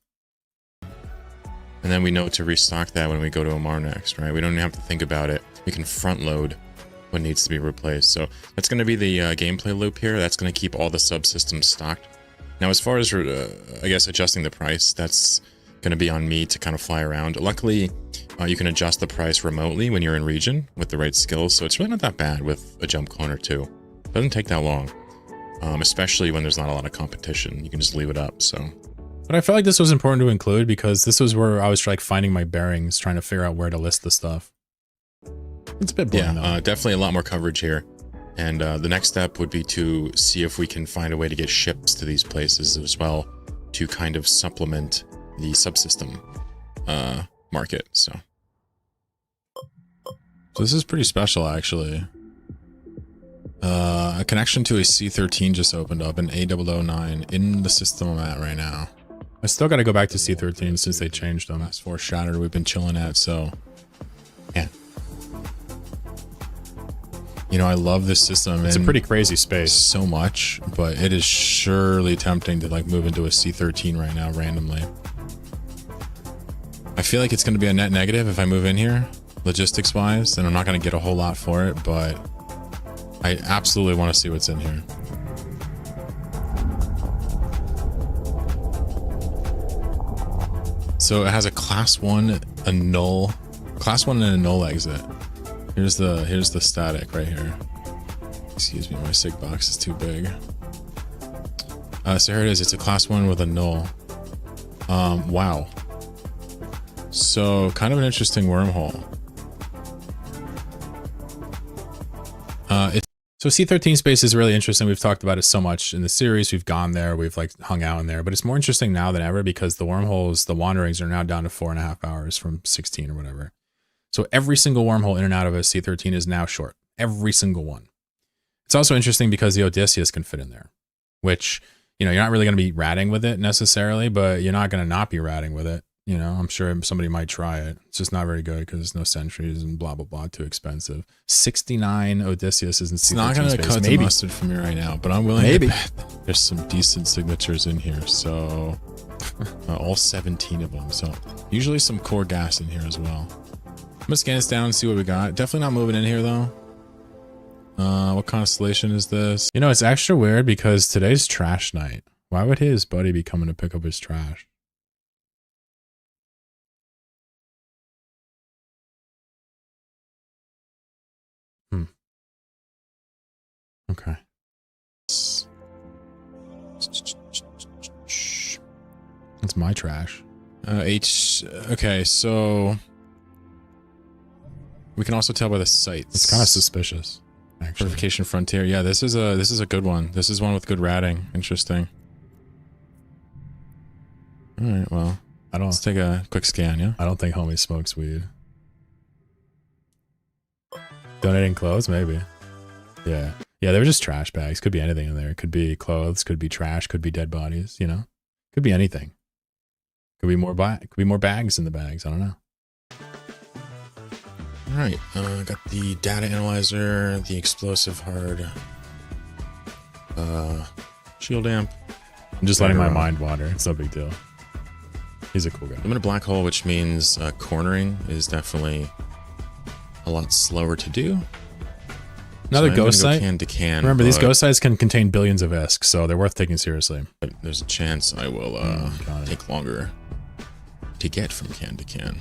And then we know to restock that when we go to Amar next, right? We don't even have to think about it. We can front load what needs to be replaced. So that's going to be the gameplay loop here. That's going to keep all the subsystems stocked. Now, as far as, I guess, adjusting the price, that's going to be on me to kind of fly around. Luckily, you can adjust the price remotely when you're in region with the right skills, so it's really not that bad with a jump clone or two. It doesn't take that long, especially when there's not a lot of competition. You can just leave it up, so... But I felt like this was important to include because this was where I was like finding my bearings, trying to figure out where to list the stuff. It's a bit boring, yeah, definitely a lot more coverage here. And the next step would be to see if we can find a way to get ships to these places as well to kind of supplement the subsystem market. So this is pretty special, actually. A connection to a C13 just opened up, an A009 in the system I'm at right now. I still got to go back to C13 since they changed them. that's 4 Shattered we've been chilling at, so yeah. You know, I love this system. It's a pretty crazy space. So much, but it is surely tempting to like move into a C13 right now randomly. I feel like it's going to be a net negative if I move in here, logistics wise, and I'm not going to get a whole lot for it, but I absolutely want to see what's in here. So it has a class 1, a null, class 1 and a null exit. Here's the static right here. Excuse me, my sig box is too big. So here it is. It's a class 1 with a null. Wow. So kind of an interesting wormhole. So C13 space is really interesting. We've talked about it so much in the series. We've gone there. We've like hung out in there, but it's more interesting now than ever because the wormholes, the wanderings are now down to 4.5 hours from 16 or whatever. So every single wormhole in and out of a C13 is now short. Every single one. It's also interesting because the Odysseus can fit in there, which, you know, you're not really going to be ratting with it necessarily, but you're not going to not be ratting with it. You know, I'm sure somebody might try it. It's just not very good because there's no sentries and blah, blah, blah. Too expensive. 69 Odysseus is in C13 It's not going to cut the mustard for me right now, but I'm willing to bet there's some decent signatures in here. So all 17 of them. So usually some core gas in here as well. I'm gonna scan this down and see what we got. Definitely not moving in here though. What constellation is this? You know, it's extra weird because today's trash night. Why would his buddy be coming to pick up his trash? Okay. That's my trash. Okay, so we can also tell by the sites. It's kind of suspicious, actually. Fortification Frontier. Yeah, this is a good one. This is one with good ratting. Interesting. All right, well, let's take a quick scan, yeah? I don't think homie smokes weed. Donating clothes, maybe. Yeah. Yeah, they were just trash bags. Could be anything in there. Could be clothes, could be trash, could be dead bodies, you know? Could be anything. Could be more bags in the bags. I don't know. All right, got the data analyzer, the explosive hard, shield amp. I'm just letting my mind wander. It's no big deal. He's a cool guy. I'm in a black hole, which means cornering is definitely a lot slower to do. Another ghost site? Can to can. Remember, these ghost sites can contain billions of ISK, so they're worth taking seriously. But there's a chance I will take longer to get from can to can.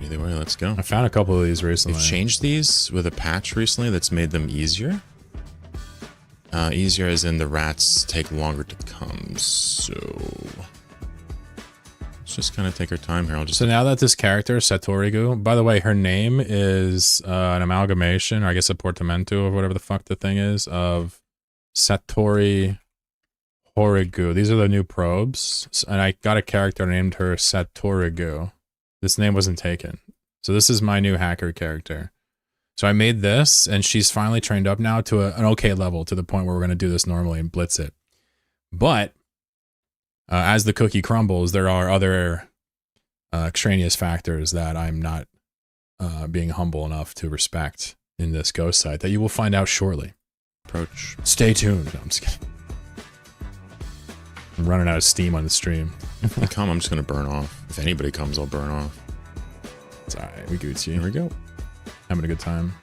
Either way, let's go. I found a couple of these recently. They've changed these with a patch recently that's made them easier. Easier as in the rats take longer to come, so... let's just kind of take our time here. So now that this character, Satorigu, by the way, her name is an amalgamation, or I guess a portamento of whatever the fuck the thing is, of Satori Horigu. These are the new probes, and I got a character named her Satorigu. This name wasn't taken. So this is my new hacker character. So I made this, and she's finally trained up now to an okay level, to the point where we're going to do this normally and blitz it. But as the cookie crumbles, there are other extraneous factors that I'm not being humble enough to respect in this ghost site that you will find out shortly. Approach. Stay tuned. No, I'm just kidding. I'm running out of steam on the stream. If they come, I'm just gonna burn off. If anybody comes, I'll burn off. It's alright. We Gucci. Here we go. Having a good time.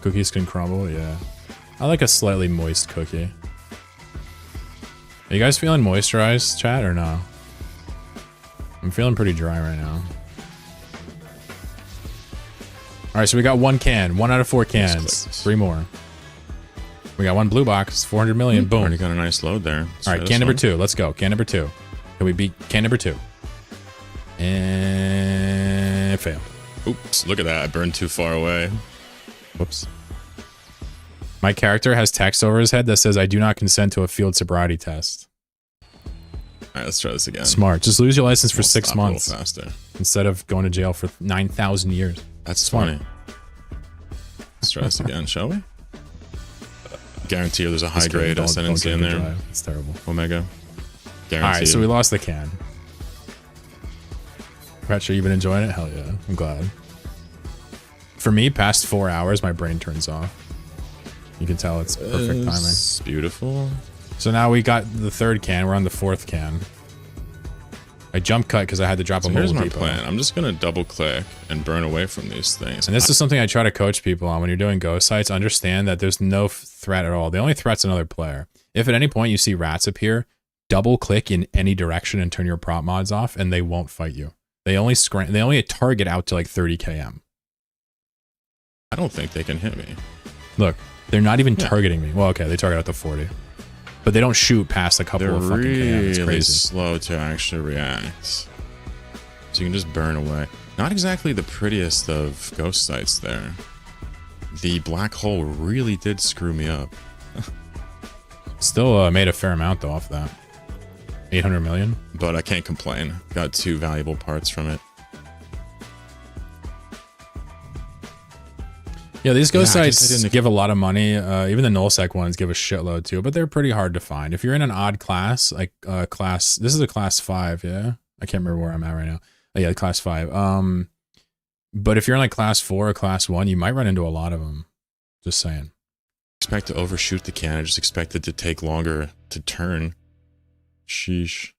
Cookies can crumble, yeah. I like a slightly moist cookie. Are you guys feeling moisturized, chat, or no? I'm feeling pretty dry right now. Alright, so we got 1 can. 1 out of 4 cans. 3 more. We got 1 blue box. 400 million. Boom. Already got a nice load there. Alright, can number 2. Let's go. Can number 2. Can we beat can number 2? And fail. Oops, look at that. I burned too far away. Whoops. My character has text over his head that says, I do not consent to a field sobriety test. Alright, let's try this again. Smart. Just lose your license for We'll 6 stop a little months faster. instead of going to jail for 9,000 years. That's Smart. funny. Let's try this again, shall we? Guarantee you there's a high grade ascendancy in there. It's terrible. Omega. Guarantee. Alright, so we lost the can. Retro, you've been enjoying it? Hell yeah. I'm glad. For me, past 4 hours, my brain turns off. You can tell it's perfect timing. It's beautiful. So now we got the 3rd can. We're on the 4th can. I jump cut because I had to drop So a here's mobile my depot. plan. I'm just gonna double click and burn away from these things. And this is something I try to coach people on when you're doing ghost sites. Understand that there's no threat at all. The only threat's another player. If at any point you see rats appear, double click in any direction and turn your prop mods off, and they won't fight you. They only target out to like 30 km. I don't think they can hit me. Look, they're not even targeting me. Well, okay, they target out to 40, but they don't shoot past a couple They're of fucking km. It's really crazy. slow to actually react. So you can just burn away. Not exactly the prettiest of ghost sites there. The black hole really did screw me up. Still made a fair amount though off that. 800 million. But I can't complain. Got 2 valuable parts from it. Yeah, these ghost Yeah, I guess I sites didn't- give a lot of money. Even the nullsec ones give a shitload too, but they're pretty hard to find. If you're in an odd class, like class, this is a class 5, yeah? I can't remember where I'm at right now. Oh, yeah, class 5. But if you're in like class 4 or class 1, you might run into a lot of them. Just saying. Expect to overshoot the can. I just expect it to take longer to turn. Sheesh.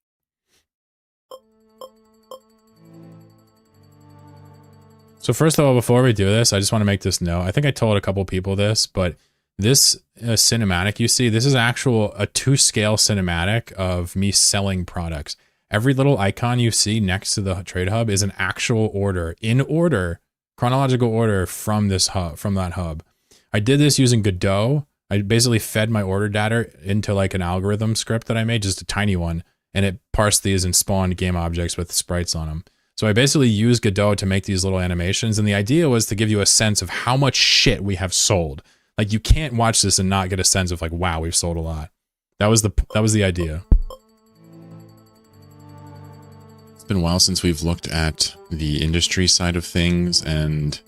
So first of all, before we do this, I just want to make this note. I think I told a couple people this, but this cinematic you see, this is a 2-scale cinematic of me selling products. Every little icon you see next to the trade hub is an actual order, in order, chronological order from this hub, from that hub. I did this using Godot. I basically fed my order data into like an algorithm script that I made, just a tiny one, and it parsed these and spawned game objects with sprites on them. So I basically used Godot to make these little animations, and the idea was to give you a sense of how much shit we have sold. Like, you can't watch this and not get a sense of like, wow, we've sold a lot. That was the idea. It's been a while since we've looked at the industry side of things, and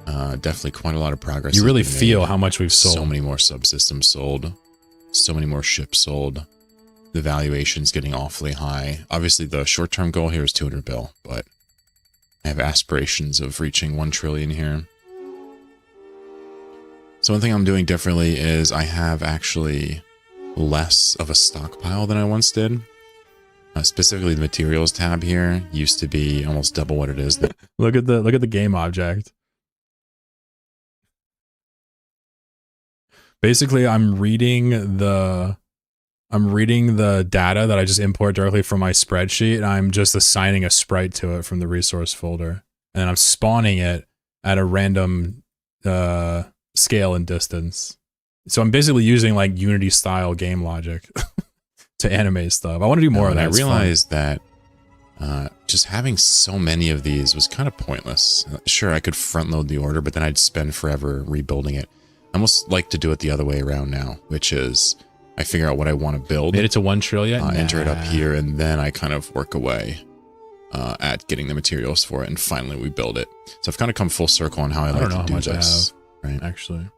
definitely quite a lot of progress. You really has been feel made. how much we've sold. So many more subsystems sold. So many more ships sold. The valuation's getting awfully high. Obviously, the short-term goal here is 200 bill, but I have aspirations of reaching 1 trillion here. So one thing I'm doing differently is I have actually less of a stockpile than I once did. Specifically, the materials tab here used to be almost double what it is. Look at the game object. Basically, I'm reading the data that I just import directly from my spreadsheet, and I'm just assigning a sprite to it from the resource folder, and then I'm spawning it at a random scale and distance. So I'm basically using like Unity style game logic to animate stuff. I want to do more of that. I It's fun. realized that just having so many of these was kind of pointless. Sure, I could front load the order, but then I'd spend forever rebuilding it. I almost like to do it the other way around now, which is I figure out what I want to build, Made it to 1 trillion. enter it up here, and then I kind of work away. at getting the materials for it, and finally we build it. So I've kind of come full circle on how I don't like know to how do much this. I have, Right. actually.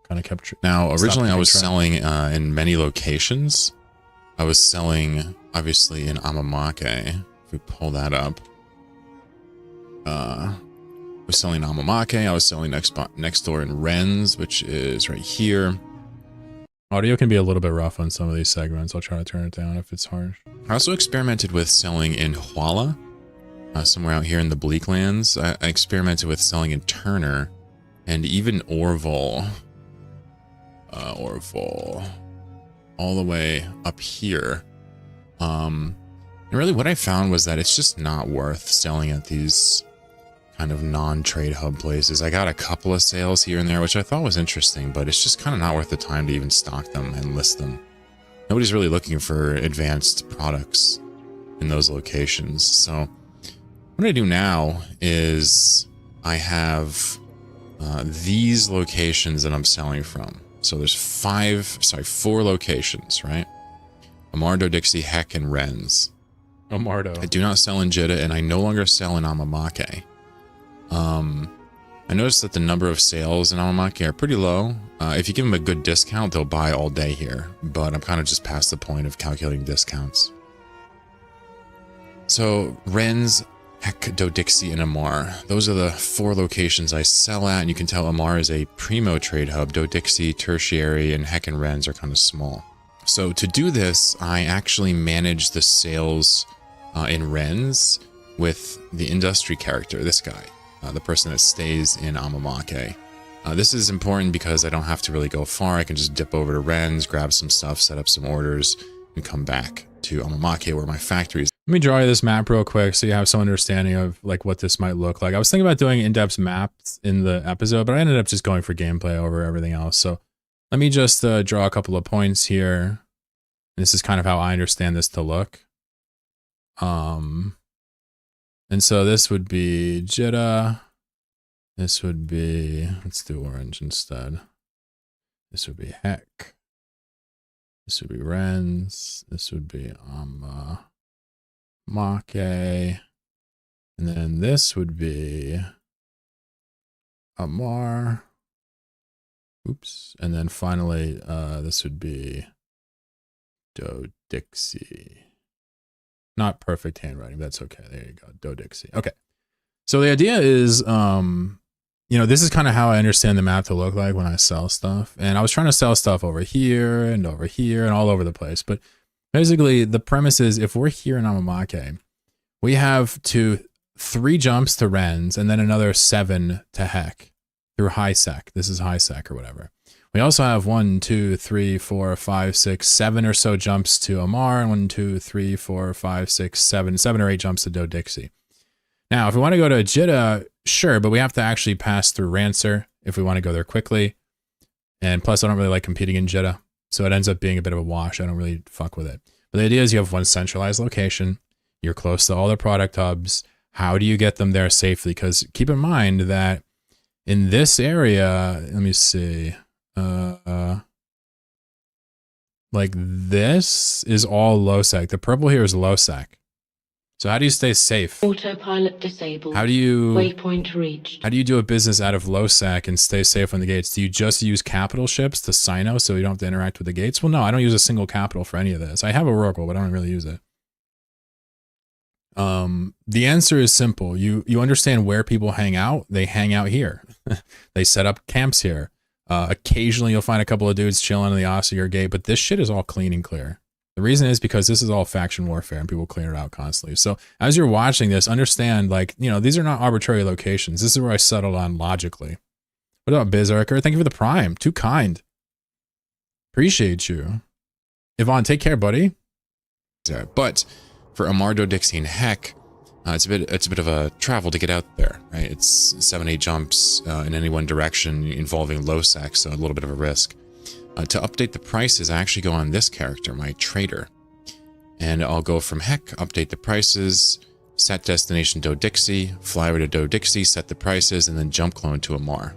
Kind of kept. Now, originally I was track. selling in many locations. I was selling, obviously, in Amamake. If we pull that up. I was selling in Amamake. I was selling next door in Ren's, which is right here. Audio can be a little bit rough on some of these segments. I'll try to turn it down if it's harsh. I also experimented with selling in Huala, somewhere out here in the Bleaklands. I experimented with selling in Turner, and even Orville. Orville. All the way up here. And really what I found was that it's just not worth selling at these kind of non-trade hub places. I got a couple of sales here and there, which I thought was interesting, but it's just kind of not worth the time to even stock them and list them. Nobody's really looking for advanced products in those locations. So what I do now is I have these locations that I'm selling from. So there's 4 locations, right? Amardo, Dixie, Heck, and Ren's. Amardo. I do not sell in Jeddah, and I no longer sell in Amamake. I noticed that the number of sales in Amamake are pretty low. If you give them a good discount, they'll buy all day here, but I'm kind of just past the point of calculating discounts. So Ren's, Heck, Dodixie, and Amar. Those are the 4 locations I sell at, and you can tell Amar is a primo trade hub. Dodixie, tertiary, and Heck and Ren's are kind of small. So to do this, I actually manage the sales in Ren's with the industry character, this guy, the person that stays in Amamake. This is important because I don't have to really go far. I can just dip over to Ren's, grab some stuff, set up some orders, and come back to Amamake where my factory is. Let me draw you this map real quick so you have some understanding of like what this might look like. I was thinking about doing in-depth maps in the episode, but I ended up just going for gameplay over everything else. So let me just draw a couple of points here. This is kind of how I understand this to look. And so this would be Jeddah. This would be, let's do orange instead. This would be Heck. This would be Ren's. This would be Make. And then this would be Amar. Oops. And then finally, this would be Dodixie. Not perfect handwriting, but that's okay. There you go. Dodixie. Okay. So the idea is, you know, this is kind of how I understand the map to look like when I sell stuff. And I was trying to sell stuff over here and all over the place. But basically, the premise is if we're here in Amamake, we have 3 jumps to Ren's and then another 7 to Heck through high sec. This is high sec or whatever. We also have 1, 2, 3, 4, 5, 6, 7 or so jumps to Amar, and 1, 2, 3, 4, 5, 6, 7 or 8 jumps to Dodixie. Now, if we want to go to Jeddah, sure, but we have to actually pass through Rancer if we want to go there quickly. And plus, I don't really like competing in Jeddah, so it ends up being a bit of a wash. I don't really fuck with it. But the idea is you have one centralized location. You're close to all the product hubs. How do you get them there safely? Because keep in mind that in this area, let me see. Like this is all low sec. The purple here is low sec. So how do you stay safe? Autopilot disabled. How do you Waypoint reached. How do you do a business out of low sec and stay safe on the gates? Do you just use capital ships to Sino so you don't have to interact with the gates? Well, no, I don't use a single capital for any of this. I have a Oracle, but I don't really use it. The answer is simple. You understand where people hang out. They hang out here. They set up camps here. Occasionally you'll find a couple of dudes chilling in the Ossier gate, but this shit is all clean and clear. The reason is because this is all faction warfare and people clear it out constantly. So as you're watching this, understand, like, you know, these are not arbitrary locations. This is where I settled on logically. What about Bizarker? Thank you for the prime. Too kind. Appreciate you. Yvonne, take care, buddy. But for Amardo, Dixie, and Heck, it's a bit of a travel to get out there, right? It's 7-8 jumps in any one direction involving low sec, so a little bit of a risk. To update the prices, I actually go on this character, my trader. And I'll go from Heck, update the prices, set destination Dodixie, fly over to Dodixie, set the prices, and then jump clone to Amar.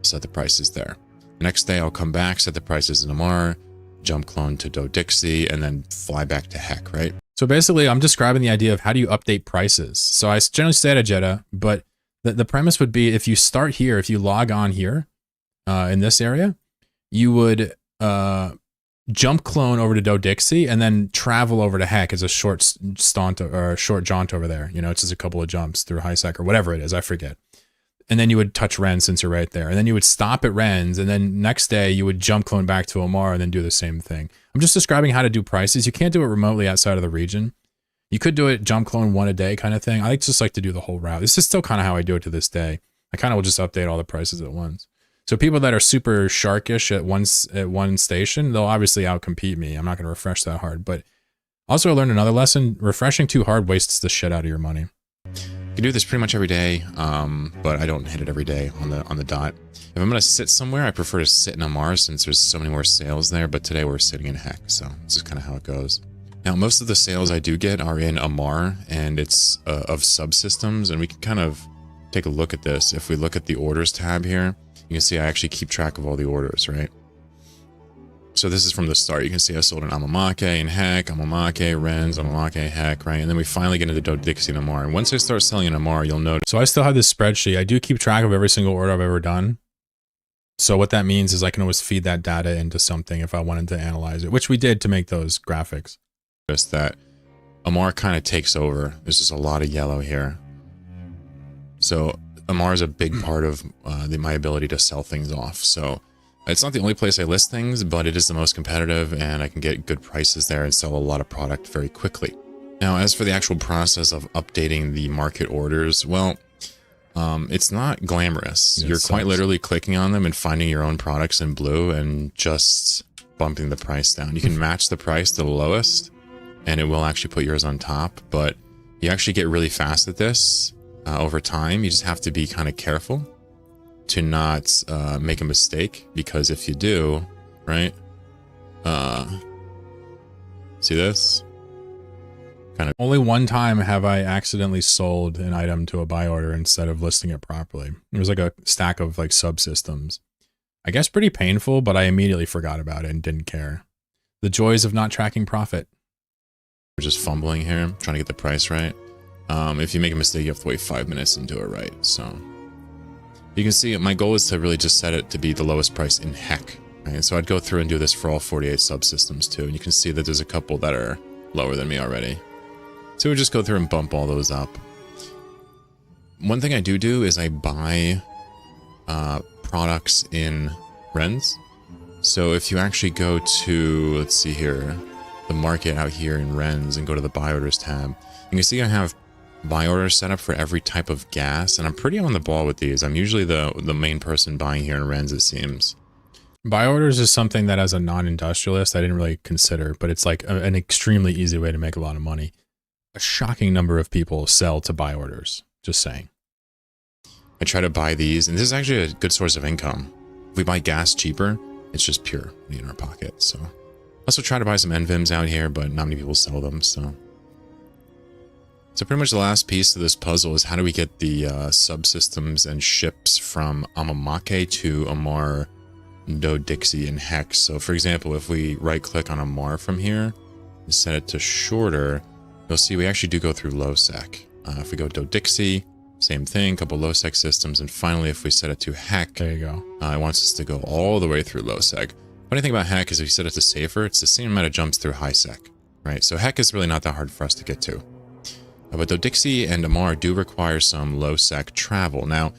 Set the prices there. The next day I'll come back, set the prices in Amar, jump clone to Dodixie, and then fly back to Heck, right? So basically, I'm describing the idea of how do you update prices. So I generally stay at a Jeddah, but the premise would be if you start here, if you log on here in this area, you would jump clone over to Do-Dixie and then travel over to Heck as a short stunt or a short jaunt over there. You know, it's just a couple of jumps through High-Sec or whatever it is, I forget. And then you would touch Rennes since you're right there. And then you would stop at Rennes, and then next day you would jump clone back to Omar and then do the same thing. I'm just describing how to do prices. You can't do it remotely outside of the region. You could do it jump clone one a day kind of thing. I just like to do the whole route. This is still kind of how I do it to this day. I kind of will just update all the prices at once. So people that are super sharkish at one station, they'll obviously outcompete me. I'm not going to refresh that hard. But also I learned another lesson. Refreshing too hard wastes the shit out of your money. You can do this pretty much every day, but I don't hit it every day on the dot. If I'm going to sit somewhere, I prefer to sit in Amar since there's so many more sales there, but today we're sitting in Heck, so this is kind of how it goes. Now, most of the sales I do get are in Amar, and it's of subsystems, and we can kind of take a look at this. If we look at the orders tab here, you can see I actually keep track of all the orders, right? So this is from the start. You can see I sold an Amamake in Heck, Amamake, Rennes, Amamake, Heck, right? And then we finally get into Do-Dixie and Amar. And once I start selling an Amar, you'll notice. So I still have this spreadsheet. I do keep track of every single order I've ever done. So what that means is I can always feed that data into something if I wanted to analyze it, which we did to make those graphics. Just that Amar kind of takes over. There's just a lot of yellow here. So Amar is a big part of my ability to sell things off. So it's not the only place I list things, but it is the most competitive, and I can get good prices there and sell a lot of product very quickly. Now, as for the actual process of updating the market orders, well, it's not glamorous. You're quite literally clicking on them and finding your own products in blue and just bumping the price down. You can match the price to the lowest, and it will actually put yours on top, but you actually get really fast at this over time. You just have to be kind of careful to not make a mistake, because if you do, right, see this? Kind of only one time have I accidentally sold an item to a buy order instead of listing it properly. It was like a stack of like subsystems. I guess pretty painful, but I immediately forgot about it and didn't care. The joys of not tracking profit. We're just fumbling here, trying to get the price right. If you make a mistake, you have to wait 5 minutes and do it right. So you can see my goal is to really just set it to be the lowest price in Heck. Right? So I'd go through and do this for all 48 subsystems too. And you can see that there's a couple that are lower than me already. So we just go through and bump all those up. One thing I do is I buy products in Rennes. So if you actually go to, let's see here, the market out here in Rennes and go to the buy orders tab, you can see I have buy orders set up for every type of gas, and I'm pretty on the ball with these. I'm usually the main person buying here in Rennes, it seems. Buy orders is something that as a non-industrialist I didn't really consider, but it's like an extremely easy way to make a lot of money. A shocking number of people sell to buy orders, just saying. I try to buy these, and this is actually a good source of income. If we buy gas cheaper, it's just pure money in our pocket. So also try to buy some NVIMs out here, but not many people sell them, so pretty much the last piece of this puzzle is how do we get the subsystems and ships from Amamake to Amar, Do-Dixie, and Hex. So for example, if we right click on Amar from here and set it to shorter, you'll see we actually do go through low-sec. If we go Do-Dixie, same thing, couple low-sec systems, and finally if we set it to Heck, there you go. It wants us to go all the way through low-sec. Funny thing about Heck is if you set it to safer, it's the same amount of jumps through high-sec, right? So Heck is really not that hard for us to get to. But Do-Dixie and Amar do require some low-sec travel. Now,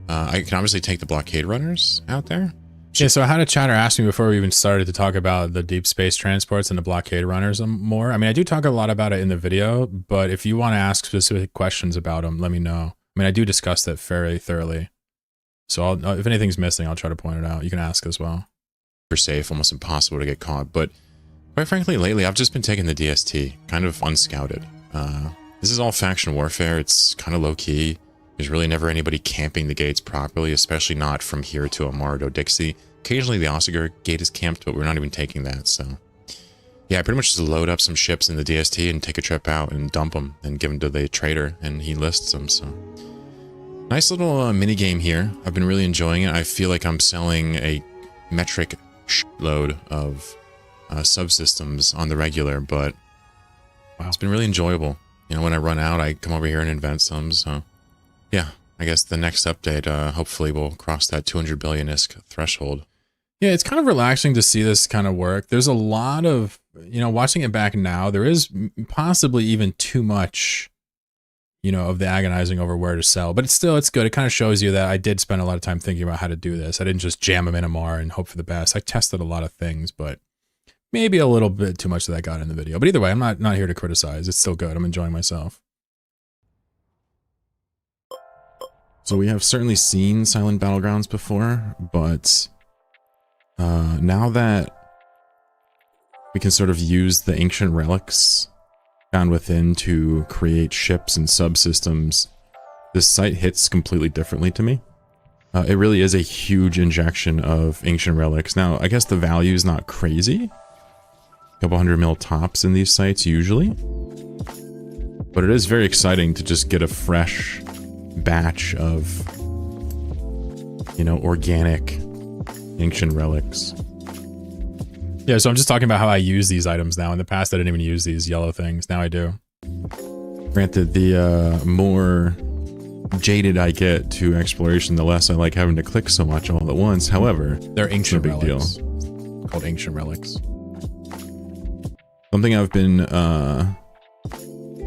I can obviously take the blockade runners out there. Yeah, so I had a chatter ask me before we even started to talk about the deep space transports and the blockade runners more. I mean, I do talk a lot about it in the video, but if you want to ask specific questions about them, let me know. I mean, I do discuss that fairly thoroughly. So if anything's missing, I'll try to point it out. You can ask as well. You're safe, almost impossible to get caught. But quite frankly, lately, I've just been taking the DST, kind of unscouted. This is all faction warfare. It's kind of low-key. There's really never anybody camping the gates properly, especially not from here to Amar Do-Dixie. Occasionally the Ossiger gate is camped, but we're not even taking that, so yeah, I pretty much just load up some ships in the DST and take a trip out and dump them and give them to the trader, and he lists them. So nice little mini game here. I've been really enjoying it. I feel like I'm selling a metric load of subsystems on the regular, but Wow. It's been really enjoyable. You know, when I run out, I come over here and invent some. So, yeah, I guess the next update, hopefully we'll cross that 200 billion-isk threshold. Yeah, it's kind of relaxing to see this kind of work. There's a lot of, you know, watching it back now, there is possibly even too much, you know, of the agonizing over where to sell. But it's good. It kind of shows you that I did spend a lot of time thinking about how to do this. I didn't just jam them in a MAR and hope for the best. I tested a lot of things, but maybe a little bit too much that I got in the video. But either way, I'm not here to criticize. It's still good. I'm enjoying myself. So we have certainly seen Silent Battlegrounds before, but now that we can sort of use the ancient relics found within to create ships and subsystems, this site hits completely differently to me. It really is a huge injection of ancient relics. Now, I guess the value is not crazy. A couple 100 mil tops in these sites usually. But it is very exciting to just get a fresh batch of, you know, organic ancient relics. Yeah, so I'm just talking about how I use these items now. In the past, I didn't even use these yellow things. Now I do. Granted, the more jaded I get to exploration, the less I like having to click so much all at once. However, they're ancient relics. Deal. Called ancient relics. Something I've been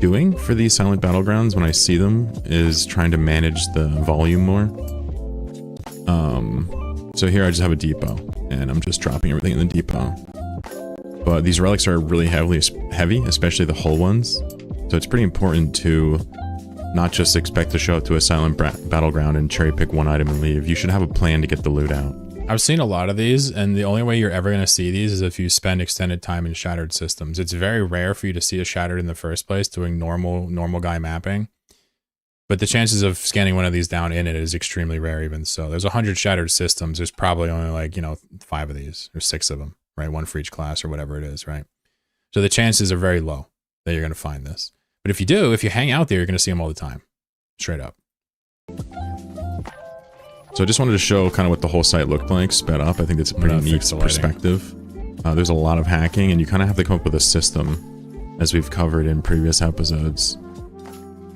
doing for these Silent Battlegrounds when I see them is trying to manage the volume more. So here I just have a depot, and I'm just dropping everything in the depot. But these relics are really heavy, especially the hull ones. So it's pretty important to not just expect to show up to a Silent Battleground and cherry pick one item and leave. You should have a plan to get the loot out. I've seen a lot of these, and the only way you're ever going to see these is if you spend extended time in shattered systems. It's very rare for you to see a shattered in the first place doing normal guy mapping. But the chances of scanning one of these down in it is extremely rare even so. There's 100 shattered systems. There's probably only like, you know, 5 of these or 6 of them, right? 1 for each class or whatever it is, right? So the chances are very low that you're going to find this. But if you do, if you hang out there, you're going to see them all the time. Straight up. So I just wanted to show kind of what the whole site looked like, sped up. I think it's a pretty neat perspective. There's a lot of hacking, and you kind of have to come up with a system, as we've covered in previous episodes,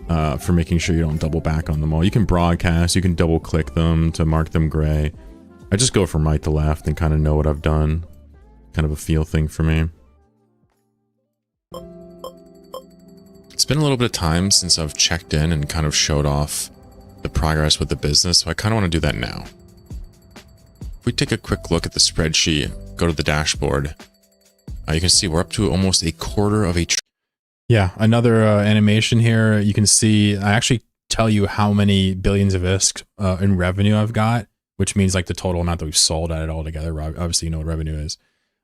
for making sure you don't double back on them all. You can broadcast, you can double click them to mark them gray. I just go from right to left and kind of know what I've done. Kind of a feel thing for me. It's been a little bit of time since I've checked in and kind of showed off the progress with the business, so I kind of want to do that now. If we take a quick look at the spreadsheet, go to the dashboard, you can see we're up to almost a quarter of a Yeah, another animation here. You can see, I actually tell you how many billions of ISK in revenue I've got, which means like the total amount that we've sold at it all together. Obviously, you know what revenue is.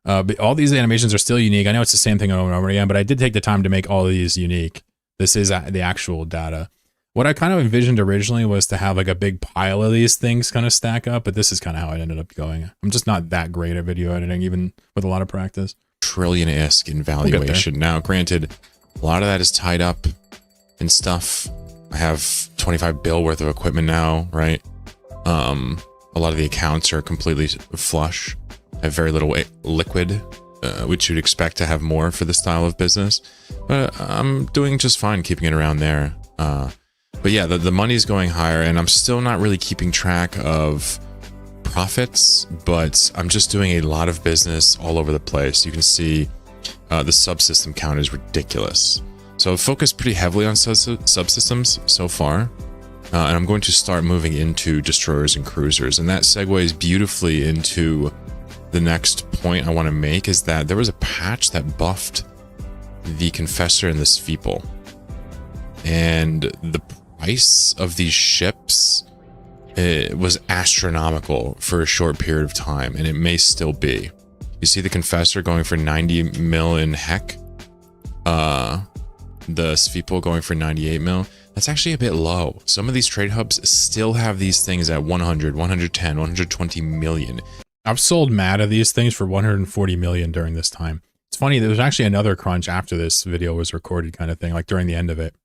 But all these animations are still unique. I know it's the same thing over and over again, but I did take the time to make all of these unique. This is the actual data. What I kind of envisioned originally was to have like a big pile of these things kind of stack up, but this is kind of how it ended up going. I'm just not that great at video editing, even with a lot of practice. Trillion ISK in valuation. Now, granted, a lot of that is tied up in stuff. I have 25 bill worth of equipment now, right? A lot of the accounts are completely flush. I have very little liquid, which you'd expect to have more for this style of business. But I'm doing just fine keeping it around there. But yeah, the money's going higher, and I'm still not really keeping track of profits, but I'm just doing a lot of business all over the place. You can see the subsystem count is ridiculous. So I've focused pretty heavily on subsystems so far, and I'm going to start moving into destroyers and cruisers, and that segues beautifully into the next point I want to make, is that there was a patch that buffed the Confessor and the Sveeple, and the price of these ships, it was astronomical for a short period of time, and it may still be. You see the Confessor going for 90 mil in heck, the Sveeple going for 98 mil. That's actually a bit low. Some of these trade hubs still have these things at 100, 110, 120 million. I've sold mad of these things for 140 million during this time. It's funny, there was actually another crunch after this video was recorded kind of thing, like during the end of it,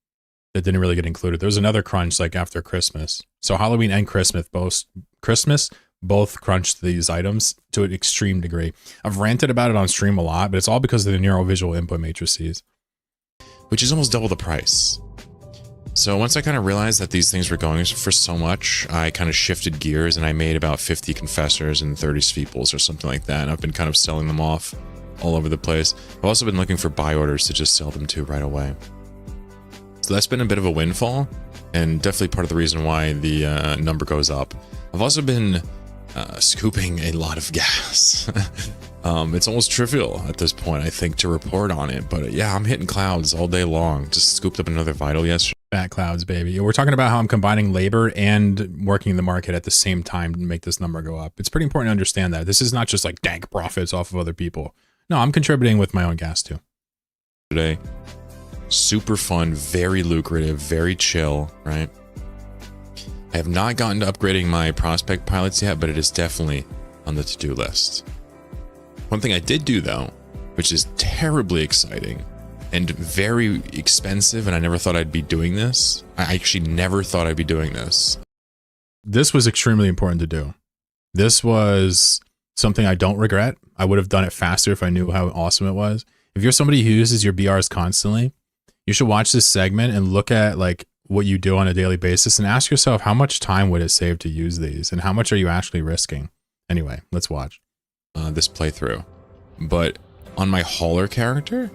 that didn't really get included. There was another crunch like after Christmas. So Halloween and Christmas both crunched these items to an extreme degree. I've ranted about it on stream a lot, but it's all because of the neural visual input matrices. which is almost double the price. So once I kind of realized that these things were going for so much, I kind of shifted gears and I made about 50 confessors and 30 steeples or something like that. And I've been kind of selling them off all over the place. I've also been looking for buy orders to just sell them to right away. So that's been a bit of a windfall and definitely part of the reason why the number goes up. I've also been scooping a lot of gas. It's almost trivial at this point, I think, to report on it. But yeah, I'm hitting clouds all day long. Just scooped up another vital yesterday. Fat clouds, baby. We're talking about how I'm combining labor and working the market at the same time to make this number go up. It's pretty important to understand that. This is not just like dank profits off of other people. No, I'm contributing with my own gas too. Today, super fun, very lucrative, very chill, right? I have not gotten to upgrading my prospect pilots yet, but it is definitely on the to-do list. One thing I did do though, which is terribly exciting and very expensive, and I never thought I'd be doing this. I actually never thought I'd be doing this. This was extremely important to do. This was something I don't regret. I would have done it faster if I knew how awesome it was. If you're somebody who uses your BRs constantly, you should watch this segment and look at like what you do on a daily basis and ask yourself, how much time would it save to use these and how much are you actually risking? Anyway, let's watch. This playthrough. But on my hauler character,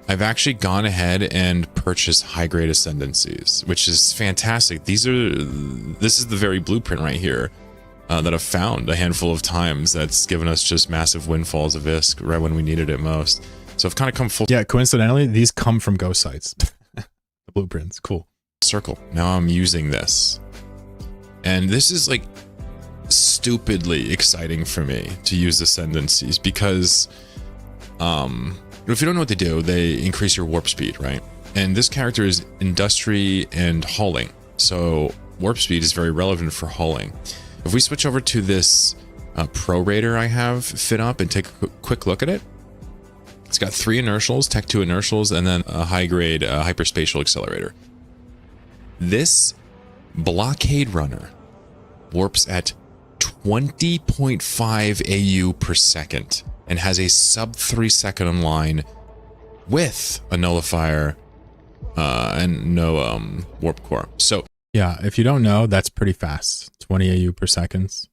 I've actually gone ahead and purchased high grade ascendancies, which is fantastic. This is the very blueprint right here that I've found a handful of times that's given us just massive windfalls of ISK right when we needed it most. So I've kind of come full Yeah, coincidentally, these come from ghost sites. The blueprints, cool. circle. Now I'm using this. And this is like stupidly exciting for me to use ascendancies because if you don't know what they do, they increase your warp speed, right? And this character is industry and hauling. So warp speed is very relevant for hauling. If we switch over to this pro raider I have fit up and take a quick look at it, it's got 3 inertials, Tech 2 inertials, and then a high grade hyperspatial accelerator. This blockade runner warps at 20.5 AU per second and has a sub 3 second online with a nullifier and no warp core. So Yeah, if you don't know, that's pretty fast. 20 AU per second.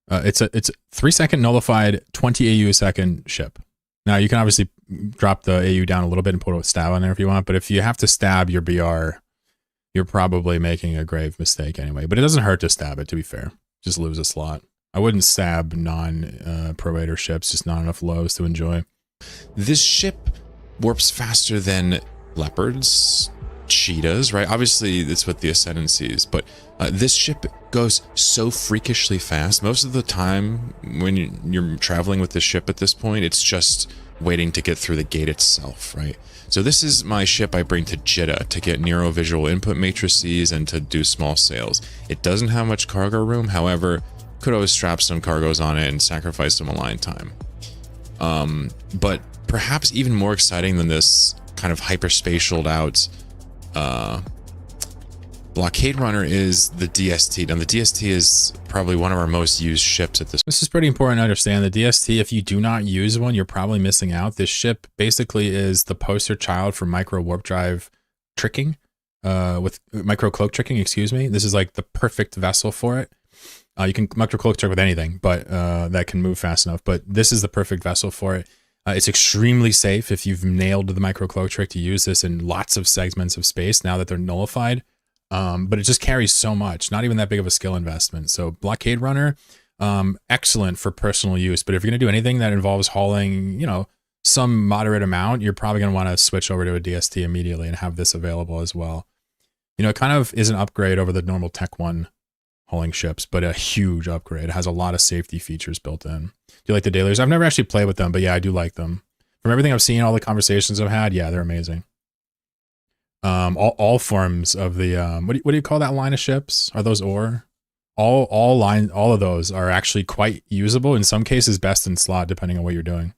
It's a 3 second nullified, 20 AU a second ship. Now you can obviously drop the AU down a little bit and put a stab on there if you want, but if you have to stab your BR, you're probably making a grave mistake anyway. But it doesn't hurt to stab it, to be fair. Just lose a slot. I wouldn't stab non-pro raider ships, just not enough lows to enjoy. this ship warps faster than leopards, cheetahs, right? Obviously, it's with the ascendancies, but this ship goes so freakishly fast. Most of the time, when you're traveling with this ship at this point, it's just waiting to get through the gate itself, right? So this is my ship I bring to Jeddah to get neurovisual input matrices and to do small sails. It doesn't have much cargo room, however, could always strap some cargoes on it and sacrifice some align time. But perhaps even more exciting than this kind of hyperspatialed out blockade runner is the DST. Now the DST is probably one of our most used ships at this. This is pretty important to understand. The DST, if you do not use one, you're probably missing out. This ship basically is the poster child for micro warp drive tricking, with micro cloak tricking, excuse me. This is like the perfect vessel for it. You can micro cloak trick with anything, but that can move fast enough. But this is the perfect vessel for it. It's extremely safe if you've nailed the micro cloak trick to use this in lots of segments of space now that they're nullified. But it just carries so much, not even that big of a skill investment. So blockade runner, excellent for personal use. But if you're going to do anything that involves hauling, you know, some moderate amount, you're probably going to want to switch over to a DST immediately and have this available as well. You know, it kind of is an upgrade over the normal Tech 1 hauling ships, but a huge upgrade. It has a lot of safety features built in. Do you like the dailies? I've never actually played with them, but yeah, I do like them. From everything I've seen, all the conversations I've had, yeah, they're amazing. All forms of the what do you call that line of ships? Are those ore? All of those are actually quite usable. In some cases, best in slot, depending on what you're doing.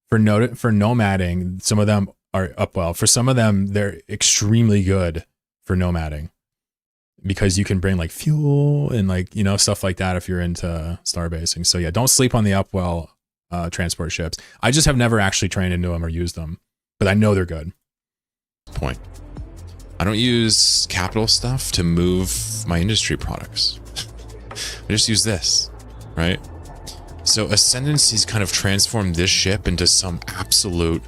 For nomading, some of them are up well. For some of them, they're extremely good for nomading, because you can bring like fuel and like, you know, stuff like that if you're into starbasing. So yeah, don't sleep on the Upwell transport ships. I just have never actually trained into them or used them, but I know they're good. point. I don't use capital stuff to move my industry products. I just use this, right? So Ascendancy's kind of transformed this ship into some absolute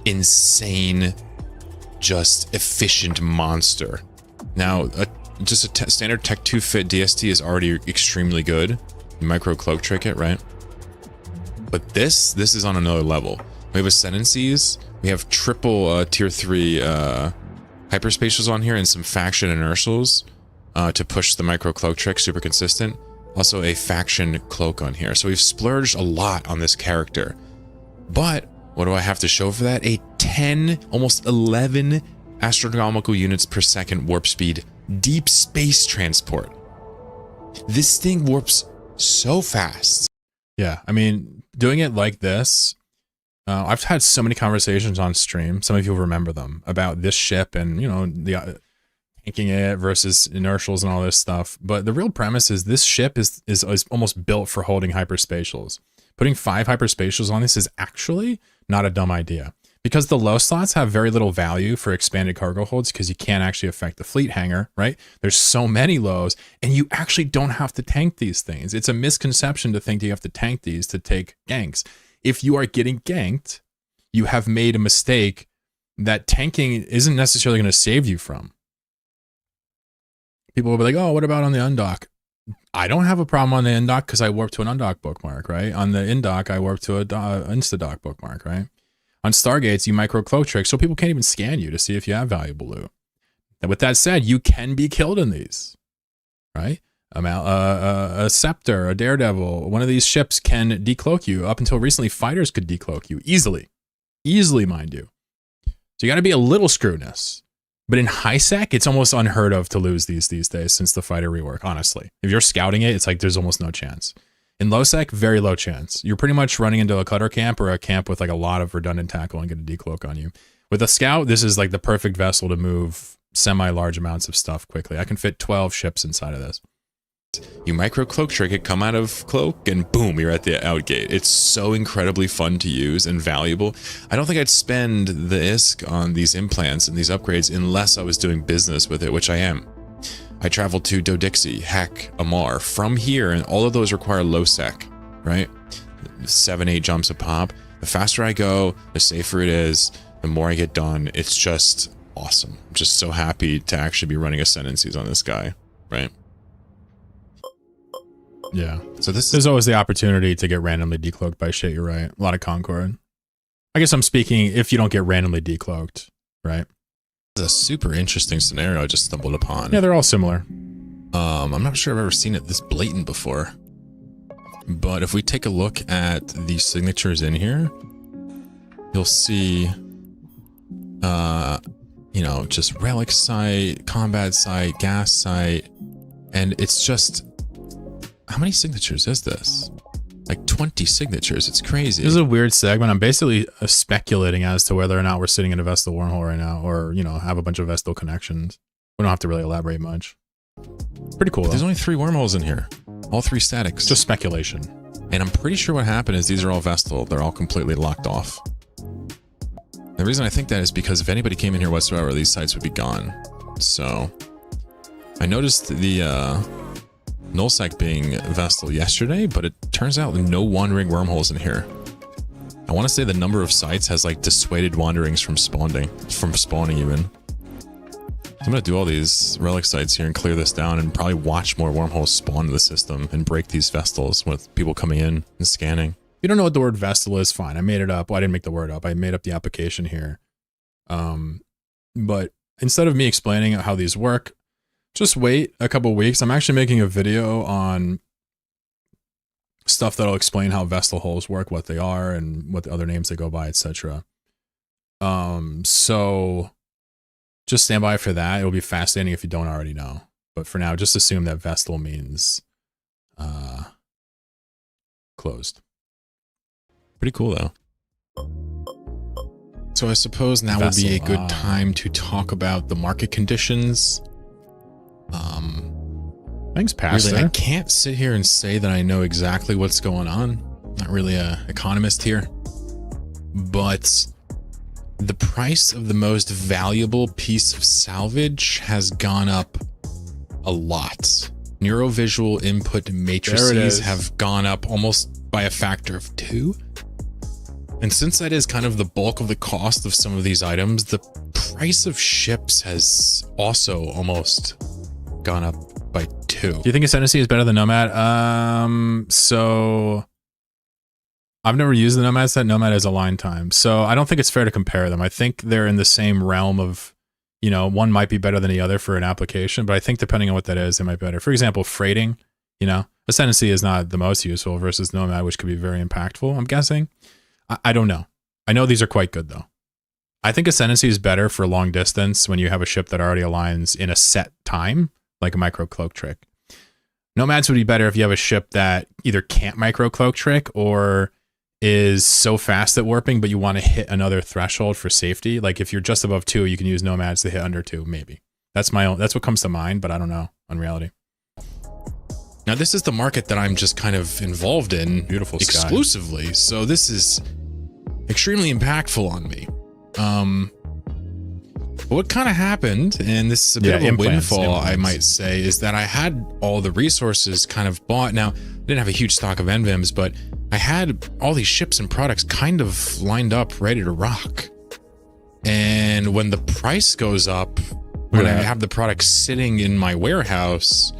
insane, just efficient monster. Now, just a standard Tech 2 fit DST is already extremely good. Micro cloak trick it, right? But this is on another level. We have Ascendancies. We have triple tier 3 hyperspatials on here and some faction inertials to push the micro cloak trick super consistent. Also a faction cloak on here. So we've splurged a lot on this character. But what do I have to show for that? A 10, almost 11 astronomical units per second warp speed deep space transport. This thing warps so fast. Yeah, I mean, doing it like this, I've had so many conversations on stream. Some of you will remember them about this ship and, you know, the tanking it versus inertials and all this stuff. But the real premise is this ship is almost built for holding hyperspatials. Putting 5 hyperspatials on this is actually not a dumb idea, because the low slots have very little value for expanded cargo holds because you can't actually affect the fleet hangar, right? There's so many lows, and you actually don't have to tank these things. It's a misconception to think that you have to tank these to take ganks. If you are getting ganked, you have made a mistake that tanking isn't necessarily going to save you from. People will be like, oh, what about on the undock? I don't have a problem on the indock because I warp to an undock bookmark, right? On the indock, I warp to a instadock bookmark, right? On Stargates, you micro cloak trick, so people can't even scan you to see if you have valuable loot. And with that said, you can be killed in these, right? A Scepter, a Daredevil, one of these ships can decloak you. Up until recently, fighters could decloak you easily. Easily, mind you. So you got to be a little screwness. But in high sec, it's almost unheard of to lose these days since the fighter rework, honestly. If you're scouting it, it's like there's almost no chance. In low sec, very low chance. You're pretty much running into a cutter camp or a camp with like a lot of redundant tackle and get a decloak on you. With a scout, this is like the perfect vessel to move semi-large amounts of stuff quickly. I can fit 12 ships inside of this. You micro cloak trick it, come out of cloak, and boom, you're at the outgate. It's so incredibly fun to use and valuable. I don't think I'd spend the ISK on these implants and these upgrades unless I was doing business with it, which I am. I traveled to Dodixie, Heck, Amar from here, and all of those require low sec, right? 7-8 jumps a pop. The faster I go, the safer it is, the more I get done. It's just awesome. I'm just so happy to actually be running Ascendancies on this guy, right? Yeah. So there's always the opportunity to get randomly decloaked by shit, you're right. A lot of Concord. I guess I'm speaking if you don't get randomly decloaked, right? It's a super interesting scenario I just stumbled upon. Yeah, they're all similar. I'm not sure I've ever seen it this blatant before. But if we take a look at the signatures in here, you'll see, you know, just relic site, combat site, gas site, and it's just, how many signatures is this? Like 20 signatures. It's crazy. This is a weird segment. I'm basically speculating as to whether or not we're sitting in a Vestal wormhole right now, or, you know, have a bunch of Vestal connections. We don't have to really elaborate much. Pretty cool. There's only 3 wormholes in here. All 3 statics. Just speculation. And I'm pretty sure what happened is these are all Vestal. They're all completely locked off. The reason I think that is because if anybody came in here whatsoever, these sites would be gone. So I noticed the nullsec being Vestal yesterday, but it turns out no one-ring wormholes in here. I want to say the number of sites has like dissuaded wanderings from spawning even. I'm going to do all these relic sites here and clear this down and probably watch more wormholes spawn in the system and break these Vestals with people coming in and scanning. If you don't know what the word Vestal is, fine. I made it up. Well, I didn't make the word up. I made up the application here. But instead of me explaining how these work, just wait a couple weeks. I'm actually making a video on stuff that'll explain how Vestal holes work, what they are, and what the other names they go by, etc. So just stand by for that. It'll be fascinating if you don't already know. But for now, just assume that Vestal means closed. Pretty cool, though. So I suppose now would be a good time to talk about the market conditions. Thanks, Pastor. Really, I can't sit here and say that I know exactly what's going on. Not really an economist here. But the price of the most valuable piece of salvage has gone up a lot. Neurovisual input matrices have gone up almost by a factor of 2. And since that is kind of the bulk of the cost of some of these items, the price of ships has also almost gone up by 2. Do you think Ascendancy is better than Nomad? So I've never used the Nomad set. Nomad is align time. So I don't think it's fair to compare them. I think they're in the same realm of, you know, one might be better than the other for an application, but I think depending on what that is, it might be better. For example, freighting, you know, Ascendancy is not the most useful versus Nomad, which could be very impactful, I'm guessing. I don't know. I know these are quite good though. I think Ascendancy is better for long distance when you have a ship that already aligns in a set time, like a micro cloak trick. Nomads would be better if you have a ship that either can't micro cloak trick or is so fast at warping, but you want to hit another threshold for safety. Like if you're just above 2, you can use Nomads to hit under 2, maybe. That's what comes to mind, but I don't know on reality. Now this is the market that I'm just kind of involved in Beautiful sky. exclusively. So this is extremely impactful on me. What kind of happened, and this is a bit of a windfall, I might say, is that I had all the resources kind of bought. Now, I didn't have a huge stock of NVIMs, but I had all these ships and products kind of lined up, ready to rock. And when the price goes up, when I have the product sitting in my warehouse,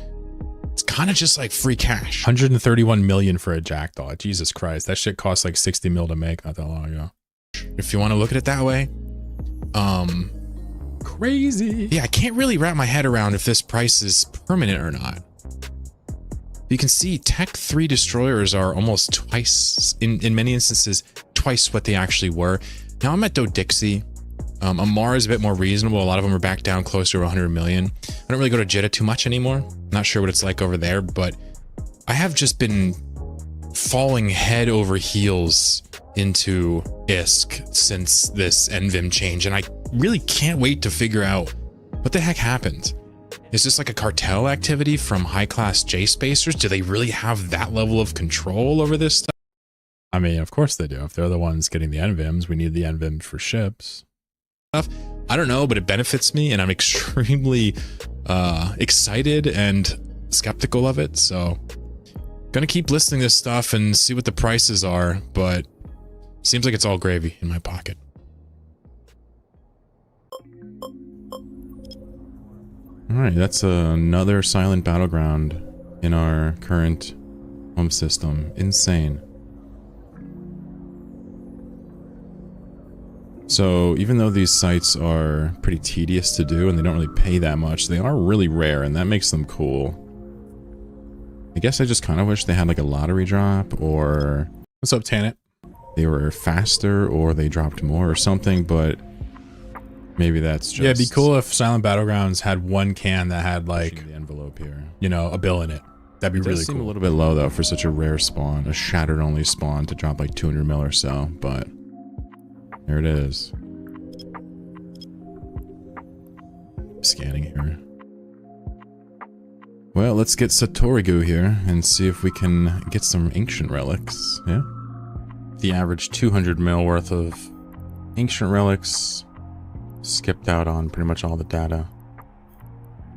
it's kind of just like free cash. 131 million for a Jackdaw. Jesus Christ. That shit cost like 60 mil to make not that long ago. If you want to look at it that way. Crazy. Yeah, I can't really wrap my head around if this price is permanent or not. You can see Tech 3 destroyers are almost twice, in many instances, twice what they actually were. Now I'm at Dodixie. Amar is a bit more reasonable. A lot of them are back down closer to 100 million. I don't really go to Jeddah too much anymore. Not sure what it's like over there, but I have just been falling head over heels into ISK since this NVIM change, and I really can't wait to figure out what the heck happened. Is this like a cartel activity from high-class J-spacers? Do they really have that level of control over this stuff? I mean, of course they do. If they're the ones getting the NVIMs, we need the NVIMs for ships. I don't know, but it benefits me, and I'm extremely excited and skeptical of it. So, gonna keep listing this stuff and see what the prices are, but seems like it's all gravy in my pocket. All right, that's another silent battleground in our current home system. Insane. So even though these sites are pretty tedious to do and they don't really pay that much, they are really rare, and that makes them cool. I guess I just kind of wish they had like a lottery drop, or What's up, Tanit? they were faster, or they dropped more or something, but maybe that's just... Yeah, it'd be cool if Silent Battlegrounds had one can that had like, the envelope here. you know, a bill in it. That'd be It really does seem cool. a little bit low though for such a rare spawn, a shattered only spawn to drop like 200 mil or so, but there it is. Scanning here. Well, let's get Satorigu here and see if we can get some ancient relics. Yeah. The average 200 mil worth of ancient relics. Skipped out on pretty much all the data.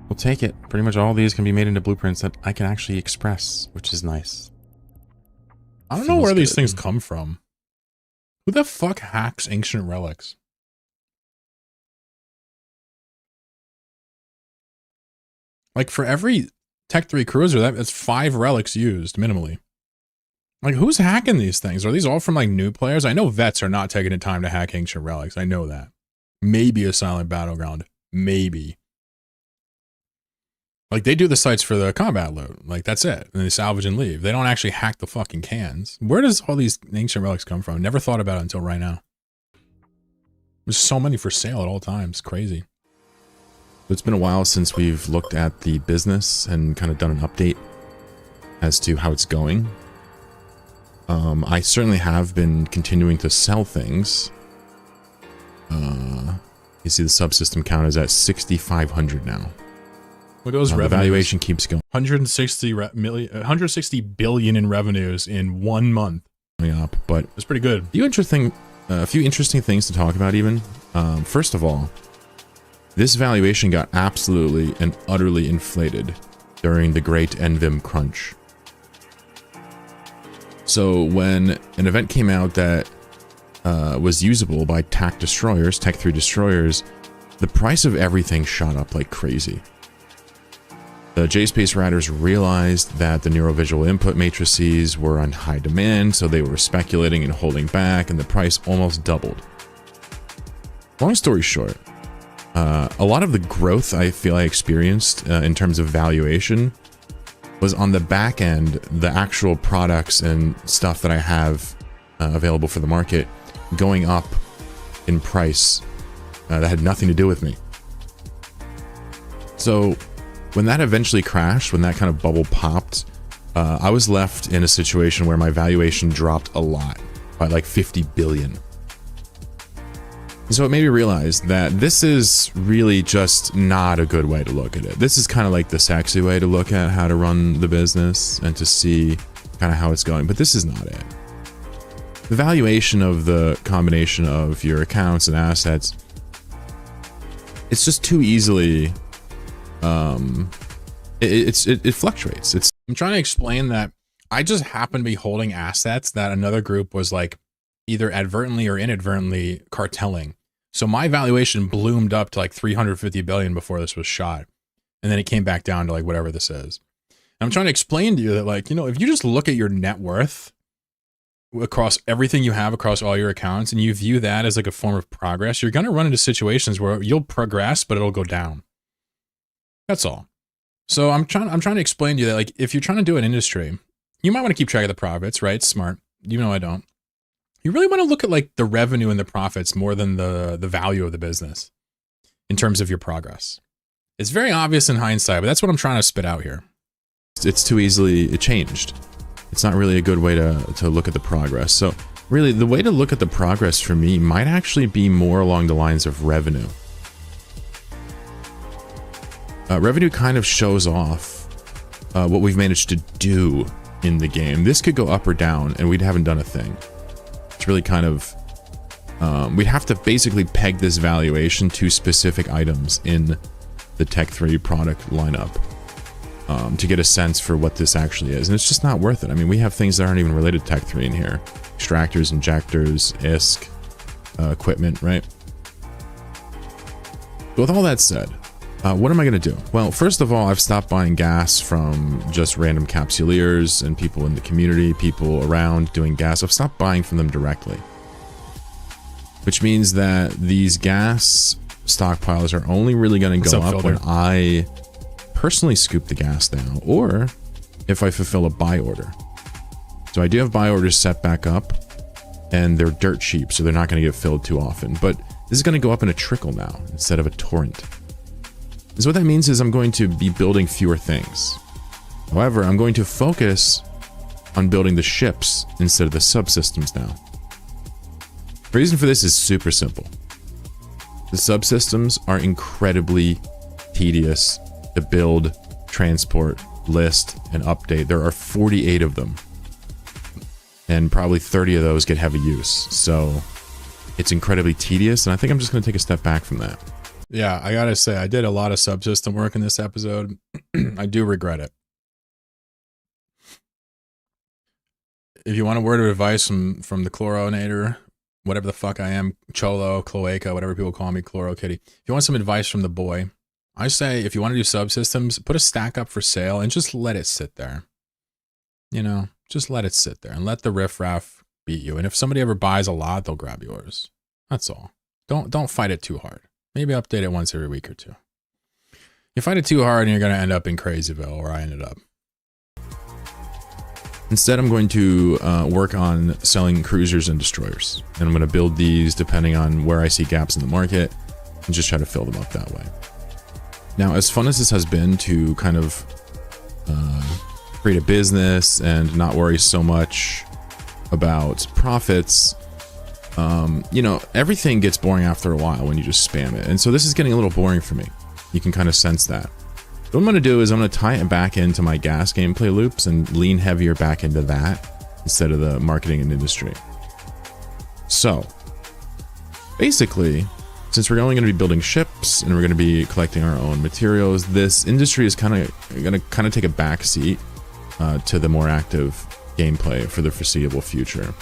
We'll take it. Pretty much all these can be made into blueprints that I can actually express, which is nice. I don't know Feels where these good. things come from. Who the fuck hacks ancient relics? Like for every Tech 3 cruiser, that's 5 relics used minimally. Like who's hacking these things? Are these all from like new players? I know vets are not taking the time to hack ancient relics. I know that. Maybe a Silent Battleground. Maybe. Like they do the sites for the combat loot. Like that's it. And they salvage and leave. They don't actually hack the fucking cans. Where does all these ancient relics come from? Never thought about it until right now. There's so many for sale at all times. Crazy. It's been a while since we've looked at the business and kind of done an update as to how it's going. I certainly have been continuing to sell things. You see the subsystem count is at 6,500 now. Look at those The revenues. valuation keeps going 160 billion in revenues in 1 month. up, but That's pretty good. the interesting a few interesting things to talk about even. First of all, this valuation got absolutely and utterly inflated during the great NVIM crunch. So when an event came out that was usable by Tech 3 destroyers, the price of everything shot up like crazy. The JSpace writers realized that the neurovisual input matrices were on high demand, so they were speculating and holding back, and the price almost doubled. Long story short, a lot of the growth I feel I experienced in terms of valuation was on the back end, the actual products and stuff that I have available for the market going up in price that had nothing to do with me. So when that eventually crashed, when that kind of bubble popped, I was left in a situation where my valuation dropped a lot, by like 50 billion. And so it made me realize that this is really just not a good way to look at it. This is kind of like the sexy way to look at how to run the business and to see kind of how it's going, but this is not it. The valuation of the combination of your accounts and assets, it's just too easily, it fluctuates. I'm trying to explain that I just happen to be holding assets that another group was like either advertently or inadvertently cartelling. So my valuation bloomed up to like 350 billion before this was shot. And then it came back down to like whatever this is. And I'm trying to explain to you that, like, you know, if you just look at your net worth across everything you have across all your accounts and you view that as like a form of progress, you're going to run into situations where you'll progress, but it'll go down. That's all. So I'm trying to explain to you that, like, if you're trying to do an industry, you might want to keep track of the profits, right? Smart. Even though I don't. You really want to look at like the revenue and the profits more than the value of the business in terms of your progress. It's very obvious in hindsight, but that's what I'm trying to spit out here. It's too easily changed. It's not really a good way to look at the progress. So really, the way to look at the progress for me might actually be more along the lines of revenue. Revenue kind of shows off what we've managed to do in the game. This could go up or down, and we haven't done a thing. It's really kind of, we'd have to basically peg this valuation to specific items in the Tech 3 product lineup to get a sense for what this actually is. And it's just not worth it. I mean, we have things that aren't even related to Tech 3 in here. Extractors, injectors, ISK, equipment, right? But with all that said, what am I going to do? Well, first of all, I've stopped buying gas from just random capsuleers and people in the community, people around doing gas. I've stopped buying from them directly. Which means that these gas stockpiles are only really going to go up when I personally scoop the gas now, or if I fulfill a buy order. So I do have buy orders set back up, and they're dirt cheap, so they're not going to get filled too often. But this is going to go up in a trickle now, instead of a torrent. So what that means is I'm going to be building fewer things. However, I'm going to focus on building the ships instead of the subsystems now. The reason for this is super simple. The subsystems are incredibly tedious to build, transport, list, and update. There are 48 of them. And probably 30 of those get heavy use. So it's incredibly tedious, and I think I'm just going to take a step back from that. Yeah, I gotta say, I did a lot of subsystem work in this episode. I do regret it. If you want a word of advice from the chloronator, whatever the fuck I am, Cholo, Cloaca, whatever people call me, Chloro Kitty. If you want some advice from the boy, I say if you want to do subsystems, put a stack up for sale and just let it sit there. You know, just let it sit there and let the riffraff beat you. And if somebody ever buys a lot, they'll grab yours. That's all. Don't fight it too hard. Maybe update it once every week or two. You fight it too hard and you're going to end up in Crazyville, where I ended up. Instead, I'm going to work on selling cruisers and destroyers. And I'm going to build these depending on where I see gaps in the market and just try to fill them up that way. Now, as fun as this has been to kind of create a business and not worry so much about profits, you know, everything gets boring after a while when you just spam it. And so this is getting a little boring for me. You can kind of sense that. What I'm going to do is I'm going to tie it back into my gas gameplay loops and lean heavier back into that instead of the marketing and industry. So basically, since we're only going to be building ships and we're going to be collecting our own materials, this industry is going to take a back seat to the more active gameplay for the foreseeable future.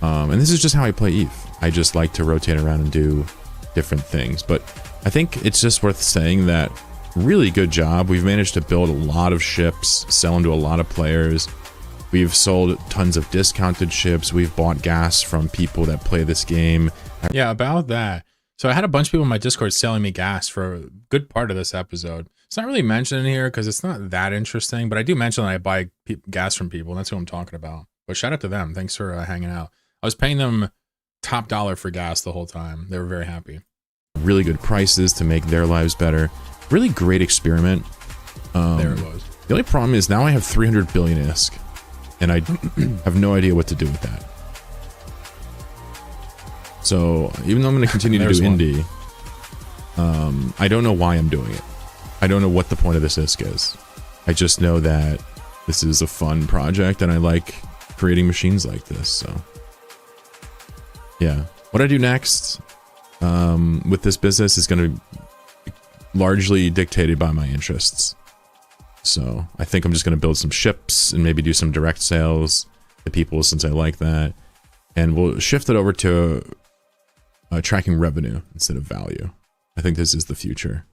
And this is just how I play EVE. I just like to rotate around and do different things. But I think it's just worth saying that really good job. We've managed to build a lot of ships, sell them to a lot of players. We've sold tons of discounted ships. We've bought gas from people that play this game. Yeah, about that. So I had a bunch of people in my Discord selling me gas for a good part of this episode. It's not really mentioned in here because it's not that interesting, but I do mention that I buy gas from people, and that's who I'm talking about. But shout out to them. Thanks for hanging out. I was paying them top dollar for gas the whole time. They were very happy. Really good prices to make their lives better. Really great experiment. There it was. The only problem is now I have 300 billion ISK, and I have no idea what to do with that. So even though I'm going to continue to do indie, I don't know why I'm doing it. I don't know what the point of this ISK is. I just know that this is a fun project and I like creating machines like this. So yeah, what I do next with this business is going to be largely dictated by my interests. So I think I'm just going to build some ships and maybe do some direct sales to people since I like that. And we'll shift it over to tracking revenue instead of value. I think this is the future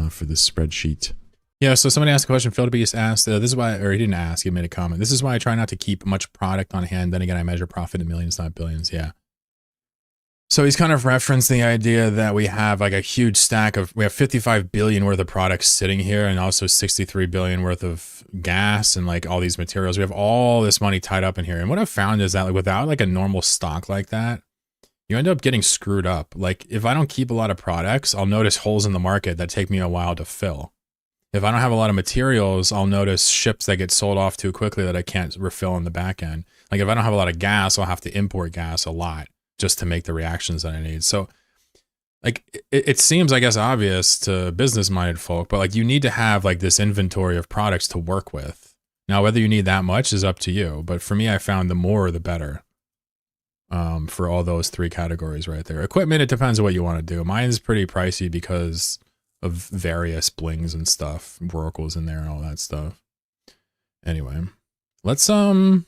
for this spreadsheet. Yeah, so somebody asked a question. Phil Beast asked, this is why, or he didn't ask, he made a comment. This is why I try not to keep much product on hand. Then again, I measure profit in millions, not billions. Yeah. So he's kind of referenced the idea that we have like a huge stack of, we have 55 billion worth of products sitting here and also 63 billion worth of gas and like all these materials. We have all this money tied up in here. And what I've found is that like without like a normal stock like that, you end up getting screwed up. Like if I don't keep a lot of products, I'll notice holes in the market that take me a while to fill. If I don't have a lot of materials, I'll notice ships that get sold off too quickly that I can't refill in the back end. Like if I don't have a lot of gas, I'll have to import gas a lot just to make the reactions that I need. So like it seems, I guess, obvious to business-minded folk, but like you need to have like this inventory of products to work with. Now, whether you need that much is up to you. But for me, I found the more the better. For all those three categories right there. Equipment, it depends on what you want to do. Mine's pretty pricey because of various blings and stuff, oracles in there and all that stuff. Anyway, let's watch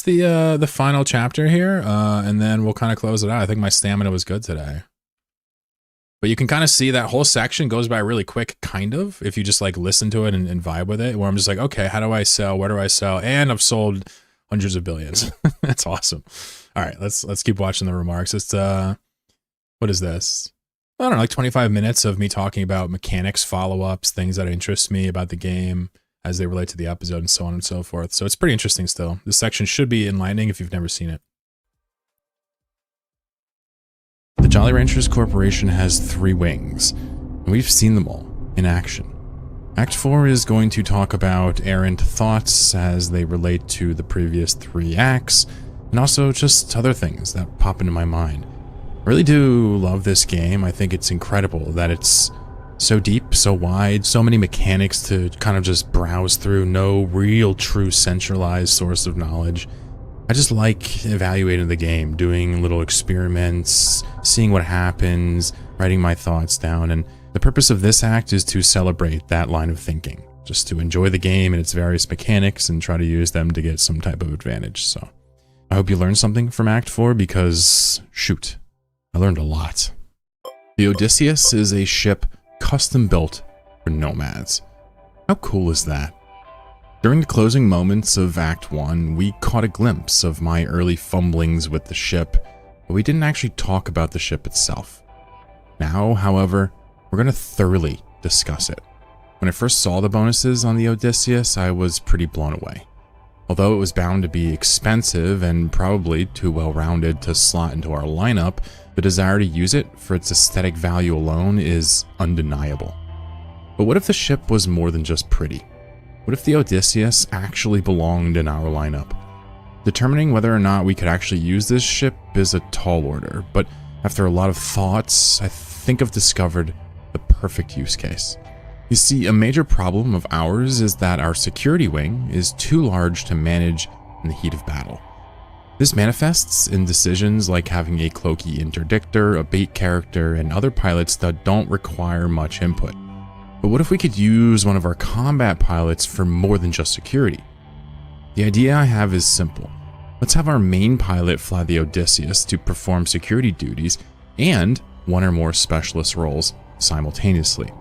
the final chapter here, and then we'll kind of close it out. I think my stamina was good today. But you can kind of see that whole section goes by really quick, kind of, if you just like listen to it and vibe with it, where I'm just like, okay, how do I sell? Where do I sell? And I've sold hundreds of billions. That's awesome. All right, let's keep watching the remarks. It's what is this? I don't know, like 25 minutes of me talking about mechanics, follow-ups, things that interest me about the game as they relate to the episode and so on and so forth. So it's pretty interesting still. This section should be enlightening if you've never seen it. The Jolly Ranchers Corporation has 3 wings, and we've seen them all in action. Act 4 is going to talk about errant thoughts as they relate to the previous 3 acts, and also just other things that pop into my mind. I really do love this game. I think it's incredible that it's so deep, so wide, so many mechanics to kind of just browse through, no real true centralized source of knowledge. I just like evaluating the game, doing little experiments, seeing what happens, writing my thoughts down, and the purpose of this act is to celebrate that line of thinking, just to enjoy the game and its various mechanics and try to use them to get some type of advantage. So I hope you learned something from Act 4 because, shoot, I learned a lot. The Odysseus is a ship custom built for nomads. How cool is that? During the closing moments of Act 1, we caught a glimpse of my early fumblings with the ship, but we didn't actually talk about the ship itself. Now, however, we're going to thoroughly discuss it. When I first saw the bonuses on the Odysseus, I was pretty blown away. Although it was bound to be expensive and probably too well-rounded to slot into our lineup, the desire to use it for its aesthetic value alone is undeniable. But what if the ship was more than just pretty? What if the Odysseus actually belonged in our lineup? Determining whether or not we could actually use this ship is a tall order, but after a lot of thoughts, I think I've discovered the perfect use case. You see, a major problem of ours is that our security wing is too large to manage in the heat of battle. This manifests in decisions like having a cloaky interdictor, a bait character, and other pilots that don't require much input. But what if we could use one of our combat pilots for more than just security? The idea I have is simple. Let's have our main pilot fly the Odysseus to perform security duties and one or more specialist roles simultaneously.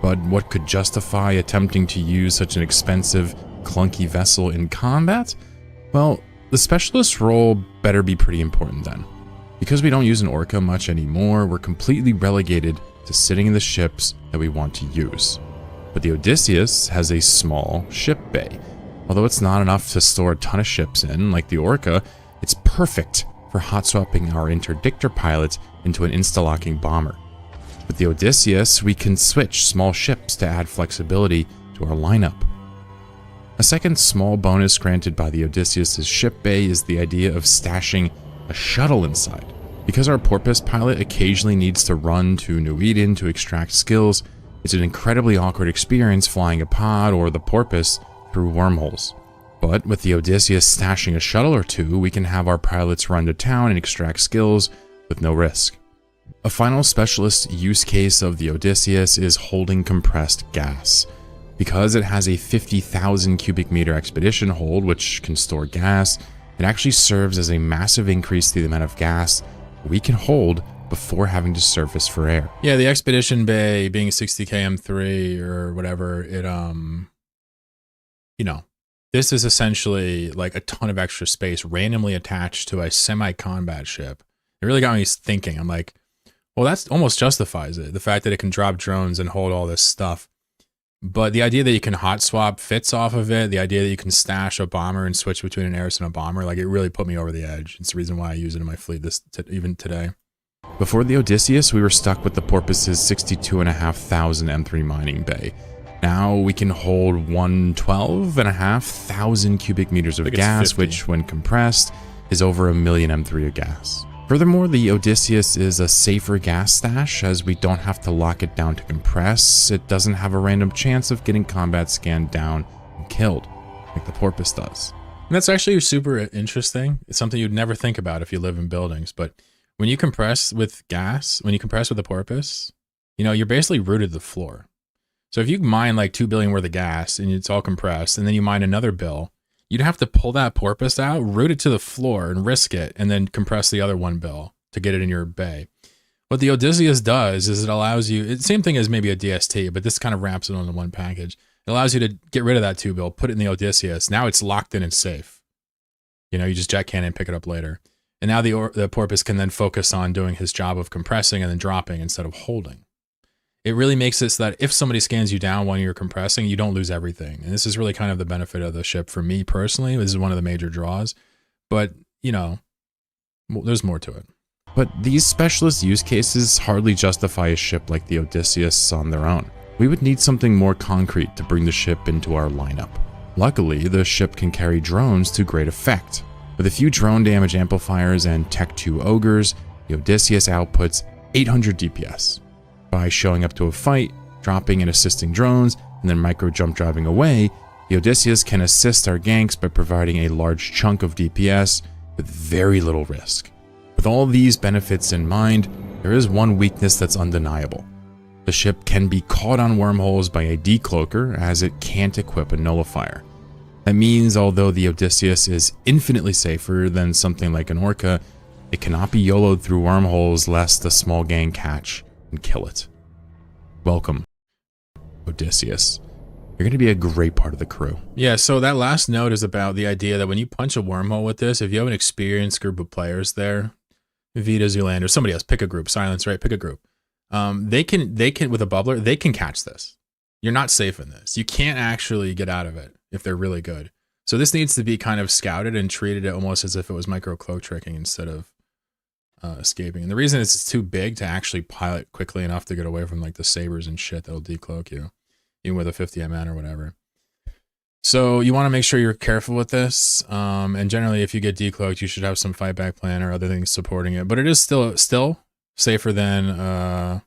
But what could justify attempting to use such an expensive, clunky vessel in combat? Well, the specialist role better be pretty important then. Because we don't use an orca much anymore, we're completely relegated to sitting in the ships that we want to use. But the Odysseus has a small ship bay. Although it's not enough to store a ton of ships in, like the orca, it's perfect for hot swapping our interdictor pilot into an insta-locking bomber. With the Odysseus, we can switch small ships to add flexibility to our lineup. A second small bonus granted by the Odysseus' ship bay is the idea of stashing a shuttle inside. Because our porpoise pilot occasionally needs to run to New Eden to extract skills, it's an incredibly awkward experience flying a pod or the porpoise through wormholes. But with the Odysseus stashing a shuttle or two, we can have our pilots run to town and extract skills with no risk. A final specialist use case of the Odysseus is holding compressed gas. Because it has a 50,000 cubic meter expedition hold, which can store gas, it actually serves as a massive increase to the amount of gas we can hold before having to surface for air. Yeah, the expedition bay being 60 km3 or whatever, this is essentially like a ton of extra space randomly attached to a semi-combat ship. It really got me thinking. I'm like, well, that almost justifies it. The fact that it can drop drones and hold all this stuff. But the idea that you can hot swap fits off of it, the idea that you can stash a bomber and switch between an Ares and a bomber, like it really put me over the edge. It's the reason why I use it in my fleet even today. Before the Odysseus, we were stuck with the Porpoise's 62,500 M3 mining bay. Now we can hold 112,500 cubic meters of gas, which when compressed is over 1 million M3 of gas. Furthermore, the Odysseus is a safer gas stash as we don't have to lock it down to compress. It doesn't have a random chance of getting combat scanned down and killed, like the Porpoise does. And that's actually super interesting. It's something you'd never think about if you live in buildings. But when you compress with gas, when you compress with a Porpoise, you're basically rooted to the floor. So if you mine like 2 billion worth of gas and it's all compressed, and then you mine another bill, you'd have to pull that Porpoise out, root it to the floor and risk it, and then compress the other 1 bill to get it in your bay. What the Odysseus does is it allows you, it's the same thing as maybe a DST, but this kind of wraps it onto one package. It allows you to get rid of that 2 bill, put it in the Odysseus. Now it's locked in and safe. You just jack can and pick it up later. And now the Porpoise can then focus on doing his job of compressing and then dropping instead of holding. It really makes it so that if somebody scans you down when you're compressing, you don't lose everything. And this is really kind of the benefit of the ship for me personally. This is one of the major draws. But, there's more to it. But these specialist use cases hardly justify a ship like the Odysseus on their own. We would need something more concrete to bring the ship into our lineup. Luckily, the ship can carry drones to great effect. With a few drone damage amplifiers and Tech 2 ogres, the Odysseus outputs 800 DPS. By showing up to a fight, dropping and assisting drones, and then micro jump driving away, the Odysseus can assist our ganks by providing a large chunk of DPS with very little risk. With all these benefits in mind, there is one weakness that's undeniable. The ship can be caught on wormholes by a decloaker as it can't equip a nullifier. That means although the Odysseus is infinitely safer than something like an orca, it cannot be YOLO'd through wormholes lest the small gang catch and kill it. Welcome, Odysseus. You're going to be a great part of the crew. Yeah, so that last note is about the idea that when you punch a wormhole with this, if you have an experienced group of players there, Vita, Zoolander, somebody else, pick a group, Silence, right? Pick a group. They can, with a bubbler, they can catch this. You're not safe in this. You can't actually get out of it if they're really good. So this needs to be kind of scouted and treated almost as if it was micro cloak tricking instead of escaping. And the reason is it's too big to actually pilot quickly enough to get away from like the sabers and shit that'll decloak you, even with a 50 MN or whatever. So you want to make sure you're careful with this. And generally, if you get decloaked, you should have some fight back plan or other things supporting it. But it is still safer than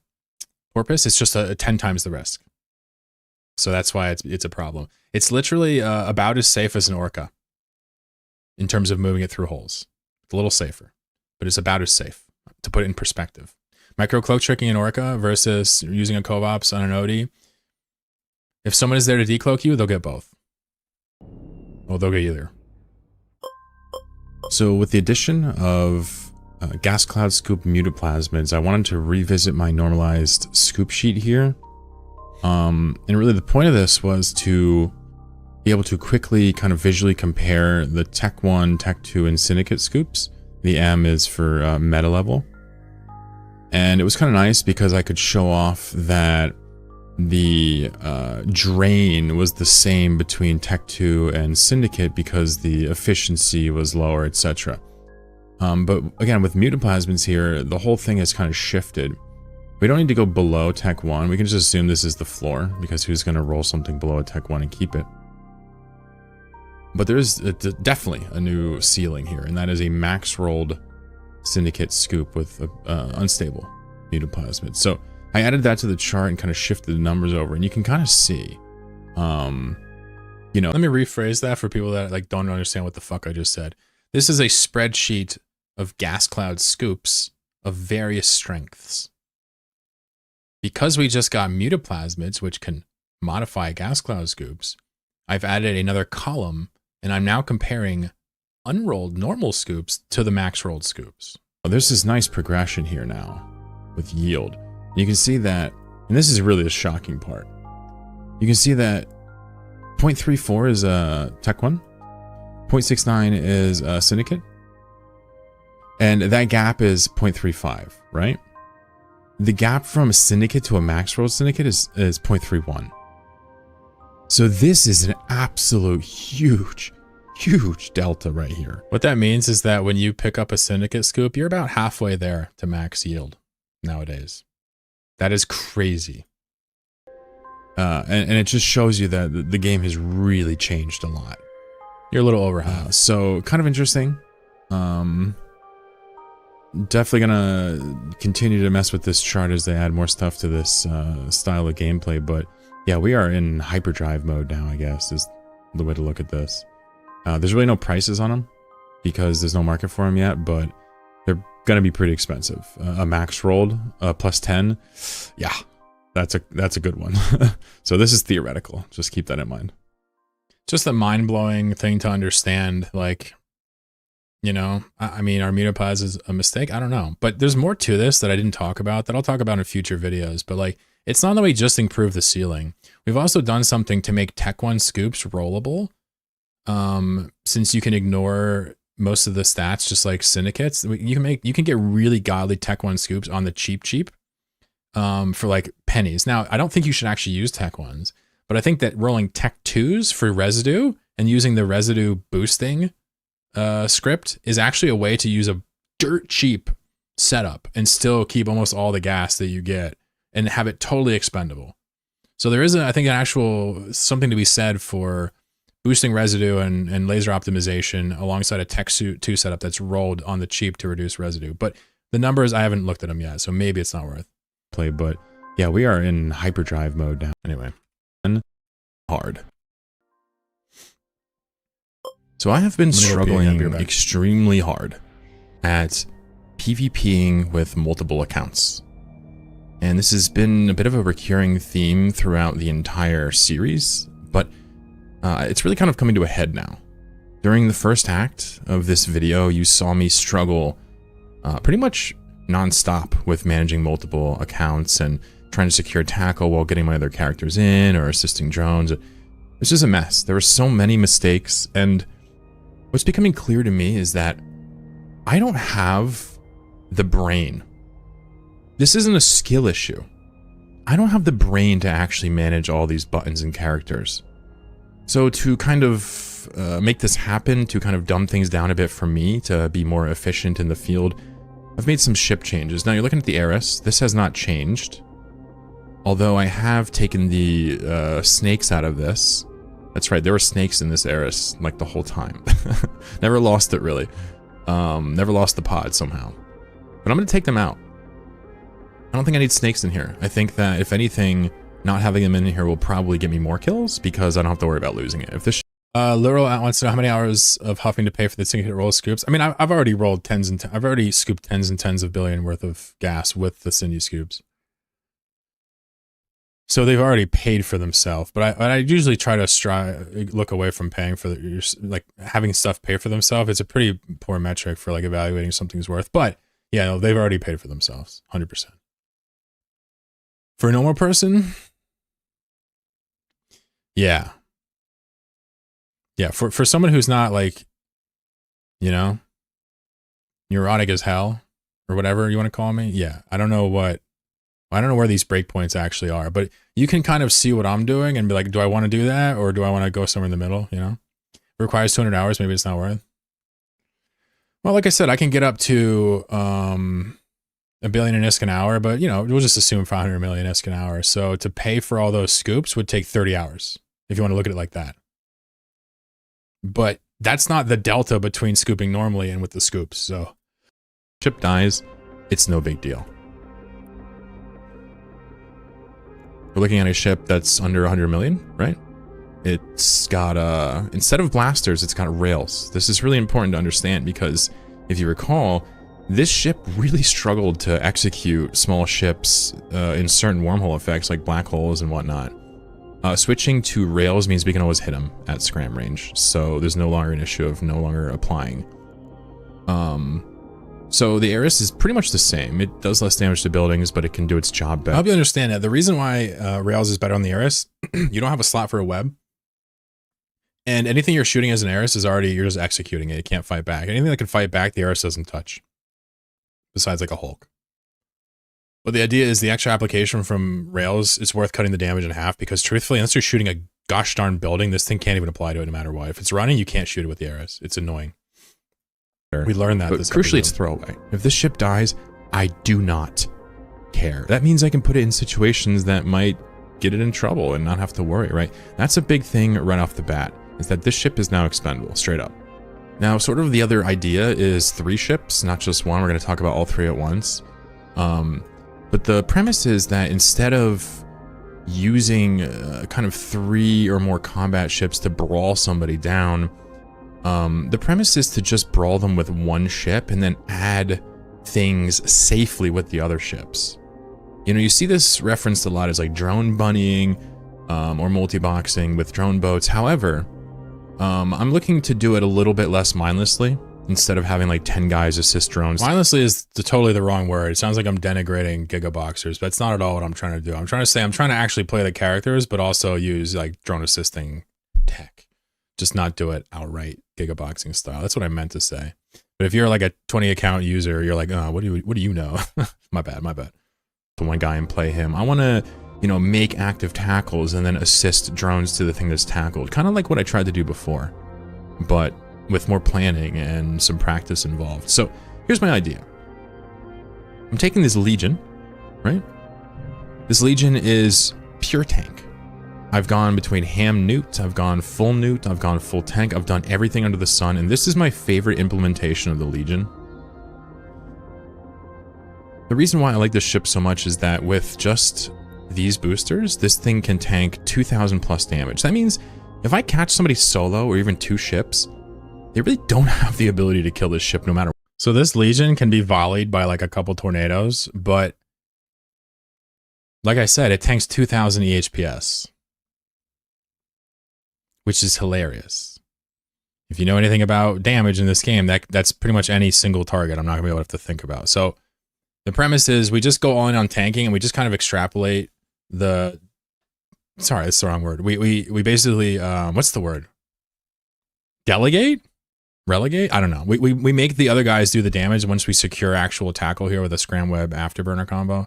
Porpoise. It's just a 10 times the risk. So that's why it's a problem. It's literally about as safe as an orca in terms of moving it through holes. It's a little safer, but it's about as safe, to put it in perspective. Micro cloak tricking an Orca versus using a Kovops on an Odie. If someone is there to decloak you, they'll get both. Well, they'll get either. So with the addition of gas cloud scoop muted plasmids, I wanted to revisit my normalized scoop sheet here. And really the point of this was to be able to quickly kind of visually compare the Tech 1, Tech 2, and Syndicate scoops. The M is for meta level. And it was kind of nice because I could show off that the drain was the same between Tech 2 and Syndicate because the efficiency was lower, etc. But again, with mutant plasmids here, the whole thing has kind of shifted. We don't need to go below Tech 1. We can just assume this is the floor because who's going to roll something below a Tech 1 and keep it? But there's definitely a new ceiling here, and that is a max rolled Syndicate scoop with unstable mutant plasmid. So I added that to the chart and kind of shifted the numbers over, and you can kind of see, you know. Let me rephrase that for people that like don't understand what the fuck I just said. This is a spreadsheet of gas cloud scoops of various strengths. Because we just got mutaplasmids, which can modify gas cloud scoops, I've added another column, and I'm now comparing unrolled normal scoops to the max rolled scoops. Well, there's this nice progression here now with yield. You can see that, and this is really the shocking part. You can see that 0.34 is a Tech 1, 0.69 is a Syndicate, and that gap is 0.35, right? The gap from a Syndicate to a max rolled Syndicate is 0.31. So this is an absolute huge delta right here. What that means is that when you pick up a Syndicate scoop, you're about halfway there to max yield nowadays. That is crazy. And it just shows you that the game has really changed a lot. You're a little over half. So kind of interesting. Definitely gonna continue to mess with this chart as they add more stuff to this style of gameplay. But yeah, we are in hyperdrive mode now, I guess, is the way to look at this. There's really no prices on them because there's no market for them yet, but they're gonna be pretty expensive. A max rolled plus 10, yeah, that's a good one. So this is theoretical. Just keep that in mind. Just a mind-blowing thing to understand. Like, you know, I mean, our Mutaplas is a mistake. I don't know, but there's more to this that I didn't talk about that I'll talk about in future videos. But like, it's not that we just improved the ceiling. We've also done something to make Tech 1 scoops rollable. Since you can ignore most of the stats, just like Syndicates, you can get really godly Tech 1 scoops on the cheap, for like pennies. Now, I don't think you should actually use Tech 1s, but I think that rolling Tech 2s for residue and using the residue boosting script is actually a way to use a dirt cheap setup and still keep almost all the gas that you get and have it totally expendable. So there is, I think, an actual something to be said for boosting residue and laser optimization alongside a Tech 2 setup that's rolled on the cheap to reduce residue. But the numbers, I haven't looked at them yet, so maybe it's not worth play. But yeah, we are in hyperdrive mode now. Anyway, hard. So I have been struggling extremely hard at PvPing with multiple accounts. And this has been a bit of a recurring theme throughout the entire series, but it's really kind of coming to a head now. During the first act of this video, you saw me struggle pretty much non-stop with managing multiple accounts and trying to secure tackle while getting my other characters in or assisting drones. It's just a mess. There were so many mistakes, and what's becoming clear to me is that I don't have the brain. This isn't a skill issue. I don't have the brain to actually manage all these buttons and characters. So to kind of make this happen, to kind of dumb things down a bit for me to be more efficient in the field, I've made some ship changes. Now you're looking at the Heiress. This has not changed. Although I have taken the snakes out of this. That's right, there were snakes in this Heiress like the whole time. Never lost it really. Never lost the pod somehow. But I'm gonna take them out. I don't think I need snakes in here. I think that if anything, not having them in here will probably get me more kills because I don't have to worry about losing it. If this Literal wants to know how many hours of huffing to pay for the syndicate roll scoops. I mean, I've already rolled I've already scooped tens and tens of billion worth of gas with the Cindy scoops. So they've already paid for themselves. But I usually try to look away from paying for like having stuff pay for themselves. It's a pretty poor metric for like evaluating something's worth. But yeah, no, they've already paid for themselves, 100%. For a normal person, yeah. Yeah, for someone who's not like, you know, neurotic as hell or whatever you want to call me. Yeah, I don't know where these breakpoints actually are, but you can kind of see what I'm doing and be like, do I want to do that or do I want to go somewhere in the middle? You know, it requires 200 hours. Maybe it's not worth. Well, like I said, I can get up to $1 billion in ISK an hour, but you know, we'll just assume 500 million ISK an hour. So to pay for all those scoops would take 30 hours if you want to look at it like that. But that's not the delta between scooping normally and with the scoops. So ship dies, it's no big deal. We're looking at a ship that's under 100 million, right? It's got instead of blasters, it's got rails. This is really important to understand because if you recall, this ship really struggled to execute small ships in certain wormhole effects like black holes and whatnot. Switching to rails means we can always hit them at scram range, so there's no longer an issue of no longer applying. So the Ares is pretty much the same. It does less damage to buildings, but it can do its job better. I hope you understand that. The reason why rails is better on the Ares, you don't have a slot for a web. And anything you're shooting as an Ares is already, you're just executing it. It can't fight back. Anything that can fight back, the Ares doesn't touch. Besides like a Hulk. But the idea is the extra application from rails, it's worth cutting the damage in half because truthfully, unless you're shooting a gosh darn building, this thing can't even apply to it no matter what. If it's running, you can't shoot it with the Ares. It's annoying. We learned that. But crucially, it's throwaway. If this ship dies, I do not care. That means I can put it in situations that might get it in trouble and not have to worry, right? That's a big thing right off the bat, is that this ship is now expendable, straight up. Now, sort of the other idea is 3 ships, not just one. We're going to talk about all 3 at once. But the premise is that instead of using kind of 3 or more combat ships to brawl somebody down, the premise is to just brawl them with 1 ship and then add things safely with the other ships. You know, you see this referenced a lot as like drone bunnying or multi-boxing with drone boats. However, I'm looking to do it a little bit less mindlessly. Instead of having like 10 guys assist drones. Mindlessly is totally the wrong word. It sounds like I'm denigrating gigaboxers, but it's not at all what I'm trying to do. I'm trying to say I'm trying to actually play the characters, but also use like drone assisting tech. Just not do it outright gigaboxing style. That's what I meant to say. But if you're like a 20 account user, you're like, oh, what do you know? My bad. The one guy and play him. I want to, you know, make active tackles and then assist drones to the thing that's tackled. Kind of like what I tried to do before, but with more planning and some practice involved. So here's my idea. I'm taking this Legion, right? This Legion is pure tank. I've gone between ham newt, I've gone full newt, I've gone full tank, I've done everything under the sun, and this is my favorite implementation of the Legion. The reason why I like this ship so much is that with just these boosters, this thing can tank 2,000 plus damage. That means if I catch somebody solo or even 2 ships, they really don't have the ability to kill this ship no matter what. So this Legion can be volleyed by like a couple tornadoes, but like I said, it tanks 2,000 EHPS, which is hilarious. If you know anything about damage in this game, that's pretty much any single target I'm not gonna be able to think about. So the premise is we just go all in on tanking and we just kind of extrapolate the, sorry, that's the wrong word. We basically, what's the word? Delegate? Relegate? I don't know. We make the other guys do the damage once we secure actual tackle here with a Scram Web Afterburner combo.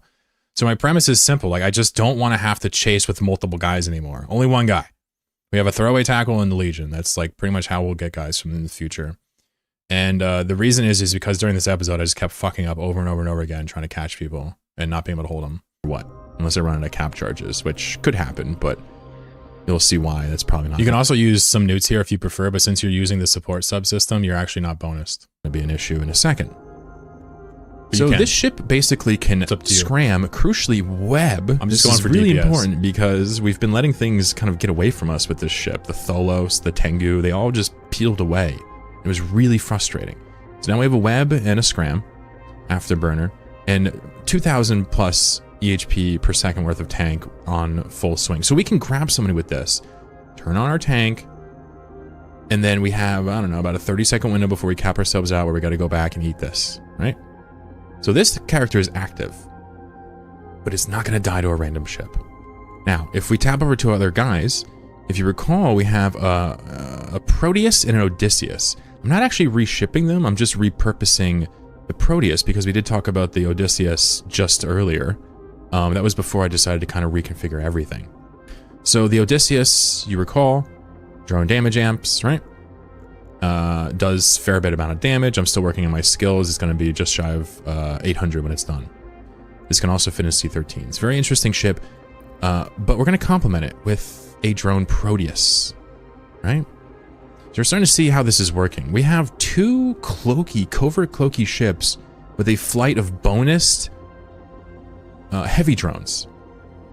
So my premise is simple. Like, I just don't want to have to chase with multiple guys anymore. Only one guy. We have a throwaway tackle in the Legion. That's like pretty much how we'll get guys from in the future. And the reason is because during this episode, I just kept fucking up over and over and over again trying to catch people and not being able to hold them. What? Unless I run into cap charges, which could happen, but you'll see why. That's probably not. You can also use some newts here if you prefer, but since you're using the support subsystem, you're actually not bonused. It'll be an issue in a second. So can. this ship basically can up to you. scram, crucially web. I'm just This going is for really DPS. important because we've been letting things kind of get away from us with this ship. The Tholos, the Tengu, they all just peeled away. It was really frustrating. So now we have a web and a scram, afterburner, and 2,000 plus EHP per second worth of tank on full swing. So we can grab somebody with this, turn on our tank, and then we have, I don't know, about a 30-second window before we cap ourselves out where we got to go back and eat this, right? So this character is active, but it's not going to die to a random ship. Now, if we tap over to other guys, if you recall, we have a Proteus and an Odysseus. I'm not actually reshipping them, I'm just repurposing the Proteus because we did talk about the Odysseus just earlier. That was before I decided to kind of reconfigure everything. So the Odysseus, you recall, drone damage amps, right? Does fair bit amount of damage. I'm still working on my skills. It's going to be just shy of 800 when it's done. This can also fit in C-13. It's a very interesting ship, but we're going to complement it with a drone Proteus, right? So we're starting to see how this is working. We have two covert cloaky ships with a flight of bonused heavy drones.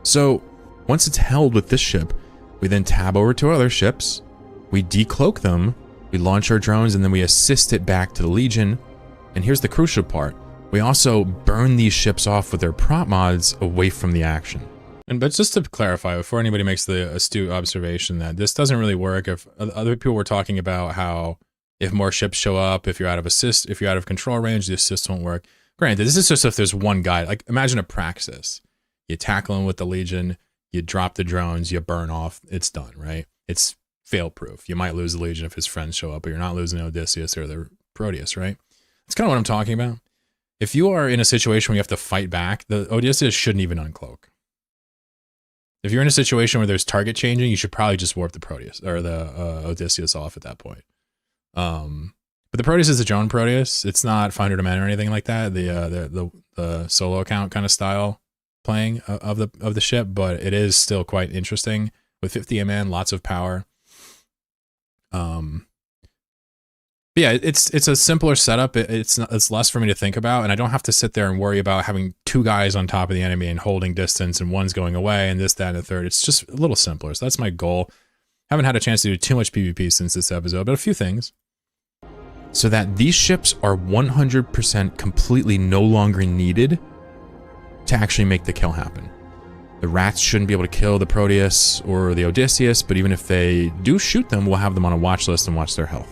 So once it's held with this ship, we then tab over to other ships, we decloak them, we launch our drones, and then we assist it back to the Legion. And here's the crucial part. We also burn these ships off with their prop mods away from the action. But just to clarify, before anybody makes the astute observation that this doesn't really work, if other people were talking about how if more ships show up, if you're out of control range, the assist won't work. Granted, this is just if there's one guy. Like imagine a Praxis. You tackle him with the Legion, you drop the drones, you burn off, it's done, right? It's fail-proof. You might lose the Legion if his friends show up, but you're not losing Odysseus or the Proteus, right? That's kind of what I'm talking about. If you are in a situation where you have to fight back, the Odysseus shouldn't even uncloak. If you're in a situation where there's target changing, you should probably just warp the Proteus or the Odysseus off at that point. But the Proteus is a drone Proteus. It's not Finder to Men or anything like that. The solo account kind of style playing of the ship, but it is still quite interesting with 50 MN, lots of power. But yeah, it's a simpler setup. It's less for me to think about, and I don't have to sit there and worry about having two guys on top of the enemy and holding distance, and one's going away, and this, that, and the third. It's just a little simpler. So that's my goal. Haven't had a chance to do too much PvP since this episode, but a few things. So that these ships are 100% completely no longer needed to actually make the kill happen. The rats shouldn't be able to kill the Proteus or the Odysseus, but even if they do shoot them, we'll have them on a watch list and watch their health.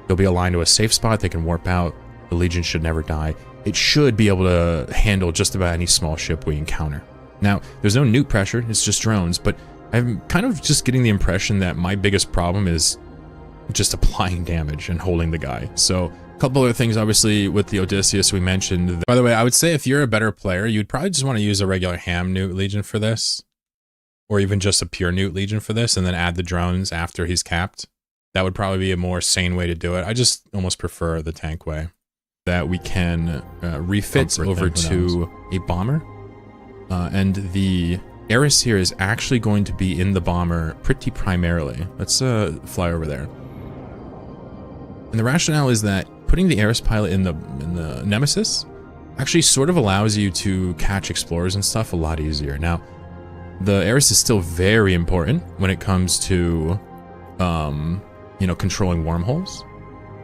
They'll be aligned to a safe spot, they can warp out, the Legion should never die. It should be able to handle just about any small ship we encounter. Now, there's no nuke pressure, it's just drones, but I'm kind of just getting the impression that my biggest problem is just applying damage and holding the guy. So, a couple other things, obviously, with the Odysseus we mentioned. By the way, I would say if you're a better player, you'd probably just want to use a regular ham Newt Legion for this. Or even just a pure Newt Legion for this, and then add the drones after he's capped. That would probably be a more sane way to do it. I just almost prefer the tank way. That we can refit over to a bomber. And the Eris here is actually going to be in the bomber pretty primarily. Let's fly over there. And the rationale is that putting the Eris pilot in the Nemesis actually sort of allows you to catch explorers and stuff a lot easier. Now, the Eris is still very important when it comes to you know, controlling wormholes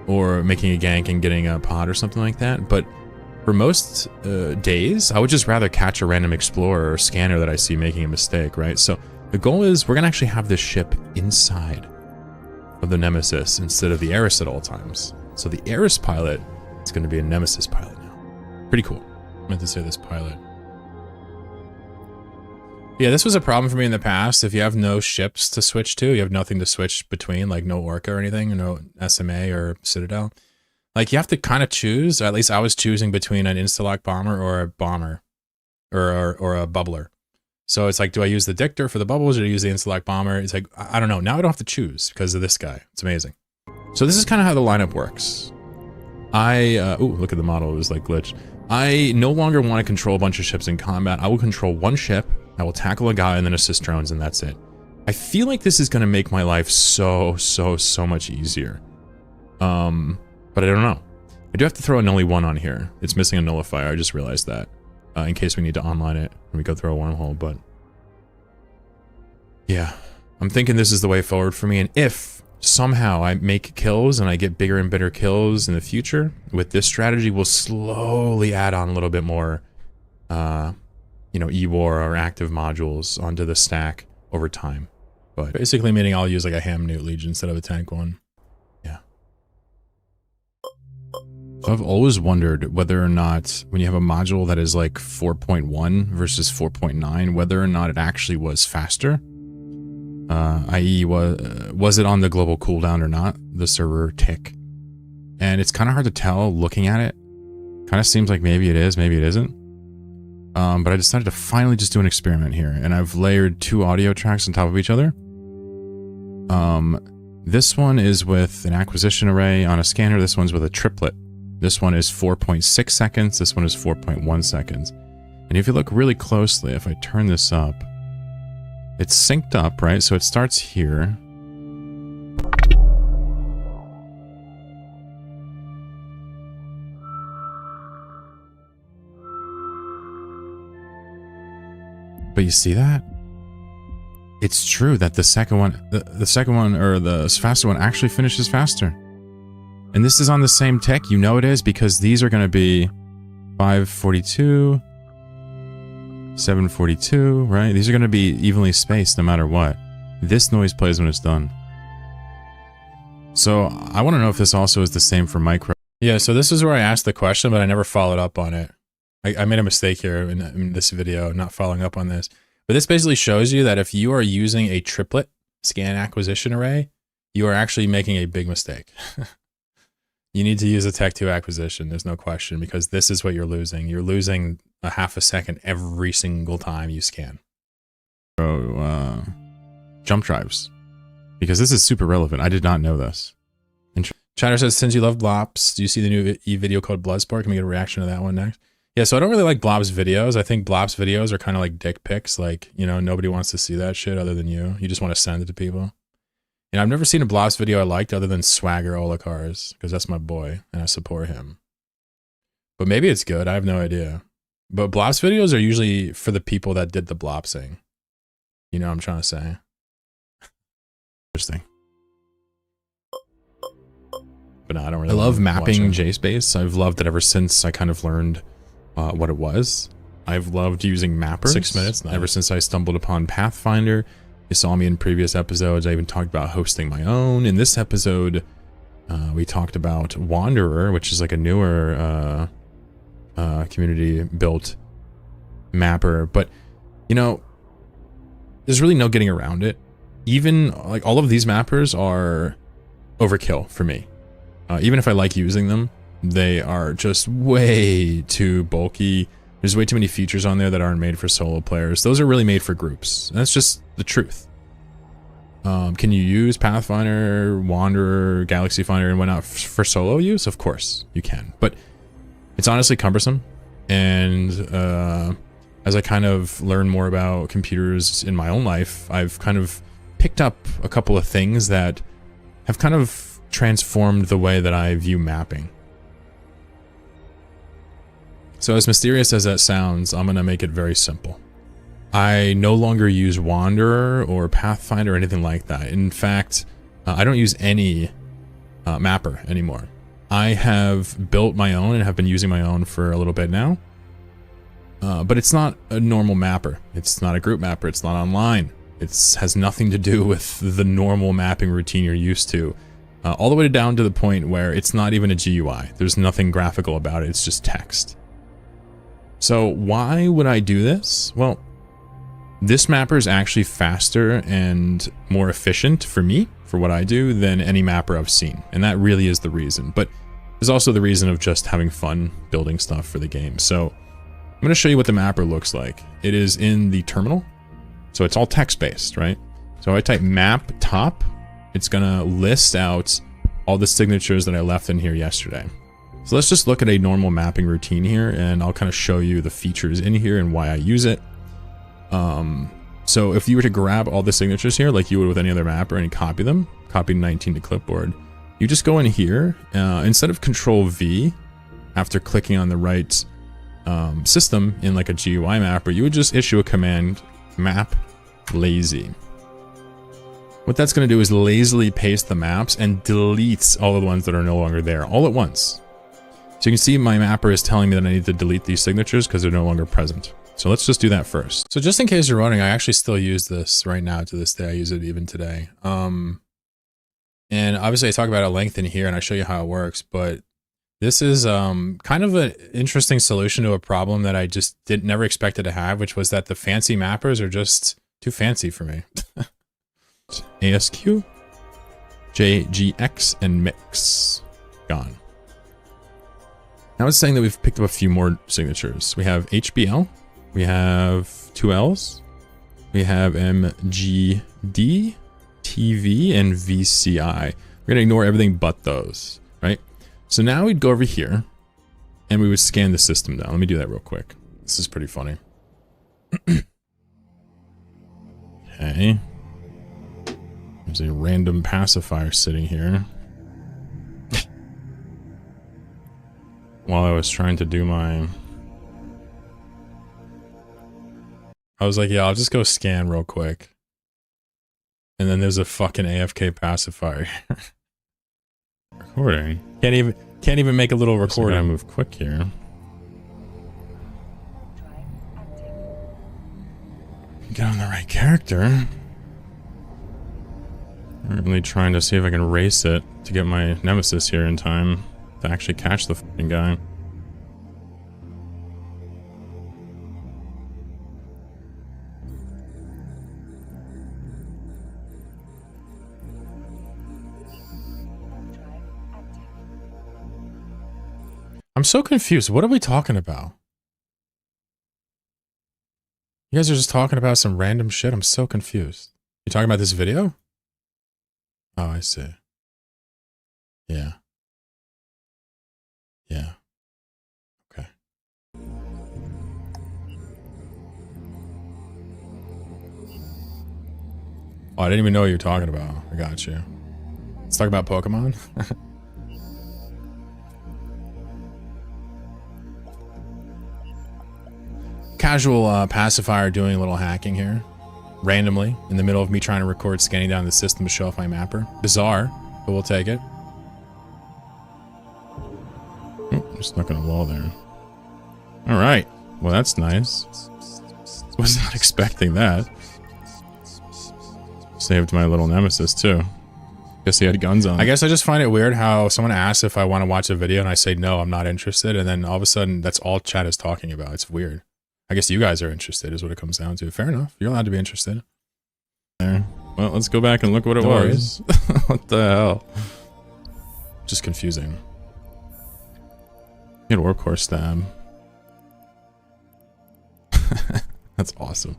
or making a gank and getting a pod or something like that. But for most days, I would just rather catch a random explorer or scanner that I see making a mistake, right? So the goal is we're going to actually have this ship inside of the Nemesis instead of the Eris at all times. So the Eris pilot is going to be a Nemesis pilot now. Pretty cool. I meant to say this pilot. Yeah, this was a problem for me in the past. If you have no ships to switch to, you have nothing to switch between, like no Orca or anything, no SMA or Citadel. Like you have to kind of choose, or at least I was choosing between an Instalock bomber or a bomber or a bubbler. So it's like, do I use the Dictor for the bubbles or do I use the Instalock bomber? It's like, I don't know. Now I don't have to choose because of this guy. It's amazing. So this is kind of how the lineup works. Ooh, look at the model. It was like glitched. I no longer want to control a bunch of ships in combat. I will control one ship. I will tackle a guy and then assist drones, and that's it. I feel like this is going to make my life so much easier. But I don't know. I do have to throw a nully 1 on here. It's missing a nullifier. I just realized that. In case we need to online it when we go through a wormhole, but... yeah. I'm thinking this is the way forward for me, and if somehow I make kills and I get bigger and better kills in the future, with this strategy, we'll slowly add on a little bit more, you know, E-War or active modules onto the stack over time. But basically meaning I'll use like a ham newt legion instead of a tank one. Yeah. So I've always wondered whether or not when you have a module that is like 4.1 versus 4.9, whether or not it actually was faster. I.e. was it on the global cooldown or not, the server tick. And it's kind of hard to tell looking at it. Kind of seems like maybe it is, maybe it isn't. But I decided to finally just do an experiment here, and I've layered 2 audio tracks on top of each other. This one is with an acquisition array on a scanner, this one's with a triplet. This one is 4.6 seconds, this one is 4.1 seconds. And if you look really closely, if I turn this up, it's synced up, right? So it starts here. But you see that? It's true that the second one, the second one, or the faster one actually finishes faster. And this is on the same tech, you know it is, because these are going to be 542, 742, right? These are going to be evenly spaced no matter what. This noise plays when it's done. So I want to know if this also is the same for micro. Yeah, so this is where I asked the question, but I never followed up on it. I made a mistake here in this video, not following up on this. But this basically shows you that if you are using a triplet scan acquisition array, you are actually making a big mistake. You need to use a Tech 2 acquisition, there's no question, because this is what you're losing. You're losing a half a second every single time you scan. So, jump drives. Because this is super relevant. I did not know this. Chatter says, since you love Blops, do you see the new video called Bloodsport? Can we get a reaction to that one next? Yeah, so I don't really like Blob's videos. I think Blob's videos are kind of like dick pics. Like, you know, nobody wants to see that shit other than you. You just want to send it to people. And I've never seen a Blob's video I liked other than Swagger Olikars, because that's my boy, and I support him. But maybe it's good. I have no idea. But Blob's videos are usually for the people that did the Blopsing. You know what I'm trying to say? Interesting. But no, I don't really. I love mapping JSpace. I've loved it ever since I kind of learned what it was. I've loved using mappers. 6 minutes. Nice. Ever since I stumbled upon Pathfinder. You saw me in previous episodes. I even talked about hosting my own. In this episode, we talked about Wanderer, which is like a newer community-built mapper. But, you know, there's really no getting around it. Even, like, all of these mappers are overkill for me. Even if I like using them, they are just way too bulky. There's way too many features on there that aren't made for solo players. Those are really made for groups. And that's just the truth. Can you use Pathfinder, Wanderer, Galaxy Finder, and whatnot for solo use? Of course you can. But it's honestly cumbersome. And as I kind of learn more about computers in my own life, I've kind of picked up a couple of things that have kind of transformed the way that I view mapping. So as mysterious as that sounds, I'm going to make it very simple. I no longer use Wanderer or Pathfinder or anything like that. In fact, I don't use any mapper anymore. I have built my own and have been using my own for a little bit now. But it's not a normal mapper. It's not a group mapper. It's not online. It has nothing to do with the normal mapping routine you're used to. All the way down to the point where it's not even a GUI. There's nothing graphical about it. It's just text. So why would I do this? Well, this mapper is actually faster and more efficient for me, for what I do, than any mapper I've seen. And that really is the reason. But there's also the reason of just having fun building stuff for the game. So I'm going to show you what the mapper looks like. It is in the terminal. So it's all text-based, right? So I type map top. It's going to list out all the signatures that I left in here yesterday. So let's just look at a normal mapping routine here, and I'll kind of show you the features in here and why I use it. So if you were to grab all the signatures here, like you would with any other mapper, and copy them, copy 19 to clipboard, you just go in here, instead of Control V, after clicking on the right system in like a GUI mapper, you would just issue a command, map lazy. What that's going to do is lazily paste the maps and deletes all of the ones that are no longer there all at once. So you can see my mapper is telling me that I need to delete these signatures because they're no longer present. So let's just do that first. So just in case you're wondering, I actually still use this right now to this day. I use it even today. And obviously I talk about it at length in here and I show you how it works, but this is kind of an interesting solution to a problem that I just never expected to have, which was that the fancy mappers are just too fancy for me. ASQ, JGX, and mix. Gone. Now it's saying that we've picked up a few more signatures. We have HBL, we have 2 L's, we have MGD, TV, and VCI. We're going to ignore everything but those, right? So now we'd go over here, and we would scan the system down. Let me do that real quick. This is pretty funny. Okay. There's a random pacifier sitting here. While I was trying to do my... I was like, yeah, I'll just go scan real quick. And then there's a fucking AFK pacifier. Recording. Can't even make a little recording. I move quick here. Get on the right character. I'm really trying to see if I can race it to get my nemesis here in time to actually catch the fucking guy. I'm so confused. What are we talking about? You guys are just talking about some random shit. I'm so confused. You talking about this video? Oh, I see. Yeah. Yeah. Okay. Oh, I didn't even know what you were talking about. I got you. Let's talk about Pokemon. Casual pacifier doing a little hacking here. Randomly, in the middle of me trying to record scanning down the system to show off my mapper. Bizarre, but we'll take it. Just not gonna wall there. Alright. Well, that's nice. Was not expecting that. Saved my little nemesis, too. Guess he had guns on. I guess I just find it weird how someone asks if I want to watch a video and I say, no, I'm not interested. And then all of a sudden, that's all chat is talking about. It's weird. I guess you guys are interested is what it comes down to. Fair enough. You're allowed to be interested. There. Well, let's go back and look what it was. What the hell? Just confusing. Get Warp Core stab. That's awesome.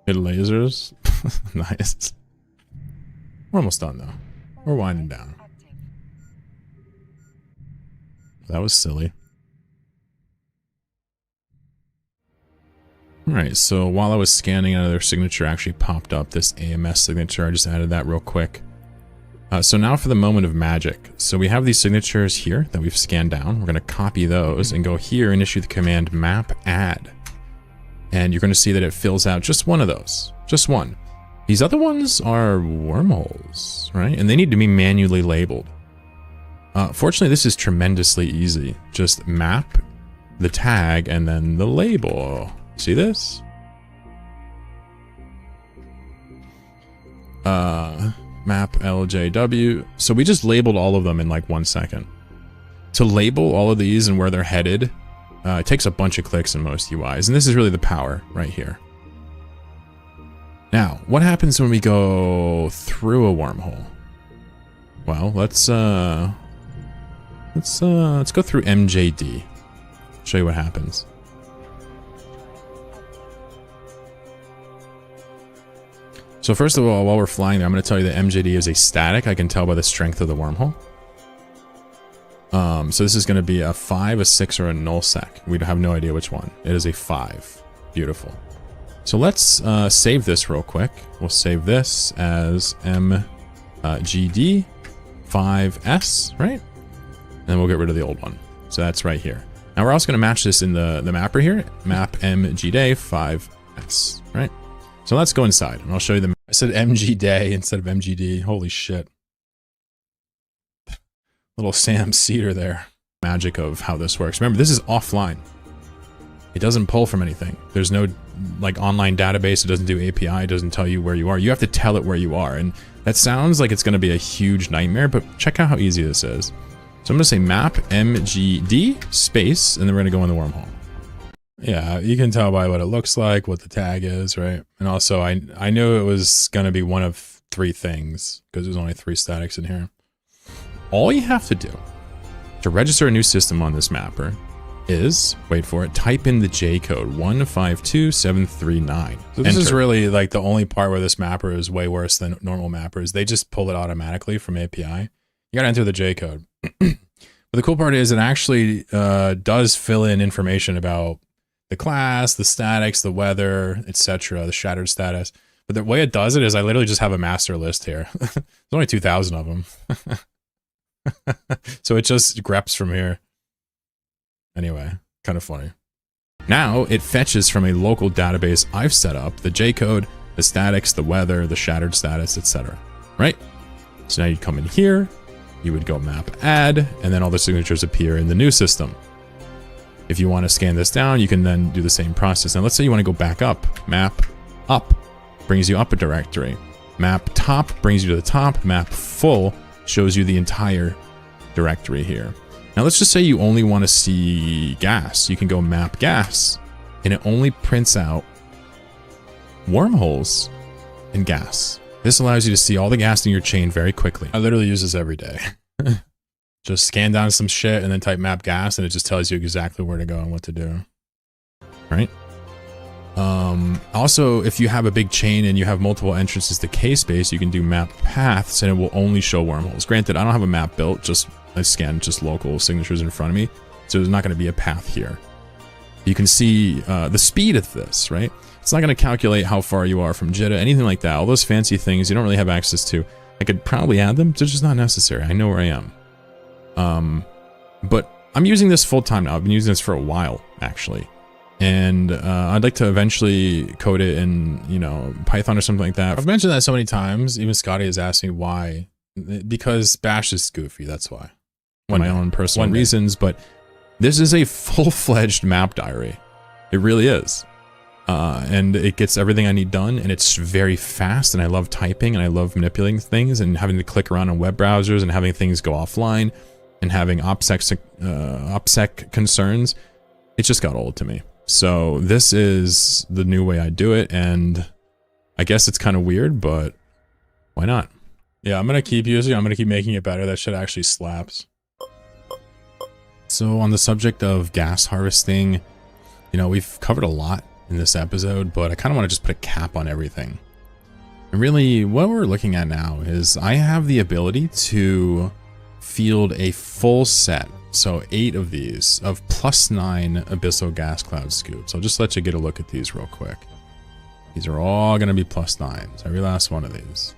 Get lasers. Nice. We're almost done though. We're winding down. That was silly. Alright, so while I was scanning, another signature actually popped up, this AMS signature. I just added that real quick. So now for the moment of magic. So we have these signatures here that we've scanned down. We're going to copy those and go here and issue the command map add. And you're going to see that it fills out just one of those. Just one. These other ones are wormholes, right? And they need to be manually labeled. Fortunately, this is tremendously easy. Just map the tag and then the label. See this? Map LJW. So we just labeled all of them in like 1 second. To label all of these and where they're headed, it takes a bunch of clicks in most UIs. And this is really the power right here. Now, what happens when we go through a wormhole? Well, let's go through MJD. Show you what happens. So first of all, while we're flying there, I'm going to tell you that MJD is a static. I can tell by the strength of the wormhole. So this is going to be a 5, a 6, or a nullsec. We have no idea which one. It is a 5. Beautiful. So let's save this real quick. We'll save this as MGD 5S, right? And we'll get rid of the old one. So that's right here. Now we're also going to match this in the mapper here, map MG day 5S, right? So let's go inside and I'll show you the, I said MG day instead of MGD. Holy shit. Little Sam Cedar there. Magic of how this works. Remember, this is offline. It doesn't pull from anything. There's no like online database. It doesn't do API. It doesn't tell you where you are. You have to tell it where you are. And that sounds like it's going to be a huge nightmare, but check out how easy this is. So I'm going to say map MGD space, and then we're going to go in the wormhole. Yeah, you can tell by what it looks like, what the tag is, right? And also I knew it was going to be one of 3 things because there's only 3 statics in here. All you have to do to register a new system on this mapper is, wait for it, type in the J code 152739. So this is really like the only part where this mapper is way worse than normal mappers. They just pull it automatically from API. You gotta enter the J code. But the cool part is it actually does fill in information about the class, the statics, the weather, etc., the shattered status. But the way it does it is I literally just have a master list here. There's only 2,000 of them. So it just greps from here. Anyway, kind of funny. Now it fetches from a local database I've set up the J code, the statics, the weather, the shattered status, etc. Right? So now you'd come in here, you would go map add, and then all the signatures appear in the new system. If you want to scan this down, you can then do the same process. Now let's say you want to go back up. Map up brings you up a directory. Map top brings you to the top. Map full shows you the entire directory here. Now let's just say you only want to see gas. You can go map gas, and it only prints out wormholes and gas. This allows you to see all the gas in your chain very quickly. I literally use this every day. Just scan down some shit and then type map gas, and it just tells you exactly where to go and what to do. Right? Also, if you have a big chain and you have multiple entrances to K-space, you can do map paths and it will only show wormholes. Granted, I don't have a map built, just I scanned just local signatures in front of me, so there's not going to be a path here. You can see the speed of this, right? It's not going to calculate how far you are from Jitta, anything like that. All those fancy things you don't really have access to. I could probably add them, they're just not necessary. I know where I am. But I'm using this full time now. I've been using this for a while, actually. And I'd like to eventually code it in, you know, Python or something like that. I've mentioned that so many times. Even Scotty has asked me why. Because Bash is goofy, that's why. For my own personal reasons, but this is a full-fledged map diary. It really is. And it gets everything I need done, and it's very fast, and I love typing, and I love manipulating things, and having to click around on web browsers, and having things go offline, and having OPSEC concerns. It just got old to me. So this is the new way I do it, and I guess it's kind of weird, but why not? Yeah, I'm going to keep using it. I'm going to keep making it better. That shit actually slaps. So on the subject of gas harvesting, you know, we've covered a lot in this episode, but I kind of want to just put a cap on everything. And really, what we're looking at now is I have the ability to field a full set, so 8 of these, of +9 Abyssal Gas Cloud Scoops. I'll just let you get a look at these real quick. These are all going to be +9s, every last one of these.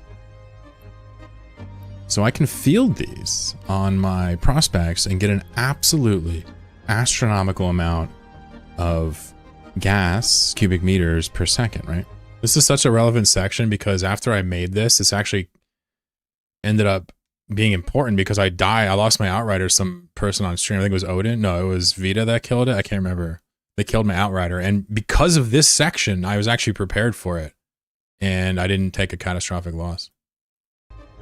So I can field these on my prospects and get an absolutely astronomical amount of gas cubic meters per second, right? This is such a relevant section because after I made this actually ended up being important because I lost my Outrider. Some person on stream, I think it was Odin. No, it was Vita that killed it. I can't remember. They killed my Outrider. And because of this section, I was actually prepared for it. And I didn't take a catastrophic loss.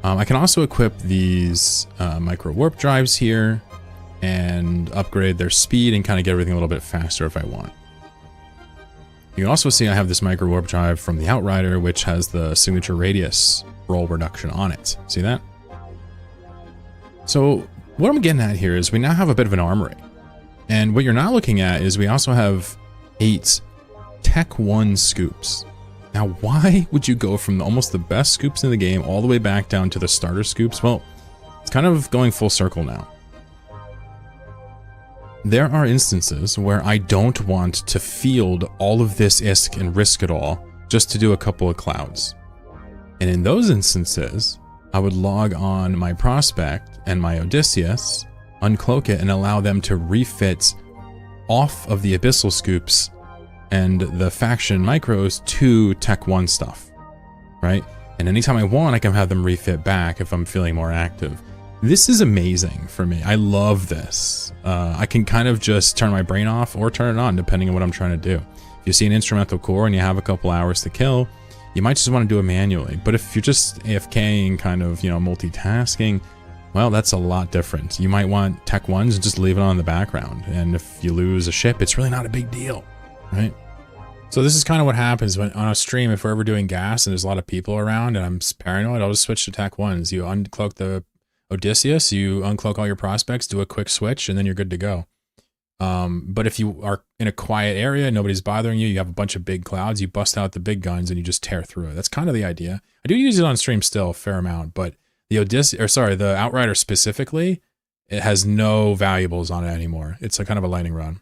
I can also equip these micro warp drives here and upgrade their speed and kind of get everything a little bit faster if I want. You can also see I have this micro warp drive from the Outrider, which has the signature radius roll reduction on it. See that? So what I'm getting at here is we now have a bit of an armory. And what you're not looking at is we also have 8 Tech 1 scoops. Now, why would you go from almost the best scoops in the game all the way back down to the starter scoops? Well, it's kind of going full circle now. There are instances where I don't want to field all of this ISK and risk it all just to do a couple of clouds. And in those instances, I would log on my prospect and my Odysseus uncloak it, and allow them to refit off of the Abyssal Scoops and the faction micros to Tech 1 stuff, right? And anytime I want, I can have them refit back if I'm feeling more active. This is amazing for me. I love this. I can kind of just turn my brain off or turn it on depending on what I'm trying to do. If you see an instrumental core and you have a couple hours to kill, you might just want to do it manually. But if you're just AFKing, kind of, you know, multitasking, well, that's a lot different. You might want Tech 1s and just leave it on in the background. And if you lose a ship, it's really not a big deal, right? So this is kind of what happens when on a stream, if we're ever doing gas and there's a lot of people around and I'm paranoid, I'll just switch to Tech 1s. You uncloak the Odysseus, you uncloak all your prospects, do a quick switch, and then you're good to go. But if you are in a quiet area, nobody's bothering you, you have a bunch of big clouds, you bust out the big guns and you just tear through it. That's kind of the idea. I do use it on stream still a fair amount, but the Outrider specifically, it has no valuables on it anymore. It's a kind of a lightning rod.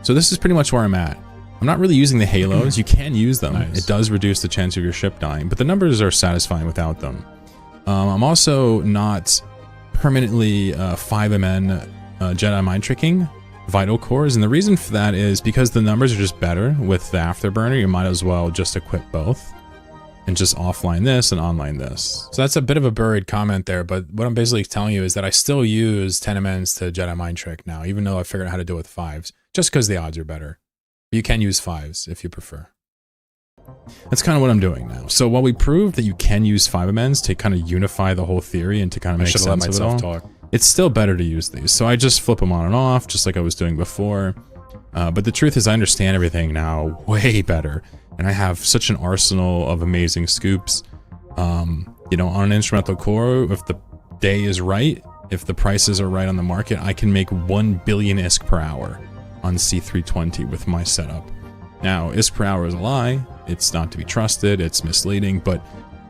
So this is pretty much where I'm at. I'm not really using the halos. You can use them. Nice. It does reduce the chance of your ship dying, but the numbers are satisfying without them. I'm also not permanently 5MN Jedi mind tricking vital cores, and the reason for that is because the numbers are just better with the afterburner. You might as well just equip both and just offline this and online this. So that's a bit of a buried comment there, but what I'm basically telling you is that I still use 10MNs to Jedi mind trick now, even though I figured out how to do it with 5s, just because the odds are better. You can use 5s if you prefer. That's kind of what I'm doing now. So while we proved that you can use 5MNs to kind of unify the whole theory and to kind of make sense of it all, it's still better to use these. So I just flip them on and off, just like I was doing before. But the truth is I understand everything now way better. And I have such an arsenal of amazing scoops. You know, on an instrumental core, if the day is right, if the prices are right on the market, I can make 1 billion ISK per hour on C320 with my setup. Now, ISK per hour is a lie. It's not to be trusted. It's misleading, but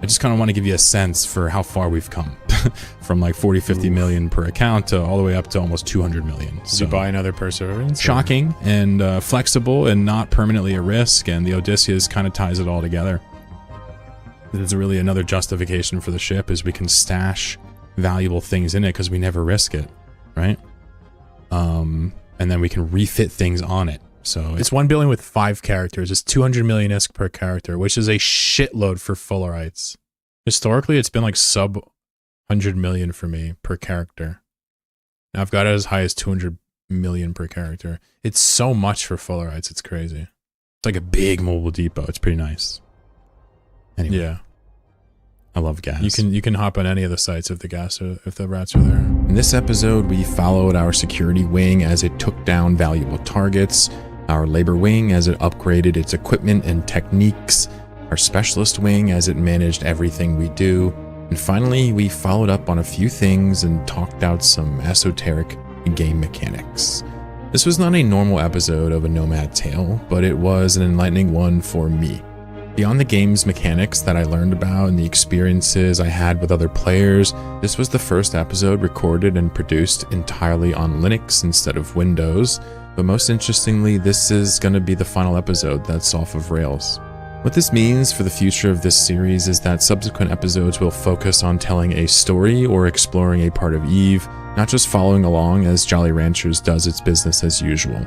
I just kind of want to give you a sense for how far we've come from like 40, 50 million per account to all the way up to almost 200 million. Did you buy another Perseverance? Shocking and flexible and not permanently a risk. And the Odysseus kind of ties it all together. There's really another justification for the ship is we can stash valuable things in it because we never risk it, right? And then we can refit things on it. So it's 1 billion with 5 characters. It's 200 million ISK per character, which is a shitload for Fullerites. Historically, it's been like sub 100 million for me per character. Now I've got it as high as 200 million per character. It's so much for Fullerites. It's crazy. It's like a big mobile depot. It's pretty nice. Anyway, Yeah. I love gas. You can hop on any of the sites if the rats are there. In this episode, we followed our security wing as it took down valuable targets, our labor wing as it upgraded its equipment and techniques, our specialist wing as it managed everything we do, and finally, we followed up on a few things and talked out some esoteric game mechanics. This was not a normal episode of a Nomad Tale, but it was an enlightening one for me. Beyond the game's mechanics that I learned about and the experiences I had with other players, this was the first episode recorded and produced entirely on Linux instead of Windows, but most interestingly, this is going to be the final episode that's off of Rails. What this means for the future of this series is that subsequent episodes will focus on telling a story or exploring a part of EVE, not just following along as Jolly Ranchers does its business as usual.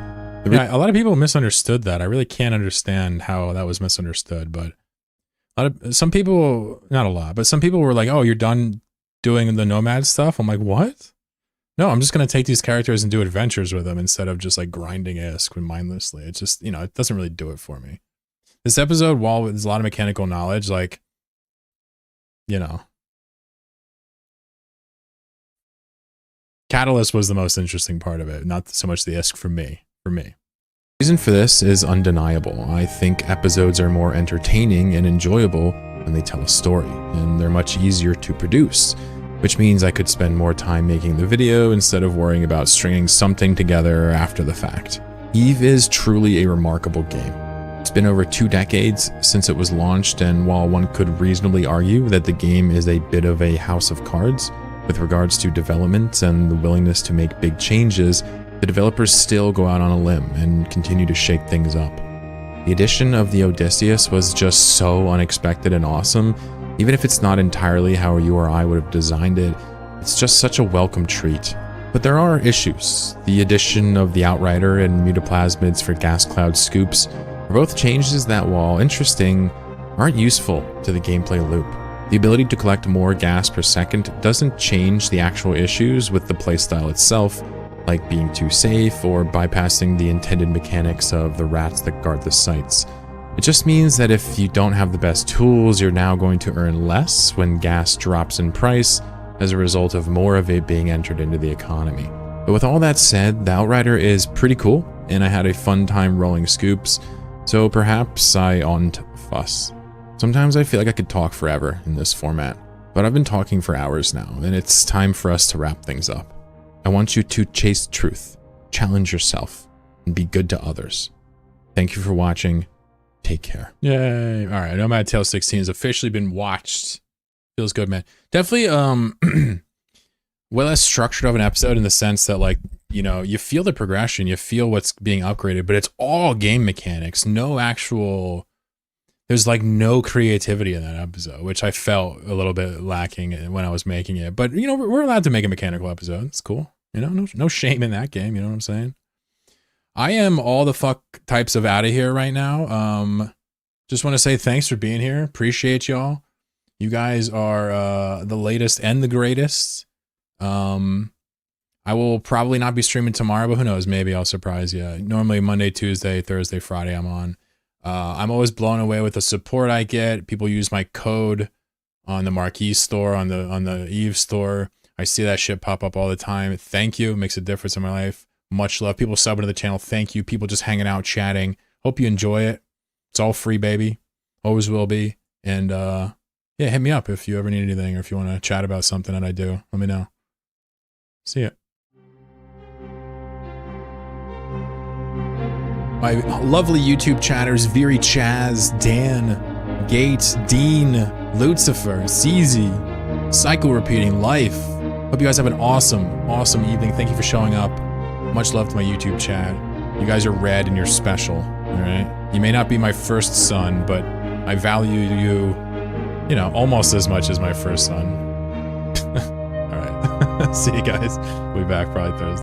Yeah, a lot of people misunderstood that. I really can't understand how that was misunderstood, but some people, not a lot, but some people were like, oh, you're done doing the Nomad stuff? I'm like, what? No, I'm just going to take these characters and do adventures with them instead of just like grinding ISK mindlessly. It's just, you know, it doesn't really do it for me. This episode, while there's a lot of mechanical knowledge, like, you know, Catalyst was the most interesting part of it, not so much the ISK for me. The reason for this is undeniable. I think episodes are more entertaining and enjoyable when they tell a story, and they're much easier to produce, which means I could spend more time making the video instead of worrying about stringing something together after the fact. EVE is truly a remarkable game. It's been over 2 decades since it was launched, and while one could reasonably argue that the game is a bit of a house of cards with regards to development and the willingness to make big changes, the developers still go out on a limb and continue to shake things up. The addition of the Odysseus was just so unexpected and awesome. Even if it's not entirely how you or I would have designed it, it's just such a welcome treat. But there are issues. The addition of the Outrider and mutaplasmids for gas cloud scoops are both changes that, while interesting, aren't useful to the gameplay loop. The ability to collect more gas per second doesn't change the actual issues with the playstyle itself, like being too safe or bypassing the intended mechanics of the rats that guard the sites. It just means that if you don't have the best tools, you're now going to earn less when gas drops in price as a result of more of it being entered into the economy. But with all that said, the Outrider is pretty cool, and I had a fun time rolling scoops, so perhaps I oughtn't fuss. Sometimes I feel like I could talk forever in this format, but I've been talking for hours now, and it's time for us to wrap things up. I want you to chase truth, challenge yourself, and be good to others. Thank you for watching. Take care. Yay. All right, Nomad Tale 16 has officially been watched. Feels good, man. Definitely well less structured of an episode in the sense that, like, you know, you feel the progression, you feel what's being upgraded, but it's all game mechanics. No actual, there's like no creativity in that episode, which I felt a little bit lacking when I was making it. But, you know, we're allowed to make a mechanical episode. It's cool. You know, no shame in that game. You know what I'm saying? I am all the fuck types of out of here right now. Just want to say thanks for being here. Appreciate y'all. You guys are the latest and the greatest. I will probably not be streaming tomorrow, but who knows? Maybe I'll surprise you. Normally Monday, Tuesday, Thursday, Friday I'm on. I'm always blown away with the support I get. People use my code on the Marquee store, on the Eve store. I see that shit pop up all the time. Thank you. It makes a difference in my life. Much love. People subbing to the channel. Thank you. People just hanging out, chatting. Hope you enjoy it. It's all free, baby. Always will be. And yeah, hit me up if you ever need anything or if you want to chat about something that I do. Let me know. See ya. My lovely YouTube chatters, Viri Chaz, Dan, Gates, Dean, Lucifer, CZ, Cycle Repeating, Life. Hope you guys have an awesome, awesome evening. Thank you for showing up. Much love to my YouTube chat. You guys are rad and you're special, all right? You may not be my first son, but I value you, you know, almost as much as my first son. All right. See you guys. We'll be back probably Thursday.